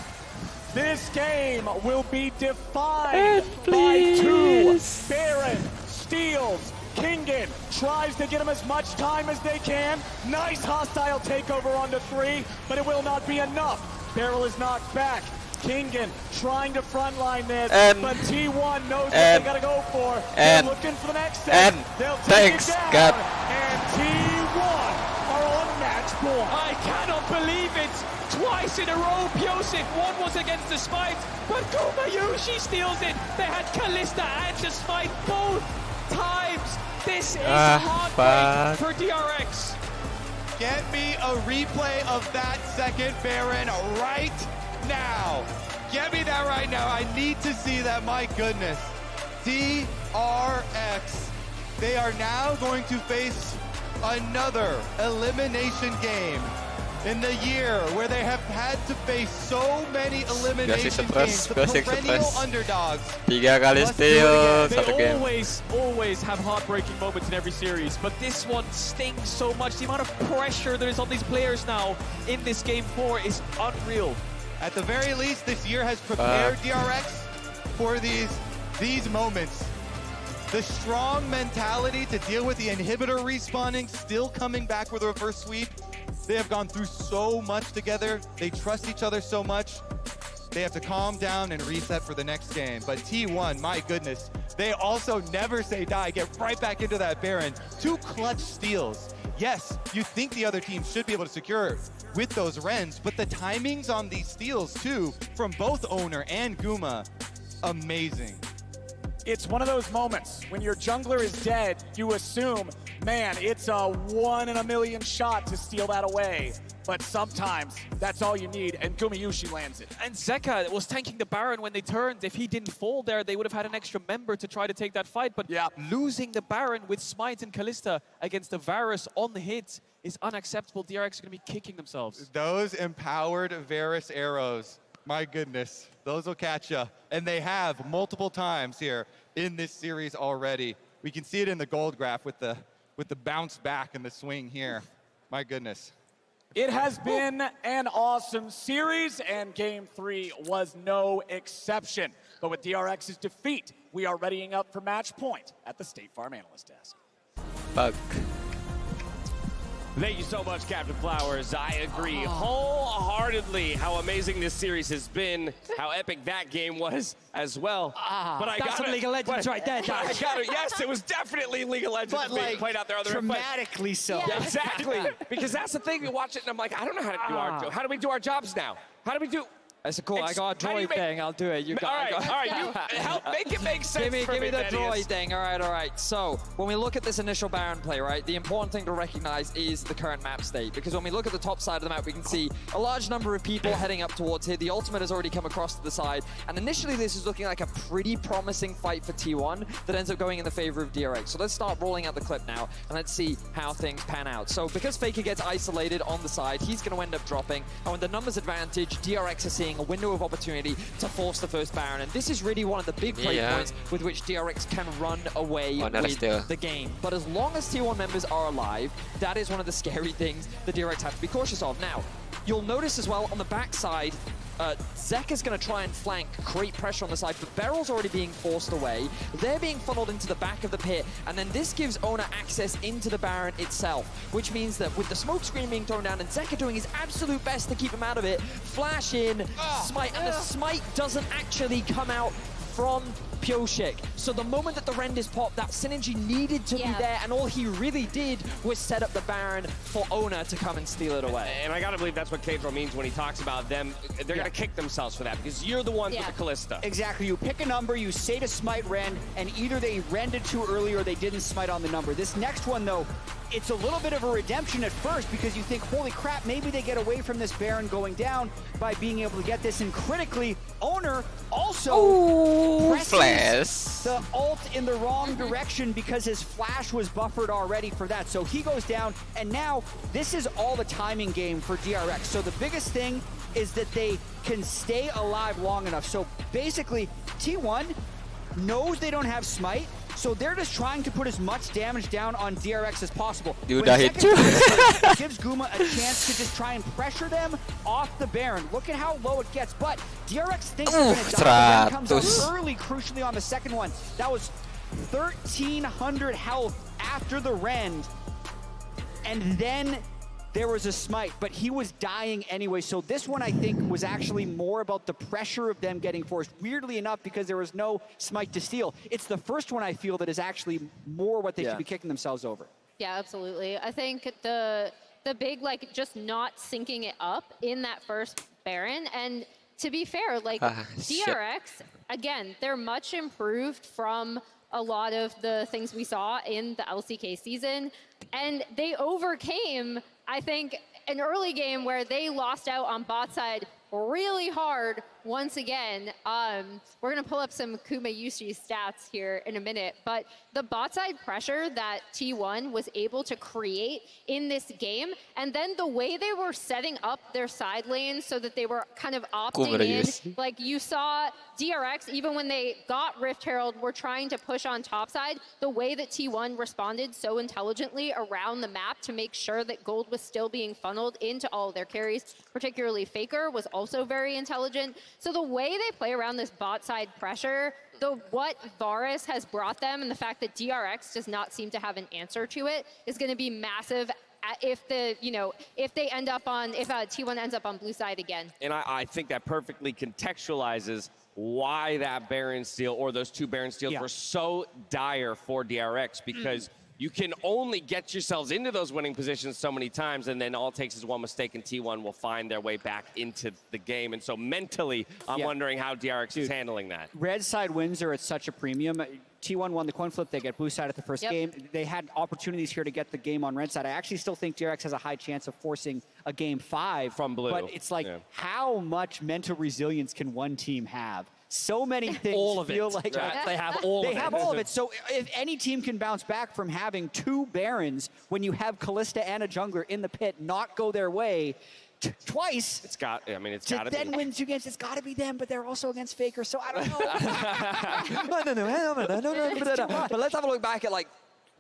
This game will be defined by two. Baron steals. Kingen tries to get him as much time as they can. Nice hostile takeover onto 3, but it will not be enough. Beryl is knocked back. Kingen trying to frontline this, but T1 knows what they gotta go for. They're looking for the next set. They'll take it down. God. And T1 are on match point. I cannot believe it. Twice in a row, Pyosik. One was against the smite, but Gumayusi steals it. They had Kalista and the smite both times. This is heartbreak for DRX. Get me a replay of that second Baron right now. Get me that right now. I need to see that. My goodness. DRX. They are now going to face another elimination game in the year where they have had to face so many elimination games, the perennial underdogs. 3 kali steal They satu game. always have heartbreaking moments in every series, but this one stings so much. The amount of pressure that is on these players now in this game 4 is unreal. At the very least, this year has prepared DRX for these moments. The strong mentality to deal with the inhibitor respawning, still coming back with a reverse sweep. They have gone through so much together. They trust each other so much. They have to calm down and reset for the next game. But T1, my goodness, they also never say die, get right back into that Baron. 2 clutch steals. Yes, you think the other team should be able to secure with those Rens, but the timings on these steals too, from both Owner and Guma, amazing. It's one of those moments when your jungler is dead, you assume, man, it's a 1 in a million shot to steal that away. But sometimes that's all you need, and Gumayusi lands it. And Zeka was tanking the Baron when they turned. If he didn't fall there, they would have had an extra member to try to take that fight. But losing the Baron with Smite and Kalista against the Varus on the hit is unacceptable. DRX are going to be kicking themselves. Those empowered Varus arrows, my goodness, those will catch you. And they have multiple times here in this series already. We can see it in the gold graph with the bounce back and the swing here. My goodness. It has been an awesome series, and Game 3 was no exception. But with DRX's defeat, we are readying up for match point at the State Farm Analyst Desk. Fuck. Thank you so much, Captain Flowers. I agree wholeheartedly how amazing this series has been, how epic that game was as well. But that's some League of Legends right there, Josh. Yes, it was definitely League of Legends But, being like, played out there. dramatically so. Yeah, exactly. Because that's the thing, you watch it and I'm like, I don't know how to do our job. How do we do our jobs now? How do we do? That's cool. I got a droid thing. I'll do it. You got. All right. You help make it make sense. Give me the Thaddeus. droid thing. All right. So when we look at this initial Baron play, right, the important thing to recognize is the current map state. Because when we look at the top side of the map, we can see a large number of people heading up towards here. The ultimate has already come across to the side, and initially this is looking like a pretty promising fight for T1 that ends up going in the favor of DRX. So let's start rolling out the clip now, and let's see how things pan out. So because Faker gets isolated on the side, he's going to end up dropping, and with the numbers advantage, DRX are seeing a window of opportunity to force the first Baron, and this is really one of the big play points with which DRX can run away with the game. But as long as T1 members are alive, that is one of the scary things that DRX have to be cautious of. Now, you'll notice as well on the backside, Zeka's going to try and flank, create pressure on the side, but Beryl's already being forced away. They're being funneled into the back of the pit, and then this gives Oner access into the Baron itself, which means that with the smoke screen being thrown down and Zeka doing his absolute best to keep him out of it, flash in, smite, and the smite doesn't actually come out from Pyosik. So the moment that the rend is popped, that synergy needed to be there, and all he really did was set up the Baron for Oner to come and steal it away. And I gotta believe that's what Kadro means when he talks about them. They're gonna kick themselves for that, because you're the ones with the Kalista. Exactly. You pick a number, you say to smite rend, and either they rended too early or they didn't smite on the number. This next one, though, it's a little bit of a redemption at first, because you think, holy crap, maybe they get away from this Baron going down by being able to get this, and critically, Oner also presses the ult in the wrong direction because his flash was buffered already for that. So he goes down, and now this is all the timing game for DRX. So the biggest thing is that they can stay alive long enough. So basically, T1 knows they don't have smite, so they're just trying to put as much damage down on DRX as possible. You hit too. It gives Guma a chance to just try and pressure them off the Baron. Look at how low it gets, but DRX thinks they're going to die. The Baron comes up early, crucially, on the second one. That was 1,300 health after the rend, and then there was a smite, but he was dying anyway. So this one, I think, was actually more about the pressure of them getting forced. Weirdly enough, because there was no smite to steal. It's the first one, I feel, that is actually more what they should be kicking themselves over. Yeah, absolutely. I think the big, like, just not syncing it up in that first Baron. And to be fair, like, DRX, again, they're much improved from a lot of the things we saw in the LCK season. And they overcame, I think, an early game where they lost out on bot side really hard once again, we're going to pull up some Kuma Yushi stats here in a minute, but the bot side pressure that T1 was able to create in this game, and then the way they were setting up their side lanes so that they were kind of opting in, like you saw DRX, even when they got Rift Herald, were trying to push on top side, the way that T1 responded so intelligently around the map to make sure that gold was still being funneled into all of their carries, particularly Faker, was also very intelligent. So the way they play around this bot side pressure, what Varus has brought them and the fact that DRX does not seem to have an answer to it is going to be massive if they end up on, if T1 ends up on blue side again. And I think that perfectly contextualizes why that Baron steal or those two Baron steals were so dire for DRX, because you can only get yourselves into those winning positions so many times, and then all it takes is one mistake and T1 will find their way back into the game. And so mentally, I'm wondering how DRX is handling that. Red side wins are at such a premium. T1 won the coin flip. They get blue side at the first game. They had opportunities here to get the game on red side. I actually still think DRX has a high chance of forcing a game 5 from blue. But it's like, how much mental resilience can one team have? So many things feel like they have all of it. They have all of it. So if any team can bounce back from having 2 Barons when you have Kalista and a jungler in the pit not go their way twice, it's got to be. Then win 2 games, it's got to be them, but they're also against Faker, so I don't know. But let's have a look back at like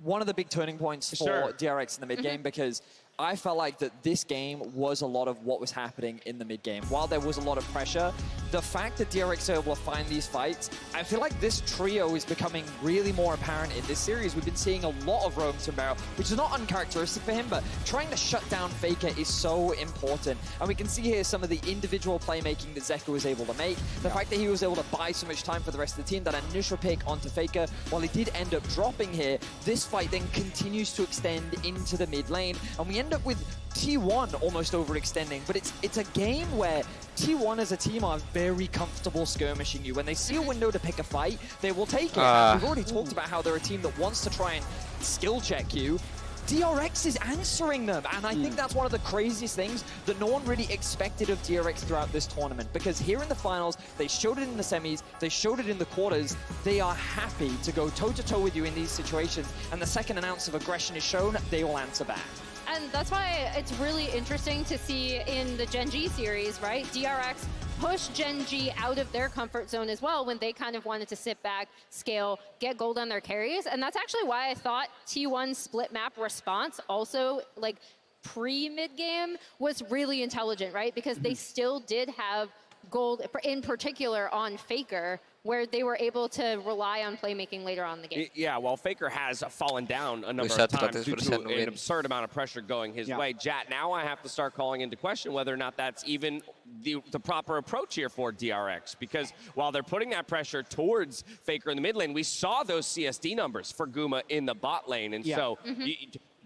one of the big turning points for DRX in the mid game, because I felt like that this game was a lot of what was happening in the mid game. While there was a lot of pressure, the fact that DRX are able to find these fights, I feel like this trio is becoming really more apparent in this series. We've been seeing a lot of roams from Baron, which is not uncharacteristic for him, but trying to shut down Faker is so important. And we can see here some of the individual playmaking that Zeka was able to make. The fact that he was able to buy so much time for the rest of the team, that initial pick onto Faker, while he did end up dropping here, this fight then continues to extend into the mid lane, and we end up with T1 almost overextending. But it's a game where T1 as a team are very comfortable skirmishing you. When they see a window to pick a fight, they will take it. We've already talked about how they're a team that wants to try and skill check you. DRX is answering them, and I think that's one of the craziest things that no one really expected of DRX throughout this tournament, because here in the finals, they showed it in the semis, they showed it in the quarters, they are happy to go toe-to-toe with you in these situations, and the second an ounce of aggression is shown, they will answer back. And that's why it's really interesting to see in the Gen G series, right? DRX push Gen G out of their comfort zone as well when they kind of wanted to sit back, scale, get gold on their carries. And that's actually why I thought T1's split map response also, like, pre-mid game was really intelligent, right? Because they still did have gold, in particular on Faker, where they were able to rely on playmaking later on in the game. Yeah, well, Faker has fallen down a number of times due to an absurd amount of pressure going his way. Jat, now I have to start calling into question whether or not that's even the proper approach here for DRX, because while they're putting that pressure towards Faker in the mid lane, we saw those CSD numbers for Guma in the bot lane, and so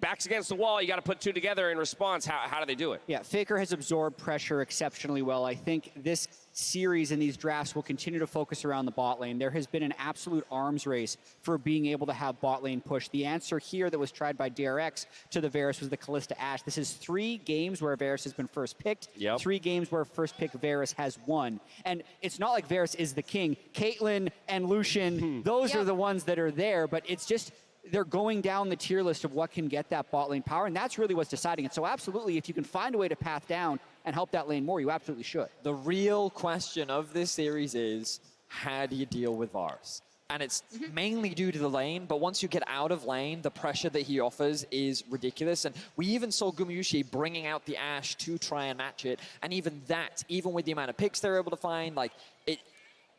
backs against the wall, you got to put 2 together in response. How do they do it? Yeah, Faker has absorbed pressure exceptionally well. I think this series and these drafts will continue to focus around the bot lane. There has been an absolute arms race for being able to have bot lane push. The answer here that was tried by DRX to the Varus was the Kalista Ashe. This is 3 games where Varus has been first picked, 3 games where first pick Varus has won. And it's not like Varus is the king. Caitlyn and Lucian, those are the ones that are there, but it's just they're going down the tier list of what can get that bot lane power, and that's really what's deciding it. So absolutely, if you can find a way to path down and help that lane more, you absolutely should. The real question of this series is, how do you deal with Varus? And it's mainly due to the lane, but once you get out of lane, the pressure that he offers is ridiculous. And we even saw Gumayusi bringing out the Ashe to try and match it. And even that, even with the amount of picks they're able to find, like, it,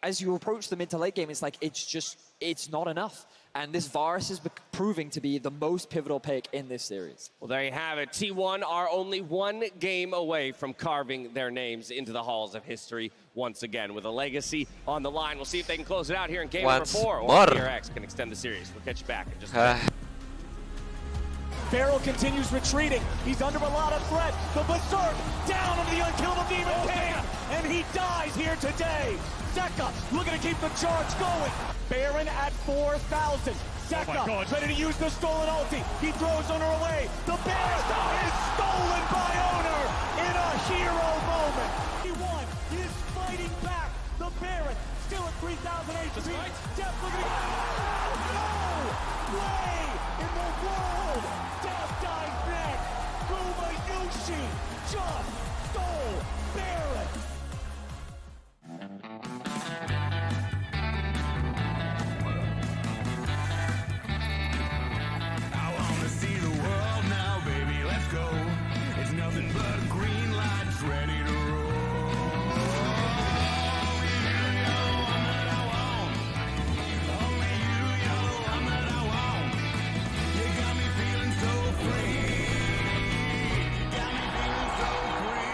as you approach the mid to late game, it's like, it's not enough. And this Varus is proving to be the most pivotal pick in this series. Well, there you have it. T1 are only 1 game away from carving their names into the halls of history once again, with a legacy on the line. We'll see if they can close it out here in game number 4, or DRX can extend the series. We'll catch you back in just a minute. Beryl continues retreating. He's under a lot of threat. The Berserk down into the unkillable Demon King, and he dies here today. Zeka looking to keep the charge going. Baron at 4,000. Zeka ready to use the stolen ulti. He throws Owner away. The Baron is stolen by Owner in a hero moment. He won. He is fighting back Still at 3,000 HP. Death looking. No way in the world. Death dies next. Gumayusi just stole Baron. I wanna see the world now, baby, let's go. It's nothing but green lights ready to roll. Only you, you're the one that I want. Only you, you're the one that I want. You got me feeling so free. Got me feeling so free.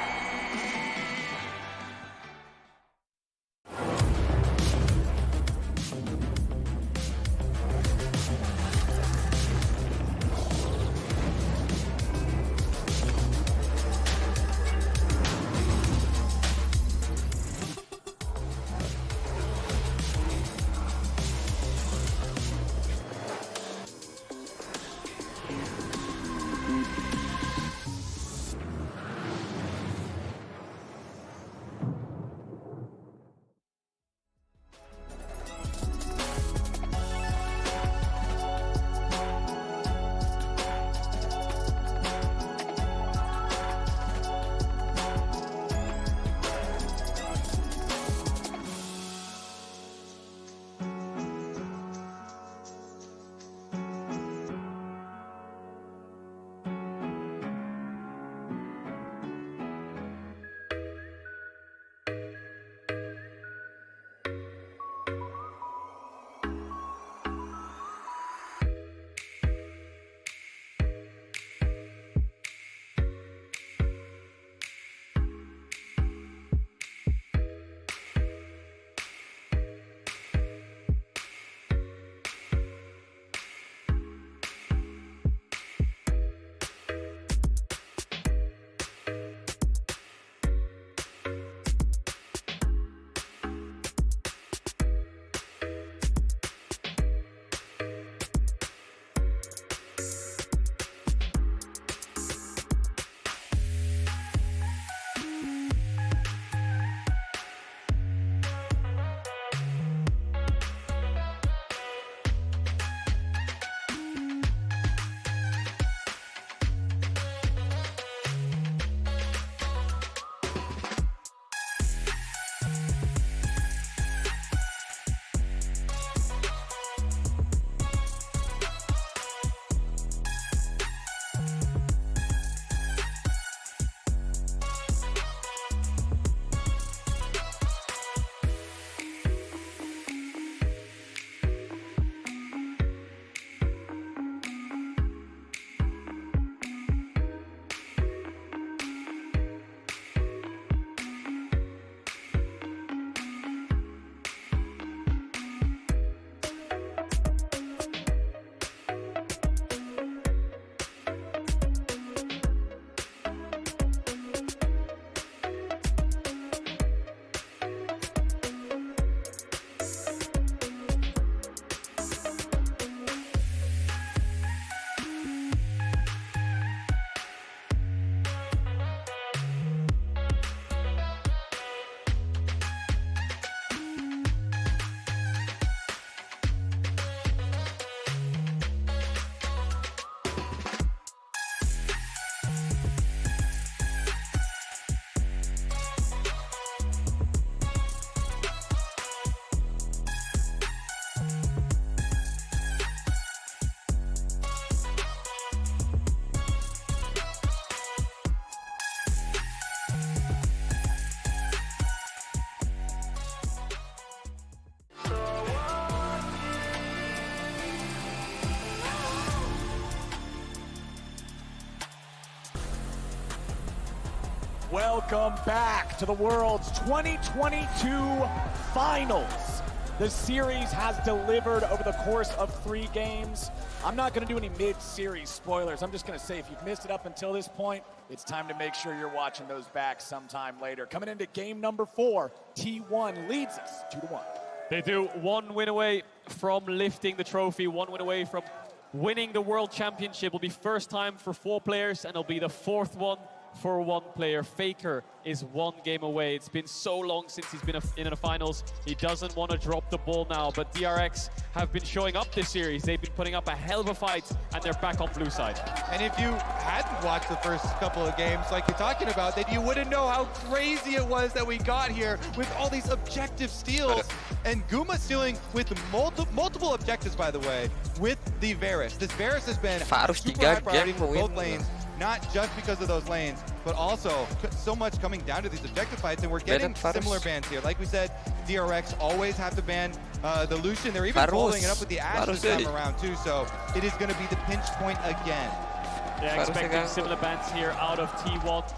Welcome back to the World's 2022 Finals. The series has delivered over the course of 3 games. I'm not going to do any mid-series spoilers. I'm just going to say if you've missed it up until this point, it's time to make sure you're watching those back sometime later. Coming into game number 4, T1 leads us 2-1. They do 1 win away from lifting the trophy, 1 win away from winning the World Championship. Will be first time for 4 players, and it'll be the 4th one for one player. Faker is one game away. It's been so long since he's been in the finals. He doesn't want to drop the ball now, but DRX have been showing up this series. They've been putting up a hell of a fight, and they're back on blue side. And if you hadn't watched the first couple of games like you're talking about, then you wouldn't know how crazy it was that we got here with all these objective steals. And Guma stealing with multiple objectives, by the way, with the Varus. This Varus has been super high priority for both lanes, not just because of those lanes, but also so much coming down to these objective fights, and we're getting similar bans here. Like we said, DRX always have to ban the Lucian. They're even following it up with the Ashe this time around too, so it is going to be the pinch point again. Yeah, expecting similar bans here out of T1.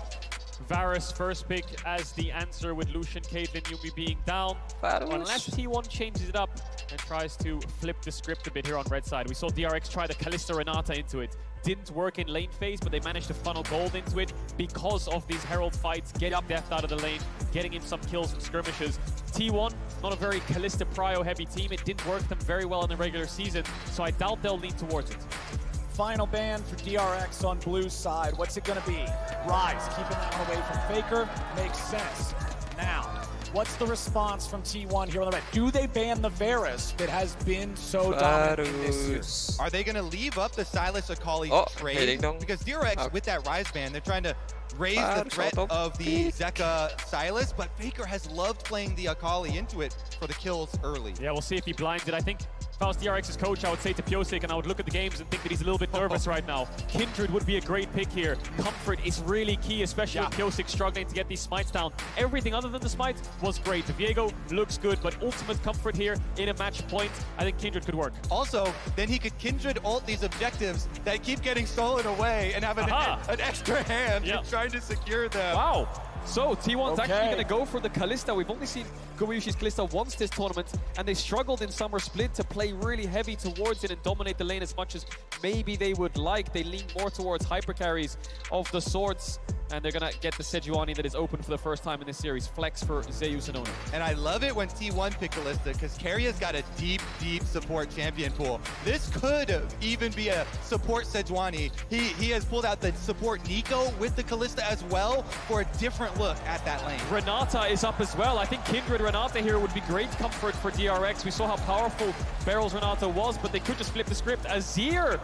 Varus first pick as the answer with Lucian, Caitlyn, Yuumi being down. Unless T1 changes it up and tries to flip the script a bit here on red side. We saw DRX try the Kalista Renata into it. Didn't work in lane phase, but they managed to funnel gold into it because of these Herald fights, getting Deft out of the lane, getting in some kills and skirmishes. T1, not a very Kalista Prio heavy team. It didn't work them very well in the regular season, so I doubt they'll lean towards it. Final ban for DRX on blue side. What's it going to be? Rise, keeping that one away from Faker. Makes sense. Now, what's the response from T1 here on the red? Do they ban the Varus that has been so dominant in this year? Are they going to leave up the Sylas Akali trade? Because DRX, with that Rise ban, they're trying to raise the threat of the Zeka Sylas, but Faker has loved playing the Akali into it for the kills early. Yeah, we'll see if he blinds it. I think if I was DRX's coach, I would say to Pyosik, and I would look at the games and think that he's a little bit nervous right now. Kindred would be a great pick here. Comfort is really key, especially with Pyosik struggling to get these smites down. Everything other than the smites was great. Viego looks good, but ultimate comfort here in a match point, I think Kindred could work. Also, then he could Kindred ult these objectives that keep getting stolen away and have an extra hand in trying to secure them. Wow. So T1's actually going to go for the Kalista. We've only seen Gumayusi's Kalista once this tournament, and they struggled in Summer Split to play really heavy towards it and dominate the lane as much as maybe they would like. They lean more towards hyper carries of the swords, and they're going to get the Sejuani that is open for the first time in this series. Flex for Zeus and Oner. And I love it when T1 pick Kalista, because Karia's got a deep, deep support champion pool. This could even be a support Sejuani. He has pulled out the support Nico with the Kalista as well for a different look at that lane. Renata is up as well. I think Kindred Renata here would be great comfort for DRX. We saw how powerful Barrel's Renata was, but they could just flip the script. Azir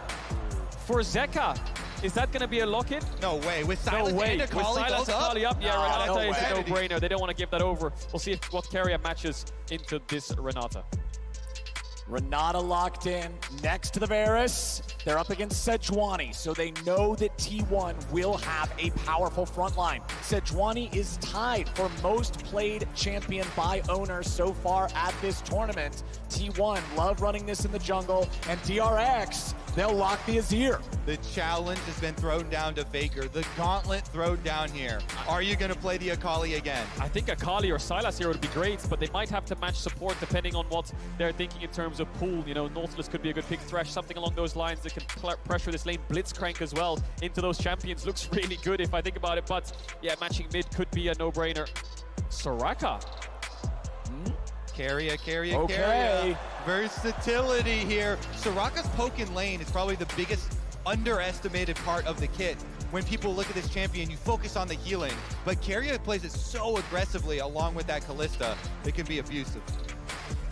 for Zeka. Is that going to be a lock-in? No way. With Sylas and Akali with Sylas Akali up, yeah, Renata is a no-brainer. no-brainer. They don't want to give that over. We'll see what Keria matches into this Renata. Renata locked in next to the Varus. They're up against Sejuani, so they know that T1 will have a powerful front line. Sejuani is tied for most played champion by Oner so far at this tournament. T1 love running this in the jungle, and DRX, they'll lock the Azir. The challenge has been thrown down to Faker. The gauntlet thrown down here. Are you going to play the Akali again? I think Akali or Sylas here would be great, but they might have to match support depending on what they're thinking in terms of pool. You know, Nautilus could be a good pick. Thresh, something along those lines that can pressure this lane. Blitzcrank as well into those champions looks really good if I think about it, but yeah, matching mid could be a no-brainer. Soraka. Keria. Versatility here. Soraka's poke in lane is probably the biggest underestimated part of the kit. When people look at this champion, you focus on the healing, but Keria plays it so aggressively along with that Kalista, it can be abusive.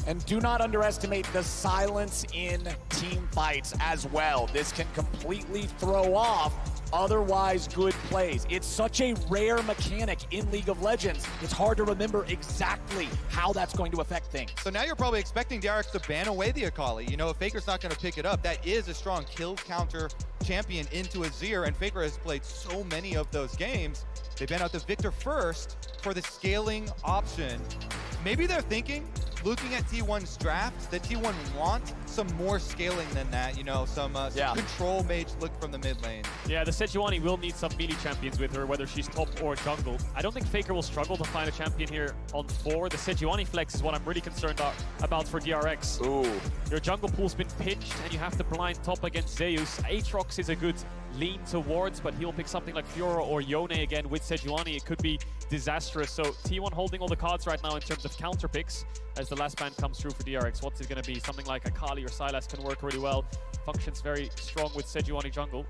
And do not underestimate the silence in team fights as well. This can completely throw off otherwise good plays. It's such a rare mechanic in League of Legends. It's hard to remember exactly how that's going to affect things. So now you're probably expecting DRX to ban away the Akali. You know, if Faker's not going to pick it up, that is a strong kill counter champion into Azir, and Faker has played so many of those games. They ban out the Victor first for the scaling option. Maybe they're thinking, looking at T1's draft, that T1 want some more scaling than that, you know, some control mage look from the mid lane. Yeah, the Sejuani will need some melee champions with her, whether she's top or jungle. I don't think Faker will struggle to find a champion here on 4. The Sejuani flex is what I'm really concerned about for DRX. Ooh. Your jungle pool's been pinched, and you have to blind top against Zeus. Aatrox is a good lean towards, but he'll pick something like Fiora or Yone again with Sejuani. It could be disastrous. So T1 holding all the cards right now in terms of counter picks as the last ban comes through for DRX. What's it going to be? Something like Akali or Sylas can work really well. Functions very strong with Sejuani jungle.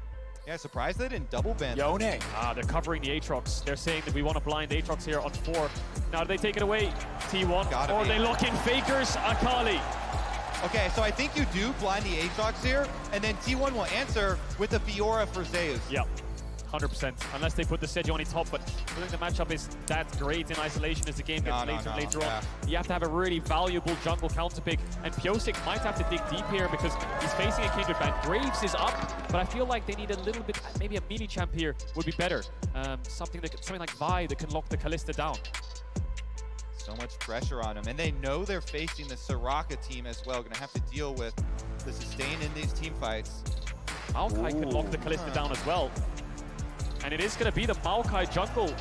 Yeah, surprised they didn't double ban. Yone. They're covering the Aatrox. They're saying that we want to blind Aatrox here on 4. Now, do they take it away, T1? Gotta or be. they lock in Faker's Akali? Okay, so I think you do blind the Aatrox here, and then T1 will answer with a Fiora for Zeus. Yep. 100%, unless they put the Sejuani top, but I think the matchup is that great in isolation as the game gets later and later on. You have to have a really valuable jungle counter pick, and Pyosik might have to dig deep here because he's facing a Kindred ban. Graves is up, but I feel like they need a little bit, maybe a mini champ here would be better. Something like Vi that can lock the Kalista down. So much pressure on them, and they know they're facing the Soraka team as well. Gonna have to deal with the sustain in these team fights. Maokai can lock the Kalista down as well. And it is going to be the Maokai jungle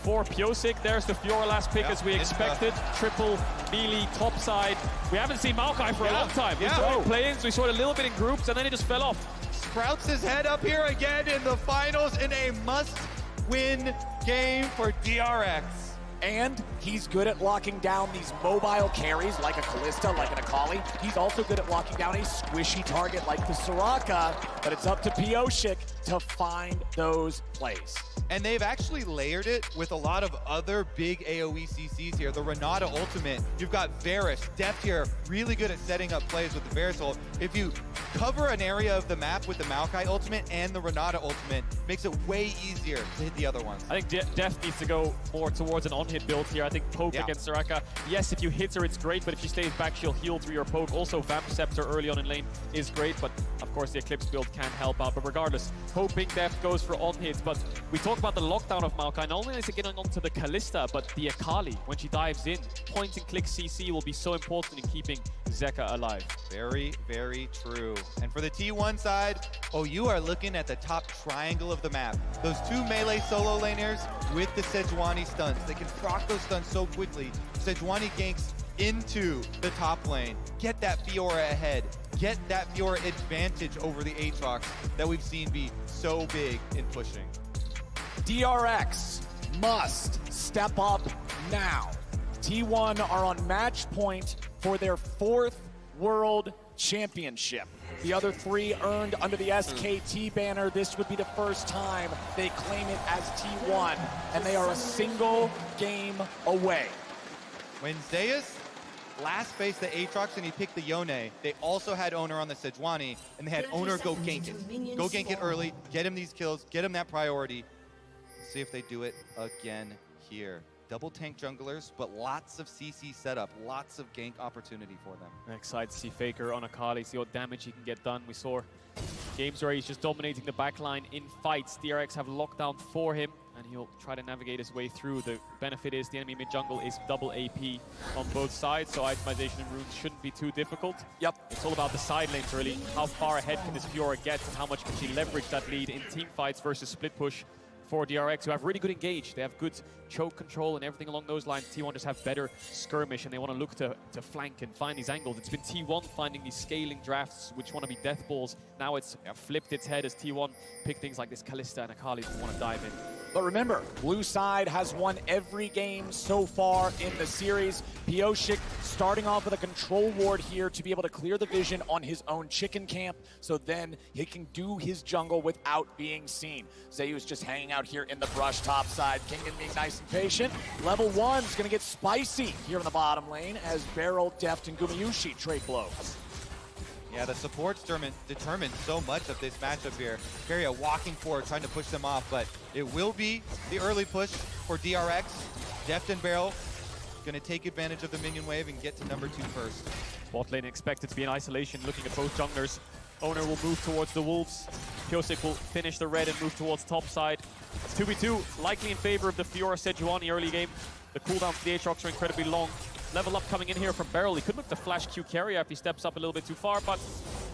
for Pyosik. There's the Fiora last pick as we expected. Triple melee top side. We haven't seen Maokai for a long time. We saw it play-ins, we saw it a little bit in groups, and then it just fell off. Sprouts his head up here again in the finals in a must-win game for DRX. And he's good at locking down these mobile carries like a Kalista, like an Akali. He's also good at locking down a squishy target like the Soraka, but it's up to Pyosik to find those plays. And they've actually layered it with a lot of other big AoE CCs here. The Renata ultimate, you've got Varus, Deft here, really good at setting up plays with the Varus ult. If you cover an area of the map with the Maokai ultimate and the Renata ultimate, makes it way easier to hit the other ones. I think Deft needs to go more towards an on-hit build here. I think poke against Soraka. Yes, if you hit her, it's great, but if she stays back, she'll heal through your poke. Also, Vamp Scepter early on in lane is great, but of course the Eclipse build can help out. But regardless, hoping Deft goes for on-hits. But we talk about the lockdown of Maokai. Not only is it getting onto the Kalista, but the Akali, when she dives in, point-and-click CC will be so important in keeping Zeka alive. Very, very true. And for the T1 side, you are looking at the top triangle of the map. Those two melee solo laners with the Sejuani stuns. They can proc those stuns so quickly. Sejuani ganks into the top lane. Get that Fiora ahead. Get that Fiora advantage over the Aatrox that we've seen be so big in pushing. DRX must step up now. T1 are on match point for their 4th World Championship. The other 3 earned under the SKT banner. This would be the first time they claim it as T1, and they are a single game away. When Zeus last faced the Aatrox and he picked the Yone, they also had Owner on the Sejuani, and they had Owner go gank it. Go gank it early, get him these kills, get him that priority. See if they do it again here. Double tank junglers, but lots of CC setup, lots of gank opportunity for them. I'm excited to see Faker on Akali, see what damage he can get done. We saw games where he's just dominating the backline in fights. DRX have lockdown for him, and he'll try to navigate his way through. The benefit is the enemy mid-jungle is double AP on both sides, so itemization and runes shouldn't be too difficult. Yep. It's all about the side lanes, really. How far ahead can this Fiora get, and how much can she leverage that lead in team fights versus split push for DRX, who have really good engage. They have good choke control and everything along those lines. T1 just have better skirmish, and they want to look to flank and find these angles. It's been T1 finding these scaling drafts, which want to be death balls. Now it's flipped its head as T1 pick things like this Kalista and Akali that want to dive in. But remember, blue side has won every game so far in the series. Pyosik starting off with a control ward here to be able to clear the vision on his own chicken camp, so then he can do his jungle without being seen. Zeus just hanging out here in the brush top side. Kingdom being nice and patient. Level 1's gonna get spicy here in the bottom lane as Beryl, Deft, and Gumayusi trade blows. Yeah, the support's determined so much of this matchup here. Keria walking forward, trying to push them off, but it will be the early push for DRX. Deft and Beryl going to take advantage of the minion wave and get to number 2 first. Bot lane expected to be in isolation, looking at both junglers. Owner will move towards the Wolves. Pyosik will finish the red and move towards top side. 2v2, likely in favor of the Fiora Sejuani early game. The cooldowns for the Aatrox are incredibly long. Level up coming in here from Beryl. He could look to flash Q Keria if he steps up a little bit too far, but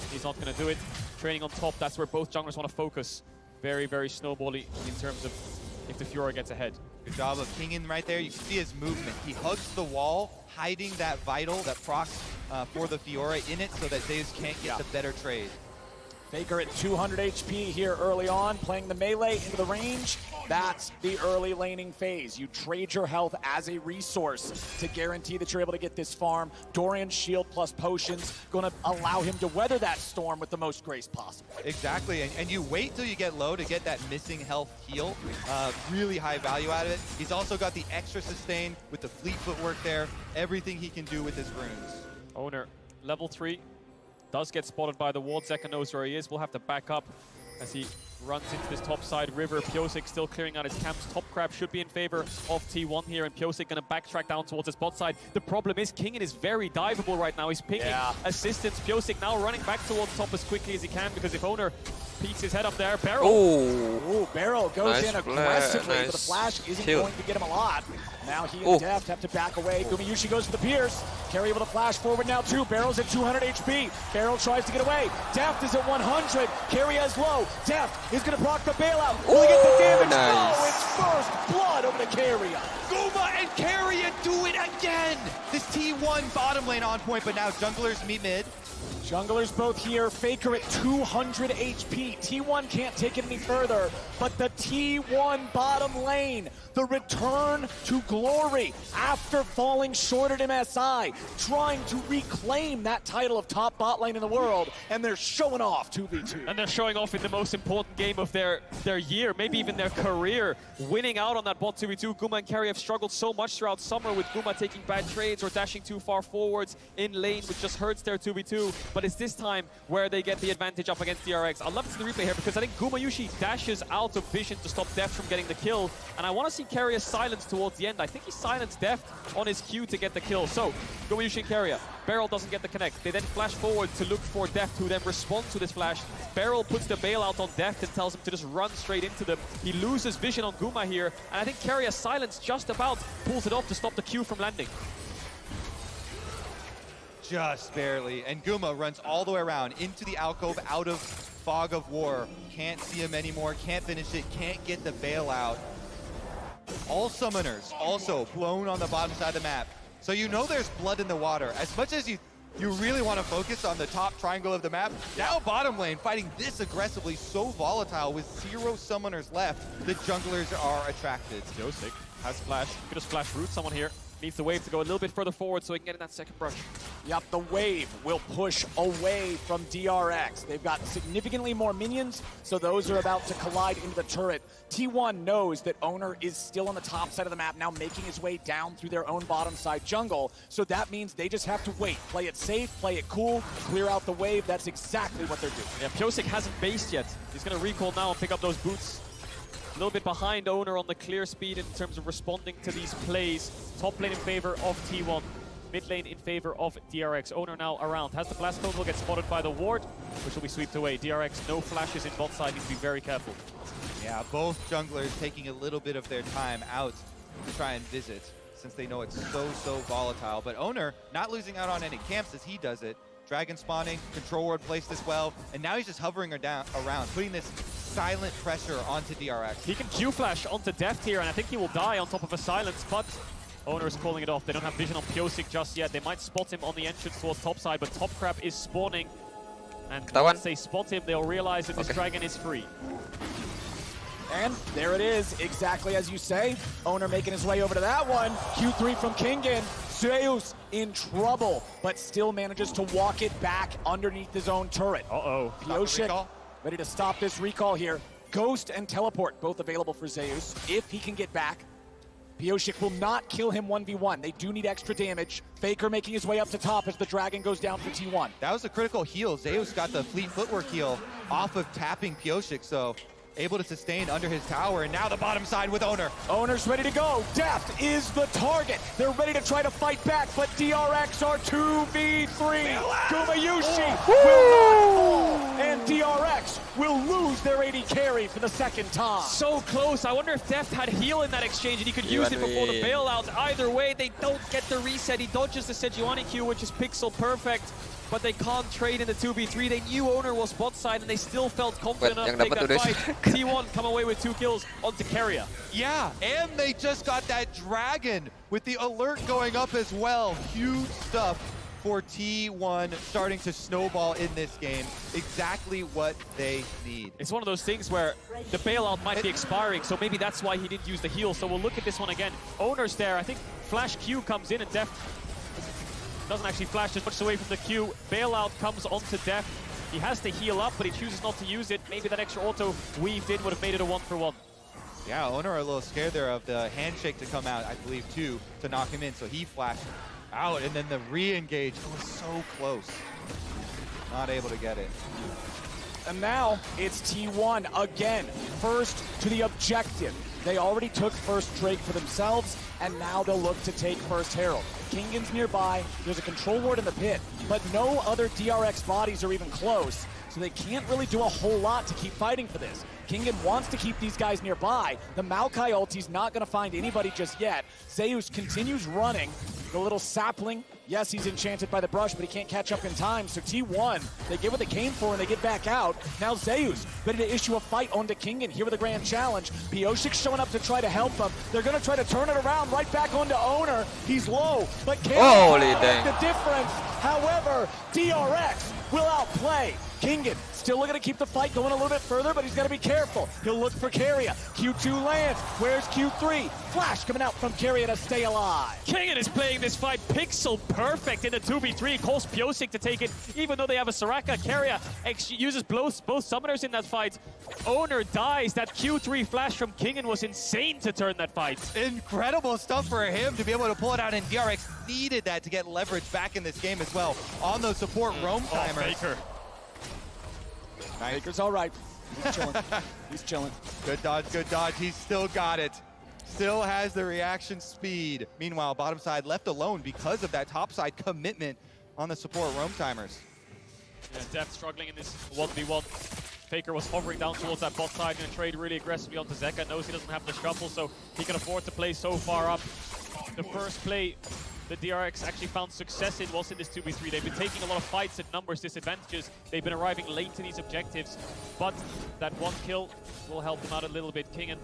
he's not going to do it. Training on top, that's where both junglers want to focus. Very, very snowbally in terms of if the Fiora gets ahead. Good job of pinging right there. You can see his movement. He hugs the wall, hiding that vital, that procs for the Fiora in it so that Zeus can't get the better trade. Faker at 200 HP here early on, playing the melee into the range. That's the early laning phase. You trade your health as a resource to guarantee that you're able to get this farm. Dorian's shield plus potions going to allow him to weather that storm with the most grace possible. Exactly, and you wait till you get low to get that missing health heal. Really high value out of it. He's also got the extra sustain with the fleet footwork there. Everything he can do with his runes. Oner, level 3. Does get spotted by the ward. Zeka knows where he is. We'll have to back up as he runs into this top side river. Pyosik still clearing out his camps. Top Crab should be in favor of T1 here, and Pyosik going to backtrack down towards his bot side. The problem is Kingen is very diveable right now. He's pinging assistance. Pyosik now running back towards top as quickly as he can, because if Oner peeks his head up there, Beryl. Oh, Beryl goes in aggressively, nice but the flash isn't kill. going to get him a lot. Now he and Deft have to back away. Gumayusi goes for the Pierce. Carry able to flash forward now too. Beryl's at 200 HP. Beryl tries to get away. Deft is at 100. Carry has low. Deft is going to block the bailout. Will he get the damage? Nice. No, it's first blood over the Carrier. Guma and Carrier do it again! This T1 bottom lane on point, but now junglers meet mid. Junglers both here. Faker at 200 HP. T1 can't take it any further, but the T1 bottom lane, the return to glory after falling short at MSI, trying to reclaim that title of top bot lane in the world, and they're showing off 2v2. And they're showing off in the most important game of their year, maybe even their career, winning out on that bot 2v2. Guma and Carry have struggled so much throughout summer, with Guma taking bad trades or dashing too far forwards in lane, which just hurts their 2v2. But it's this time where they get the advantage up against DRX. I love to see the replay here, because I think Gumayusi dashes out of vision to stop Deft from getting the kill, and I want to see Carrier silence towards the end. I think he silenced Deft on his Q to get the kill. So Gumayusi and Carrier, Beryl doesn't get the connect. They then flash forward to look for Deft, who then responds to this flash. Beryl puts the bailout on Deft and tells him to just run straight into them. He loses vision on Guma here, and I think Carrier silence just about pulls it off to stop the Q from landing. Just barely, and Guma runs all the way around into the alcove, out of Fog of War. Can't see him anymore, can't finish it, can't get the bailout. All summoners also blown on the bottom side of the map. So you know there's blood in the water. As much as you really want to focus on the top triangle of the map, now bottom lane fighting this aggressively, so volatile with 0 summoners left, the junglers are attracted. Pyosik has flash. Could just flash root someone here. Needs the wave to go a little bit further forward so he can get in that second brush. Yep, the wave will push away from DRX. They've got significantly more minions, so those are about to collide into the turret. T1 knows that Oner is still on the top side of the map, now making his way down through their own bottom side jungle, so that means they just have to wait. Play it safe, play it cool, clear out the wave. That's exactly what they're doing. Yeah, Pyosik hasn't based yet. He's going to recall now and pick up those boots. A little bit behind Oner on the clear speed in terms of responding to these plays. Top lane in favor of T1. Mid lane in favor of DRX. Oner now around. Has the blast cone, will get spotted by the ward, which will be swept away. DRX, no flashes in bot side. Need to be very careful. Yeah, both junglers taking a little bit of their time out to try and visit, since they know it's so volatile. But Oner not losing out on any camps as he does it. Dragon spawning, control ward placed as well, and now he's just hovering around, putting this silent pressure onto DRX. He can Q-flash onto Deft here, and I think he will die on top of a silence, but Oner is calling it off. They don't have vision on Pyosik just yet. They might spot him on the entrance towards top side, but Top Crab is spawning, and once they spot him, they'll realize that this dragon is free. And there it is, exactly as you say. Oner making his way over to that one. Q3 from Kingen. Zeus in trouble, but still manages to walk it back underneath his own turret. Pyosik ready to stop this recall here. Ghost and Teleport both available for Zeus if he can get back. Pyosik will not kill him 1v1. They do need extra damage. Faker making his way up to top as the dragon goes down for T1. That was a critical heal. Zeus got the fleet footwork heal off of tapping Pyosik, so able to sustain under his tower, and now the bottom side with Oner. Oner's ready to go. Deft is the target. They're ready to try to fight back, but DRX are 2v3. Gumayusi will not fall, and DRX will lose their AD carry for the second time. So close. I wonder if Deft had heal in that exchange and he could use it before the bailout. Either way, they don't get the reset. He dodges the Sejuani Q, which is pixel perfect, but they can't trade in the 2v3. They knew Oner was bot side, and they still felt confident enough to take that fight. T1 come away with 2 kills onto Carrier. Yeah, and they just got that dragon with the alert going up as well. Huge stuff for T1 starting to snowball in this game. Exactly what they need. It's one of those things where the bailout might be expiring, so maybe that's why he didn't use the heal. So we'll look at this one again. Owner's there. I think Flash Q comes in and Deft doesn't actually flash as much away from the Q. Bailout comes onto Deft. He has to heal up, but he chooses not to use it. Maybe that extra auto weaved in would have made it a 1-for-1. Yeah, Owner a little scared there of the handshake to come out, I believe, too, to knock him in. So he flashed out, and then the re-engage. It was so close. Not able to get it. And now it's T1 again, first to the objective. They already took first Drake for themselves, and now they'll look to take first Herald. Kingan's nearby, there's a control ward in the pit, but no other DRX bodies are even close, so they can't really do a whole lot to keep fighting for this. Kingan wants to keep these guys nearby. The Maokai ulti's not going to find anybody just yet. Zeus continues running. The little sapling, yes, he's enchanted by the brush, but he can't catch up in time. So T1, they get what they came for and they get back out. Now Zeus ready to issue a fight onto Kingan here with a grand challenge. Pyosik showing up to try to help them. They're going to try to turn it around right back onto Owner. He's low, but can't make the difference. However, DRX will outplay. Kingan still looking to keep the fight going a little bit further, but he's got to be careful. He'll look for Keria. Q2 lands. Where's Q3? Flash coming out from Keria to stay alive. Kingan is playing this fight pixel perfect in the 2v3. Calls Pyosik to take it, even though they have a Soraka. Keria uses both summoners in that fight. Owner dies. That Q3 flash from Kingan was insane to turn that fight. Incredible stuff for him to be able to pull it out, and DRX needed that to get leverage back in this game as well on those support roam timers. Faker. Nice. Faker's all right. He's chilling. He's chilling. Good dodge, good dodge. He's still got it. Still has the reaction speed. Meanwhile, bottom side left alone because of that top side commitment on the support roam timers. Yeah, Deft struggling in this 1v1. Faker was hovering down towards that bot side, going to trade really aggressively onto Zeka. Knows he doesn't have the shuffle, so he can afford to play so far up. The first play the DRX actually found success in was in this 2v3. They've been taking a lot of fights at numbers disadvantages. They've been arriving late to these objectives, but that one kill will help them out a little bit. Kingan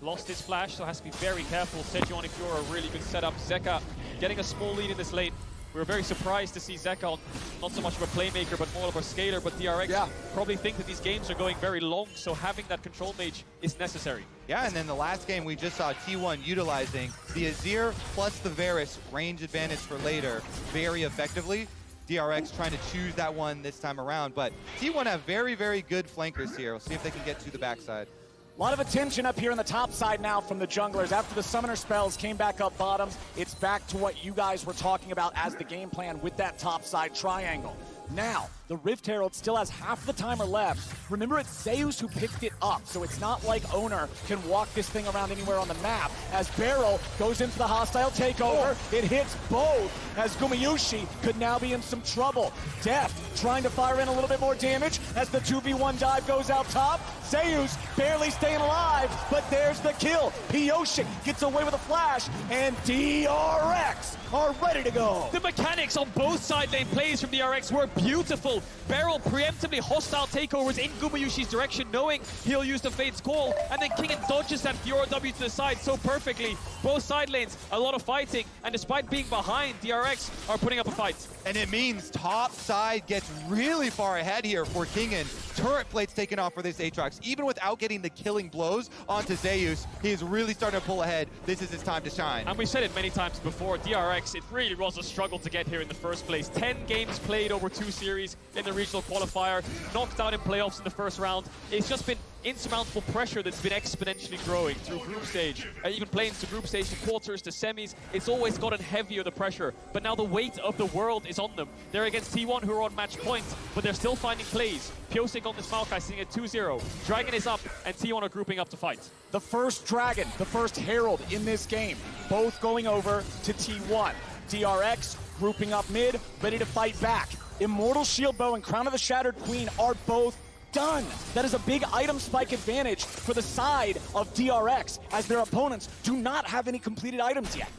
lost his flash, so has to be very careful. Sejuani Fiora, a really good setup. Zeka getting a small lead in this lane. We were very surprised to see Zeka on not so much of a playmaker, but more of a scaler. But DRX probably think that these games are going very long, so having that control mage is necessary. Yeah, and then the last game we just saw T1 utilizing the Azir plus the Varus range advantage for later very effectively. DRX trying to choose that one this time around, but T1 have very, very good flankers here. We'll see if they can get to the backside. A lot of attention up here on the top side now from the junglers. After the summoner spells came back up bottoms, it's back to what you guys were talking about as the game plan with that top side triangle. Now, the Rift Herald still has half the timer left. Remember, it's Zeus who picked it up, so it's not like Owner can walk this thing around anywhere on the map. As Beryl goes into the hostile takeover, it hits both, as Gumayusi could now be in some trouble. Deft trying to fire in a little bit more damage as the 2v1 dive goes out top. Zeus barely staying alive, but there's the kill. Pyosik gets away with a flash, and DRX are ready to go. The mechanics on both side lane plays from DRX were beautiful. Beryl preemptively hostile takeovers in Gumayusi's direction, knowing he'll use the Fate's Call, and then Kingan dodges that Fiora W to the side so perfectly. Both side lanes, a lot of fighting, and despite being behind, DRX are putting up a fight. And it means top side gets really far ahead here for Kingan. Turret plates taken off for this Aatrox. Even without getting the killing blows onto Zeus, he is really starting to pull ahead. This is his time to shine. And we said it many times before, DRX, it really was a struggle to get here in the first place. 10 games played over 2 series in the regional qualifier, knocked out in playoffs in the first round. It's just been insurmountable pressure that's been exponentially growing through group stage, even playing to group stage, to quarters, to semis. It's always gotten heavier, the pressure, but now the weight of the world is on them. They're against T1 who are on match point, but they're still finding plays. Pyosik on this Maokai sitting at 2-0. Dragon is up, and T1 are grouping up to fight. The first Dragon, the first Herald in this game, both going over to T1. DRX grouping up mid, ready to fight back. Immortal Shield Bow and Crown of the Shattered Queen are both done. That is a big item spike advantage for the side of DRX, as their opponents do not have any completed items yet.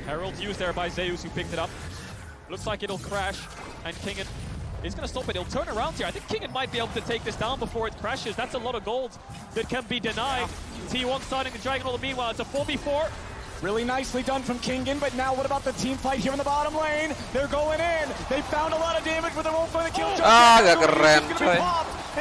Herald used there by Zeus, who picked it up. Looks like it'll crash, and Kingan is going to stop it. He'll turn around here. I think Kingan might be able to take this down before it crashes. That's a lot of gold that can be denied. T1 starting the Dragon Ball. Meanwhile, it's a 4v4. Really nicely done from Kingen, but now what about the team fight here in the bottom lane? They're going in. They found a lot of damage, but they won't find the kill. Gak keren, coy.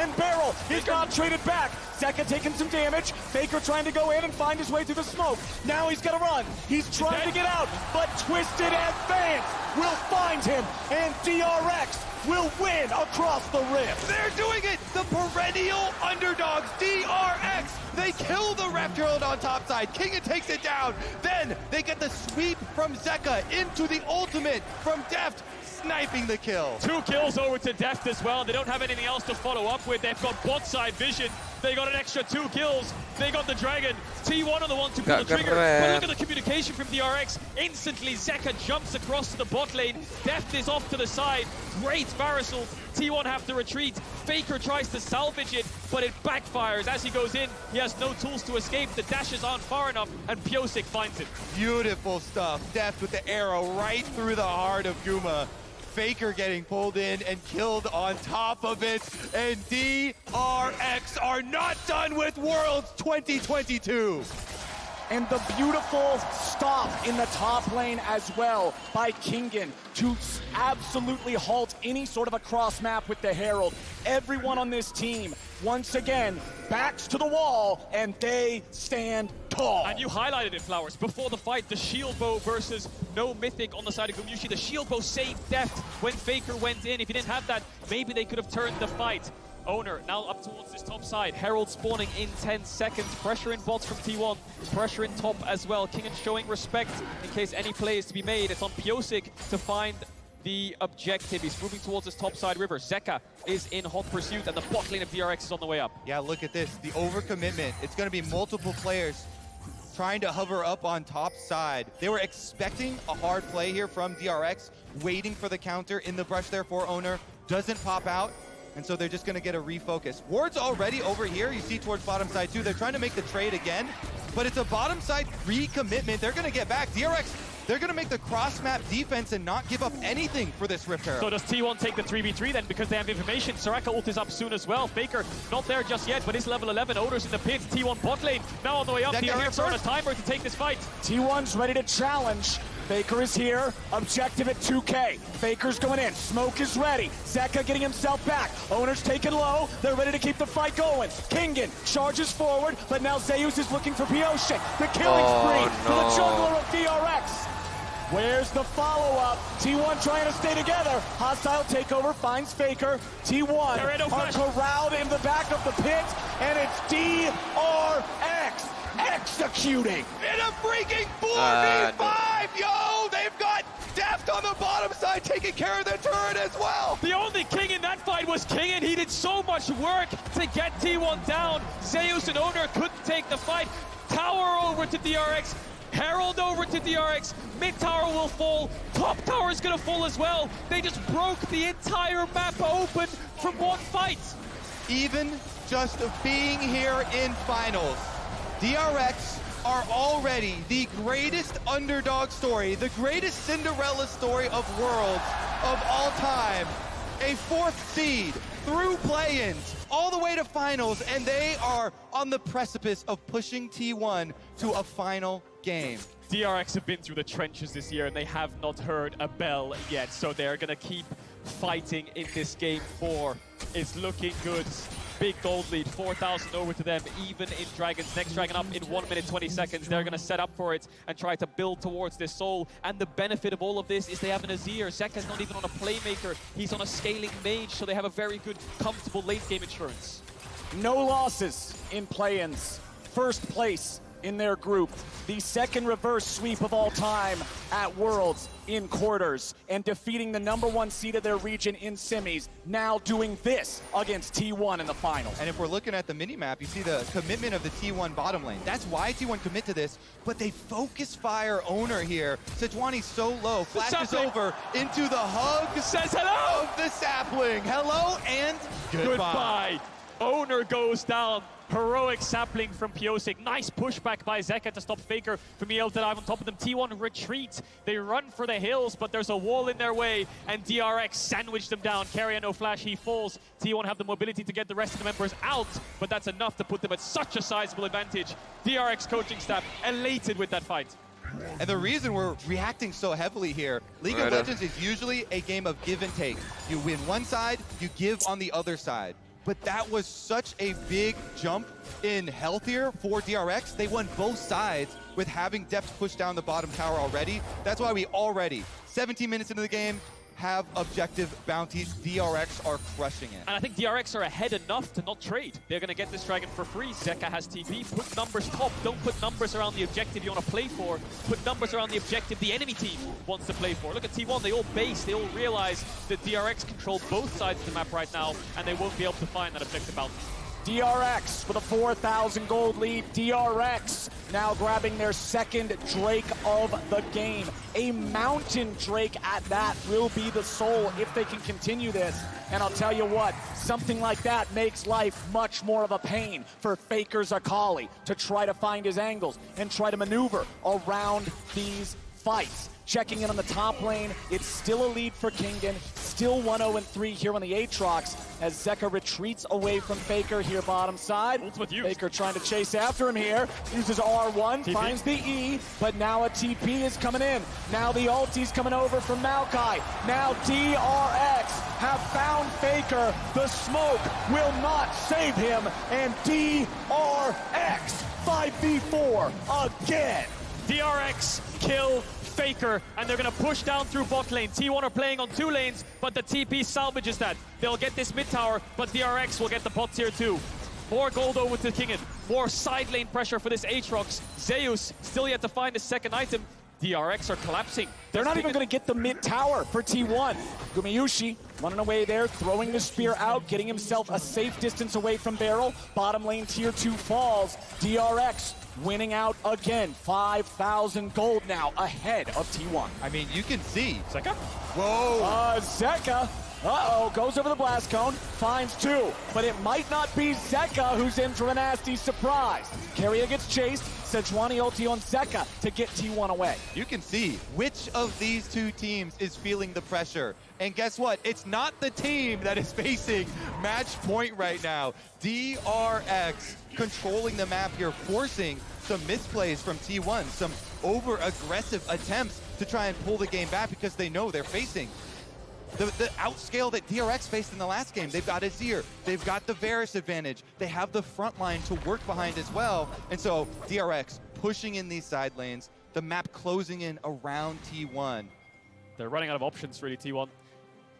And Beryl, he's not traded back. Zeka taking some damage. Faker trying to go in and find his way through the smoke. Now he's gonna run. He's trying to get out, but Twisted Advance will find him, and DRX will win across the rift. They're doing it! The perennial underdogs, DRX! They kill the Reft Herald on top side. Kingen takes it down. Then they get the sweep from Zeka into the ultimate from Deft, sniping the kill. 2 kills over to Deft as well. They don't have anything else to follow up with. They've got bot side vision. They got an extra 2 kills. They got the Dragon. T1 are the ones to pull the trigger. But look at the communication from DRX. Instantly, Zeka jumps across to the bot lane. Deft is off to the side. Great Barisal. T1 have to retreat. Faker tries to salvage it, but it backfires. As he goes in, he has no tools to escape. The dashes aren't far enough, and Pyosik finds it. Beautiful stuff. Deft with the arrow right through the heart of Guma. Faker getting pulled in and killed on top of it. And DRX are not done with Worlds 2022. And the beautiful stop in the top lane as well by Kingen to absolutely halt any sort of a cross map with the Herald. Everyone on this team, once again, backs to the wall, and they stand tall. And you highlighted it, Flowers. Before the fight, the shield bow versus no mythic on the side of Gumyushi. The shield bow saved Deft when Faker went in. If he didn't have that, maybe they could have turned the fight. Owner now up towards this top side. Herald spawning in 10 seconds. Pressure in bots from T1. Pressure in top as well. Kingen showing respect in case any play is to be made. It's on Pyosik to find the objective. He's moving towards this top side river. Zeka is in hot pursuit, and the bot lane of DRX is on the way up. Yeah, look at this. The overcommitment. It's going to be multiple players trying to hover up on top side. They were expecting a hard play here from DRX, waiting for the counter in the brush there for Owner. Doesn't pop out. And so they're just going to get a refocus. Ward's already over here. You see towards bottom side too. They're trying to make the trade again, but it's a bottom side recommitment. They're going to get back. DRX, they're going to make the cross map defense and not give up anything for this Rift Herald. So does T1 take the 3v3 then because they have information? Soraka ult is up soon as well. Faker not there just yet, but is level 11. Owner's in the pit. T1 bot lane now on the way up. DRX are on a timer to take this fight. T1's ready to challenge. Faker is here, objective at 2K. Faker's going in, smoke is ready. Zeka getting himself back. Owner's taken low, they're ready to keep the fight going. Kingen charges forward, but now Zeus is looking for Pyosik. The killing spree for the jungler of DRX. Where's the follow-up? T1 trying to stay together. Hostile takeover finds Faker. T1 are corralled in the back of the pit, and it's DRX executing. In a freaking 4v5, yo! They've got Deft on the bottom side taking care of the turret as well. The only king in that fight was Kingen. He did so much work to get T1 down. Zeus and Owner couldn't take the fight. Tower over to DRX. Herald over to DRX. Mid tower will fall. Top tower is going to fall as well. They just broke the entire map open from one fight. Even just being here in finals, DRX are already the greatest underdog story, the greatest Cinderella story of Worlds of all time. A 4th seed through play-ins all the way to finals, and they are on the precipice of pushing T1 to a final game. DRX have been through the trenches this year, and they have not heard a bell yet, so they're going to keep fighting in this game 4. It's looking good. Big gold lead, 4,000 over to them, even in Dragons. Next Dragon up in 1 minute 20 seconds. They're going to set up for it and try to build towards this soul. And the benefit of all of this is they have an Azir. Zeka's not even on a playmaker. He's on a scaling mage, so they have a very good, comfortable late game insurance. No losses in play-ins. First place in their group. The second reverse sweep of all time at Worlds in quarters, and defeating the #1 seed of their region in semis. Now doing this against T1 in the finals. And if we're looking at the mini-map, you see the commitment of the T1 bottom lane. That's why T1 commit to this, but they focus fire Owner here. Sejuani's so low, flashes over into the hug. Says hello! Of the sapling. Hello and goodbye. Owner goes down. Heroic sapling from Pyosik. Nice pushback by Zeka to stop Faker from EL to dive on top of them. T1 retreat. They run for the hills, but there's a wall in their way, and DRX sandwiched them down. Carrier no flash, he falls. T1 have the mobility to get the rest of the members out, but that's enough to put them at such a sizable advantage. DRX coaching staff elated with that fight. And the reason we're reacting so heavily here, League of Legends is usually a game of give and take. You win one side, you give on the other side. But that was such a big jump in health here for DRX. They won both sides with having Deft push down the bottom tower already. That's why we already, 17 minutes into the game, have objective bounties. DRX are crushing it. And I think DRX are ahead enough to not trade. They're going to get this dragon for free. Zeka has TP. Put numbers top. Don't put numbers around the objective you want to play for. Put numbers around the objective the enemy team wants to play for. Look at T1. They all base. They all realize that DRX control both sides of the map right now, and they won't be able to find that objective bounty. DRX with a 4,000 gold lead. DRX now grabbing their second Drake of the game. A Mountain Drake at that will be the soul if they can continue this. And I'll tell you what, something like that makes life much more of a pain for Faker Zakali to try to find his angles and try to maneuver around these fights. Checking in on the top lane, it's still a lead for Kingen. Still 1-0-3 here on the Aatrox as Zeka retreats away from Faker here bottom side. Faker trying to chase after him here. Uses R1, TP. Finds the E, but now a TP is coming in. Now the ulti's coming over from Maokai. Now DRX have found Faker. The smoke will not save him, and DRX 5v4 again. DRX kill Faker, and they're going to push down through bot lane. T1 are playing on 2 lanes, but the TP salvages that. They'll get this mid tower, but DRX will get the bot tier 2. More gold over to Kingen. More side lane pressure for this Aatrox. Zeus still yet to find his second item. DRX are collapsing. They're not even going to get the mid tower for T1. Gumayushi running away there, throwing the spear out, getting himself a safe distance away from Beryl. Bottom lane tier 2 falls. DRX winning out again. 5,000 gold now ahead of T1. I mean, you can see. Zeka? Whoa. Zeka. Uh-oh, goes over the blast cone, finds 2, but it might not be Zeka who's in for a nasty surprise. Keria gets chased, Sejuani ulti on Zeka to get T1 away. You can see which of these two teams is feeling the pressure. And guess what? It's not the team that is facing match point right now. DRX controlling the map here, forcing some misplays from T1, some over-aggressive attempts to try and pull the game back because they know they're facing the outscale that DRX faced in the last game. They've got Azir, they've got the Varus advantage, they have the front line to work behind as well. And so DRX pushing in these side lanes, the map closing in around T1. They're running out of options really, T1.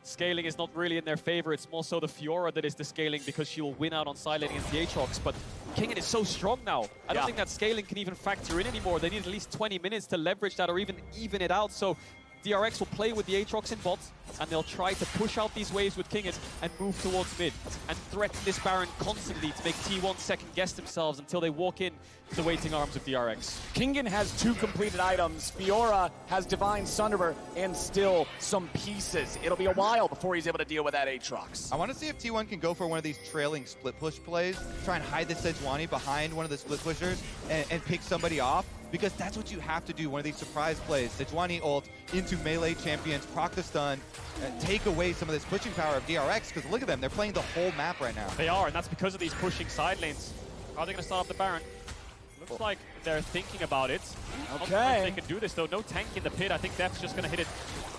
Scaling is not really in their favor. It's more so the Fiora that is the scaling because she will win out on side lane against the Aatrox. But Kingen is so strong now. I don't think that scaling can even factor in anymore. They need at least 20 minutes to leverage that or even it out. So DRX will play with the Aatrox in bot, and they'll try to push out these waves with Kingen and move towards mid and threaten this Baron constantly to make T1 second guess themselves until they walk in to the waiting arms of DRX. Kingen has 2 completed items. Fiora has Divine Sunderer and still some pieces. It'll be a while before he's able to deal with that Aatrox. I want to see if T1 can go for one of these trailing split push plays, try and hide the Sejuani behind one of the split pushers and pick somebody off. Because that's what you have to do, one of these surprise plays. Sejuani ult into melee champions, proc the stun, take away some of this pushing power of DRX, because look at them, they're playing the whole map right now. They are, and that's because of these pushing side lanes. Are they going to start up the Baron? Looks like they're thinking about it. Okay. Not sure if they can do this though. No tank in the pit. I think Deft's just going to hit it.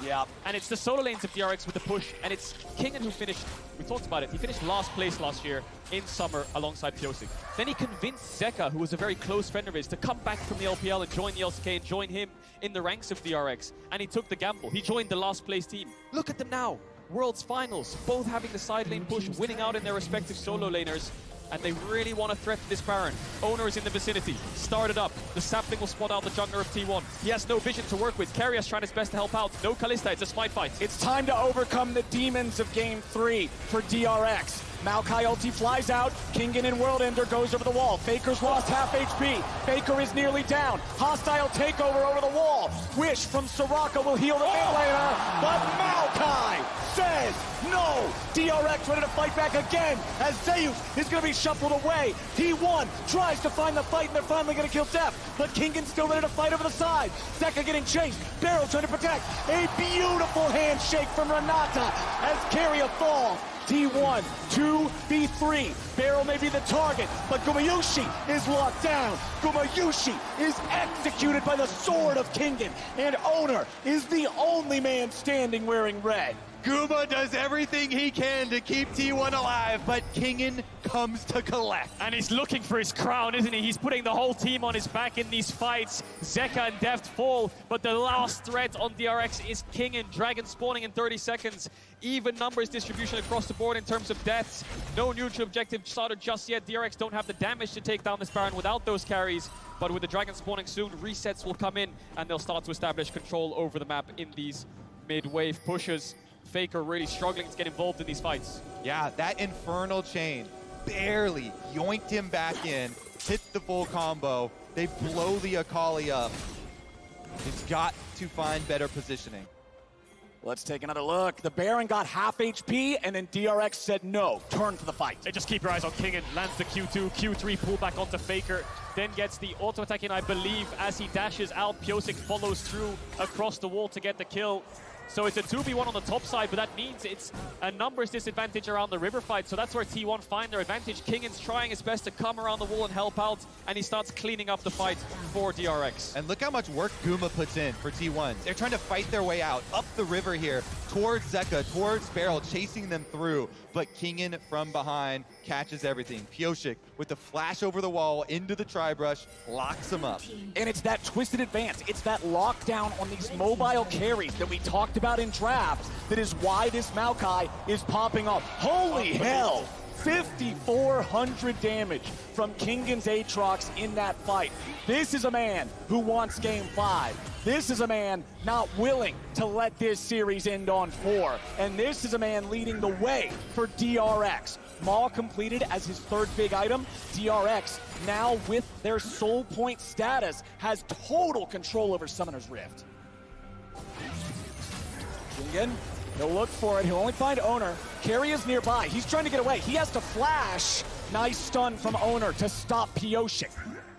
Yeah. And it's the solo lanes of DRX with the push, and it's Kingen who finished, we talked about it, he finished last place last year in summer alongside Pyosik. Then he convinced Zeka, who was a very close friend of his, to come back from the LPL and join the LCK and join him in the ranks of DRX. And he took the gamble. He joined the last place team. Look at them now. World's finals, both having the side lane push, winning out in their respective solo laners. And they really want to threaten this Baron. Owner is in the vicinity. Started up. The sapling will spot out the jungler of T1. He has no vision to work with. Keria's trying his best to help out. No Kalista. It's a smite fight. It's time to overcome the demons of Game 3 for DRX. Maokai ulti flies out. Kingen in World Ender goes over the wall. Faker's lost half HP. Faker is nearly down. Hostile takeover over the wall. Wish from Soraka will heal the mid laner, but Maokai says no. DRX ready to fight back again as Zeus is going to be shuffled away. T1 tries to find the fight, and they're finally going to kill Deft, but Kingen's still ready to fight over the side. Zeka getting chased. Beryl trying to protect. A beautiful handshake from Renata as Keria falls. T1, 2v3. Barrel may be the target, but Gumayusi is locked down. Gumayusi is executed by the sword of Kingen, and Owner is the only man standing wearing red. Guma does everything he can to keep T1 alive, but Kingen comes to collect. And he's looking for his crown, isn't he? He's putting the whole team on his back in these fights. Zeka and Deft fall, but the last threat on DRX is Kingen. Dragon spawning in 30 seconds. Even numbers distribution across the board in terms of deaths. No neutral objective started just yet. DRX don't have the damage to take down this Baron without those carries. But with the Dragon spawning soon, resets will come in, and they'll start to establish control over the map in these mid-wave pushes. Faker really struggling to get involved in these fights. Yeah, that Infernal Chain barely yoinked him back in, hit the full combo. They blow the Akali up. It's got to find better positioning. Let's take another look. The Baron got half HP, and then DRX said no, turn for the fight. They just keep your eyes on Kingen, lands the Q2, Q3 pull back onto Faker, then gets the auto attack in, I believe, as he dashes out. Pyosik follows through across the wall to get the kill. So it's a 2v1 on the top side, but that means it's a numbers disadvantage around the river fight. So that's where T1 find their advantage. Kingen's trying his best to come around the wall and help out, and he starts cleaning up the fight for DRX. And look how much work Guma puts in for T1. They're trying to fight their way out, up the river here, towards Zeka, towards Beryl, chasing them through. But Kingen from behind catches everything. Pyosik with the flash over the wall into the Tri-Brush, locks him up. And it's that twisted advance. It's that lockdown on these mobile carries that we talked about in drafts that is why this Maokai is popping off. Holy hell! 5,400 damage from Kingen's Aatrox in that fight. This is a man who wants game 5. This is a man not willing to let this series end on 4. And this is a man leading the way for DRX. Maul completed as his third big item. DRX, now with their soul point status, has total control over Summoner's Rift. Kingen, he'll look for it. He'll only find Owner. Carry is nearby. He's trying to get away. He has to flash. Nice stun from Owner to stop Pyosik.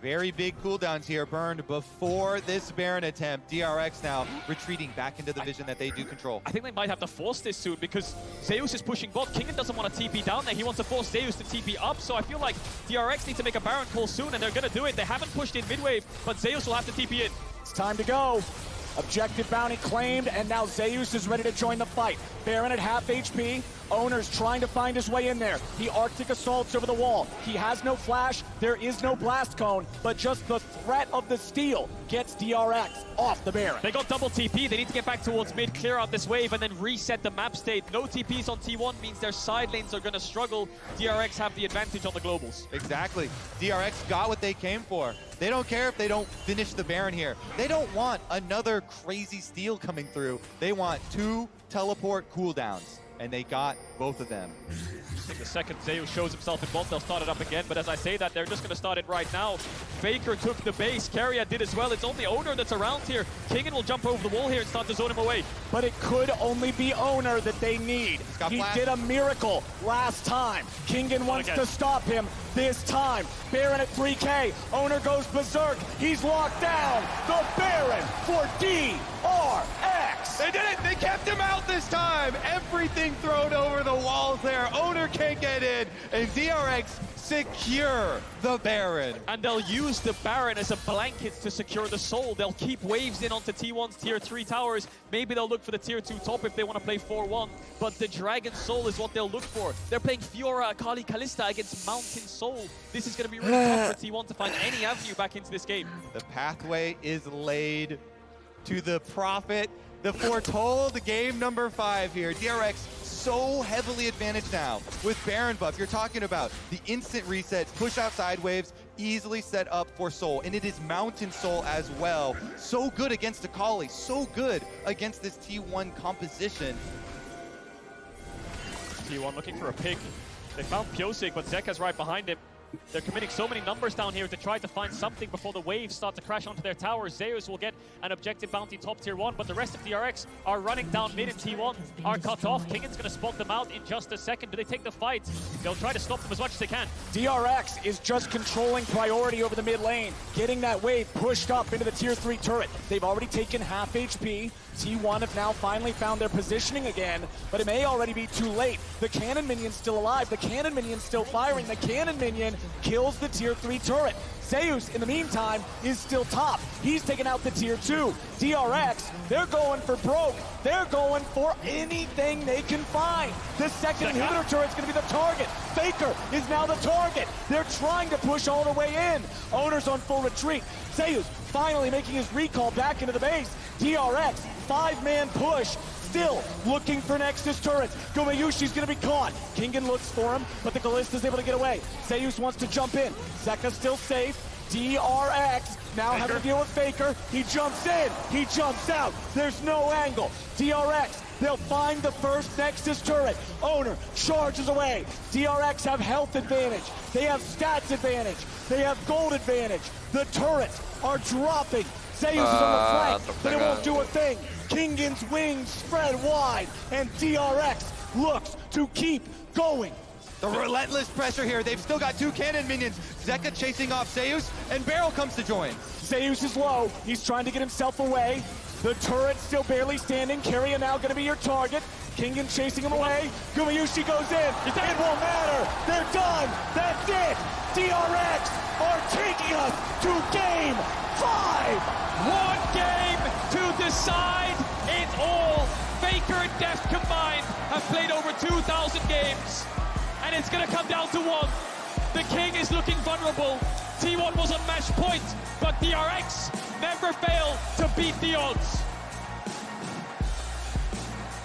Very big cooldowns here burned before this Baron attempt. DRX now retreating back into the vision that they do control. I think they might have to force this soon because Zeus is pushing bot. Kingen doesn't want to TP down there. He wants to force Zeus to TP up. So I feel like DRX need to make a Baron call soon, and they're going to do it. They haven't pushed in mid-wave, but Zeus will have to TP in. It's time to go. Objective bounty claimed, and now Zeus is ready to join the fight. Baron at half HP. Owner's trying to find his way in there. He Arctic assaults over the wall. He has no flash. There is no blast cone, but just the threat of the steal gets DRX off the Baron. They got double TP. They need to get back towards mid, clear out this wave, and then reset the map state. No TPs on T1 means their side lanes are going to struggle. DRX have the advantage on the globals. Exactly. DRX got what they came for. They don't care if they don't finish the Baron here. They don't want another crazy steal coming through. They want 2 teleport cooldowns, and they got both of them. I think the second Zeus shows himself in bot, they'll start it up again. But as I say that, they're just going to start it right now. Faker took the base. Keria did as well. It's only Owner that's around here. Kingen will jump over the wall here and start to zone him away. But it could only be Owner that they need. He did a miracle last time. Kingen wants to stop him this time. Baron at 3K. Owner goes berserk. He's locked down. The Baron for DRX. They did it. They kept him out this time. Everything thrown over the walls there. Owner can't get in. And DRX secure the Baron. And they'll use the Baron as a blanket to secure the soul. They'll keep waves in onto T1's tier 3 towers. Maybe they'll look for the tier 2 top if they want to play 4-1. But the Dragon Soul is what they'll look for. They're playing Fiora, Akali, Kalista against Mountain Soul. This is going to be really tough for T1 to find any avenue back into this game. The pathway is laid to the Prophet. The foretold game number 5 here. DRX so heavily advantaged now with Baron buff. You're talking about the instant resets, push outside waves, easily set up for Soul. And it is Mountain Soul as well. So good against Akali, so good against this T1 composition. T1 looking for a pick. They found Pyosik, but Zeka's right behind him. They're committing so many numbers down here to try to find something before the waves start to crash onto their towers. Zeus will get an objective bounty top tier 1, but the rest of DRX are running down mid, and T1 are cut off. Kingan's going to spot them out in just a second. Do they take the fight? They'll try to stop them as much as they can. DRX is just controlling priority over the mid lane, getting that wave pushed up into the tier 3 turret. They've already taken half HP. T1 have now finally found their positioning again, but it may already be too late. The cannon minion's still alive. The cannon minion's still firing. The cannon minion kills the tier 3 turret. Zeus, in the meantime, is still top. He's taken out the tier 2. DRX, they're going for broke. They're going for anything they can find. The second inhibitor turret's going to be the target. Faker is now the target. They're trying to push all the way in. Owner's on full retreat. Zeus finally making his recall back into the base. DRX, 5-man push. Still looking for Nexus turrets. Gumayushi's gonna be caught. Kingan looks for him, but the Kallista's able to get away. Zeus wants to jump in. Zeka still safe. DRX now having to deal with Faker. He jumps in. He jumps out. There's no angle. DRX, they'll find the first Nexus turret. Owner charges away. DRX have health advantage. They have stats advantage. They have gold advantage. The turrets are dropping. Zeus is on the flank, but it won't do a thing. Kingan's wings spread wide, and DRX looks to keep going. The relentless pressure here. They've still got 2 cannon minions. Zeka chasing off Zeus, and Beryl comes to join. Zeus is low. He's trying to get himself away. The turret's still barely standing. Keria now going to be your target. Kingan chasing him away. Gumayushi goes in. It won't matter. They're done. That's it. DRX are taking us to game 5. 1 game to decide it all. Faker and Deft combined have played over 2,000 games, and it's going to come down to 1. The King is looking vulnerable. T1 was on match point, but DRX never fail to beat the odds.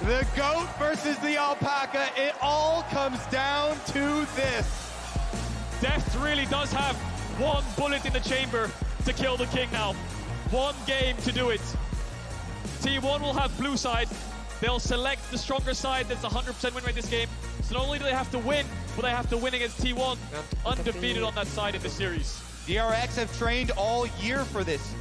The goat versus the alpaca. It all comes down to this. Deft really does have 1 bullet in the chamber to kill the King now. 1 game to do it. T1 will have blue side. They'll select the stronger side that's 100% win rate this game. So not only do they have to win, but they have to win against T1. Undefeated on that side in the series. DRX have trained all year for this.